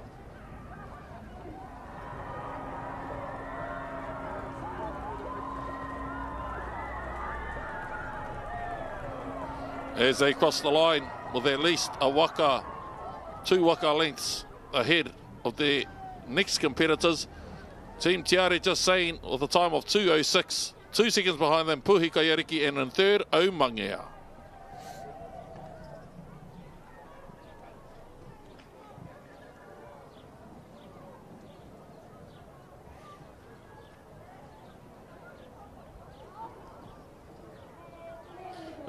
As they cross the line with at least a waka, 2 waka lengths ahead of their next competitors. Team Te Are Just Saying with a time of 2:06, 2 seconds behind them, Puhi Kaiariki, and in third, Aumangea.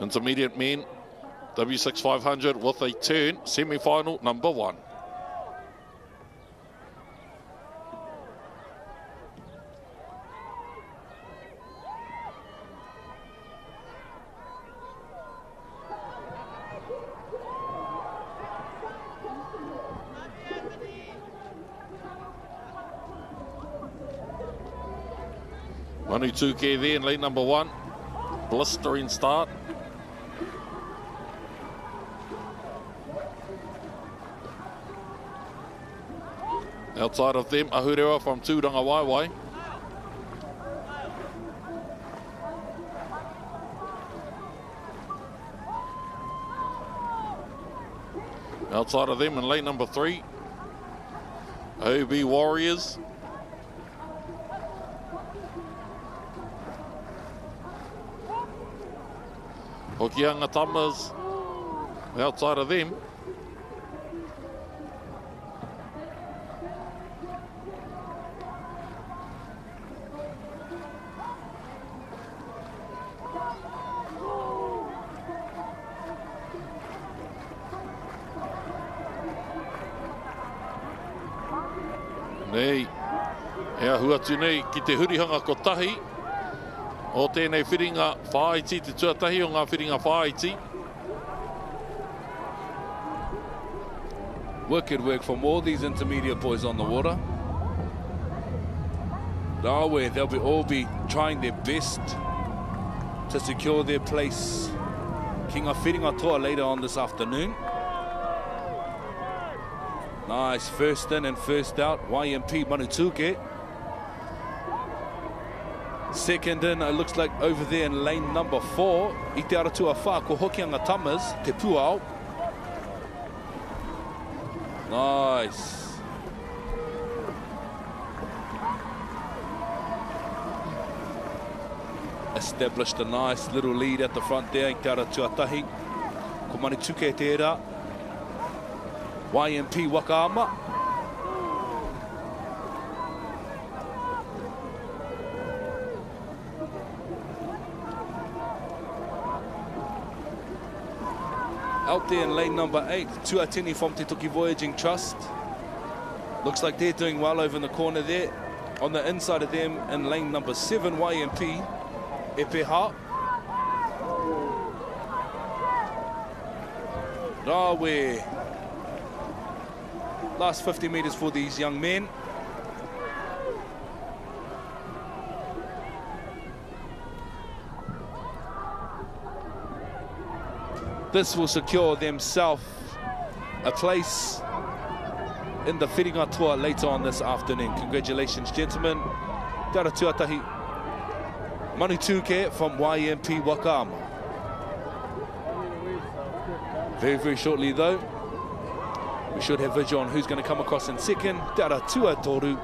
Intermediate men, W6 500 with a turn, semi-final number 1. Manu Tuke there in lane number 1. Blistering start. Outside of them, Aotearoa from Tūranga Waiwai. Outside of them in lane number 3, OB Warriors. Hokianga Tamas outside of them. Nei, ea huatu nei ki te hurihanga kotahi o tēnei whiringa whaaiti, te tuatahi o ngā whiringa whaaiti. Wicked work from all these intermediate boys on the water. They'll all be trying their best to secure their place. Ki ngā whiringa toa later on this afternoon. Nice, first in and first out, YMP Manu Tuke. Second in, it looks like over there in lane number 4, I te aratua wha ko Hokianga Tamas, te puao. Nice. Established a nice little lead at the front there, I te aratua tahi. Ko Manu Tuke te era. YMP Waka ama. Out there in lane number 8, Tuatini from Te Toki Voyaging Trust. Looks like they're doing well over in the corner there. On the inside of them in lane number 7, YMP, Epeha. Rawe. Last 50 metres for these young men. This will secure themselves a place in the Whiringa Tour later on this afternoon. Congratulations, gentlemen. Te ara tuatahi. Manu Tuke from YMP Waka. Very, very shortly, though, we should have visual on who's going to come across in second. Te ara Tuatoru.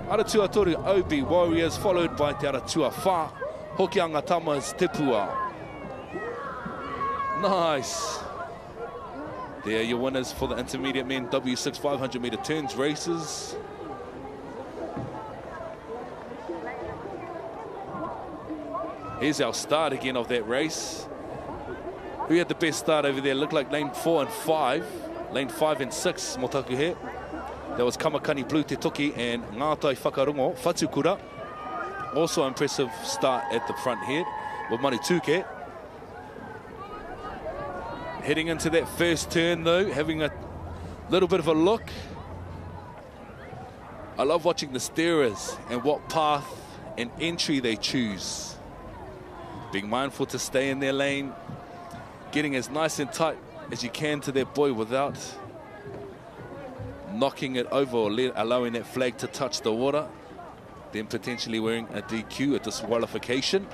Aotearoa Obi Warriors, followed by Te ara Tuawha, Hokianga Tamas Tepua. Nice. There are your winners for the intermediate men W6 500 metre turns races. Here's our start again of that race. Who had the best start over there? Looked like lane 4 and 5. Lane 5 and 6, Motaku here. That was Kamakani Blue Te Toki and Ngātai Whakarungo, Whatukura. Also impressive start at the front here with Manu Tuke. Heading into that first turn though, having a little bit of a look. I love watching the steerers and what path and entry they choose. Being mindful to stay in their lane, getting as nice and tight as you can to their buoy without knocking it over or allowing that flag to touch the water, then potentially wearing a DQ, a disqualification.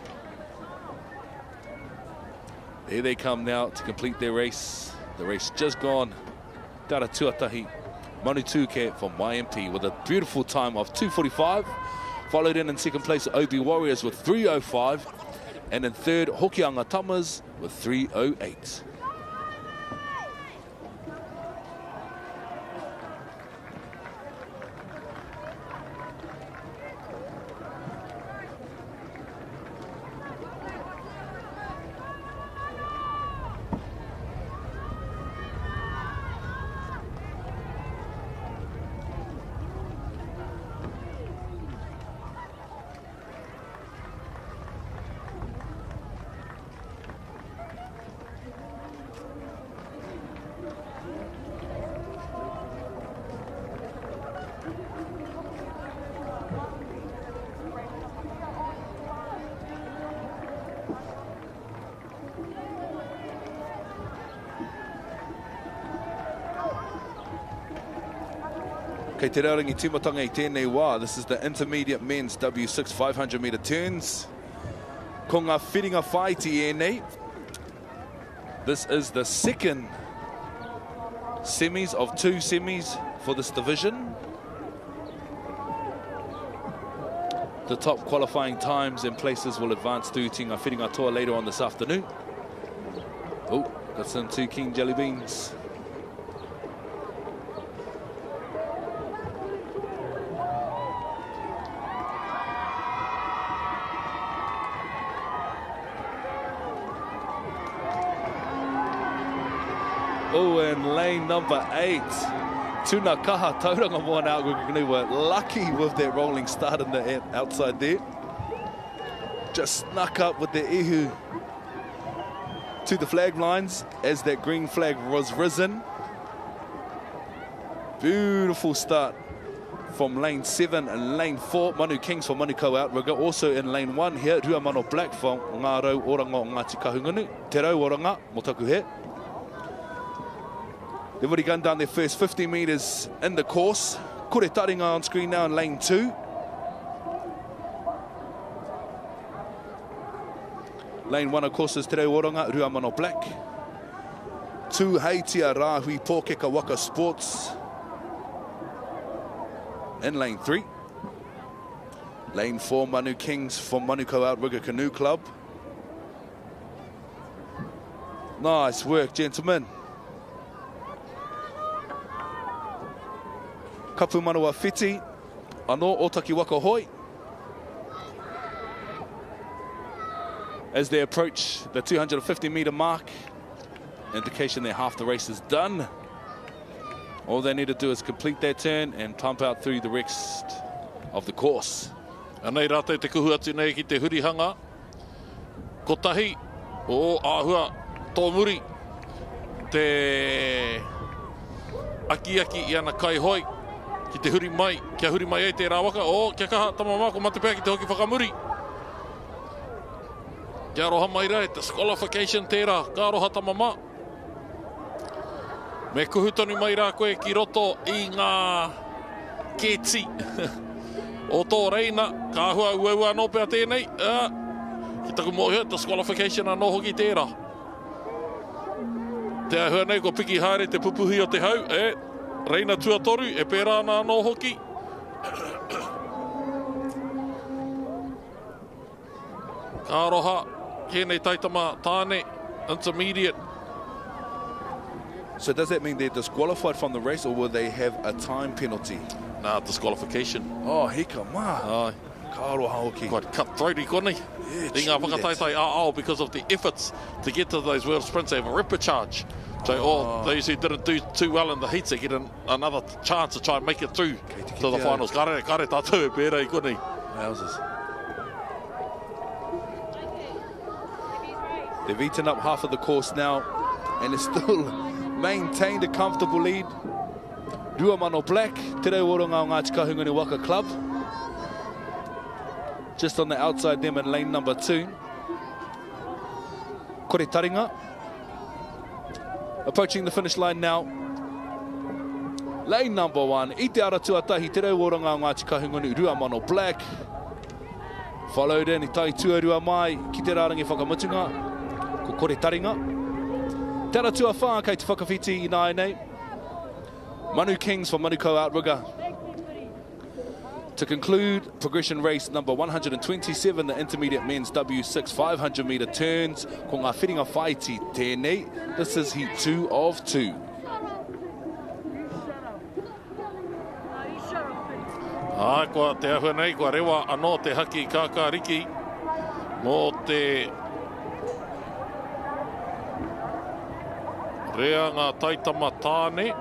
Here they come now to complete their race. The race just gone. Te ara tuatahi, Manu Tuke from YMP with a beautiful time of 2:45. Followed in second place, Obi Warriors with 3:05. And in third, Hokianga Tamas with 3:08. Kei te raurangi tūmatanga I tēnei wā. This is the intermediate men's W6 500 metre turns. Ko ngā whiringa whaiti ēnei. This is the second semis of 2 semis for this division. The top qualifying times and places will advance to Te ngā whiringa toa later on this afternoon. Oh, got some 2 king jelly beans. Oh, and lane number 8. Tuna kaha tauranga moana au were lucky with that rolling start in the outside there. Just snuck up with the ihu to the flag lines as that green flag was risen. Beautiful start from lane 7 and lane 4. Manu Kings for Manukau Outrigger. Also in lane 1 here, Ruamano Black from Ngā Rau Oranga o Ngāti Kahungunu. Te Rau Oranga, Motaku he. They've already gone down their first 50 metres in the course. Kore Taringa on screen now in lane 2. Lane 1, of course, is Te Rau Oranga, Ruamano Black. 2, Heitia Rahui Pōkeka Waka Sports. In lane 3. Lane 4, Manu Kings from Manukau Outrigger Canoe Club. Nice work, gentlemen. Kapu Manawa Whiti, anō Otaki Waka Hoi. As they approach the 250 metre mark, indication that half the race is done. All they need to do is complete their turn and pump out through the rest of the course. Anei rātou te kuhu atu nei ki te hurihanga. Ko tahi o āhua tō muri te aki i ana kai hoi ki te huri mai, kia huri mai ei te rā waka. O, kia kaha tamama ko matepea ki te hoki whakamuri. Kia roha mai rai, te disqualification tērā, ka roha tamama. Me kuhu tonu mai rā koe ki roto i ngā keti. O tō reina, ka hua uaua anō pēr tēnei. Ki taku mōhia, disqualification anō hoki tērā. Te ahua nei, ko piki haere te pupuhi o te hau. Reina tuatoru, e pērā nā anō hoki. Ka roha, kēnei taitama tāne, intermediate. So does that mean they're disqualified from the race, or will they have a time penalty? Nah, disqualification. Oh, heka mā. Ka roha hoki. Quite cutthroaty, konei. Yeah, I ngā whakataitai ao because of the efforts to get to those world sprints, they have a repecharge. So those who didn't do too well in the heats, they get another chance to try and make it through to the finals. Kare tātou e pērā I konei. Wowzers. They've eaten up half of the course now, and it's still maintained a comfortable lead. Ruamano Black, te reo oronga o Ngāti Kahungunu Waka Club. Just on the outside them in lane number 2. Kore Taringa. Approaching the finish line now. Lane number 1, I te ara tuatahi, te reo oronga o Ngāti Kahungunu, Ruamano Black. Followed in, I tai tuarua mai, ki te rārangi whakamutunga, ko Kore Taringa. Te ara tua whā, kei te whakawhiti I nāi nei. Manu Kings for Manukau Outrigger. To conclude progression race number 127, the intermediate men's W6 500 metre turns, ko ngā whiringa whaiti tēnei. This is heat 2 of 2. Kua te ahua nei, kua rewa anō te haki kākāriki mō te rea ngā taitama tāne,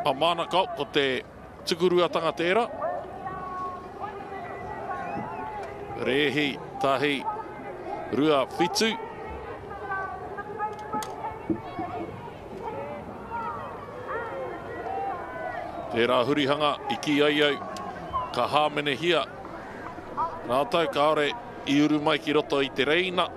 a mana kau ko te tukuruatanga tērā. Rehi, tahi, rua, whitu. Tērā hurihanga, I ki ai au, ka hāmene hia. Nā tau, ka ore I uru mai ki roto I te reina.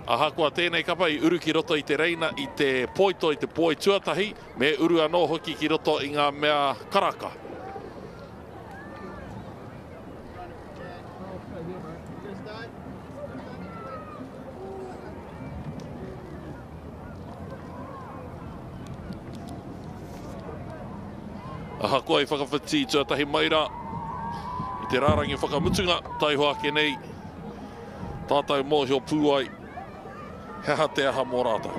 Aha kua tēnei kapa I uru ki roto I te reina I te poito I te poi tuatahi, me uru anō hoki ki roto I ngā mea karaka. Aha kua I whakawhiti tuatahi maira I te rārangi whakamutunga, tai hoa ke nei, tātou mōhio pūai, heha te aha mō rātou.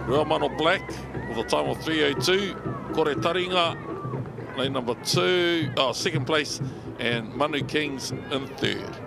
Ruamano Black with a time of 3:02, Kore Taringa, lane number 2, second place, and Manu Kings in third.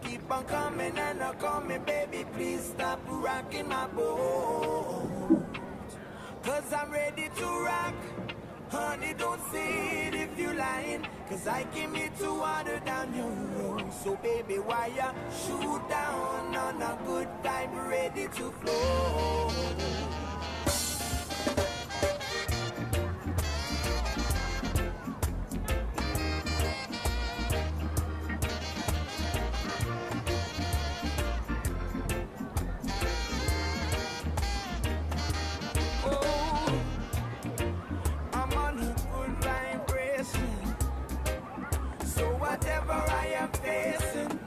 keep on coming and coming, baby, please stop rocking my boat. 'Cause I'm ready to rock. Honey, don't say it if you're lying, 'cause I came here to water down your road. So baby, why you shoot down on a good time, ready to flow? Whatever I am facing,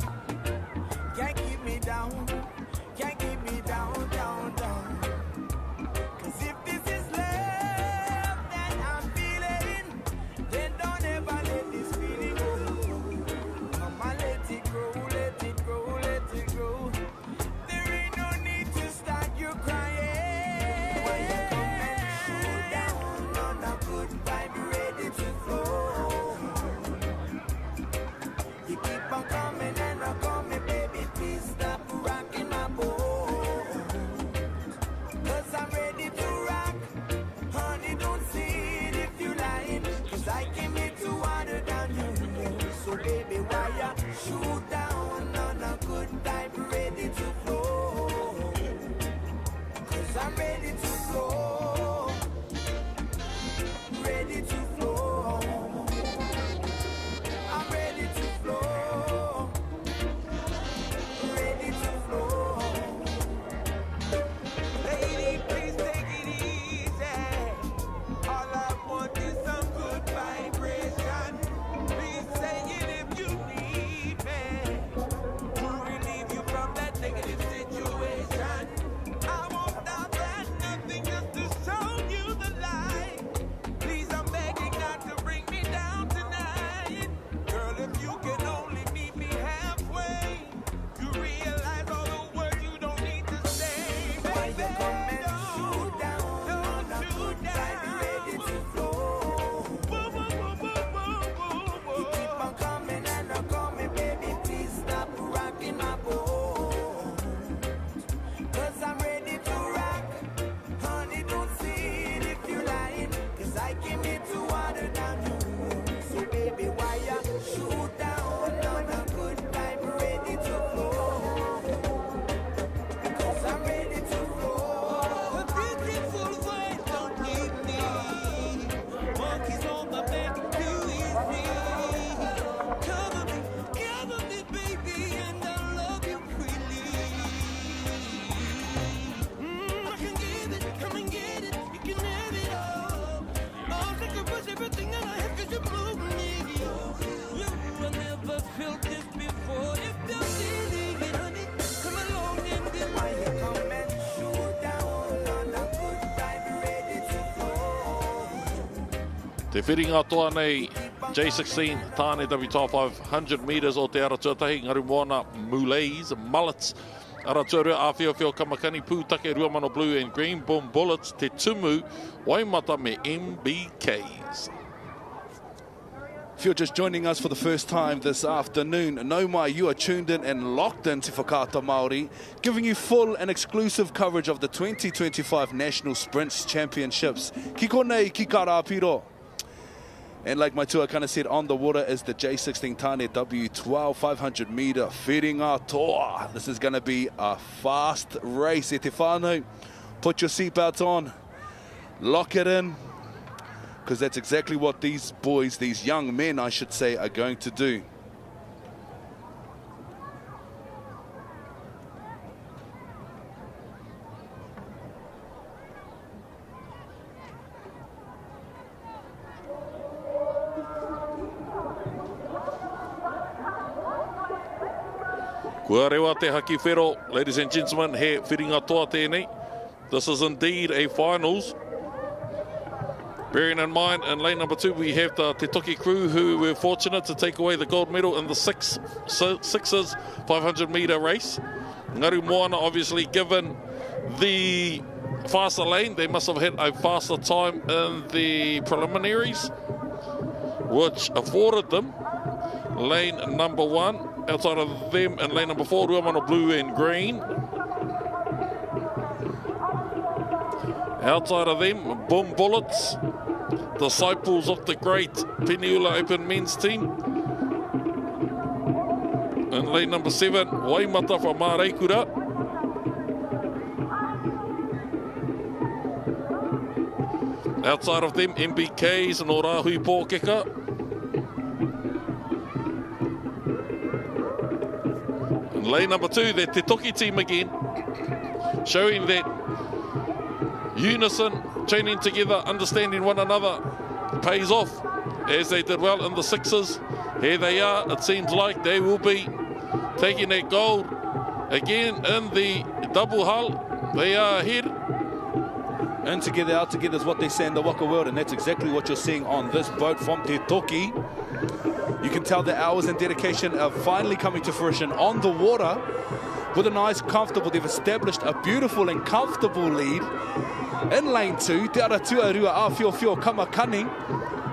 can't keep me down, can't keep me down, down, down. 'Cause if this is love that I'm feeling, then don't ever let this feeling go. Come on, let it grow, let it grow, let it grow. There ain't no need to start you crying. When you come and shoot down on a good vibe, ready to flow. Keep on coming and coming, baby, please stop rocking my boat. 'Cause I'm ready to rock. Honey, don't say it if you're lying, 'cause I came here to water down your road. So baby, why you shoot down on a good time, ready to flow? 'Cause I'm ready to flow. Ready to flow. I'm ready to flow. Ready to flow. Lady, please take it easy. All I want is some good vibration. Please say it if you need me to relieve you from that negative situation. I won't stop at nothing just to show you the light. Please, I'm begging not to bring me down tonight. Girl, if you can only meet me halfway, you realize all the words you don't need to say. Why you come and shoot down on a good time, ready to flow? You keep on coming and coming, baby, please stop rocking my boat. 'Cause I'm ready to rock. Honey, don't say it if you're lying, 'cause I came here to water down your road. So baby, why you shoot down on a good time, ready to flow? 'Cause I'm ready to flow. The beautiful voice don't need me. Monkeys on my back, too easy. Cover me, baby, and I'll love you freely. I can give it, come and get it, you can have it all. I'll sacrifice everything that I have 'cause you blew me. I never felt this before. If you're feeling it, honey, come along and be why you come and shoot down on a good time, ready to flow. Te whiringa toa nei J16 tāne WTA 500 metres o te ara tuatahi ngaru moana Moulays, Mullets. Ara tuarua a whio kamakani pūtake ruamano blue and green boom bullets te tumu waimata me MBKs. If you're just joining us for the first time this afternoon, no mai, you are tuned in and locked into Whakaata Māori, giving you full and exclusive coverage of the 2025 National Sprints Championships. Ki konei ki Karapiro. And like my tuakana said, on the water is the J16 Tāne W12 500 metre whiringa toa. This is going to be a fast race. E te whānau, put your seatbelts on, lock it in, because that's exactly what these boys, these young men, I should say, are going to do. Kua rewa te haki whero, ladies and gentlemen, he whiringa toa tēnei. This is indeed a finals. Bearing in mind, in lane number 2, we have the Te Toki crew who were fortunate to take away the gold medal in the sixes 500 metre race. Ngaru Moana, obviously, given the faster lane, they must have had a faster time in the preliminaries, which afforded them lane number 1. outside of them in lane number 4, Ruamano blue and green. Outside of them, Boom Bullets, disciples of the great Peniula Open men's team. In lane number 7, Waimata from Māreikura. Outside of them, MBKs and Orahui Pōkeka. In lane number 2, the Te Toki team again, showing that unison, training together, understanding one another pays off, as they did well in the 6s. Here they are. It seems like they will be taking that gold again in the double hull. They are ahead. In together, out together is what they say in the Waka world, and that's exactly what you're seeing on this boat from Te Toki. You can tell the hours and dedication are finally coming to fruition on the water with a nice, comfortable, they've established a beautiful and comfortable lead. In lane 2, Te Ara Tuarua Awhiowhio Kamakani.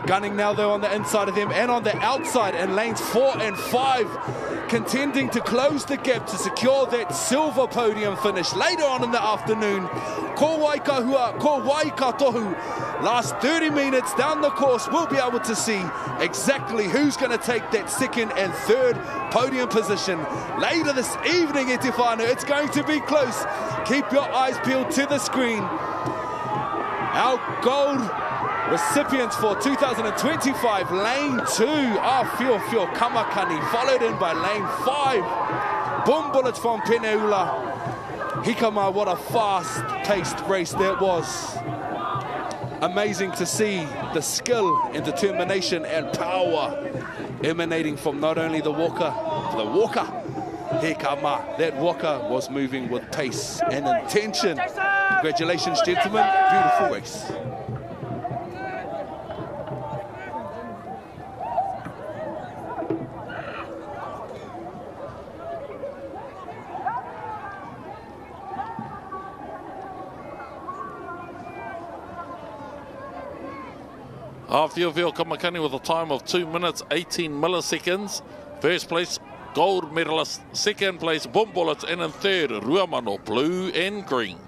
Gunning now though on the inside of them and on the outside in lanes 4 and 5. Contending to close the gap to secure that silver podium finish later on in the afternoon. Ko Waikahua, Ko Waikatohu. Last 30 minutes down the course, we'll be able to see exactly who's going to take that 2nd and 3rd podium position. Later this evening, e te whānau, it's going to be close. Keep your eyes peeled to the screen. Our gold recipients for 2025, lane 2, Awhiowhio Kamakani, followed in by lane 5, Boom Bullets from Peniula. Hikama, what a fast-paced race that was. Amazing to see the skill and determination and power emanating from not only the Waka, Hikama. That Waka was moving with pace and intention. Congratulations, gentlemen. Beautiful race. Awhiowhio Kamakani with a time of 2 minutes, 18 milliseconds. First place, gold medalist. Second place, Boom Bullets. And in third, Ruamano, blue and green.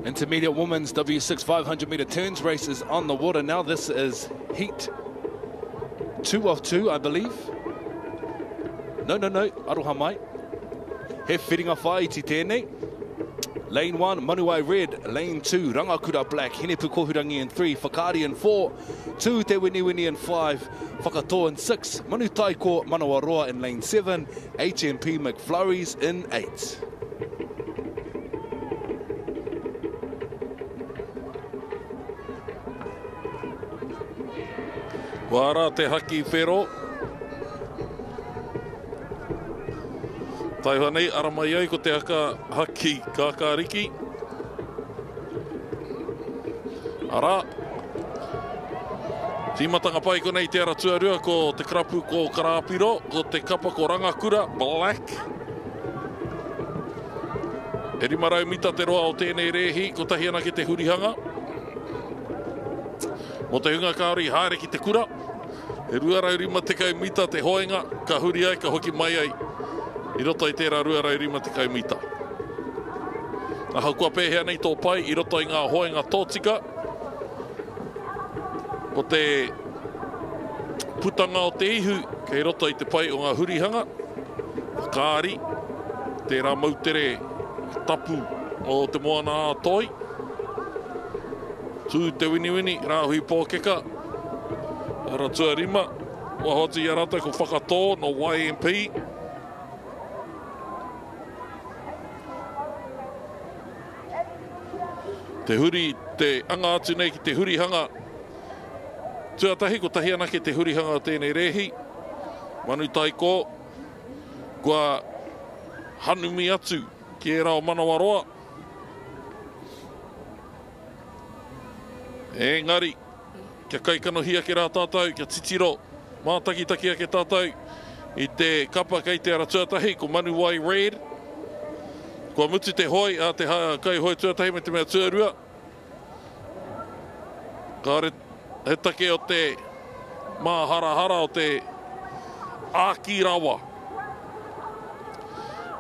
Intermediate women's W6 500 meter turns race is on the water now. This is heat 2 of 2, I believe. No, aroha mai. He whiringa whai ti tēnei. Lane 1, Manuai Red. Lane 2, Rangakura Black. Hinepu Kohurangi in 3, Whakaari in 4. 2, Te Winiwini in 5. Whakatoa in 6. Manu Taiko Manawaroa in lane 7. HMP McFlurries in 8. Wara te haki whero. Taiwa nei, ara mai ai ko te haki kākāriki. Ara. Tīmatanga pai ko nei te ara tuarua ko te krapu ko Karapiro, ko te kapa ko Rangakura, Black. E rimarau mita te roa o tēnei rehi, ko tahi ana ki te hurihanga. Mo te hunga kāori haere ki te kura. E ruarau rima te kau mita te hoenga, ka huri ai, ka hoki mai ai. I roto i tērā ruarau rima te kau mita. Aha kua pēhea nei tō pai, i roto i ngā hoenga tōtika. O te putanga o te ihu, kei roto i te pai o ngā hurihanga. Kāri, tērā mautere tapu o te moana a toi. Tū te winiwini, rāhui pōkeka. Ara tua rima, wahoti i arata ko whakatō no YMP. Te huri, te anga atu nei ki te hurihanga. Tuatahi ko tahi ana ki te hurihanga o tēnei rehi. Manu taiko, kua hanumi atu ki e rao Manawaroa. Engari, kia kaikanohia ke rā tātou, kia titiro, mātakitakia ke tātou, i te kapa kei te ara tuatahi, ko Manuai Red. Kua mutu te hoi, a te kai hoi tuatahi me te mea tuarua. Ka re, he take o te māharahara o te Ākirawa.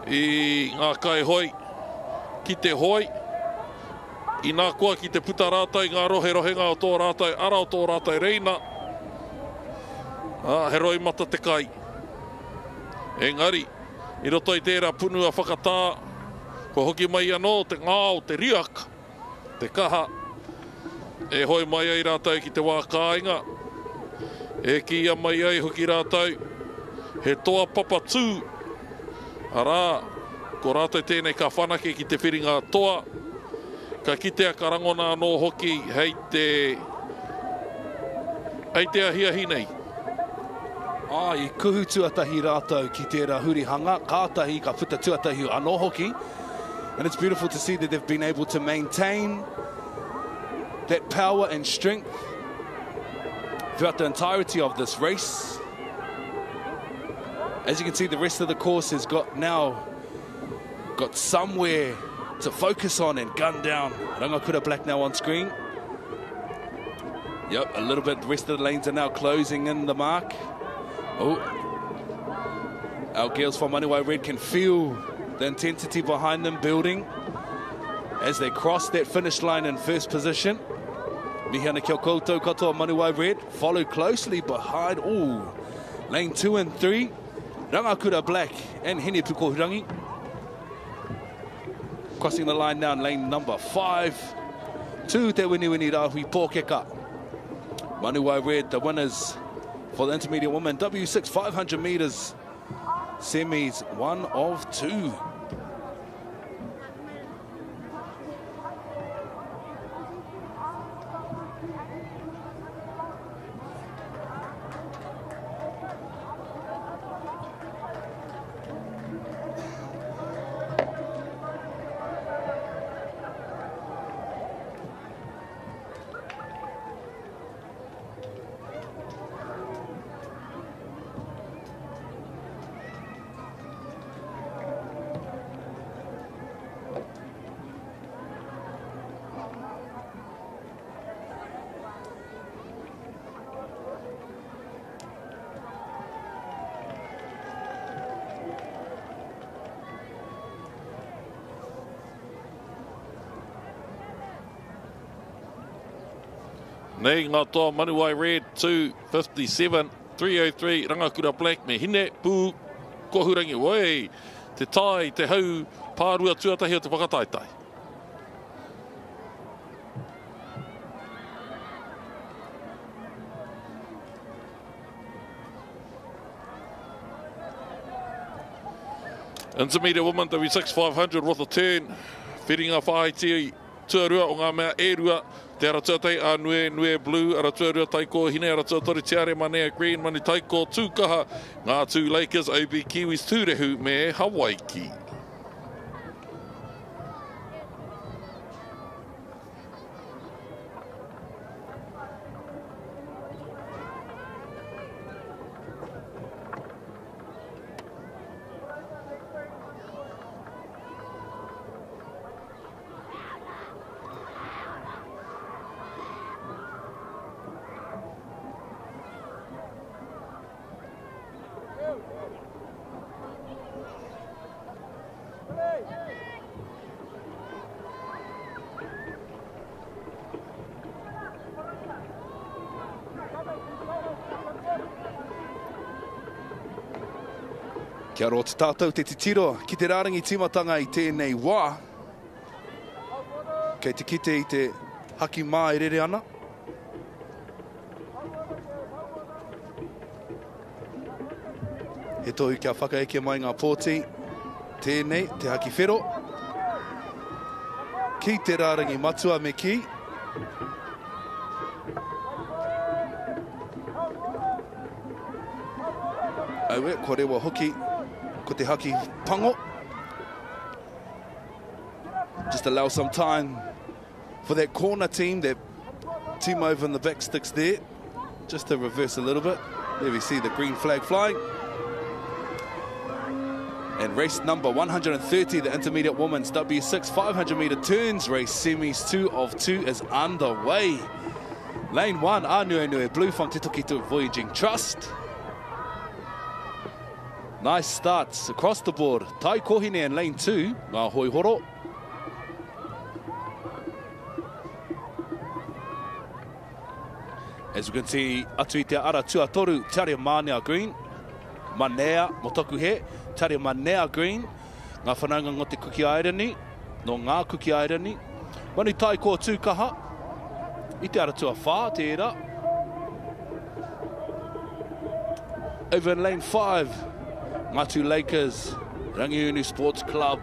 I ngā kai hoi, ki te hoi, i nā kua ki te puta rātai, ngā rohe rohenga o tō rātai, ara o tō rātai reina. He roi mata te kai. Engari, i roto i tērā punu a whakatā, ko hoki mai anō te ngāo, te riaka, te kaha. E hoi mai ai rātai ki te Waka inga. E ki ia mai ai hoki rātai, he toa papa tū. Arā, ko rātai tēnei ka whanake ki te whiringa toa. Ka kitea karangona anō hoki hei te ahiahi nei. I kuhu tuatahi rātou ki tērā hurihanga. Kātahi ka puta tuatahi anō hoki. And it's beautiful to see that they've been able to maintain that power and strength throughout the entirety of this race. As you can see, the rest of the course has got somewhere to focus on and gun down. Rangakura Black now on screen. Yep, a little bit. The rest of the lanes are now closing in the mark. Oh, our girls from Manuai Red can feel the intensity behind them building as they cross that finish line in first position. Mihana kia koutou katoa Manuai Red, followed closely behind, lane 2 and 3. Rangakura Black and Hinepu Kohurangi. Crossing the line now in lane number 5. To Te Winiwini Rāhui Pōkeka. Manuai Red, the winners for the intermediate women. W6 500 metres. Semis 1 of 2. Nei ngā toa Manuai Red 257, 303, Rangakura Black me hine, pū, kohurangi, wei, te tai, te hau, pārua tuatahi o te whakataitai. Intermediate woman, W6 500 with a turn, whiringa whaiti tuarua o ngā mea erua, te ara tuatai a nue blue, ara tuarua taiko hine, ara tuatori tiare manea green, mani taiko tūkaha, ngā tū Lakers, OB Kiwis tūrehu me Hawaii. Kia ora te tātou te titiro, ki te rārangi timatanga I tēnei wā. Kei te kite I te haki mā I rere ana. He tohu kia whakaeke mai ngā pōti, tēnei te haki whero. Ki te rārangi matua me ki. Aue, ko rewa hoki. Ko te haki pango. Just allow some time for that corner team, that team over in the back sticks there, just to reverse a little bit. There we see the green flag flying. And race number 130, the intermediate women's W6 500-metre turns race semis 2 of 2 is underway. Lane 1, Aotearoa Blue from Te Toki Voyaging Trust. Nice starts across the board. Tai Kohine in lane 2, ngā hoi horo. As we can see, atu I te ara tuatoru, Tare Manea Green. Manea, motoku he, Tare Manea Green. Ngā whanaunga ngō te kuki airani, no ngā kuki airani. Manu tai ko tūkaha. I te ara tua whā, te era. Over in lane 5. Ngātu Lakers, Rangiunu Sports Club.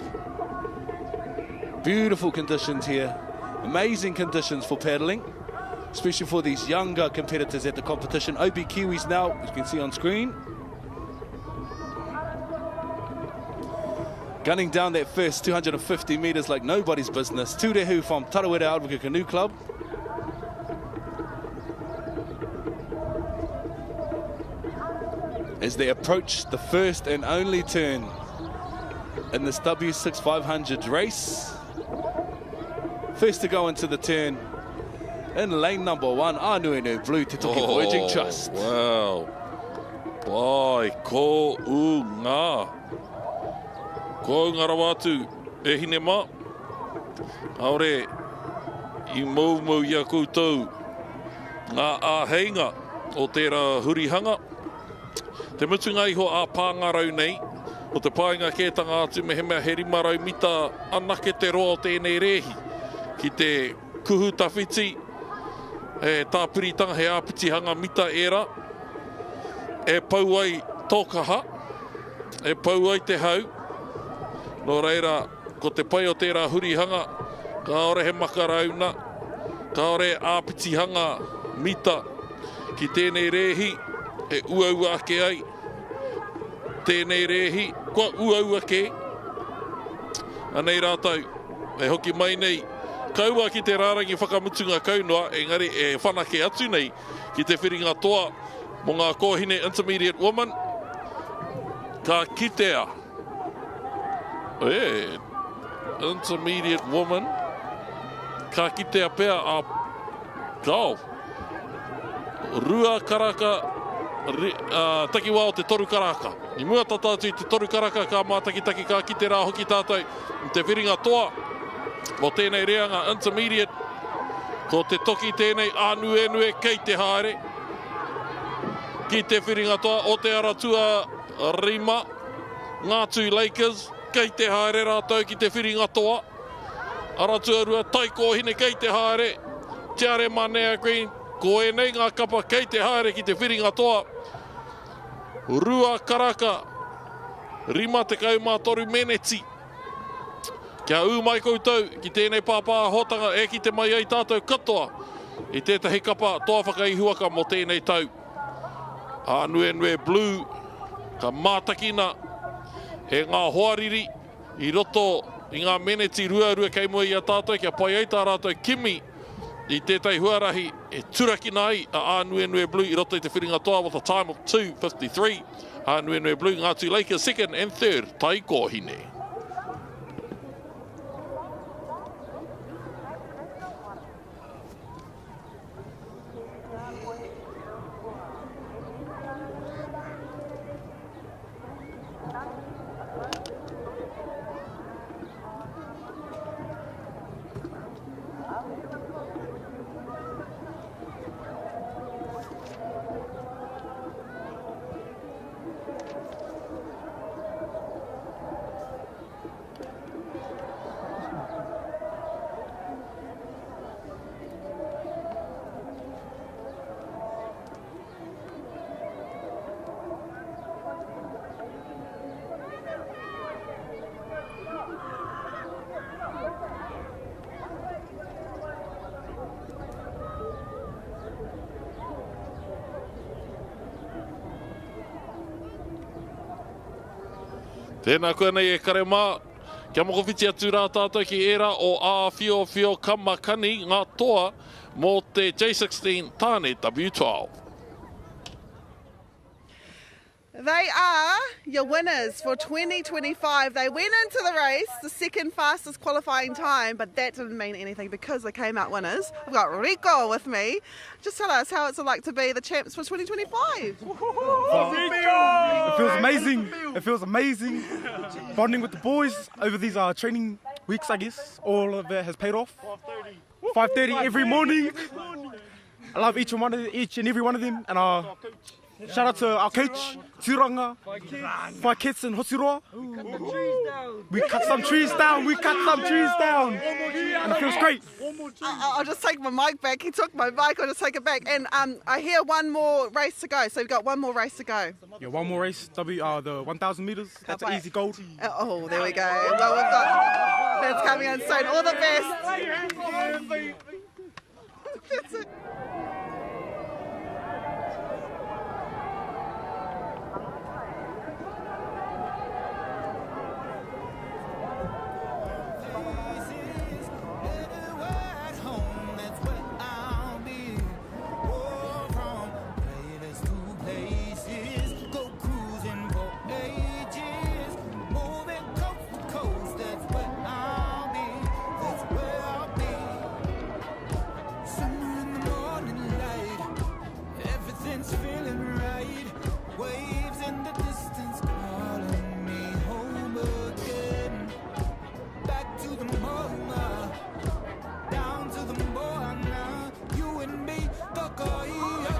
Beautiful conditions here. Amazing conditions for paddling, especially for these younger competitors at the competition. OB Kiwis now, as you can see on screen. Gunning down that first 250 metres like nobody's business. Tūrehu from Tarawera Aurika Canoe Club. As they approach the first and only turn in this W6 500 race. First to go into the turn in lane number 1, Aotearoa Blue, Te Toki Voyaging Trust. Wow. Pai, ko u ngā. Ko ngara watu e hine mā. Aore, I mau ia koutou ngā āheinga o tērā hurihanga. Te mutunga iho a pāngarau nei, o te pāinga kētanga atu me he mea he rimarau mita anake te roa o tēnei rehi. Ki te kuhu tawhiti, e tāpuritanga he āpitihanga mita era, e pau ai tōkaha, e pau ai te hau. Nō reira, ko te pai o tērā hurihanga, ka ore he makarauna, ka ore āpitihanga mita ki tēnei rehi, e uaua ake ai, tēnei rehi, kua uaua ake. Anei rātau, e hoki mai nei, kaua ki te rārangi whakamutunga kaunoa, engari e whanake atu nei, ki te whiringa toa, mo ngā kohine intermediate woman, ka kitea. Intermediate woman, ka kitea pea a kau. Rua karaka, takiwa o te toru karaka. I mua tatatu I te toru karaka ka mātakitaki ka kite rā hoki tātou. I te whiringa toa, mo tēnei reanga intermediate Ko te toki tēnei ānue kei te haere. Ki te whiringa toa Aotearoa Rima. Ngātui Lakers kei te haere rātou ki te whiringa toa. Aratua taiko hine kei te haere. Tiare Manea Green. Ko e nei ngā kapa kei te haere ki te whiringa toa. Rua Karaka. Rima te kaumātoru meneti. Kia u mai koutou ki tēnei pāpā hotanga e ki te mai ai tātou katoa. I tētahi kapa toa whakaihuaka mo tēnei tau. Ānue Blue. Ka mātakina e ngā hoariri i roto i ngā meneti rua kei mua i a tātou. Kia pai ai tā rātou kimi i tētai huarahi e turakina ai a Ānue Blue i roto i te whiringa toa with a time of 2:53. Ānue Blue, Ngātui Lakers second and third, tai kohine. Tēnā koe nei e kare mā. Kia moko whiti atu rā tātou ki era o Āwhio Kamakani ngā toa mō te J16 tāne W12. They are your winners for 2025. They went into the race, the second fastest qualifying time, but that didn't mean anything because they came out winners. I've got Rico with me. Just tell us how it's like to be the champs for 2025. It feels amazing. It feels amazing. Bonding with the boys over these training weeks, I guess. All of it has paid off. 5:30 every morning. I love each and every one of them. And shout out to our coach, Tiranga, Whai Kids and Hosiroa. We cut some trees down, and it feels great. I'll just take my mic back. He took my mic, I'll just take it back. And I hear one more race to go, so we've got one more race to go. Yeah, one more race, the 1,000 metres, that's an easy gold. Oh, there we go. Well, we've got, that's coming in soon. All the best. That's it.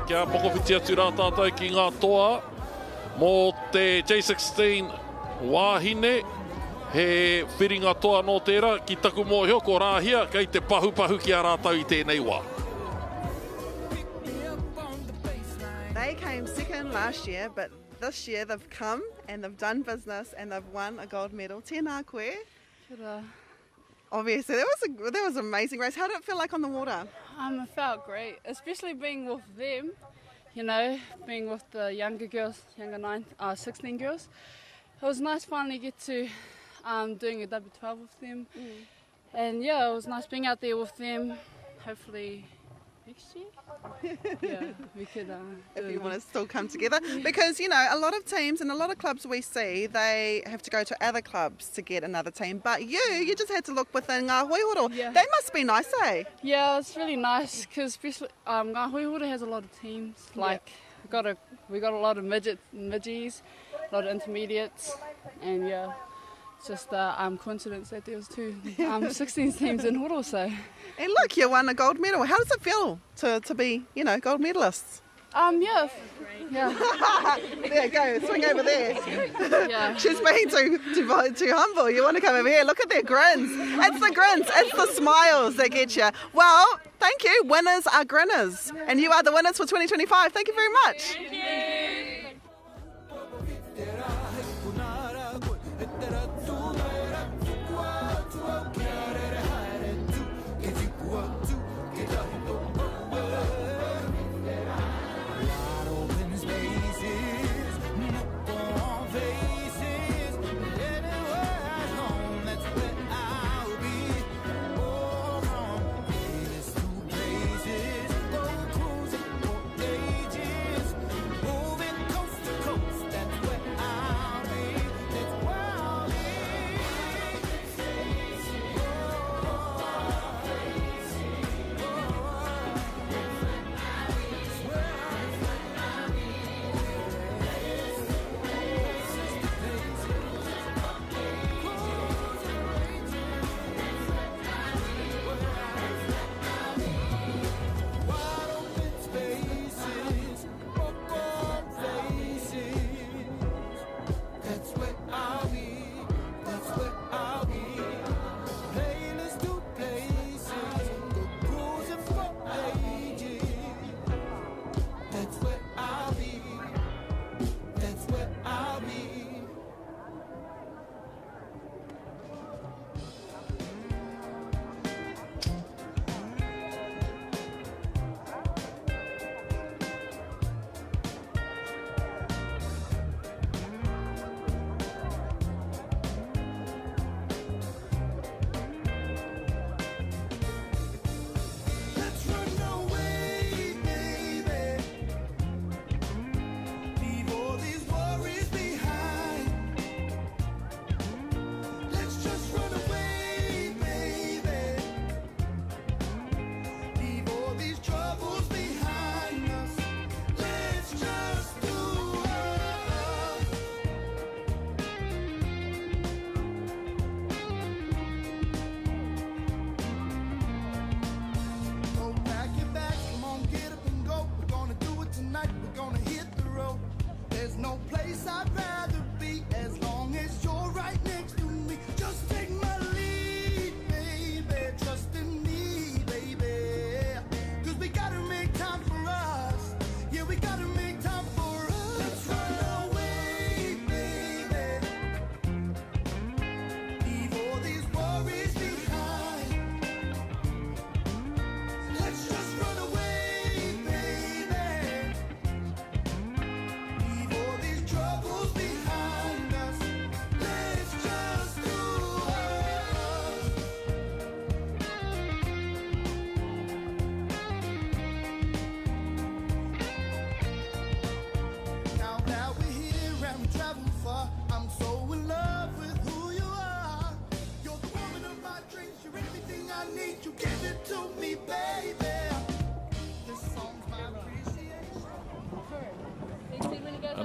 Kia moko whiti atu rā tātou ki ngā toa mō te J16 wāhine he whiringa toa no tērā ki taku mō hioko rāhia kei te pahu ki a rātou I tēnei wā. They came second last year, but this year they've come and they've done business and they've won a gold medal. Tēnā koe. Kia Obviously, that was an amazing race. How did it feel like on the water? It felt great, especially being with them, you know, being with the younger girls, 16 girls. It was nice finally get to doing a W12 with them. And yeah, it was nice being out there with them. Hopefully next year, yeah, we could if you want to still come together, because you know a lot of teams and a lot of clubs we see they have to go to other clubs to get another team, but you just had to look within Ngā Hoihoro. Yeah. They must be nice, eh? Yeah, it's really nice because especially Ngā Hoihoro has a lot of teams. Like we got a lot of midgies, a lot of intermediates, and yeah, just coincidence that there was two 16 teams in Horo, so. And look, you won a gold medal. How does it feel to be, gold medalists? Yeah. There you go, swing over there. Yeah. She's being too humble. You want to come over here? Look at their grins. It's the grins, it's the smiles that get you. Well, thank you. Winners are grinners, and you are the winners for 2025. Thank you very much. Thank you.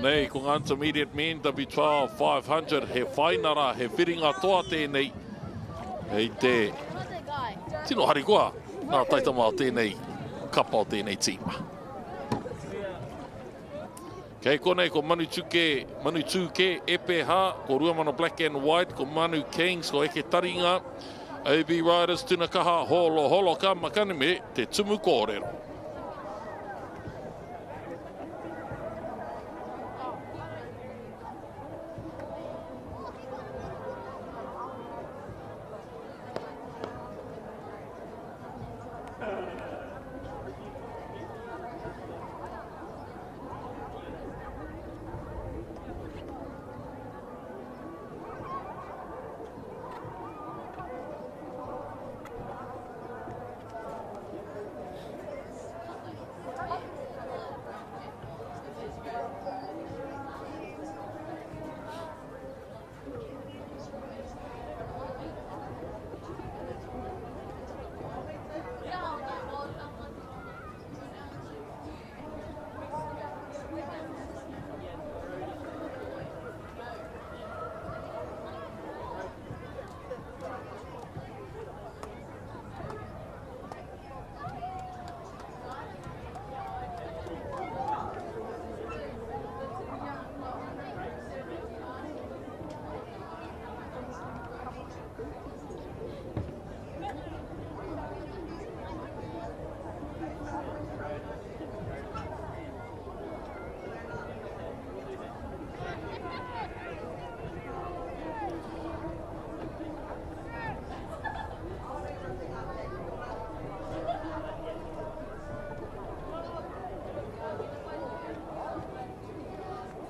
Nei, ko ngā intermediate men, W12 500, he whainara, he whiringa toa tēnei. Hei te, tino hari koa, nā taitama o tēnei, kapa o tēnei tīma. Kei konei ko Manu Tūke, EPH, ko Ruamana Black and White, ko Manu Kings, ko Eke Taringa, AB Riders, tuna kaha, holo ka makane me, te tumu kōrero.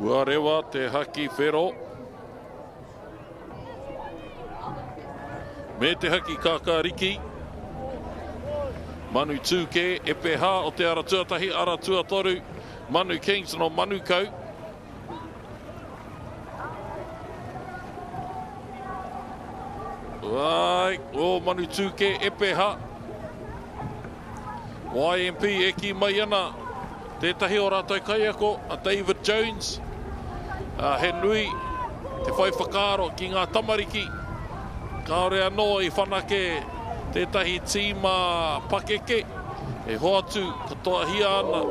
Ua rewa te haki whero. Me te haki kakariki. Manu Tūke, e peha o te ara tuatahi, ara tuatoru. Manu Kings no Manu Kau. Ai, o Manu Tūke, e peha. YMP e ki mai ana. Tētahi o rātou kaiako, a David Jones. He nui, te whai whakaaro ki ngā tamariki. Kaore anō I whanake tētahi tīma pakeke. E hoatu, katoa hia ana.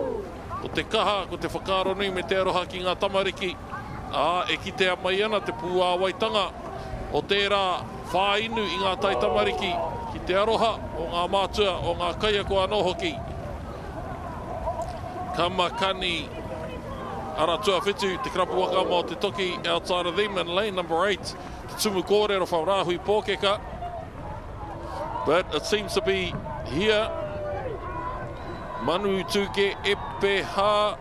Ko te kaha, ko te whakaaro nui me te aroha ki ngā tamariki. E ki te mai ana te pūā waitanga. O tērā whāinu I ngā tai tamariki. Ki te aroha o ngā mātua, o ngā kaiako anō hoki. Kamakani Aratua Whitu, te krapu waka mo te toki outside of them in lane number 8. Te tumu kōrero whaurahui pōkeka. But it seems to be here. Manu Tūke Epeha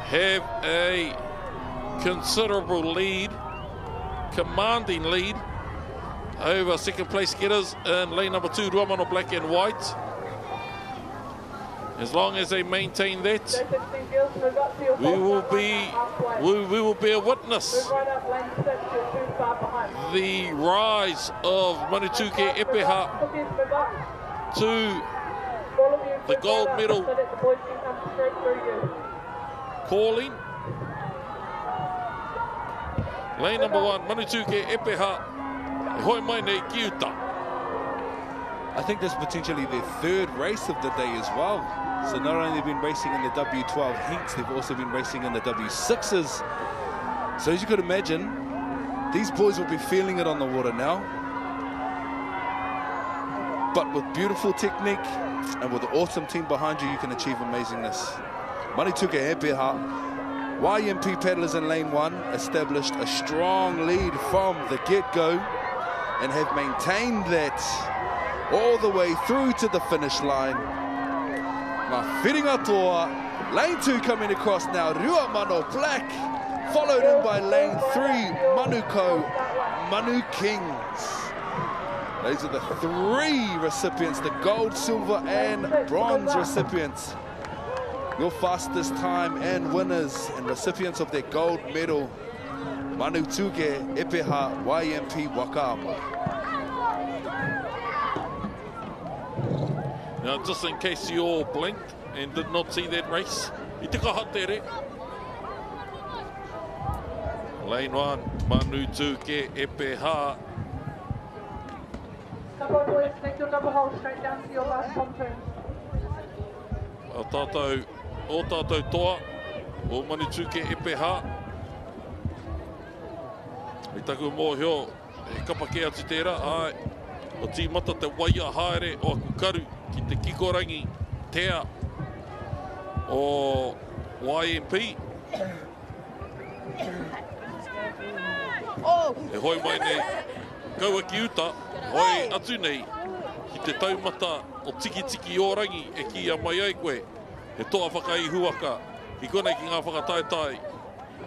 have a considerable lead, commanding lead over second place getters in lane number 2, Ruamano Black and White. As long as they maintain that, we will be a witness the rise of Manutuke Epeha to the gold medal calling. Lane number 1, Manutuke Epeha, hoi mai nei kiuta. I think this is potentially their third race of the day as well. So not only have they been racing in the W12 heats, they've also been racing in the W6s. So as you could imagine, these boys will be feeling it on the water now. But with beautiful technique and with an awesome team behind you, you can achieve amazingness. Manituka Epeha, YMP paddlers in lane 1 established a strong lead from the get-go and have maintained that all the way through to the finish line. Ngā whiringa toa, lane 2 coming across now, Ruamano Black, followed in by lane 3, Manuko, Manu Kings. Those are the 3 recipients, the gold, silver and bronze recipients. Your fastest time and winners and recipients of their gold medal, Manu Tuke, Epeha, YMP, Waka. Now, just in case you all blinked and did not see that race, I tika hatere. Lane 1, Manu Tuke, Epeha. Come on, boys, take your double hold straight down to your last pontoon. O tātou toa, o Manu Tuke, Epeha. I taku mōhio, e kapake atu tērā, ai, o tīmata te waia haere o aku karu ki te kikorangi tea o YMP. E hoi mai nei kaua ki uta, hoi atu nei ki te taumata o tiki o rangi e ki a mai ai koe. E toa whakai huaka, ki konei ki ngā whakataetai,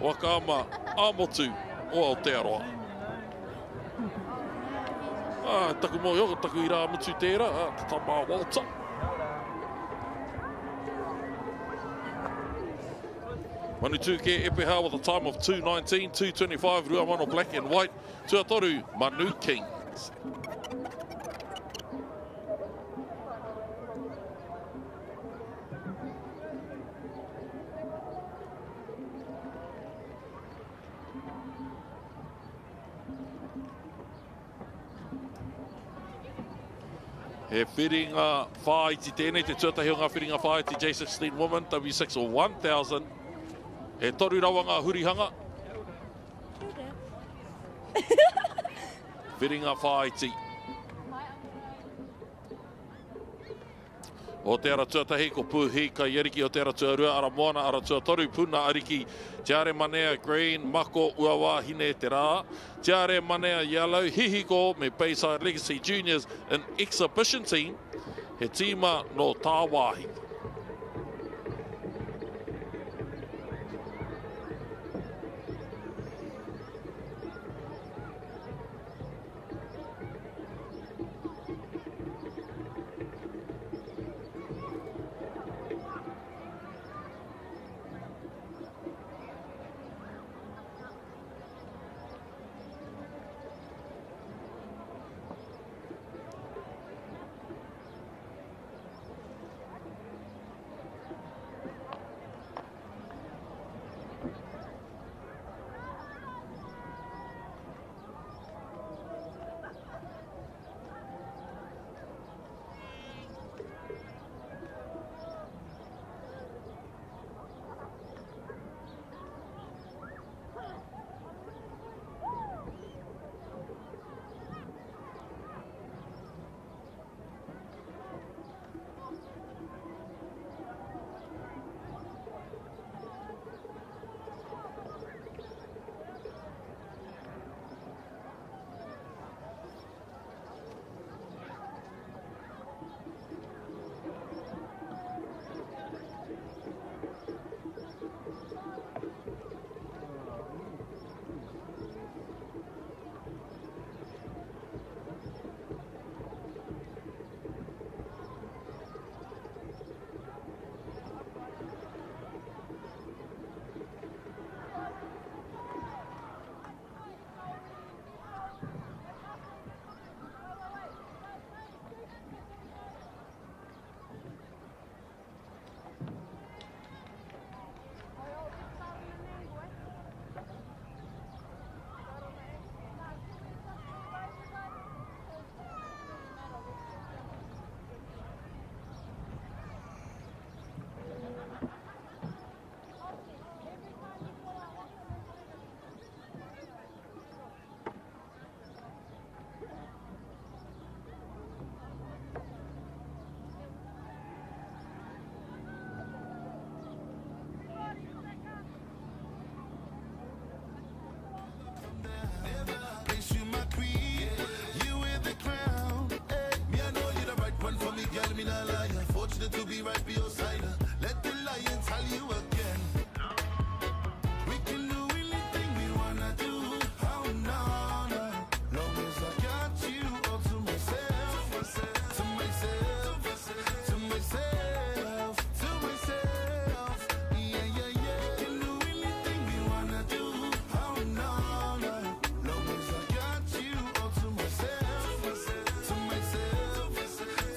waka ama āmotu o Aotearoa. Taku mōhio, taku I rā mutu tērā, te tamā Walter. Manu Tuke Epeha with a time of 2:19, 2:25, Ruamano Black and White, Tuatoru Manu Kings. He whiringa whaiti tēnei, te tuatahi o ngā whiringa whaiti J16 Women, W6 or 1000. He toru rawa ngā hurihanga. Whiringa whaiti. O te ara tuatahi ko puhi ka yeriki o te ara tuarua, ara moana, ara tuatoru, puna ariki, tiare manea green, mako uawa hine te rā, tiare manea yellow, hihiko me Bayside Legacy Juniors in exhibition team, he tīma no Tāwāhi. be right by your side. Let the lion tell you again. We can do anything we wanna do. Oh no, no. Long as I got you all to myself, to myself, to myself, to myself. Yeah, yeah, yeah. Can do anything we wanna do. Oh no, no. Long as I got you all to myself, to myself,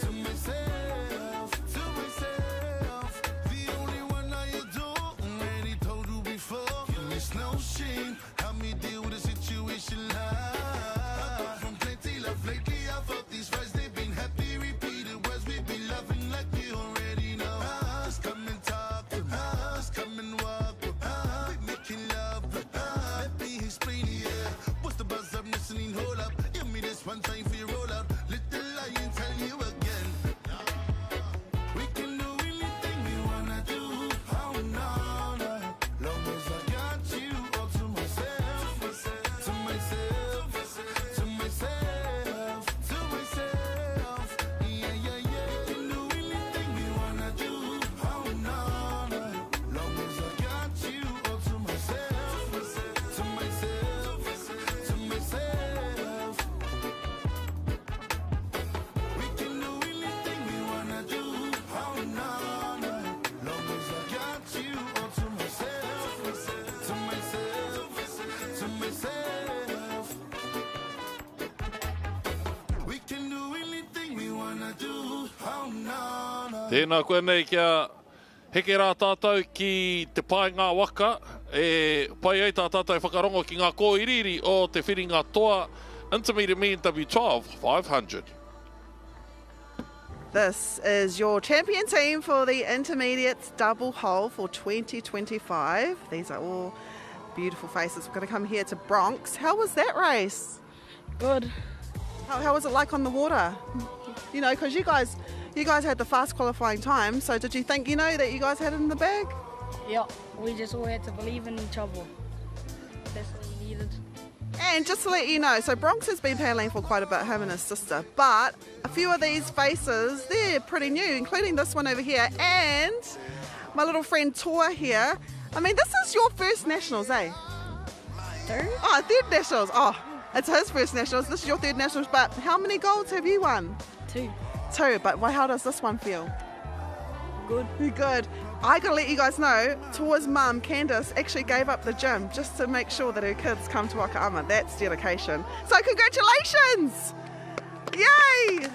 to myself, to myself. The only one I adore, already told you before. It's no shame, help me deal with a situation like. From plenty love lately, I felt these vibes, they've been happy. Repeated words, we be loving like we already know. Just come and talk with us, come and walk with us. We making love with us. Let me explain it, yeah. What's the buzz up, listening, hold up. Give me this one time for your roll out. Let the lion tell you again. We can do anything we wanna do. Oh no, no. Long as I got you all to myself, to myself, to myself, to myself. Yeah, yeah, yeah. Can do anything we wanna do. Oh no, no. Long as I got you all to myself, to myself, to myself. We can do anything we wanna do. Oh no, no. Long as I got you all to myself, to myself, to myself. We can do anything we wanna do. Oh no, no. Tēnā koe nei kia heke rā tātou ki te pai ngā waka. E pai ei tā tātou whakarongo ki ngā kōiriri o te whiringa toa Intermediate Men W12 500. This is your champion team for the Intermediates double hole for 2025. These are all beautiful faces. We're going to come here to Bronx. How was that race? Good. How was it like on the water? You know, because you guys had the fast qualifying time, so did you think, you know, that you guys had it in the bag? Yeah, we just all had to believe in each other. That's what we needed. And just to let you know, so Bronx has been paddling for quite a bit, him and his sister, but a few of these faces, they're pretty new, including this one over here, and my little friend Toa here. I mean, this is your first nationals, eh? Third? Oh, third nationals. Oh, it's his first nationals. This is your third nationals, but how many golds have you won? 2. 2, but how does this one feel? Good. Good. I gotta let you guys know, Toa's mum, Candice, actually gave up the gym just to make sure that her kids come to Waka. That's dedication. So congratulations! Yay!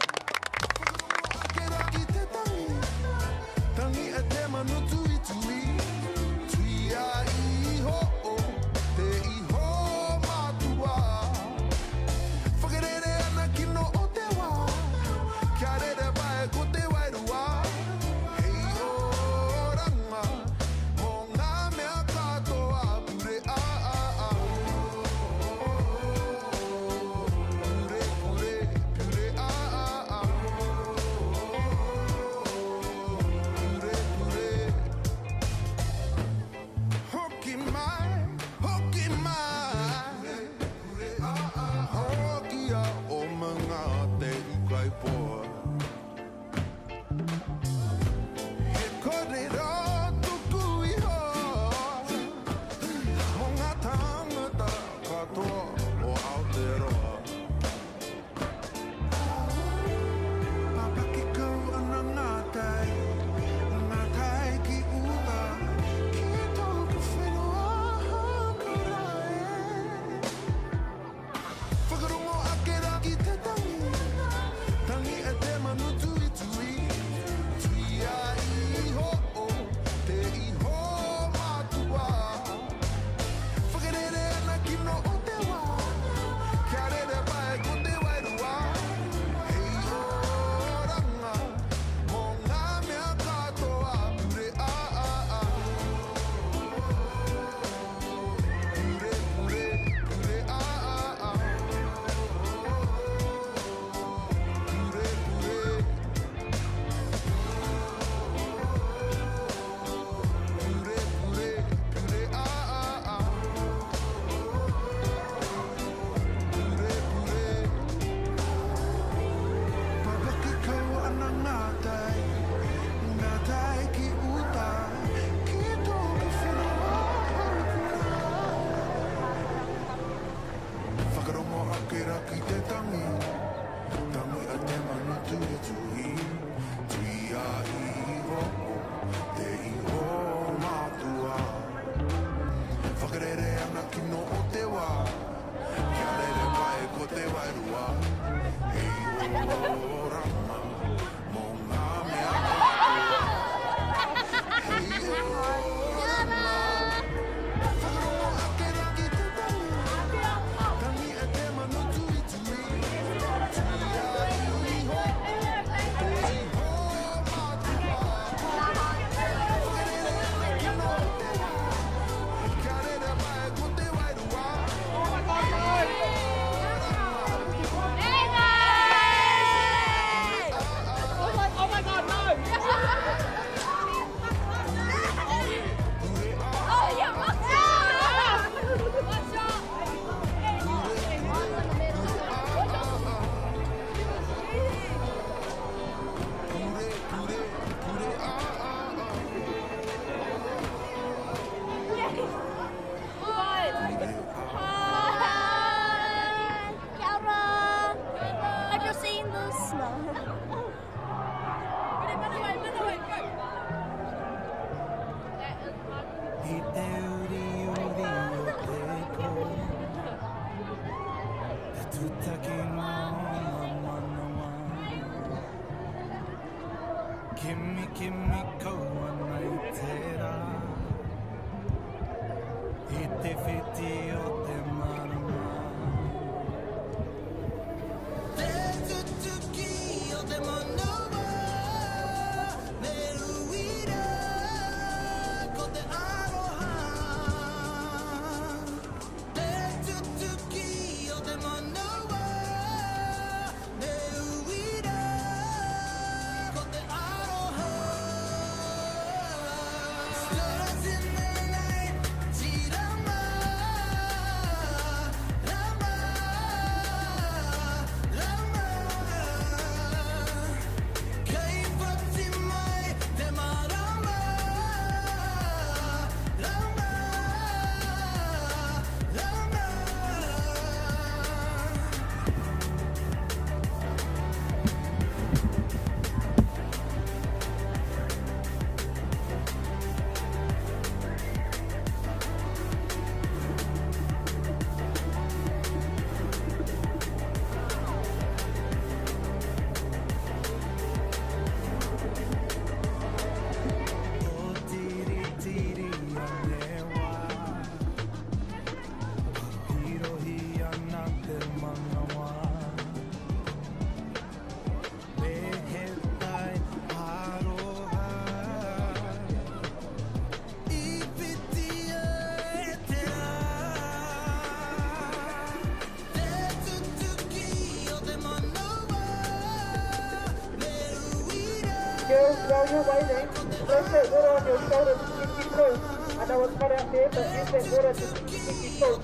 while you're waiting, place that water on your shoulder to keep you cool. I know it's hot out there, but use that water to keep you cool.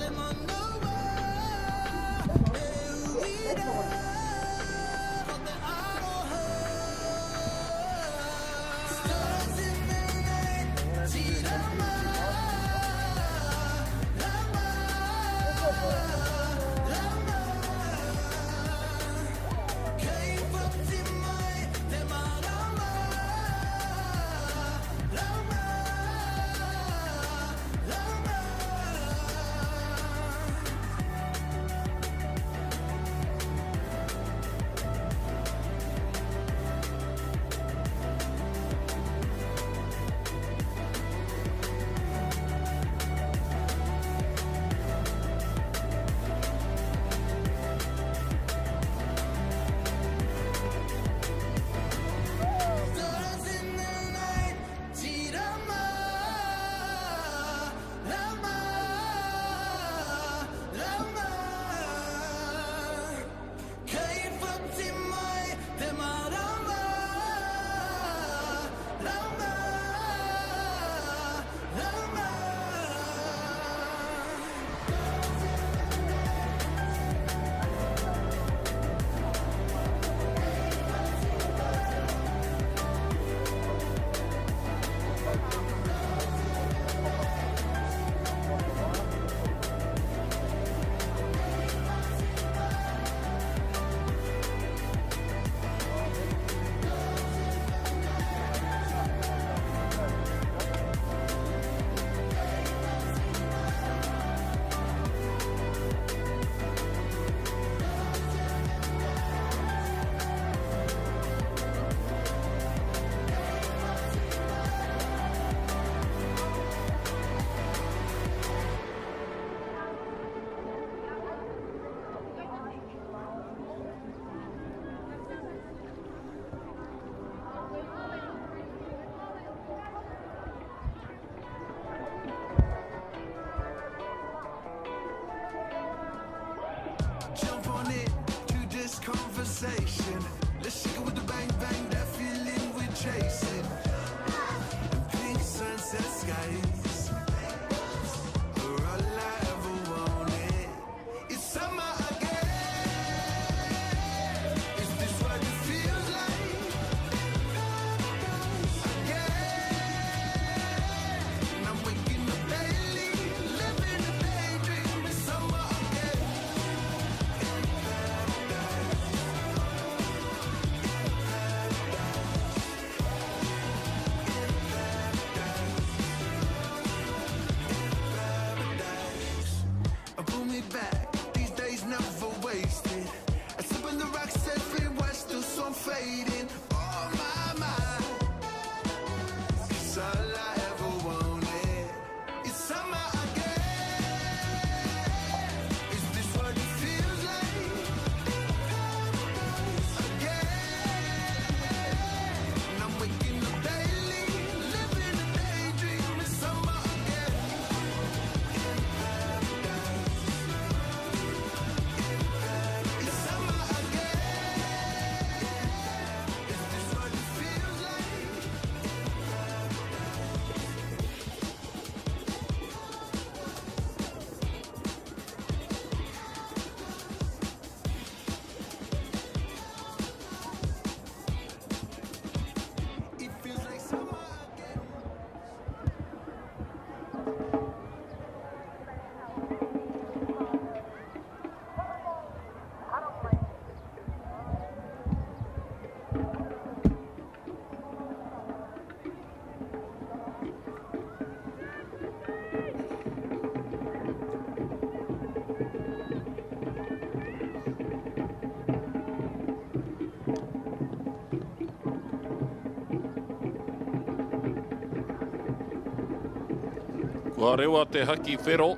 Conversation. Let's shake it with the bang bang, that feeling we're chasing. Pink sunset skies are all I ever wanted. It's summer again. Is this what it feels like? Again. I'm waking up daily, living a daydream. It's summer again. Back. These days never wasted. I slip on the rocks every west, still so I'm fading. Oh my, my. It's all I ever wanted. It's summer again. Is this what it feels like? Again. And I'm waking up daily, living a daydream. It's summer again. Kua rewa te haki whero.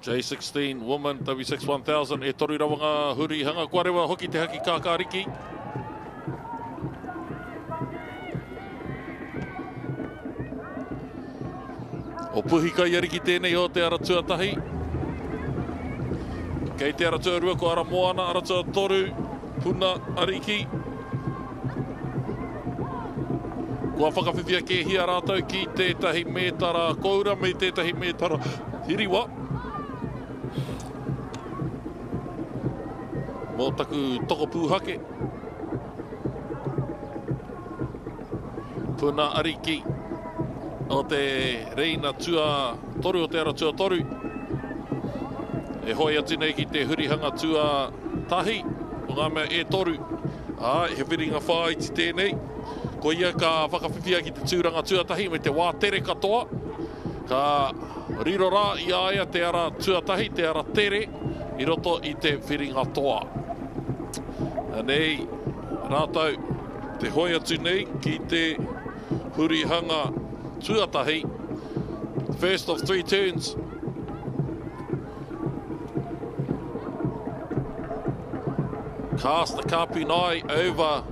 J16 Women, W6 1000, e toru rawa ngā huri hanga. Kua rewa hoki te haki kākāriki. O puhika i ariki tēnei o te aratua tahi. Kei te aratua rua ko ara moana, aratua toru. Puna ariki. Kua whakawhiwhia ke hia rātou ki tētahi mētara koura me tētahi mētara hiriwa. Mō taku toko pūhake. Puna ariki o te reina tua toru o te ara tua toru. E hoi atu nei ki te hurihanga tua tahi o ngā mea e toru. He whiringa whaaiti tēnei. Ko ia ka whakawhiwhia ki te tūranga tuatahi me te wā tere katoa. Ka riro rā i aia te ara tuatahi, te ara tere, i roto i te whiringa toa. Nei, rātou, te hoi atu nei ki te hurihanga tuatahi. First of 3 turns. Cast the kapi nai over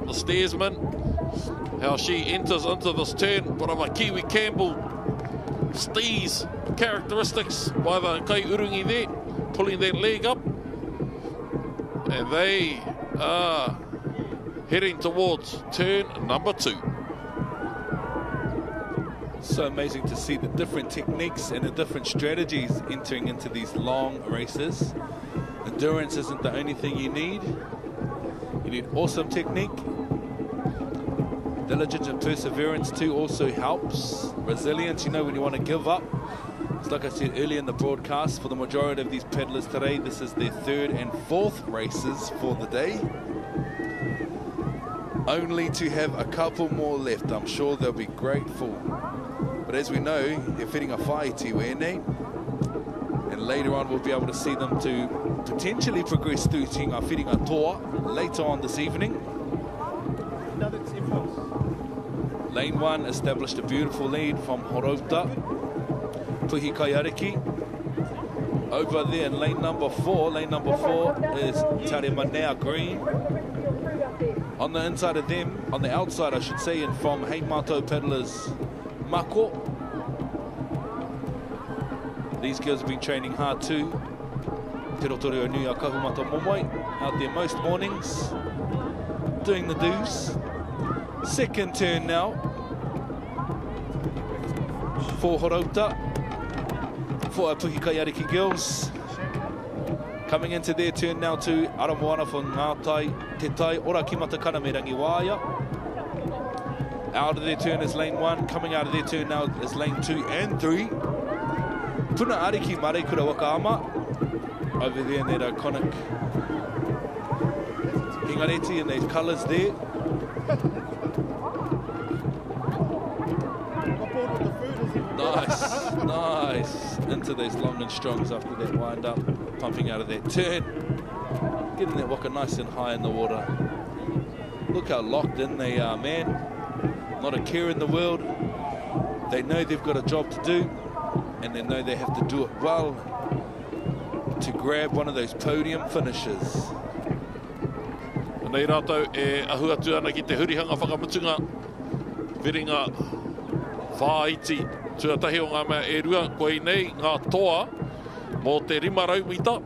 the steersman. How she enters into this turn, but of a Kiwi Campbell steers characteristics by the Kai Urungi there, pulling their leg up. And they are heading towards turn number 2. So amazing to see the different techniques and the different strategies entering into these long races. Endurance isn't the only thing you need. You need awesome technique. Diligence and perseverance too also helps. Resilience, you know, when you want to give up. It's like I said earlier in the broadcast, for the majority of these paddlers today, this is their 3rd and 4th races for the day. Only to have a couple more left. I'm sure they'll be grateful. But as we know, they're fitting a whaiti wene. And later on, we'll be able to see them to potentially progress through fitting a toa later on this evening. Lane 1 established a beautiful lead from Horota. Puhi Kaiariki. Over there in lane number 4 is Tare Manea Green. On the inside of them, on the outside I should say, and from Heimato Paddlers Mako. These girls have been training hard too. Te rotori o nui a Kahumata Momoi, out there most mornings, doing the do's. Second turn now for Horota, for our Puhi Kaiariki girls. Coming into their turn now to Aramoana for Ngātai, Te Tai, Ora Kimata Karamerangi Wāia. Out of their turn is lane 1, coming out of their turn now is lane 2 and 3. Puna Ariki Marekura Waka Ama. Over there in that iconic Hingareti and those colours there. Nice. Into those long and strongs after that wind up. Pumping out of that turn. Getting that Waka nice and high in the water. Look how locked in they are, man. Not a care in the world. They know they've got a job to do. And they know they have to do it well to grab one of those podium finishes. Nei rātou e ahuatu ana ki te hurihanga whakamutunga. Whiringa whaaiti tuatahi o ngā mea e rua. Koe nei ngā toa mō te 5 raumita.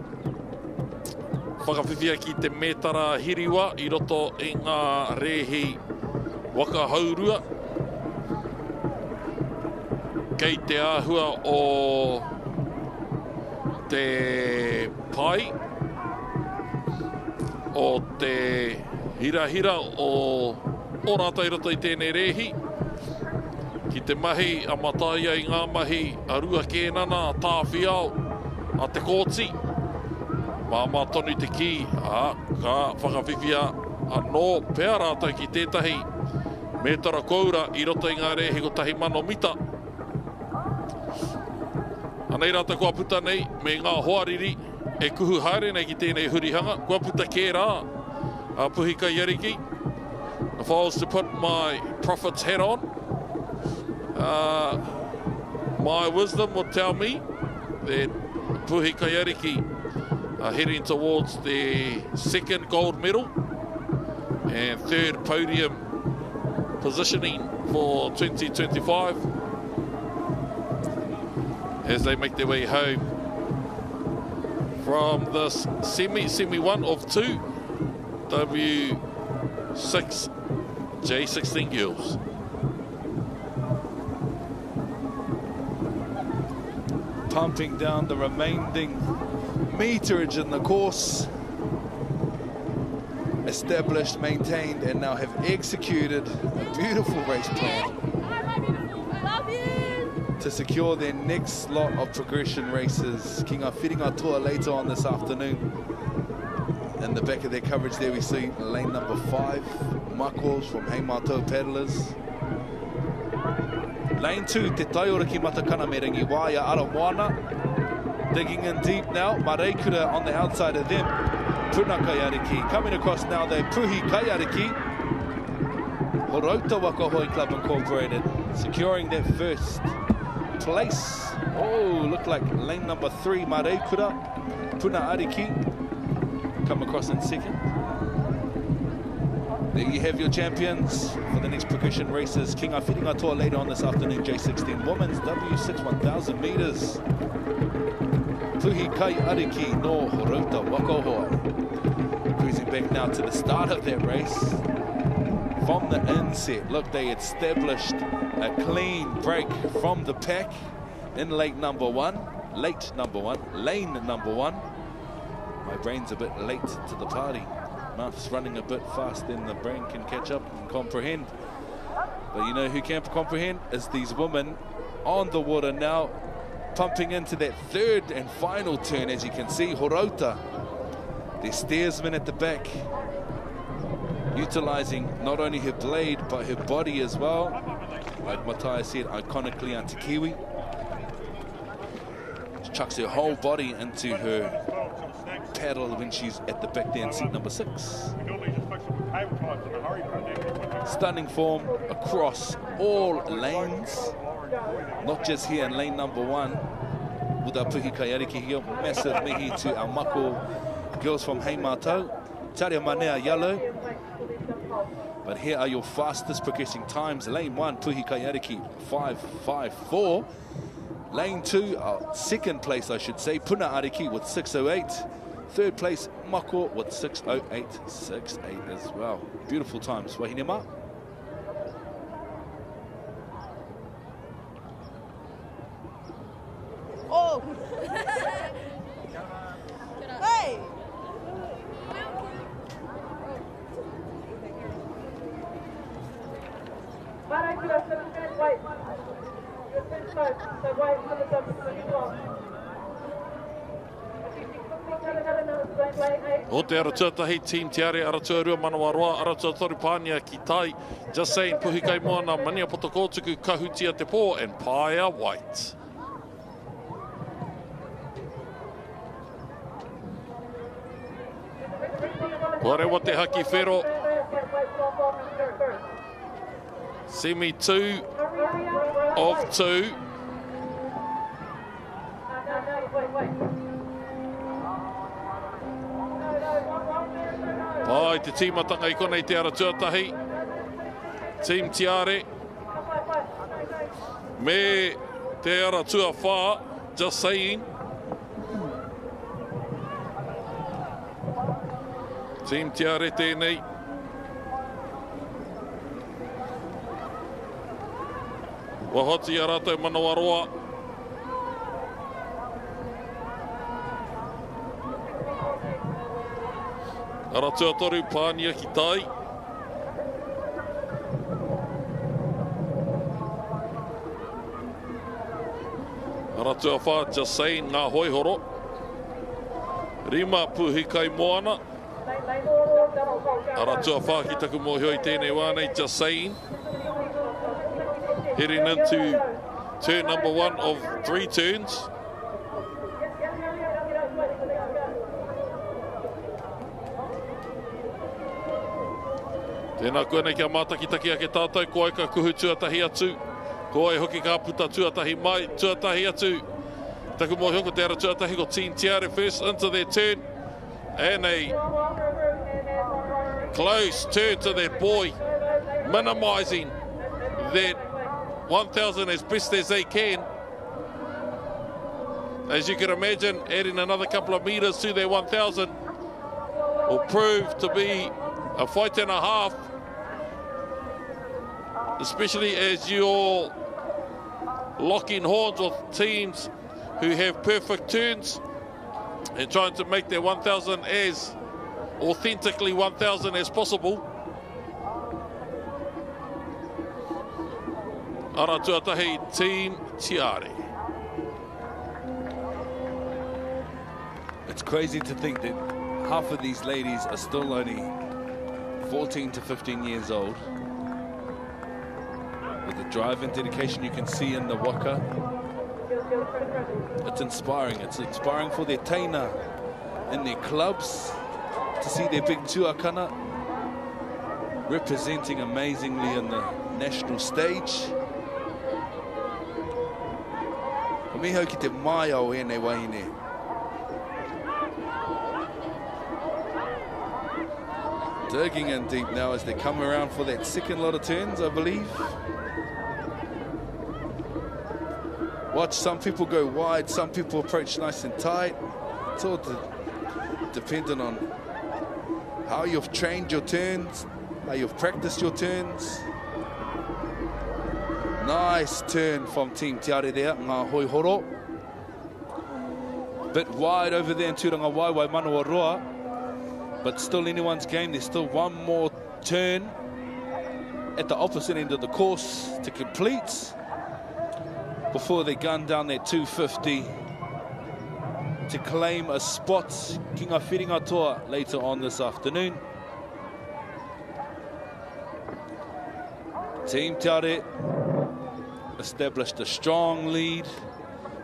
Whakawhiwhia ki te mētara hiriwa i roto i ngā rehi waka haurua. Kei te āhua o te pai, o te hira o rātou i roto i tēnei rehi. Ki te mahi a mataia i ngā mahi a rua kēnana, a tāwhiao, a te kōti. Māma tonu te ki, ka whakawhiwhia anō pēr rātou ki tētahi mētara koura i roto i ngā rehi ko tahi mano mita. Anei rātou kua puta nei me ngā hoariri e kuhu haere nei ki tēnei hurihanga. Kua puta kē rā a Puhi Kaiariki. If I was to put my prophet's hat on, my wisdom would tell me that Puhi Kaiariki are heading towards the 2nd gold medal and 3rd podium positioning for 2025 as they make their way home from this semi 1 of 2 W6 J16 girls. Pumping down the remaining meterage in the course. Established, maintained, and now have executed a beautiful race plan to secure their next lot of progression races. Ki ngā whiringa toa later on this afternoon. In the back of their coverage there we see lane number 5, Makos from Heimatou Paddlers. Lane 2, Te Taiora ki Matakana Merengi Waia Aramoana. Digging in deep now, Mareikura on the outside of them. Puna Kaiariki, coming across now, they Puhi Kaiariki. Horauta Waka Hoi Club Incorporated, securing their first place. Oh, looked like lane number 3, Mareikura. Puna Ariki, come across in second. There you have your champions for the next progression races. Ki ngā whiringa toa later on this afternoon, J16 Women's W6 1,000 metres. Puhi Kai Ariki no Horauta Waka Hoi. Cruising back now to the start of that race. From the inset, look, they established a clean break from the pack in lane number 1. My brain's a bit late to the party. Mouth's running a bit fast, then the brain can catch up and comprehend. But you know who can comprehend? Is these women on the water now, pumping into that third and final turn. As you can see, Horauta, the steersman at the back, utilising not only her blade but her body as well. Like Matai said, iconically anti-Kiwi. She chucks her whole body into her paddle when she's at the back there in seat number 6. Stunning form across all lanes, not just here in lane number 1. Uda Puhi Kaiariki here, massive mihi to our Mako girls from Heimatou. Taria Manea yellow. But here are your fastest progressing times. Lane 1, Puhi Kaiariki, 5:54. Lane 2, second place I should say, Puna Ariki with 6:08. Third place, Mako with 6:08.68 as well. Beautiful times. Wahinema. Oh! Hey! O te Aotearoa team te are Aotearoa Manawaroa Aotearoa Pānia ki tai. Just saying Puhi kai moana mania potokotuku kahutia te pō and Paia White. Korewa te haki whero. Semi 2 of 2. Pai te tīmatanga I konei te Aotearoa. Team Tiare. Me te Aotearoa whā, just saying. Team Tiare tēnei. Wahoti a rātou Manawaroa. Aotearoa Pānia ki tai. Aotearoa whā, just saying, ngā hoihoro. Rima Puhi kai moana. Aotearoa whā ki taku mōhioi tēnei wānei, just saying. Heading into turn number 1 of 3 turns. Tēnā koe nei kia mātakitaki ake tātou, ko ai ka kuhu tuatahi atu. Ko ai hoki ka puta tuatahi mai, tuatahi atu. Taku mō hiongo te ara tuatahi ko Team Tiare first into their turn. And a close turn to their boy, minimising that 1,000 as best as they can. As you can imagine, adding another couple of metres to their 1,000. will prove to be a fight and a half, especially as you all lock in horns with teams who have perfect turns and trying to make their 1,000 as authentically 1,000 as possible. Ara tuatahi Team Tiare. It's crazy to think that half of these ladies are still only 14 to 15 years old. With the drive and dedication you can see in the Waka, it's inspiring. It's inspiring for their teina in their clubs to see their big tuakana representing amazingly in the national stage. Ka miho ki te mai au e nei wahine. Digging in deep now as they come around for that second lot of turns, I believe. Watch some people go wide, some people approach nice and tight. It's all dependent on how you've trained your turns, how you've practiced your turns. Nice turn from Team Tiare there, ngā hoi horo. Bit wide over there in Tūranga Waiwai Manawaroa, but still anyone's game. There's still one more turn at the opposite end of the course to complete before they gun down their 250 to claim a spot ki ngā whiringa toa later on this afternoon. Team Tiare established a strong lead.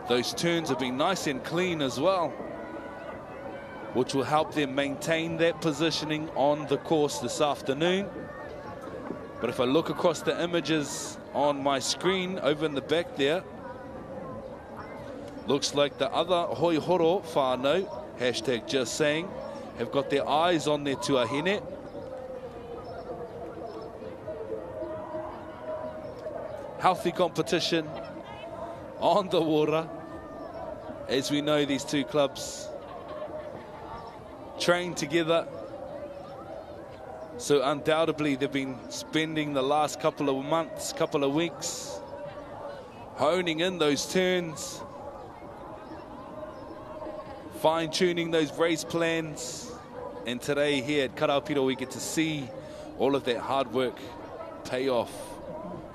Those turns have been nice and clean as well, which will help them maintain that positioning on the course this afternoon. But if I look across the images on my screen over in the back there, looks like the other hoi horo whānau, hashtag just saying, have got their eyes on their tuahine. Healthy competition on the water. As we know, these two clubs train together. So undoubtedly they've been spending the last couple of months, couple of weeks, honing in those turns, fine-tuning those race plans. And today here at Karapiro we get to see all of that hard work pay off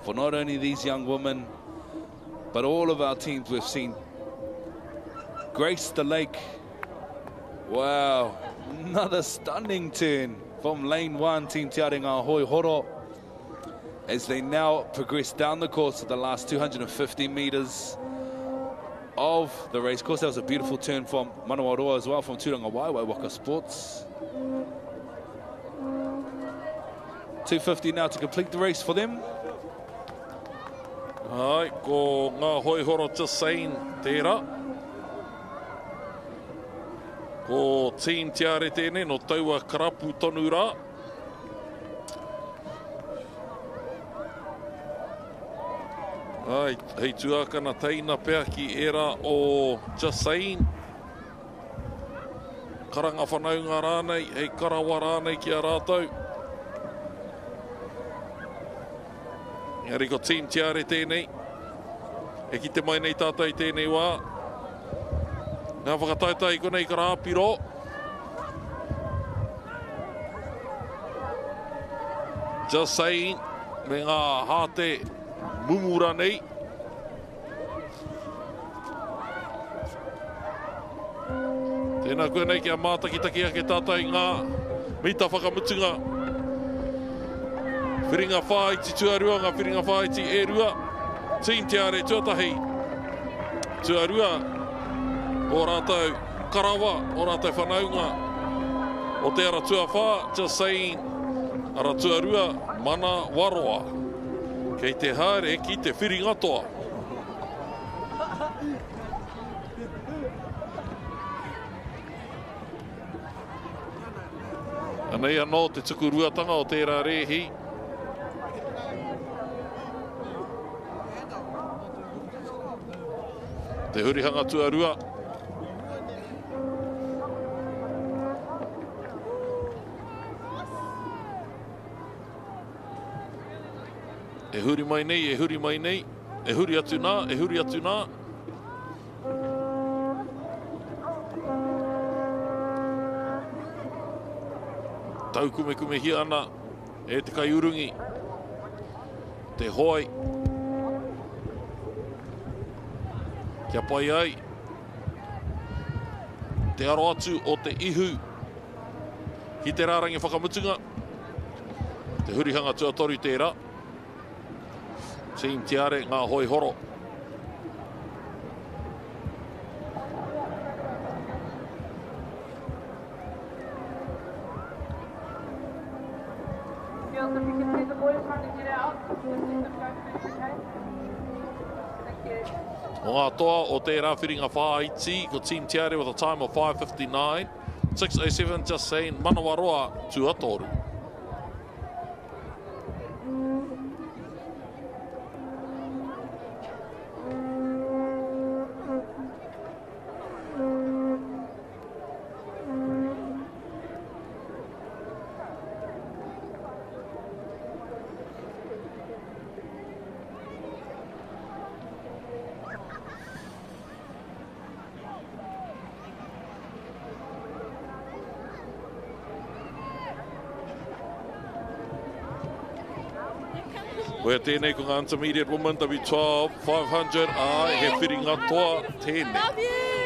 for not only these young women, but all of our teams we've seen grace the lake. Wow, another stunning turn from lane one, Team Tiare ngā hoi horo, as they now progress down the course of the last 250 meters of the race course. That was a beautiful turn from Manawaroa as well, from Tūranga Waiwai Waka Sports. 250 now to complete the race for them. Ai, ko ngā hoi horo J16 tērā. Ko Team Tiare tēnei no taua karapu tonu rā. Ai, hei tuakana teina pēr ki era o J16. Karanga whanaunga rānei, hei karawa rānei ki a rātou. Ngari ko Team Tiare tēnei. E ki te mai nei tātai tēnei wā. Ngā whakataitai ko nei Karapiro. J16 me ngā hāte mumura nei. Tēnā koe nei kia mātakitaki ake tātai ngā mita whakamutunga. Whiringa whāiti tuarua, ngā whiringa whāiti e rua. Team Tiare tuatahi. Tuarua o rātou karawa, o rātou whanaunga. O te ara tuawha, J16 ara tuarua mana waroa. Kei te haere ki te whiringa toa. Anei anō te tuku ruatanga o tērā rehi. Te hurihanga tuarua. E huri mai nei, e huri mai nei. E huri atu nā, e huri atu nā. Tau kume hia ana e te kai urungi. Te hoi. Kia pai ai. Te aro atu o te ihu. Ki te rārangi whakamutunga. Te hurihanga tuatoru tērā. Team Tiare, ngā hoi horo. Girls, if you can see the boys trying to get out, just let them go first, okay? Thank you. O ngā toa o te rāwhiringa whāiti ko Team Tiare with a time of 5:59. 6:07, just saying, Manawaroa tuatoru. Wea tēnei ko ngā intermediate woman, W12, 500, he whiringa toa tēnei.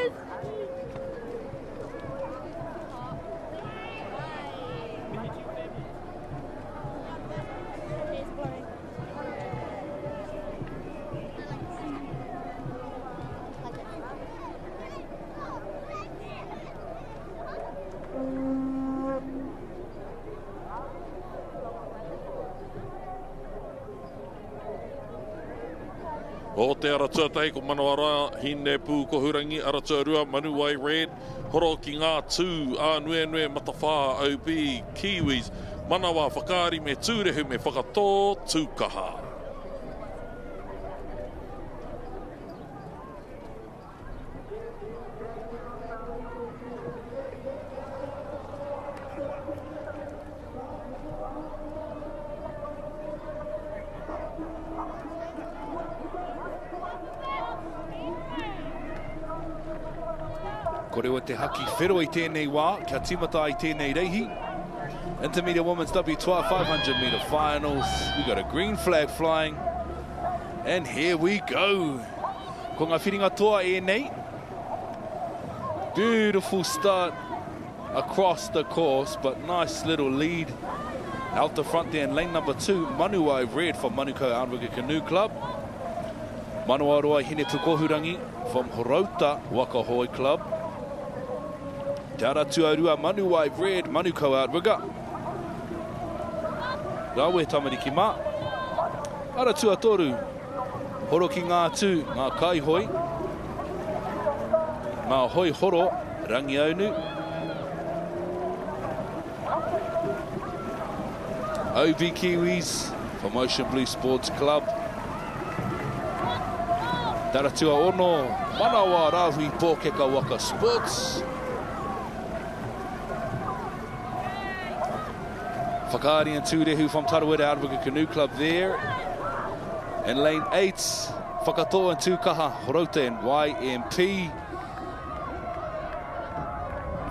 O te aratua tai ko Manawaroa, hine pū ko hurangi, aratua rua, Manuwai Red, horo ki ngā tū, a nue matawhā, OB, Kiwis, Manawa whakaari me tūrehu me whakatō tūkaha. Ko rewa te haki whero i tēnei wā, kia timata i tēnei reihi. Intermediate Women's W12 500 metre finals. We got a green flag flying. And here we go. Ko ngā whiringa toa e nei. Beautiful start across the course, but nice little lead out the front there in lane number 2. Manuwai Red from Manukau Aotearoa Canoe Club. Manawaroa Hine Tukohurangi from Horauta Waka Hoi Club. Te ara tuarua Manuwai Red, Manukau Aotearoa. Rawe tamariki mā. Ara tuatoru, horo ki ngā tū, ngā kaihoi. Mā hoi horo, rangi aunu. OB Kiwis from Ocean Blue Sports Club. Taratua ono, Manawa Rahui Pōkeka Waka Sports. Whakaari and Tūrehu from Tarawera Aotearoa Canoe Club there. And lane 8, Whakatoa and Tūkaha, Horauta and YMP.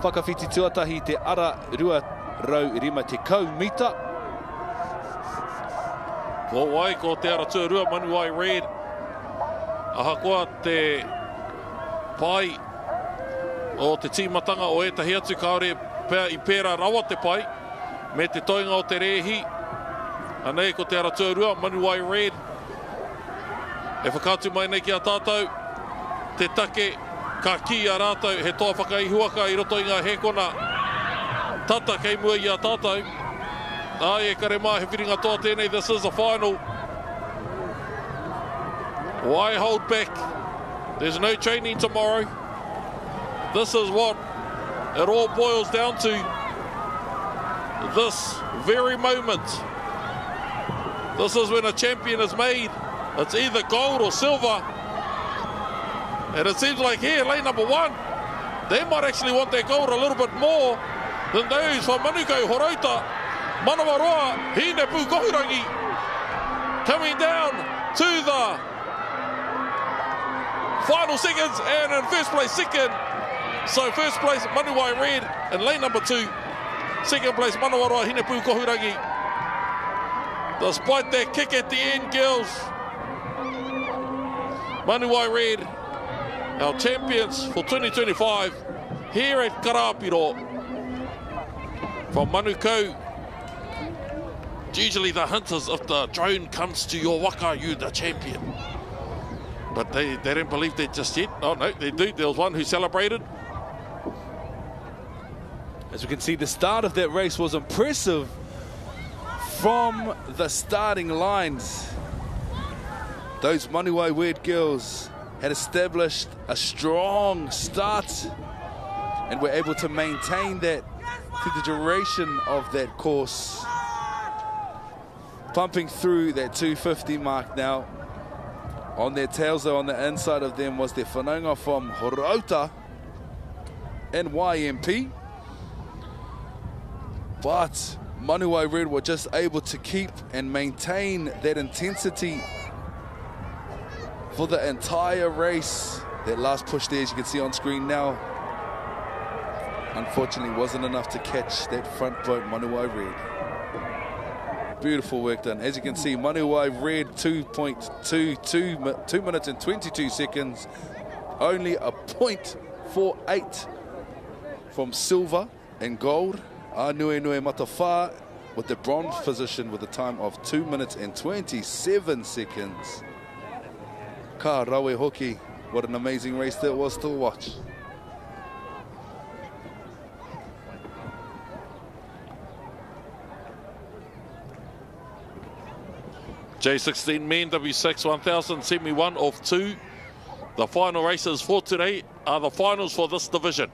Whakawhiti tuatahi te ara rua rau rima te kau mita. Ko wai ko te ara tuarua Manuwai Red. Ahakoa te pai o te tīmatanga o etahi atu kaore pēr I pēra rawa te pai. Me te toinga o te rehi. Anei ko te ara tuarua Manuwai Red. E whakatu mai nei ki a tātou. Te take ka ki a rātou he toa whakaihuaka I roto I ngā hekona. Tata kei mua I a tātou. Ai e kare mā he whiringa toa tēnei. This is a final. Why hold back? There's no training tomorrow. This is what it all boils down to. This very moment. This is when a champion is made. It's either gold or silver. And it seems like here, lane number 1, they might actually want their gold a little bit more than those from Manukau, Horauta, Manawaroa, Hine Pūkohurangi. coming down to the final seconds, and in first place, second. So first place, Manuwai Red in lane number 2. Second place, Manawaroa Hinepu Kohurangi. Despite that kick at the end, girls, Manuwai Red, our champions for 2025 here at Karapiro. From Manukau, usually the hunters, if the drone comes to your waka, you're the champion. But they don't believe that just yet. Oh no, they do. There was one who celebrated. As we can see, the start of that race was impressive from the starting lines. Those Manuwai Red girls had established a strong start and were able to maintain that through the duration of that course. Pumping through that 250 mark now. On their tails, though, on the inside of them was their whanaunga from Horauta and YMP. But Manuwai Red were just able to keep and maintain that intensity for the entire race. That last push there, as you can see on screen now, unfortunately wasn't enough to catch that front boat, Manuwai Red. Beautiful work done. As you can see, Manuwai Red 2 minutes and 22 seconds. Only a 0.48 from silver and gold. Nui Matawha with the bronze position with a time of 2 minutes and 27 seconds. Ka rawe hoki. What an amazing race that was to watch. J16 Men W6 1000 semi 1 of 2. The final races for today are the finals for this division.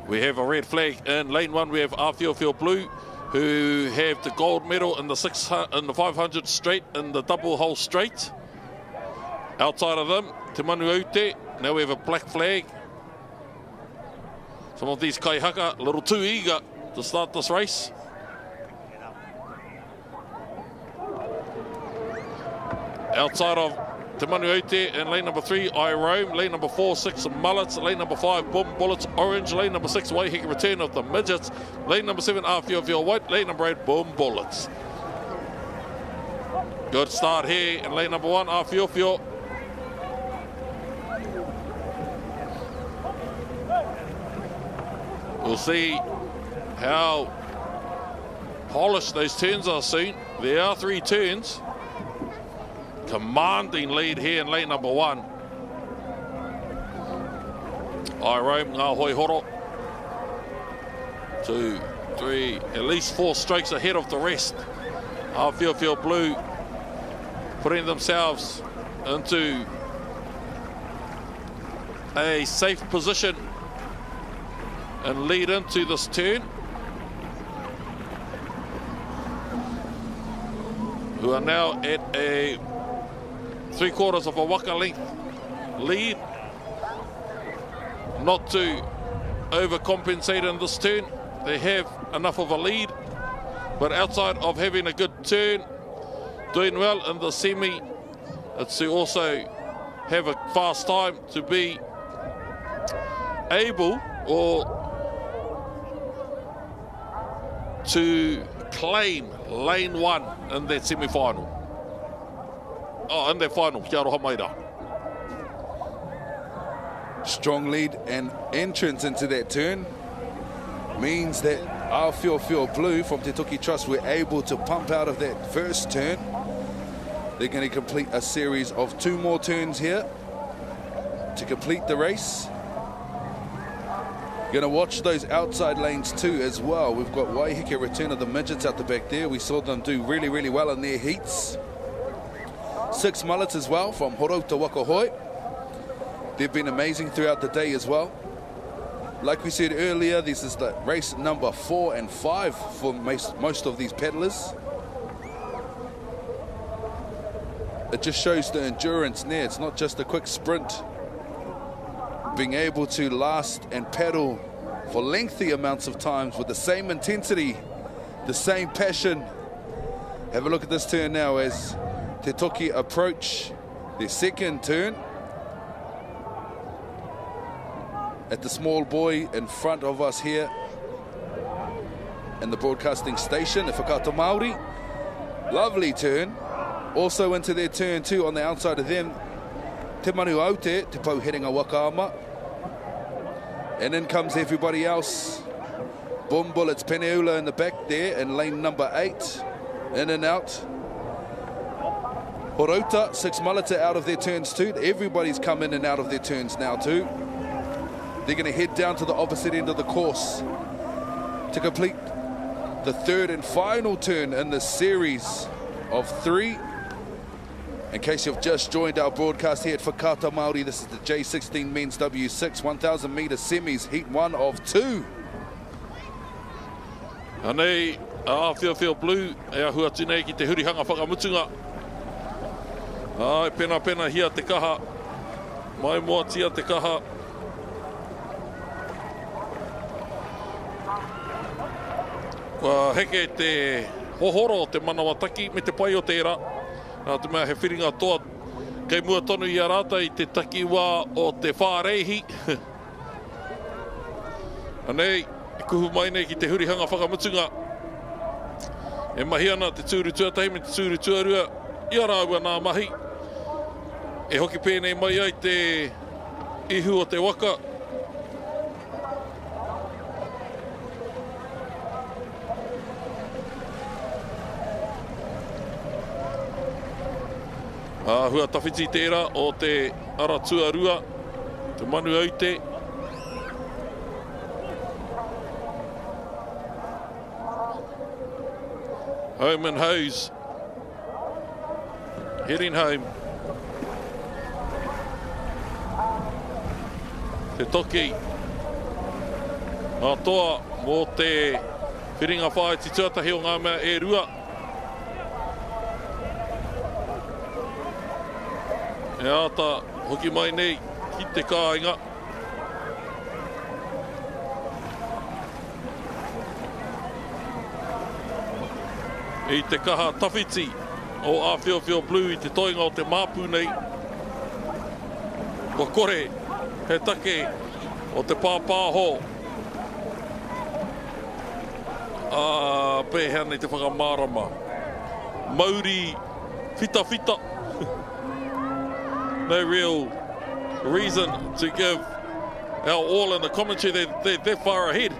We have a red flag in lane 1. We have Aotearoa Blue, who have the gold medal in the 500 straight in the double hole straight. Outside of them, Te Manu Aute. Now we have a black flag. Some of these kaihaka a little too eager to start this race. Outside of Te Manu Aute in lane number 3, I Roam. Lane number 4, 6 Mullets. Lane number 5, Boom Bullets Orange. Lane number 6, Waiheke Return of the Midgets. Lane number 7, Aotearoa White. Lane number 8, Boom Bullets. Good start here in lane number 1, Aotearoa. We'll see how polished those turns are soon. There are 3 turns. Commanding lead here in lane number 1. I Roam, Ngā Hoi Horo. 2, 3, at least 4 strokes ahead of the rest. Aotearoa Blue putting themselves into a safe position and lead into this turn. Who are now at a 3/4 of a waka length lead. Not to overcompensate in this turn. They have enough of a lead, but outside of having a good turn, doing well in the semi, it's to also have a fast time to be able or to claim lane 1 in that semi-final. In their final, Kia ora maira. Strong lead and entrance into that turn means that Aotearoa Blue from Te Toki Trust were able to pump out of that first turn. They're going to complete a series of 2 more turns here to complete the race. Going to watch those outside lanes too as well. We've got Waiheke Return of the Midgets out the back there. We saw them do really, really well in their heats. 6 Mullets as well from Horauta Wakahoi. They've been amazing throughout the day as well. Like we said earlier, this is the race number 4 and 5 for most of these paddlers. It just shows the endurance there. It's not just a quick sprint. Being able to last and paddle for lengthy amounts of times with the same intensity, the same passion, Have a look at this turn now as Te Toki approach their second turn. At the small buoy in front of us here in the broadcasting station, the Whakaata Māori. Lovely turn. Also into their turn too on the outside of them, Te Manu Aute, Te Pau Herenga Wakaama. And in comes everybody else. Boom Bullets, Peneula in the back there in lane number 8. In and out. Horota, 6 Malata out of their turns too. Everybody's come in and out of their turns now too. They're going to head down to the opposite end of the course to complete the third and final turn in the series of 3. In case you've just joined our broadcast here at Whakaata Māori, this is the J16 Men's W6 1,000 metre semis, heat 1 of 2. Anei, Whio Blue, e ahua tinei ki te hurihanga whakamutunga. Ai, pena hia te kaha. Mai moa tia te kaha. Kua heke te hohoro o te manawataki me te pai o te era. Nā te mea he whiringa toa. Kei mua tonu i a rata i te takiwa o te whāreihi. Anei, e kuhu mai nei ki te hurihanga whakamutunga. E mahi ana te tūru tuatahi me te tūru tuarua. I a rāua nā mahi. E hoki pēnei mai ai te ihu o te waka. Hua tawhiti tērā o te ara tuarua, te manu aute. Home and hose. Heading home. Te toki. Atoa mō te whiringa whaiti tuatahi o ngā mea e rua. E ata hoki mai nei ki te kāinga. I te kaha tawhiti o Whio Blue i te toinga o te māpū nei. Kua kore he take o te pāpāho. Pēhea nei te whakamārama. Mauri whita. No real reason to give our all in the commentary. They're far ahead.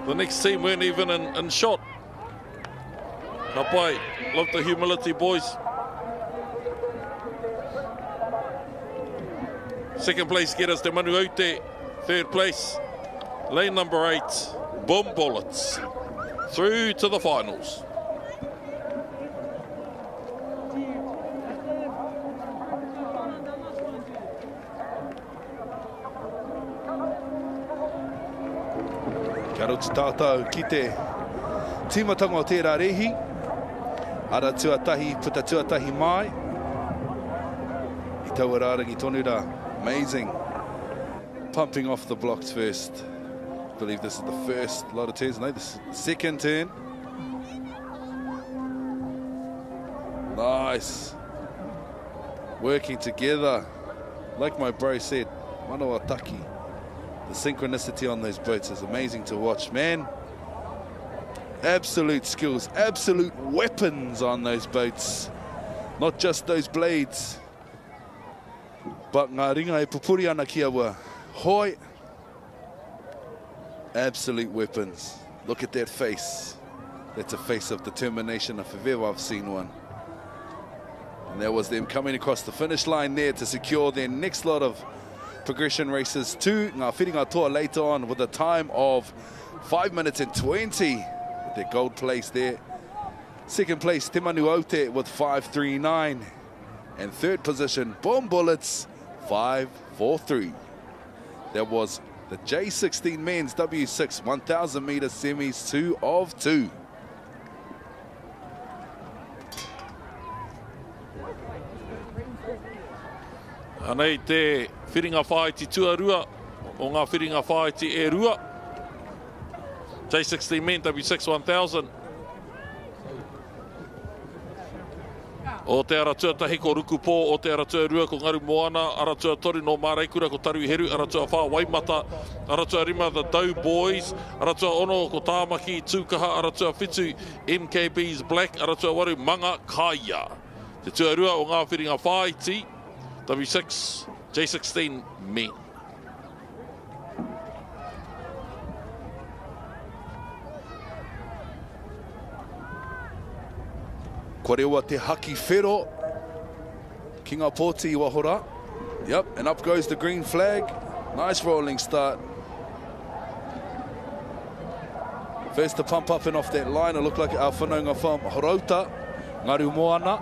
The next team weren't even in shot. Ka pai, love the humility, boys. Second place getters Te Manu Aute. Third place, lane number 8, Boom Bullets. Through to the finals. Kia rau tātou ki te tīmatanga o tērā rehi. Ara tuatahi, puta tuatahi mai. I taua rārangi tonu rā. Amazing. Pumping off the blocks first. I believe this is the first lot of turns. No, this is the second turn. Nice. Working together. Like my bro said, manawa taki. The synchronicity on those boats is amazing to watch, man. Absolute skills, absolute weapons on those boats. Not just those blades. But ngā ringa e pupuri ana ki awa. Hoi. Absolute weapons. Look at that face. That's a face of determination if ever I've seen one. And that was them coming across the finish line there to secure their next lot of progression races to ngā whiringa toa later on with a time of 5 minutes and 20 with their gold place there. Second place, Te Manu Aute with 5:39. And third position, Boom Bullets, 5:43. That was the J16 Men's W6 1,000 metre semis 2 of 2. Anei te whiringa whaiti tuarua o ngā whiringa whaiti e rua. J16 Men, W6 1000. O te aratua tahi ko ruku pō, o te aratua rua ko ngaru moana, aratua tori no Māraikura ko taru heru, aratua whā Waimata, aratua rima the Dow Boys, aratua ono ko Tāmaki Tūkaha, aratua whitu MKB's Black, aratua waru Manga Kaya. Te tuarua o ngā whiringa whāiti, W6 J16 Men. Ko rewa te haki whero. Kinga Pōti wahora. Yep, and up goes the green flag. Nice rolling start. First to pump up and off that line. It looked like our whanaunga from Horauta, Ngaru Moana.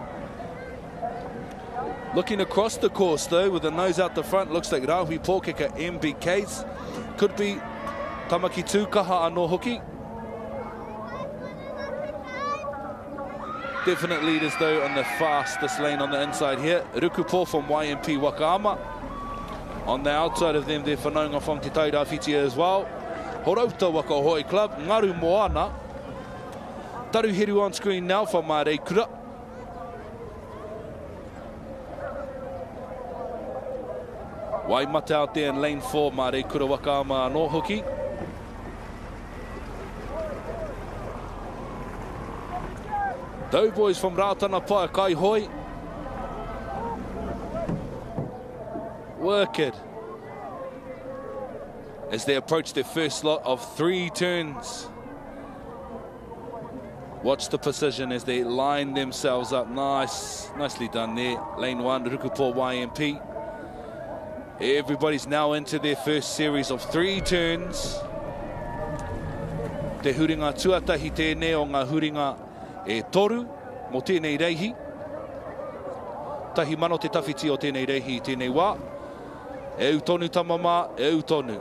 Looking across the course though, with the nose out the front, looks like Rahui Pōkeka MBKs. Could be Tamaki Tūkaha anō hoki. Definite leaders though on the fastest lane on the inside here. Rukupo from YMP Wakaama. On the outside of them, they're whanaunga from Te Tairāwhitia as well. Horauta Waka Club, Ngaru Moana. Taruheru on screen now for Māraikura. Waimata out there in lane 4, Māraikura Wakaama anō hoki. Dow Boys from Rātana Pae Kai Hoi. Work it. As they approach their first lot of 3 turns. Watch the precision as they line themselves up. Nicely done there. Lane 1, Rukupo YMP. Everybody's now into their first series of 3 turns. Te huringa tuatahi tēnei o ngā huringa e toru mo tēnei reihi. Tahi mano te tawhiti o tēnei reihi i tēnei wā. E utonu tamama, e utonu.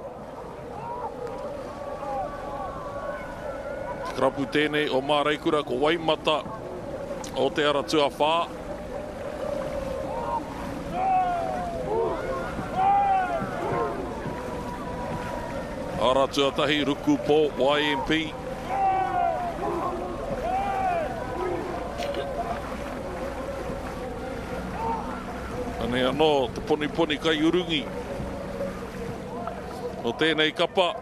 Krapu tēnei o Māraikura ko Waimata o te aratua whā. Aratua tahi ruku pō YMP. Ane anō, te poni kai urungi. O tēnei kapa.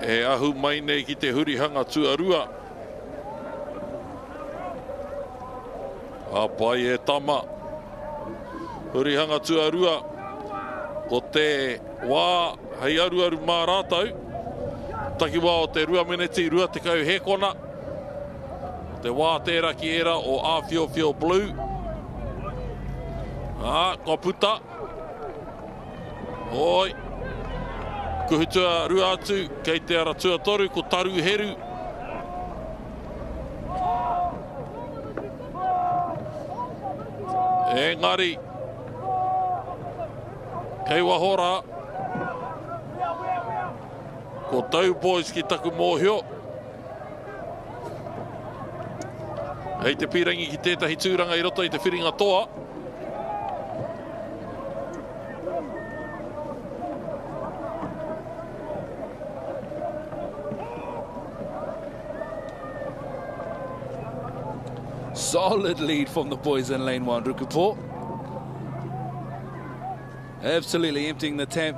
E ahu mai nei ki te hurihanga tuarua. A pai e tama. Hurihanga tuarua. O te wā hei aru mā rātau. Taki wā o te rua meneti, rua te kau hekona. Te wā tērā ki era o Āwhiowhio Blue. Ko puta. Oi. Kuhutua rua atu, kei te aratua toru, ko taru heru. Engari. Kei wahora. Ko Dow Boys ki taku mōhio. Hei te pirangi ki tētahi tūranga i roto i te whiringa toa. Solid lead from the boys in lane 1, Rukupo. Absolutely emptying the tank.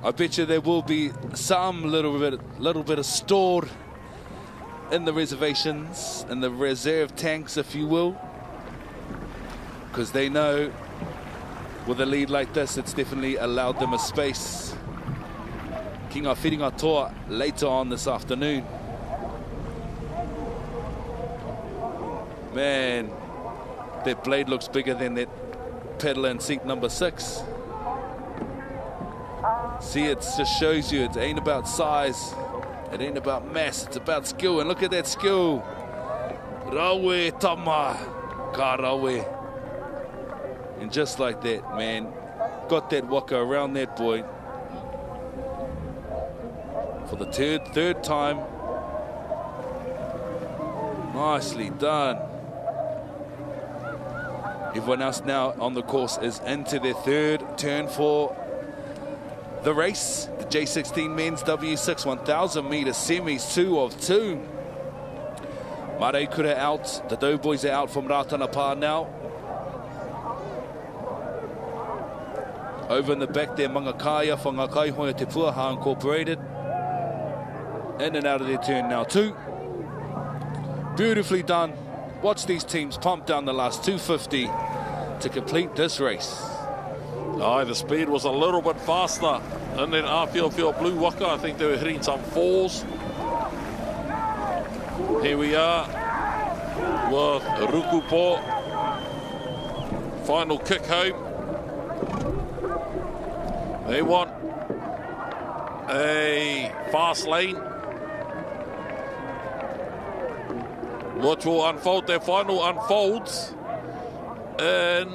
I bet you there will be some little bit of stored in the reservations, in the reserve tanks, if you will, because they know with a lead like this, it's definitely allowed them a space. Kinga whiringa toa later on this afternoon. Man, that blade looks bigger than that pedal in seat number 6. See, it just shows you it ain't about size. It ain't about mass, it's about skill. And look at that skill. Rawe tama, ka rawe. And just like that, man, got that waka around that boy. For the third time. Nicely done. Everyone else now on the course is into their third turn for the race. The J16 Men's W6 1000 metre semis, 2 of 2. Mare Kura out, the Doughboys are out from Ratana Pa now. Over in the back there, Mangakaya from Ngakaihoia Te Puaha Incorporated. In and out of their turn now, 2. Beautifully done. Watch these teams pump down the last 250 to complete this race. Aye, the speed was a little bit faster. And then Aotearoa Blue Waka, I think they were hitting some 4s. Here we are with Rukupo. Final kick home. They want a fast lane, which will unfold. Their final unfolds in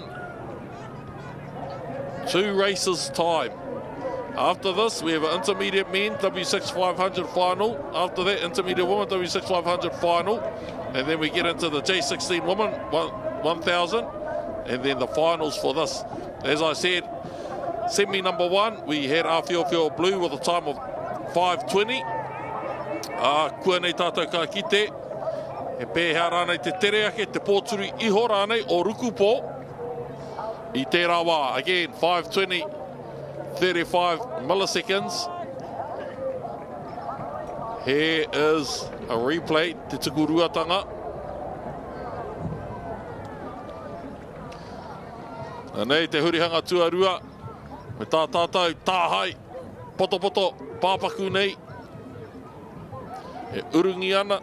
2 races time. After this, we have an intermediate men W6 500 final. After that, intermediate women W6 500 final. And then we get into the J16 Women 1000. And then the finals for this. As I said, semi number 1, we had Aotearoa Blue with a time of 5:20. Kua nei tātou ka kite. E pēhea rānei te tere ake, te pōturi iho rānei o Rukupo. I te rawa, again, 5:20, 35 milliseconds. Here is a replay, te tuku ruatanga. Nei, te hurihanga tuarua. Me tā tātou, tāhai, poto poto, pāpaku nei. E urungi ana.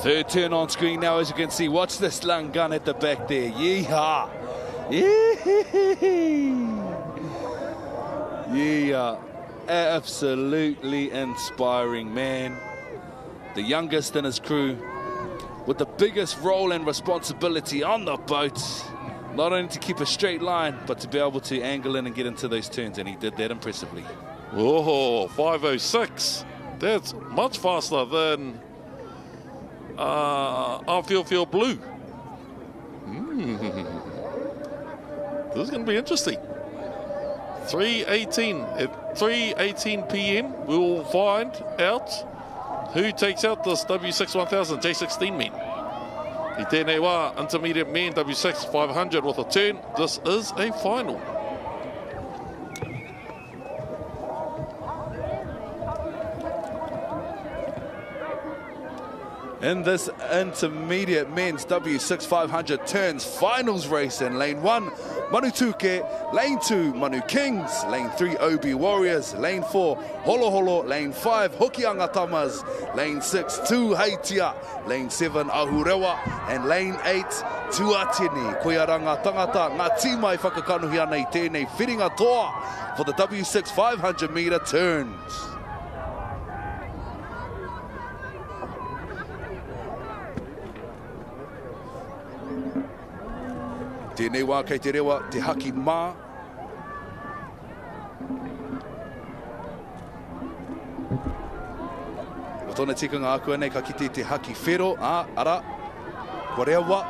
Third turn on screen now, as you can see. Watch this lung gun at the back there. Yeehaw! Yeah, absolutely inspiring, man. The youngest in his crew, with the biggest role and responsibility on the boat. Not only to keep a straight line, but to be able to angle in and get into those turns, and he did that impressively. Oh, 5:06. That's much faster than Aotearoa Blue. This is going to be interesting. 3:18 at 3:18 p.m. we will find out who takes out this W6 1000 J16 men. I tēnei wā, intermediate men W6 500 with a turn. This is a final. In this intermediate men's W6 500 turns finals race in lane 1, Manu Tuke, lane 2, Manu Kings, lane 3, Obi Warriors, lane 4, Holo Holo, lane 5, Hokianga Tamas, lane 6, Tu Haitia, lane 7, Aotearoa, and lane 8, Tuatini. Koiaranga tangata, ngā tīmai whakakanuhi ana I tēnei whiringa toa for the W6 500 metre turns. Tēnei wā kei te rewa, te haki mā. O tōna tikanga akua nei ka kite te haki whero. Ara, ko rewa.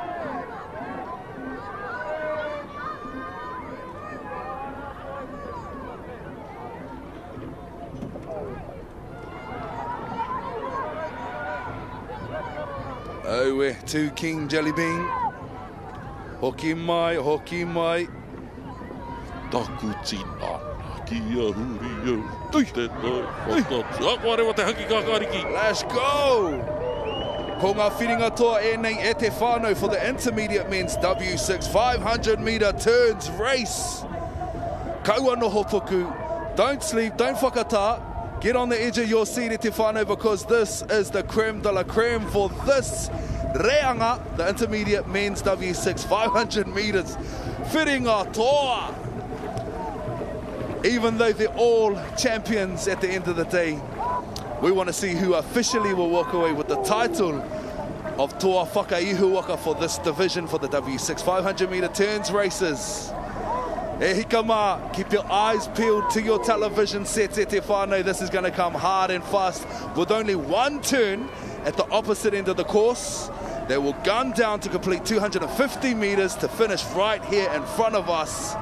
Oe, two King Jelly Bean. Hoki mai, hoki mai. Taku tina, kia huri au. Tui te nai, whakatu. Akwa rewa te haki kakariki. Let's go! Ko ngā whiringa toa e nei e te whānau for the intermediate men's W6 500 metre turns race. Kaua noho puku. Don't sleep, don't whakatā. Get on the edge of your seat e te whānau, because this is the creme de la creme for this reanga, the intermediate men's W6 500 metres. Whiringa toa. Even though they're all champions at the end of the day, we want to see who officially will walk away with the title of Toa Whakaihu Waka for this division for the W6 500 metre turns races. E hika mā, keep your eyes peeled to your television sets e te whānau. This is going to come hard and fast with only one turn at the opposite end of the course. They will gun down to complete 250 meters to finish right here in front of us.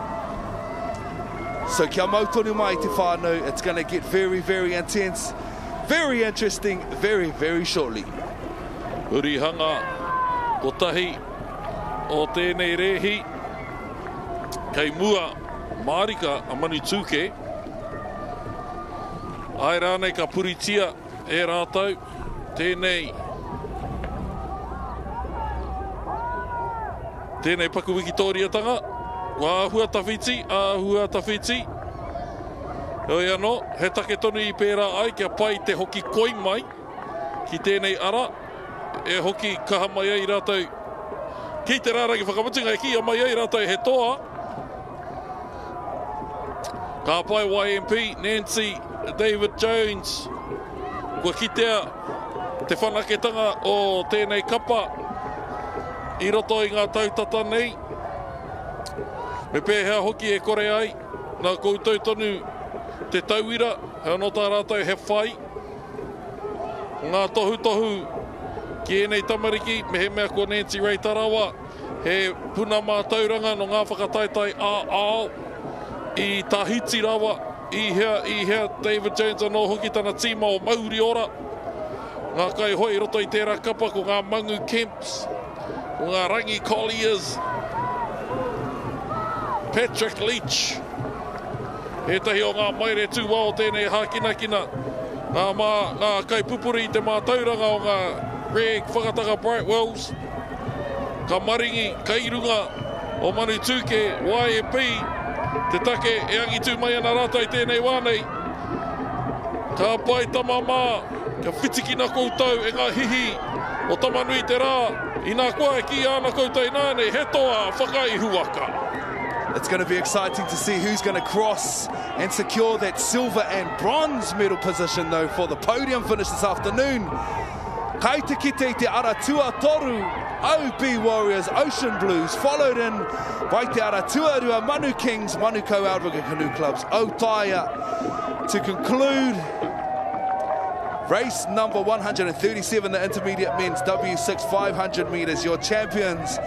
So kia mautonu mai te whānau, it's going to get very, very intense, very interesting, very, very shortly. Hurihanga, ko tahi o tēnei rehi, kei mua Marika a Manu Tūke. Ai rānei ka puritia e rātau, tēnei paku wikitoriatanga, āhua tawhiti. Hoi anō, he take tonu I pērā ai, kia pai te hoki koi mai, ki tēnei ara, e hoki kaha mai ai rātau. Ki te rārangi whakamutunga e kia mai ai rātau he toa. Ka pai YMP, Nancy, David Jones, kua kitea te whanaketanga o tēnei kapa, I roto I ngā tautata nei. Me pēhea hoki e kore ai, nā koutou tonu te tauira, he anō tā rātou he whai. Ngā tohu ki enei tamariki, me he mea ko Nancy Ray Tarawa, he puna mā tauranga no ngā whakataitai ao, I Tahiti rawa, I hea David Jones anō hoki tana tīma o Mauri ora. Ngā kai hoi roto I tērā kapa ko ngā Mangu Kemps, ko ngā Rangi Colliers, Patrick Leach. He tahi o ngā maire tūwa o tēnei hākinakina. Ngā kai pupuri I te mātauranga o ngā Greg Whakataka Brightwells. Ka maringi, kairunga o Manu Tūke, YMP, te take e angi tū mai ana rātou I tēnei wānei. Ka pai tamamā, ka whitikina koutou e ngā hihi o tamanui te rā. I nā koe ki ana koutou nānei, he toa whakaihu Waka. It's going to be exciting to see who's going to cross and secure that silver and bronze medal position though for the podium finish this afternoon. Kai te kite te ara tuatoru, OB Warriors, Ocean Blues, followed in by te ara tuarua Manu Kings, Manukau Aotearoa Canoe Clubs, Aotearoa to conclude race number 137, the intermediate men's W6 500 meters. Your champions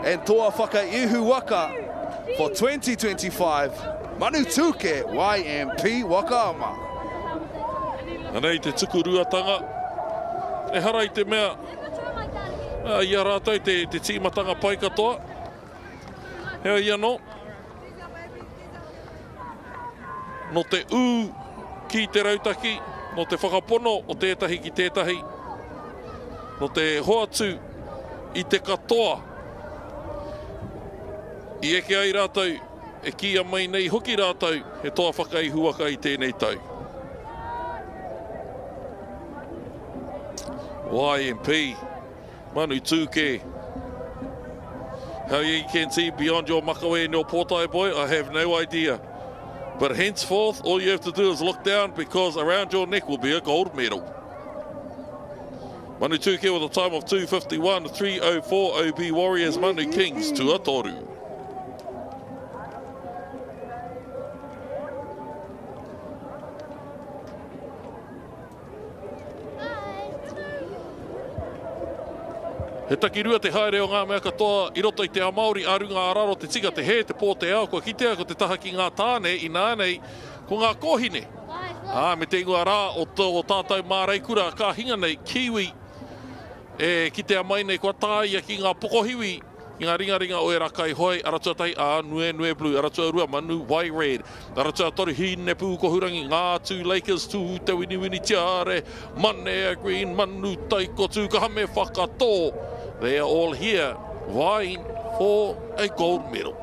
and toa whakaihu Waka for 2025, Manu Tūke, YMP Wakaama. Anei te tuku ruatanga, e hara I te mea, ia rātou te tīmatanga pai katoa. Hea ia no. No te ū ki te rautaki, no te whakapono o tētahi ki tētahi, no te hoatu I te katoa. I eke ai rātou, e kia mai nei hoki rātou, he toa whakaihu Waka I tēnei tau. YMP, Manu Tūke. How you can see beyond your makawe and your portai boy, I have no idea. But henceforth, all you have to do is look down because around your neck will be a gold medal. Manu Tūke with a time of 2:51, 3:04, OB Warriors, Manu Kings, Tuatoru. He takirua te haere o ngā mea katoa I roto I te Amauri arunga araro te tika te he te pō te ao kua kitea ko te taha ki ngā tāne I nānei ko ngā kohine. Me te ingoa rā o tātou māreikura ka hinga nei kiwi e kitea mai nei kua tāia ki ngā pokohiwi I ngā ringa o e rakai hoi aratua tai a nue blue aratua rua manu white red aratua toru hine pū ko hurangi ngā two Lakers tū te wini tiare manea green manu tai ko tū ka hame whakato. They are all here vying for a gold medal.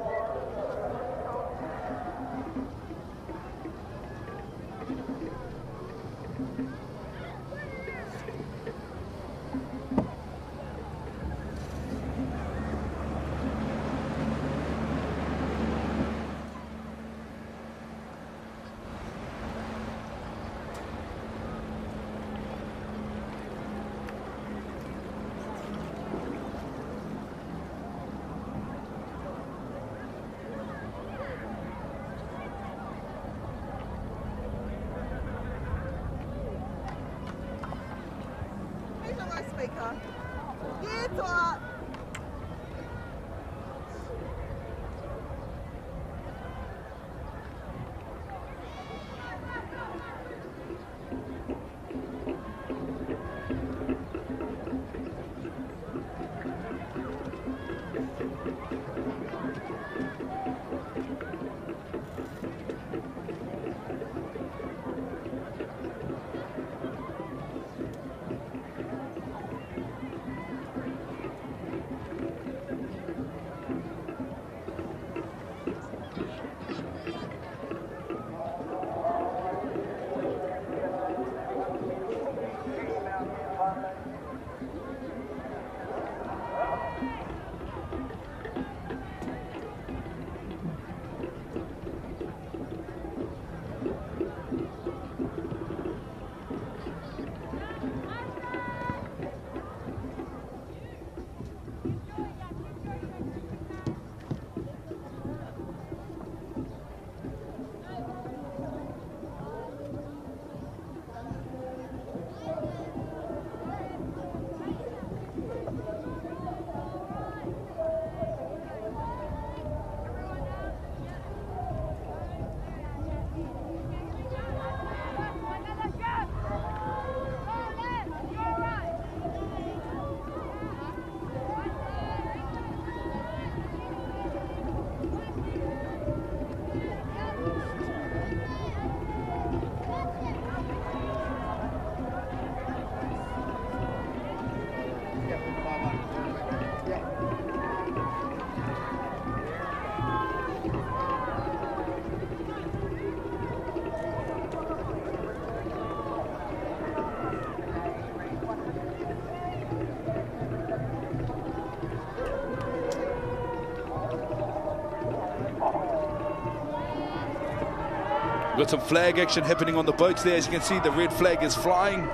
We've got some flag action happening on the boats there. As you can see, the red flag is flying.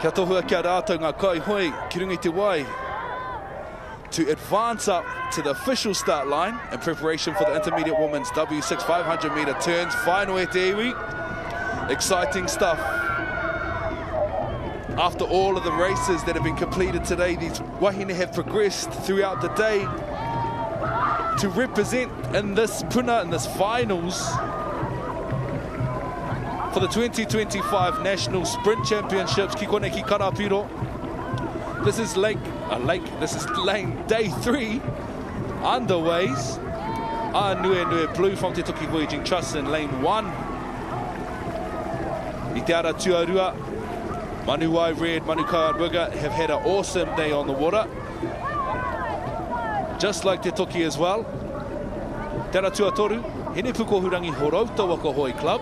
Kia tohua kia rātou ngā kai hoi, ki runga i te wai, to advance up to the official start line in preparation for the intermediate women's W6 500 metre turns. Final e te iwi. Exciting stuff. After all of the races that have been completed today, these wahine have progressed throughout the day to represent in this puna, in this finals, for the 2025 National Sprint Championships, ki kone ki Karapiro. This is this is lane day 3 underways. Aotearoa Blue from Te Toki Voyaging Trust in lane 1. I te Aotearoa, Manuai Red, Manu Kauranga have had an awesome day on the water. Just like Te Toki as well. Te Aotearoa Toru, Hene Puko Hurangi Horauta Waka Hoi Club.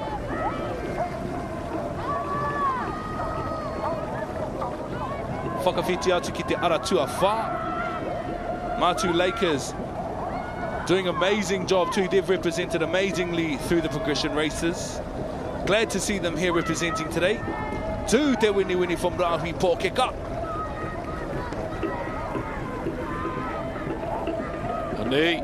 Whakawhiti atu ki te Aratua Wha. Matu Lakers doing an amazing job too. They've represented amazingly through the progression races. Glad to see them here representing today. To te wini from Rahui Pōkeka. Anei,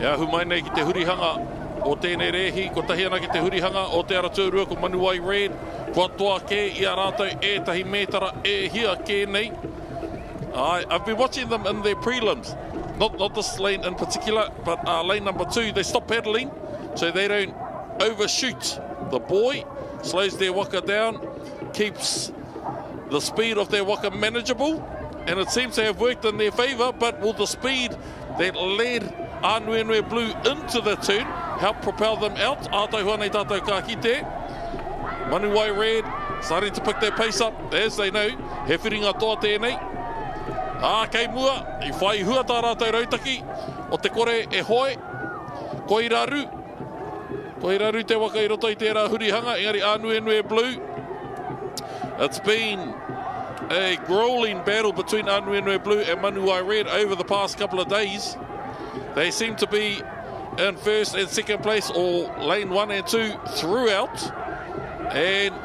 ia humai nei ki te hurihanga o tēnei rehi, ko tahi ana ki te hurihanga o te Aotearoa ko Manuai Red. Kua toa ke i a rātou ētahi metara e hia ke nei. I've been watching them in their prelims. Not this lane in particular, but lane number 2, they stop pedaling so they don't overshoot the buoy. Slows their waka down, keeps the speed of their waka manageable, and it seems to have worked in their favour. But will the speed that led Aotearoa Blue into the turn help propel them out? Ātai nei tātou ka kite. Manuai Red starting to pick their pace up, as they know. He whiringa toa tēnei. Kei mua, I whai hua tā rātou rautaki, o te kore e hoi, koiraru. Koiraru te waka I roto I tērā hurihanga, engari Aotearoa Blue. It's been a grueling battle between Aotearoa Blue and Manuai Red over the past couple of days. They seem to be in first and second place, or lane 1 and 2 throughout. And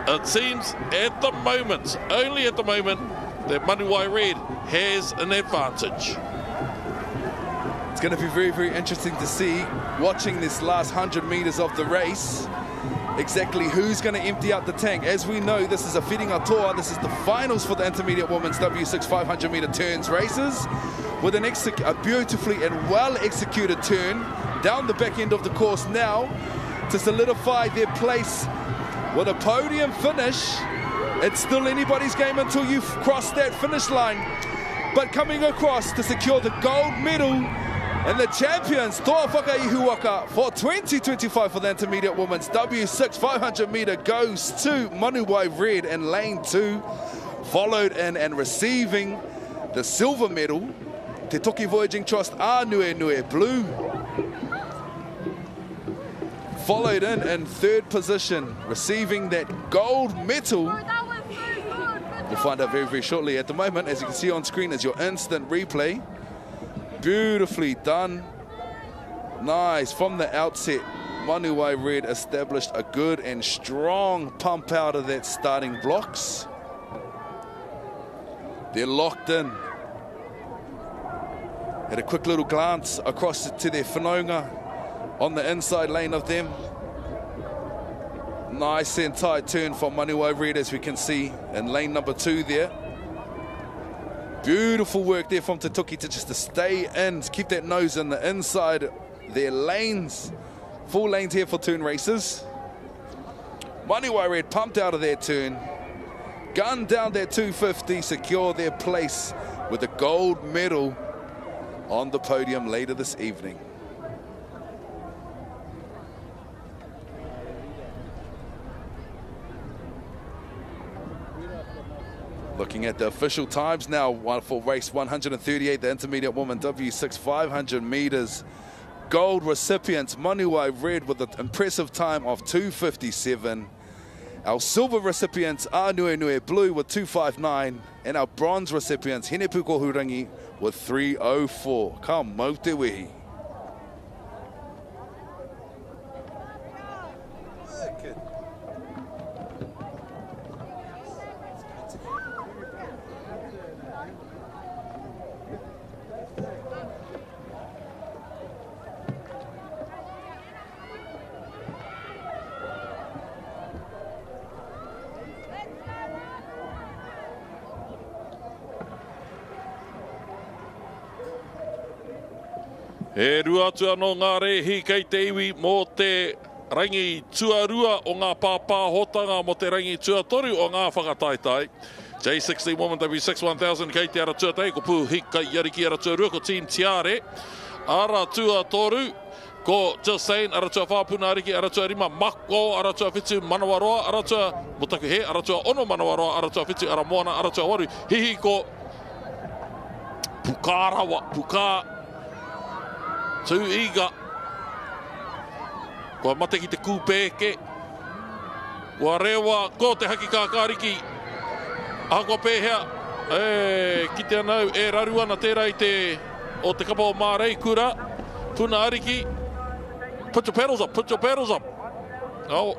it seems at the moment, only at the moment, that Manuai Red has an advantage. It's going to be very, very interesting to see, watching this last 100 metres of the race, exactly who's going to empty out the tank. As we know, this is a whiringa toa. This is the finals for the intermediate women's W6 500 metre turns races, with a beautifully and well executed turn down the back end of the course now to solidify their place with a podium finish. It's still anybody's game until you cross that finish line. But coming across to secure the gold medal and the champions, Toa Whakaihu Waka for 2025 for the intermediate women's W6 500 metre goes to Manuai Red in lane 2, followed in and receiving the silver medal, Te Toki Voyaging Trust Aotearoa Blue. Followed in third position, receiving that gold medal. We'll find out very, very shortly. At the moment, as you can see on screen, is your instant replay. Beautifully done. Nice. From the outset, Manuai Red established a good and strong pump out of that starting blocks. They're locked in. Had a quick little glance across to their whanaunga on the inside lane of them. Nice and tight turn from Manuai Red, as we can see in lane number 2 there. Beautiful work there from Te Toki to just to stay in, keep that nose in the inside their lanes. Full lanes here for turn races. Manuai Red pumped out of their turn, gunned down their 250, secure their place with a gold medal on the podium later this evening. Looking at the official times now for race 138, the intermediate woman W6 500 meters. Gold recipients, Manuai Red with an impressive time of 2:57. Our silver recipients, Aotearoa Blue with 2:59. And our bronze recipients, Hene Puko Hurangi with 3:04. Ka mau te wehi. E rua atu anō ngā rehi kei te iwi mō te rangi tuarua o ngā pāpāhotanga mo te rangi tuatoru o ngā whakataitai. J16 Women W6 1000 kei te ara tuatai, ko Puhika Yariki ara tuarua, ko Team Tiare. Ara tuatoru, ko J16 ara tua whāpuna ariki, ara tua rima, Mako ara tua whitu manawaroa, ara tua Mutaku he, ara tua ono manawaroa, ara tua whitu ara moana, ara tua waru. Hihi ko Pukarawa, Puka Tuiga. Kua mate ki te kūpēke. Kua rewa, ko te haki kākāriki. Aha kua pēhea. Ki te anau, e raru ana tērā i te, o te kapa o mārei kura. Puna ariki. Put your pedals up, put your pedals up. Oh.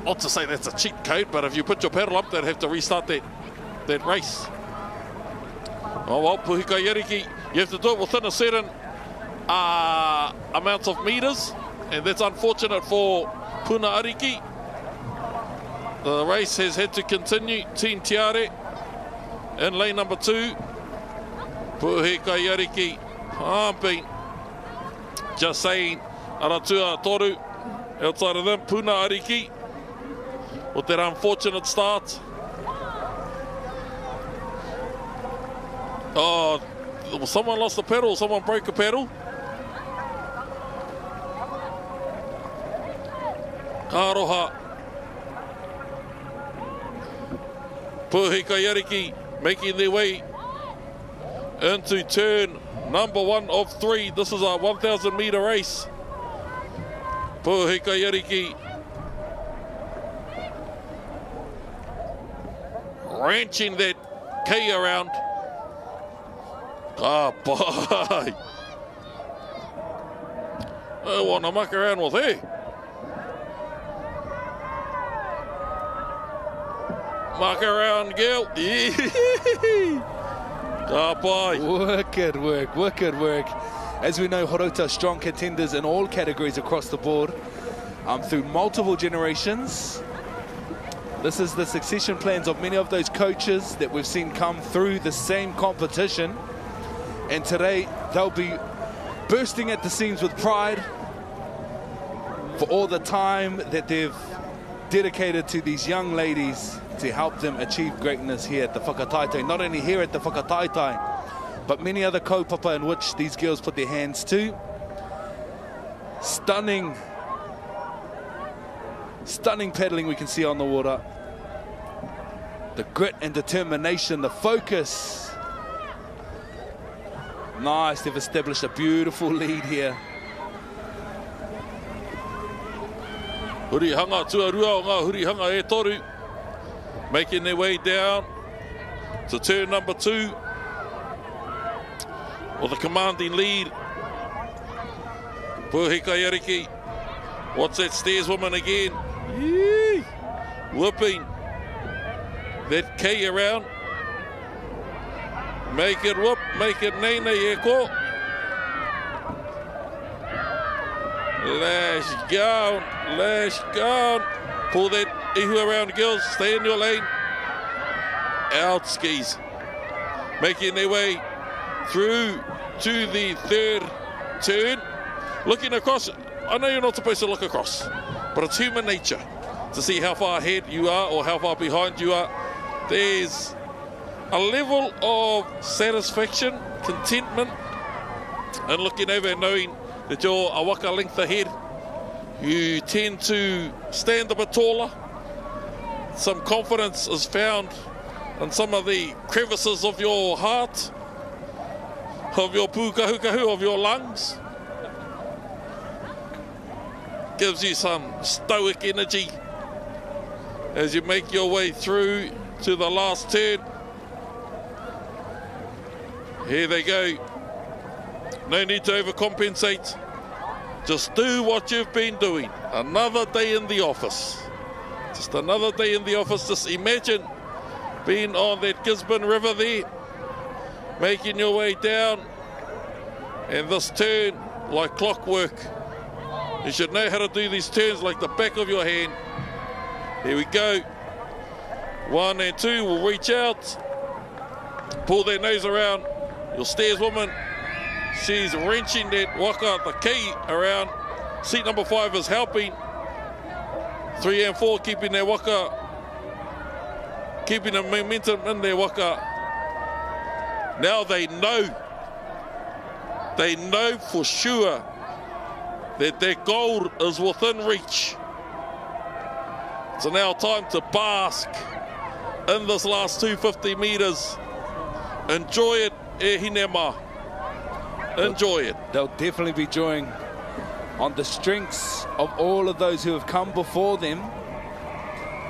Not to say that's a cheat code, but if you put your pedal up, they'd have to restart that race. Oh well, Puhika Yariki, you have to do it within a certain amounts of meters, and that's unfortunate for Puna Ariki. The race has had to continue. Team Tiare in lane number 2. Puhika Yariki pumping. Just saying, Aratua Toru outside of them. Puna Ariki with that unfortunate start. Oh, someone lost the pedal, someone broke a pedal. Karoha. Puhika Yariki making their way into turn number 1 of 3. This is a 1,000 meter race. Puhika Yariki wrenching that K around. Ah, bye. I want to muck around with her. Muck around, girl. Ah, bye. Wicked work, wicked work. As we know, Horota strong contenders in all categories across the board, through multiple generations. This is the succession plans of many of those coaches that we've seen come through the same competition. And today, they'll be bursting at the seams with pride for all the time that they've dedicated to these young ladies to help them achieve greatness here at the Whakataitai. Not only here at the Whakataitai, but many other kaupapa in which these girls put their hands to. Stunning paddling we can see on the water. The grit and determination, the focus. Nice, they've established a beautiful lead here. Hurihanga tuarua o ngā hurihanga e toru. Making their way down to turn number 2 with a commanding lead. Puhika Yariki. What's that stairs woman again? Yee! Whipping that K around. Make it whoop, make it nene eko. Lash down. Pull that ihu around, girls. Stay in your lane. Out skis. Making their way through to the 3rd turn. Looking across. I know you're not supposed to look across, but it's human nature to see how far ahead you are or how far behind you are. There's a level of satisfaction, contentment, and looking over and knowing that you're a waka length ahead. You tend to stand a bit taller. Some confidence is found in some of the crevices of your heart, of your pukahukahu, of your lungs. Gives you some stoic energy as you make your way through to the last turn. Here they go. No need to overcompensate. Just do what you've been doing. Another day in the office. Just another day in the office. Just imagine being on that Gisborne River there, making your way down, and this turn like clockwork. You should know how to do these turns like the back of your hand. Here we go. 1 and 2 will reach out, pull their nose around, your stairs woman. She's wrenching that Waka, the key around. Seat number 5 is helping. 3 and 4 keeping their Waka, keeping the momentum in their Waka. Now they know for sure that their gold is within reach. So now time to bask in this last 250 metres. Enjoy it, e hinema. Enjoy it. They'll definitely be enjoying on the strengths of all of those who have come before them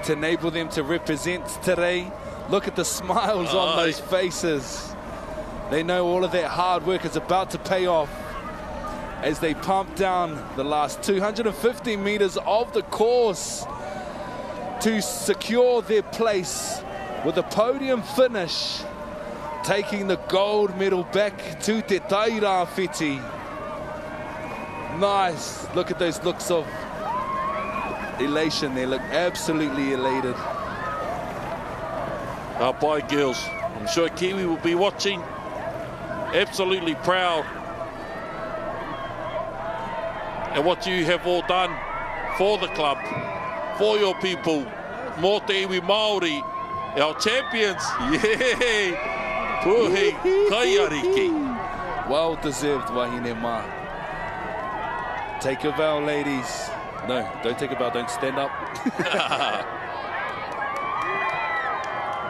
to enable them to represent today. Look at the smiles on those faces. They know all of that hard work is about to pay off as they pump down the last 250 metres of the course to secure their place with a podium finish, taking the gold medal back to Te Taira Whiti. Nice. Look at those looks of elation. They look absolutely elated. Bye, girls. I'm sure Kiwi will be watching. Absolutely proud at what you have all done for the club, for your people. Mō te iwi Māori, our champions. Yeah! Puhi kaiariki. Well deserved, wahine mā. Take a bow, ladies. No, don't take a bow, don't stand up.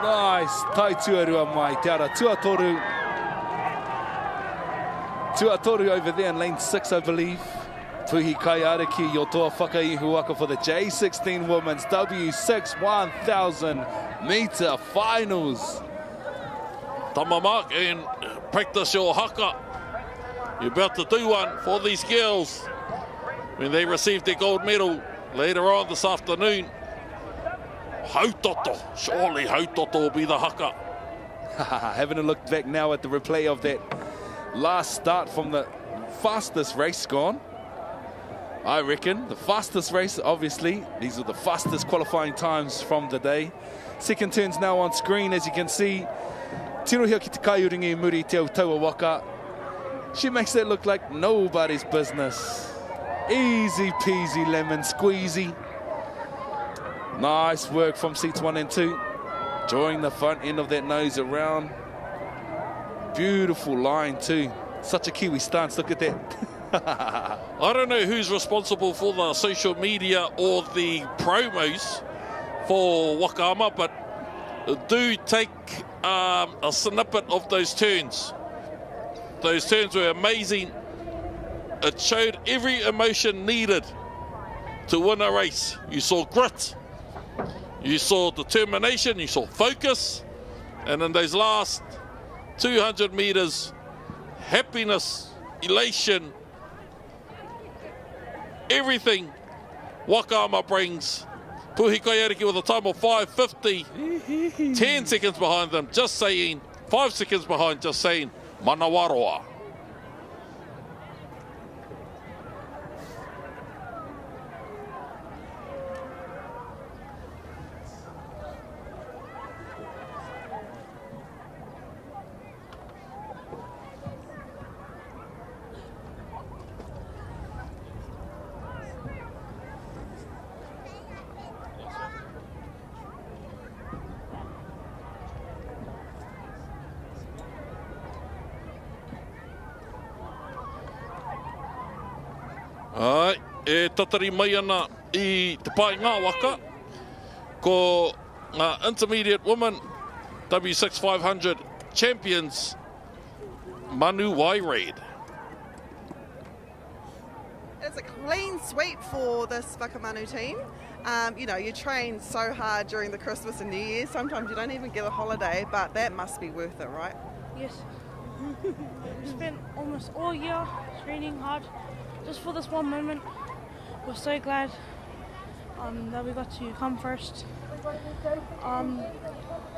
Nice. Tai tuarua mai, te ara tuatoru. Tuatoru over there in lane 6, I believe. Puhi kaiariki, yo toa whakaihu Waka for the J16 Women's W6 1,000 metre finals. Tama mark and practice your haka. You're about to do one for these girls when they receive their gold medal later on this afternoon. Hautoto, surely Hautoto will be the haka. Having a look back now at the replay of that last start from the fastest race gone. I reckon the fastest race, obviously. These are the fastest qualifying times from the day. Second turns now on screen, as you can see. Tirohia ki te kaiuringi muri te Aotearoa Waka. She makes that look like nobody's business. Easy peasy lemon squeezy. Nice work from seats 1 and 2. Drawing the front end of that nose around. Beautiful line too. Such a Kiwi stance, look at that. I don't know who's responsible for the social media or the promos for Wakama, but do take a snippet of those turns. Those turns were amazing. It showed every emotion needed to win a race. You saw grit, you saw determination, you saw focus, and in those last 200 metres, happiness, elation, everything Wakama brings. Puhi Kaiariki with a time of 5:50, 10 seconds behind them, just saying, 5 seconds behind, just saying, Manawaroa. Ai, e tatari mai ana I te pai ngā Waka ko ngā intermediate women W6 500 champions Manu Waireid. It's a clean sweep for this Whakamanu team. You know, you train so hard during the Christmas and New Year's. Sometimes you don't even get a holiday, but that must be worth it, right? Yes. We spent almost all year training hard just for this one moment. We're so glad that we got to come first.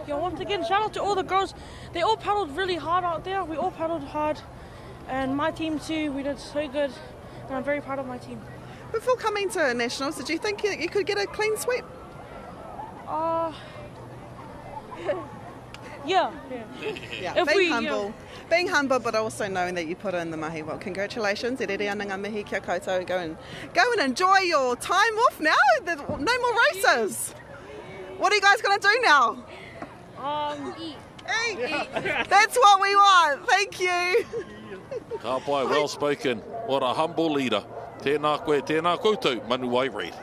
Yeah, once again, shout out to all the girls. They all paddled really hard out there. We all paddled hard. And my team too, we did so good. And I'm very proud of my team. Before coming to Nationals, did you think you could get a clean sweep? Yeah. Yeah, If being humble. Being humble, but also knowing that you put in the mahi. Well, congratulations. E rere ana ngā mihi kia koutou. Go and enjoy your time off now. There's no more races. What are you guys going to do now? Eat. Eat. That's what we want. Thank you. Ka pai, well spoken. What a humble leader. Tēnā koe, tēnā koutou, manu Waireed.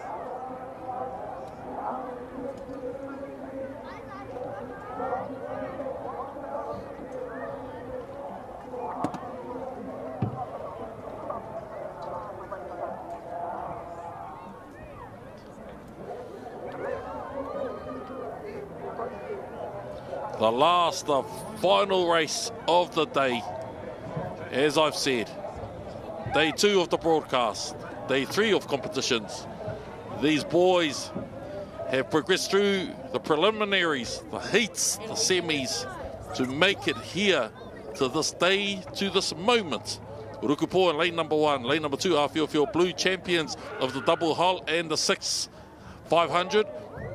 The last, the final race of the day, as I've said. Day 2 of the broadcast, day 3 of competitions. These boys have progressed through the preliminaries, the heats, the semis, to make it here to this day, to this moment. Rukupo in lane number 1, lane number 2, Aotearoa Blue, champions of the double hull and the 6x500.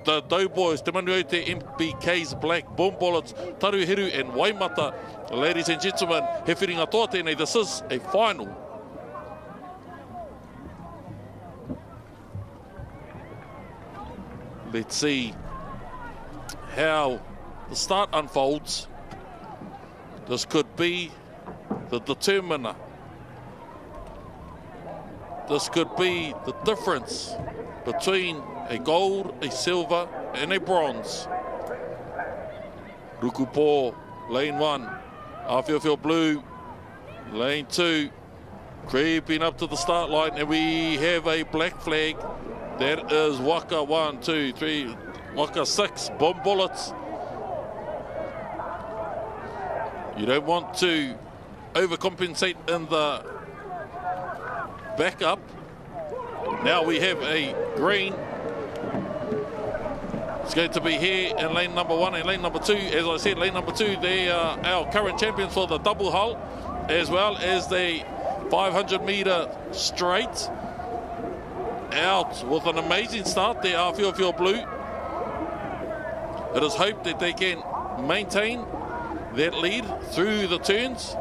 The Doughboys, Te Manuote MPK's Black Bomb Bullets, Taruhiru and Waimata. Ladies and gentlemen, he whiringa toa tēnei, this is a final. Let's see how the start unfolds. This could be the determiner. This could be the difference between a gold, a silver, and a bronze. Rukupo, lane 1. Aotearoa Blue, lane 2. Creeping up to the start line, and we have a black flag. That is Waka 1, 2, 3, Waka 6, Bomb Bullets. You don't want to overcompensate in the backup. Now we have a green. It's going to be here in lane number 1 and lane number 2. As I said, lane number 2, they are our current champions for the double hull, as well as the 500-metre straight. Out with an amazing start there, Aotearoa Blue. It is hoped that they can maintain that lead through the turns.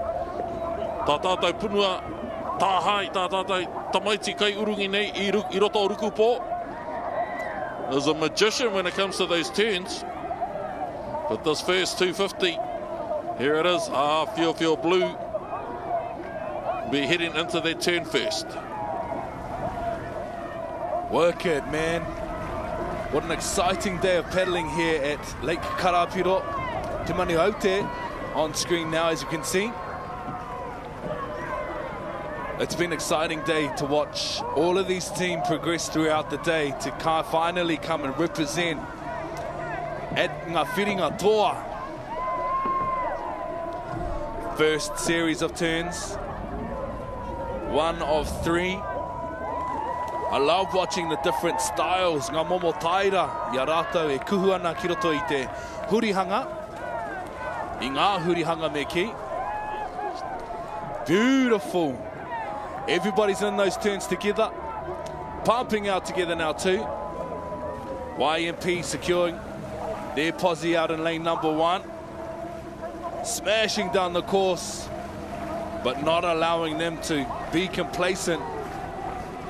Tā tātou punua, tā hai, tā tātou tamaiti kai urungi nei I roto o Rukupo. There's a magician when it comes to those turns. But this first 250, here it is, Aotearoa Blue be heading into their turn first. Work it, man. What an exciting day of paddling here at Lake Karapiro. Te mani Aotearoa on screen now, as you can see. It's been an exciting day to watch all of these teams progress throughout the day to finally come and represent at ngā whiringa toa. First series of turns, 1 of 3. I love watching the different styles. Ngā momo taira, ia rātou e kuhu ana ki roto I te hurihanga. I ngā hurihanga me ki. Beautiful. Everybody's in those turns together. Pumping out together now too. YMP securing their posse out in lane number 1. Smashing down the course, but not allowing them to be complacent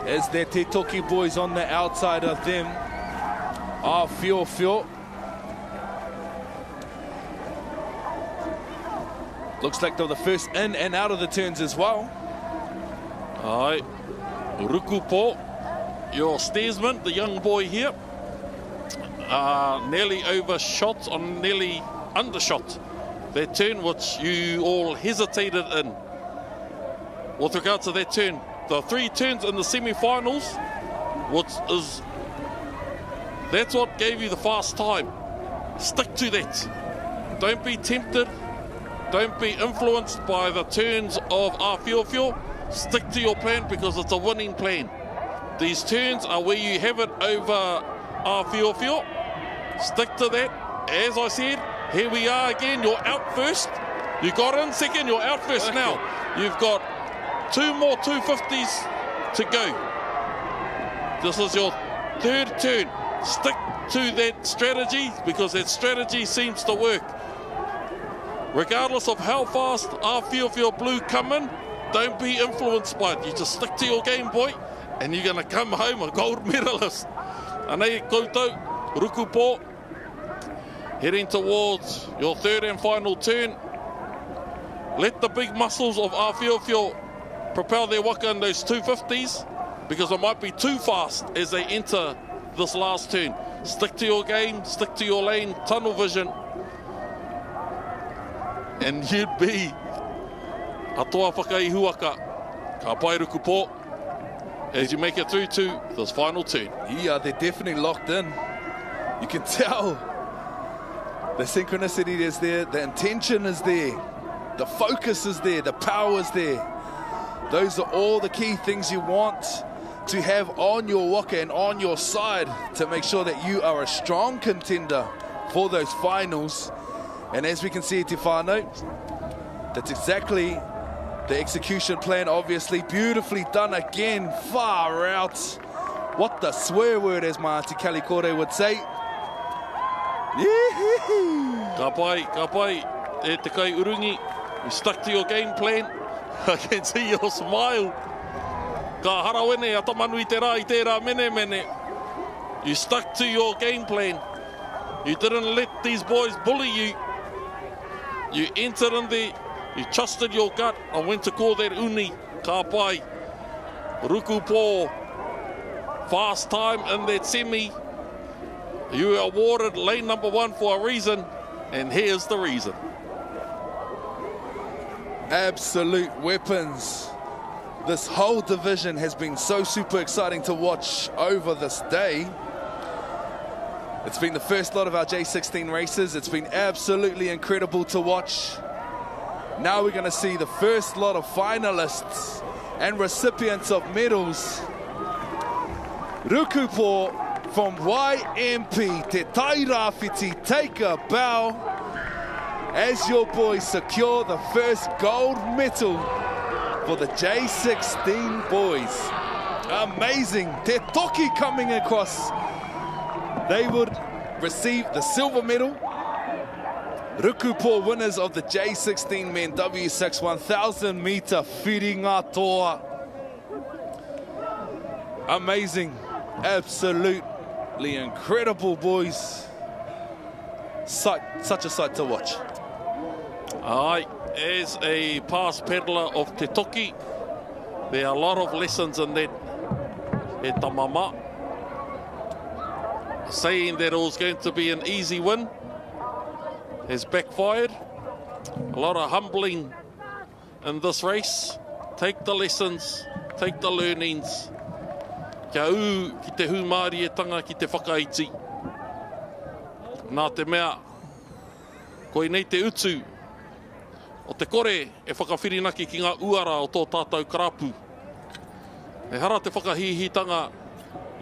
as their Te Toki boys on the outside of them are Aotearoa. Looks like they're the first in and out of the turns as well. Aye, Rukupo, your steersman, the young boy here, nearly overshot, or nearly undershot that turn which you all hesitated in. With regard to that turn, the 3 turns in the semi-finals, that's what gave you the fast time. Stick to that. Don't be tempted. Don't be influenced by the turns of Aotearoa. Stick to your plan because it's a winning plan. These turns are where you have it over Aotearoa. Stick to that. As I said, here we are again. You're out first. You got in second, you're out first now. You've got 2 more 250s to go. This is your 3rd turn. Stick to that strategy because that strategy seems to work. Regardless of how fast Aotearoa Blue come in, don't be influenced by it. You just stick to your game, boy, and you're going to come home a gold medalist. Anei koutou, Rukupo, heading towards your third and final turn. Let the big muscles of Aotearoa propel their waka in those 250s, because it might be too fast as they enter this last turn. Stick to your game, stick to your lane, tunnel vision, and you'd be atoa whakaihuaka. Ka pai Rukupo as you make it through to this final turn. Yeah, they're definitely locked in. You can tell the synchronicity is there, the intention is there, the focus is there, the power is there. Those are all the key things you want to have on your waka and on your side to make sure that you are a strong contender for those finals. And as we can see at Te Whānau, that's exactly the execution plan, obviously. Beautifully done again, far out. What the swear word, as my auntie Kelly Kore would say. Ka pai, e te kai urungi. You stuck to your game plan. I can see your smile. Ka harawene atamanu I te rā, I te rā mene. You stuck to your game plan. You didn't let these boys bully you. You entered in there, you trusted your gut and went to call that uni. Ka pai, Rukupo, fast time in that semi. You were awarded lane number 1 for a reason, and here's the reason. Absolute weapons. This whole division has been so super exciting to watch over this day. It's been the first lot of our J16 races. It's been absolutely incredible to watch. Now we're going to see the first lot of finalists and recipients of medals. Rukupo from YMP, Te Tairāwhiti, take a bow as your boys secure the first gold medal for the J16 boys. Amazing. Te Toki coming across. They would receive the silver medal. Rukupo winners of the J16 Men W6 1,000 meter whiringa toa. Amazing. Absolutely incredible, boys. Such a sight to watch. Aye, as a past peddler of Te Toki, there are a lot of lessons in that. E tamama. Saying that it was going to be an easy win has backfired. A lot of humbling in this race. Take the lessons, take the learnings. Kia u ki te humari e tanga ki te whakaiti. Nā te mea, koe nei te utu o te kore e whakawhirinaki ki ngā uara o tō tātou karapu. E hara te whakahihitanga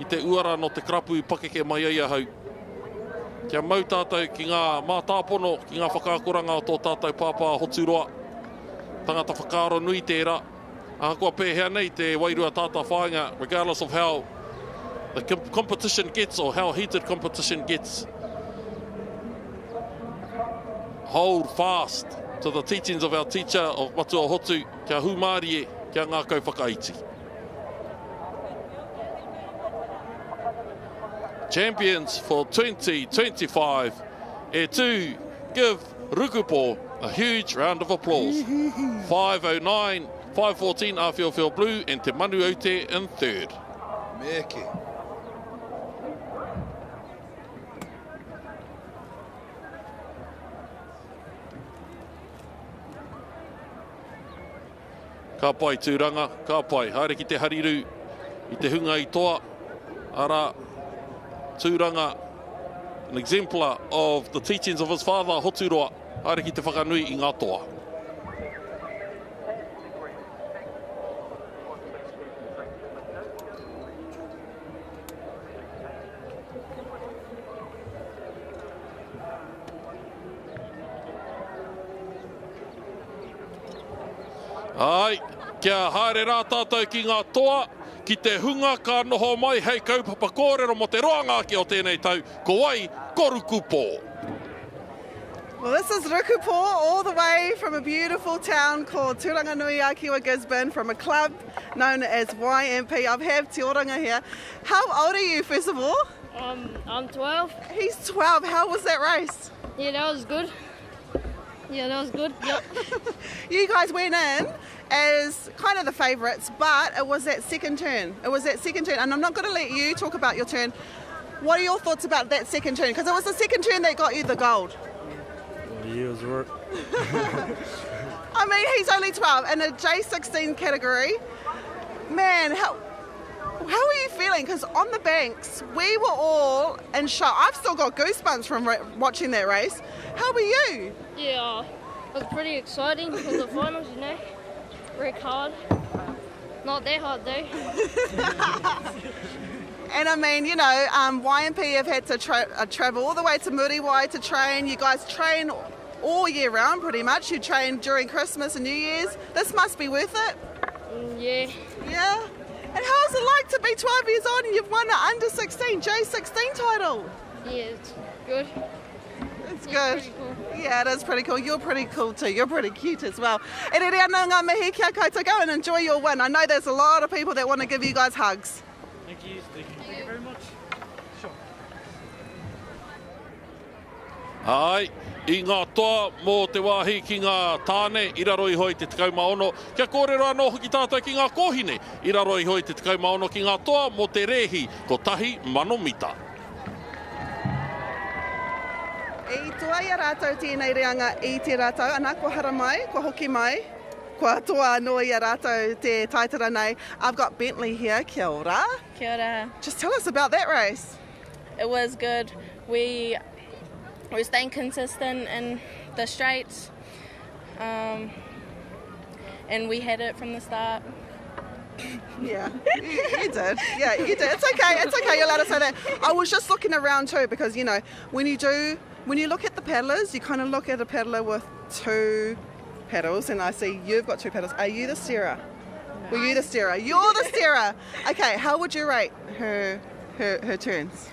I te uara no te karapu I pakeke mai ai ahau. Kia mau tātou ki ngā mātāpono, ki ngā whakaakoranga o tō tātou pāpā Hoturoa. Tangata whakaaro nui tērā. Ahakoa pēhea nei te wairua tātā whāinga, regardless of how the competition gets or how heated competition gets. Hold fast to the teachings of our teacher of Matua Hotu, kia humārie, kia ngā kau whakaiti. Champions for 2025, e tū, give Rukupo a huge round of applause. 509, 514 Aotearoa Blue and Te Manu Aute in third. Meke. Ka pai tūranga, ka pai. Haere ki te hariru I te hunga I toa. Ara tūranga, an exemplar of the teachings of his father, Hoturoa. Haere ki te whakanui I ngā toa. Ai, kia haere rā tātou ki ngā toa, ki te hunga ka noho mai hei kaupapa kōrero mo te roanga ki o tēnei tau, ko wai, ko Rukupo. Well, this is Rukupo, all the way from a beautiful town called Turanganui-a-Kiwa Gisborne, from a club known as YMP. I have Te Oranga here. How old are you, first of all? I'm 12. He's 12. How was that race? Yeah, that was good. Yep. You guys went in as kind of the favourites, but it was that second turn. And I'm not going to let you talk about your turn. What are your thoughts about that second turn? Because it was the second turn that got you the gold. Years work. I mean, he's only 12 in a J16 category. Man, how are you feeling? Because on the banks, we were all in shock. I've still got goosebumps from watching that race. How were you? Yeah, it was pretty exciting for the finals, you know. Work hard. Not that hard though. And I mean, you know, YMP have had to travel all the way to Muriwai to train. You guys train all year round pretty much. You train during Christmas and New Year's. This must be worth it. Yeah. Yeah? And how is it like to be 12 years old and you've won an under 16 J16 title? Yeah, it's good. It's good. Pretty cool. Yeah, it is pretty cool. You're pretty cool too. You're pretty cute as well. E re rea nā ngā mihi kia koutou. Go and enjoy your win. I know there's a lot of people that want to give you guys hugs. Thank you very much. Sure. Ai, I ngā toa mō te wāhi ki ngā tāne, I raro I hoi te 16. Kia kōrero anō hoki tātou ki ngā kōhine, I raro I hoi te 16 ki ngā toa mō te rehi, ko tahi manomita. I toa I a rātou tēnei reanga I te rātou, ana kua hara mai, kua hoki mai, kua toa anō I a rātou te taitara nei. I've got Bentley here, kia ora. Kia ora. Just tell us about that race. It was good. We were staying consistent in the straights, and we had it from the start. Yeah, you did. Yeah, you did. It's okay. It's okay. You're allowed to say that. I was just looking around too because, you know, when you look at the paddlers, you kind of look at a paddler with two paddles, and I see you've got two paddles. Are you the steerer? No. Were you the steerer? You're the steerer. Okay, how would you rate her turns?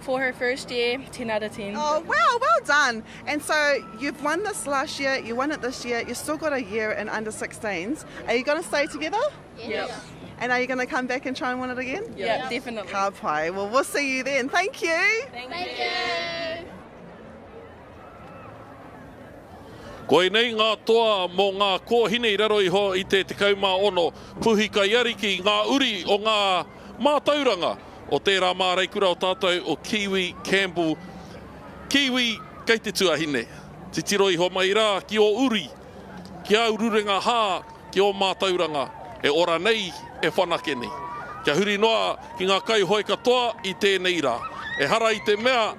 For her first year, 10 out of 10. Oh, wow, well done. And so you've won this last year, you won it this year, you've still got a year in under 16s. Are you going to stay together? Yep. And are you going to come back and try and win it again? Yep, definitely. Ka pai. Well, we'll see you then. Thank you. Thank you. Koe nei ngā toa mō ngā kōhine I raro iho I te 16, puhi ka yariki ngā uri o ngā mātauranga o tērā māreikura o tātou o Kiwi Campbell. Kiwi, kei te tuahine. Titiro iho mai rā ki o uri, ki au rurenga hā, ki o mātauranga. E ora nei, e whanakene. Kia huri noa ki ngā kai hoi katoa I tēnei rā. E hara I te mea,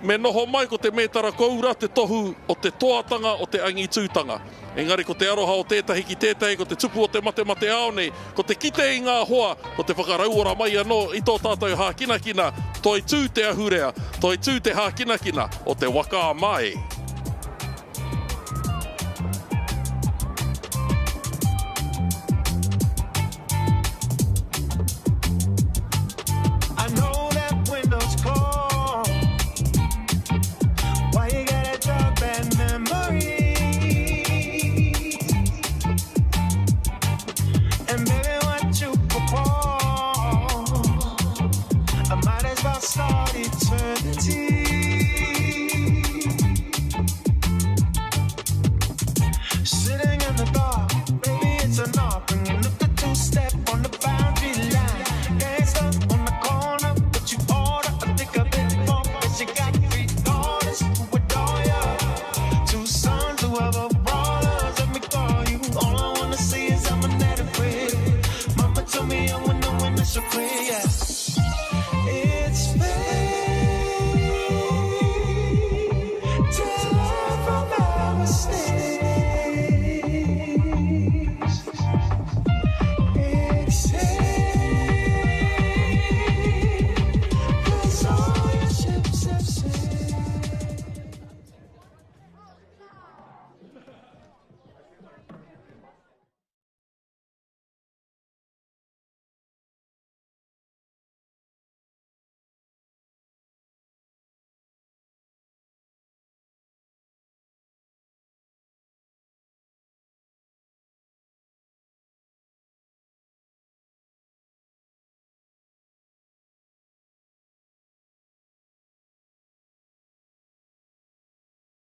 me noho mai ko te mētara koura te tohu o te toatanga o te angitūtanga. Engari ko te aroha o tētahi ki tētahi, ko te tupu o te mate aone, ko te kite I ngā hoa, ko te whakarauora mai anō I tō tātou hā kinakina, toi tū te ahurea, toi tū te hā kinakina o te waka mai.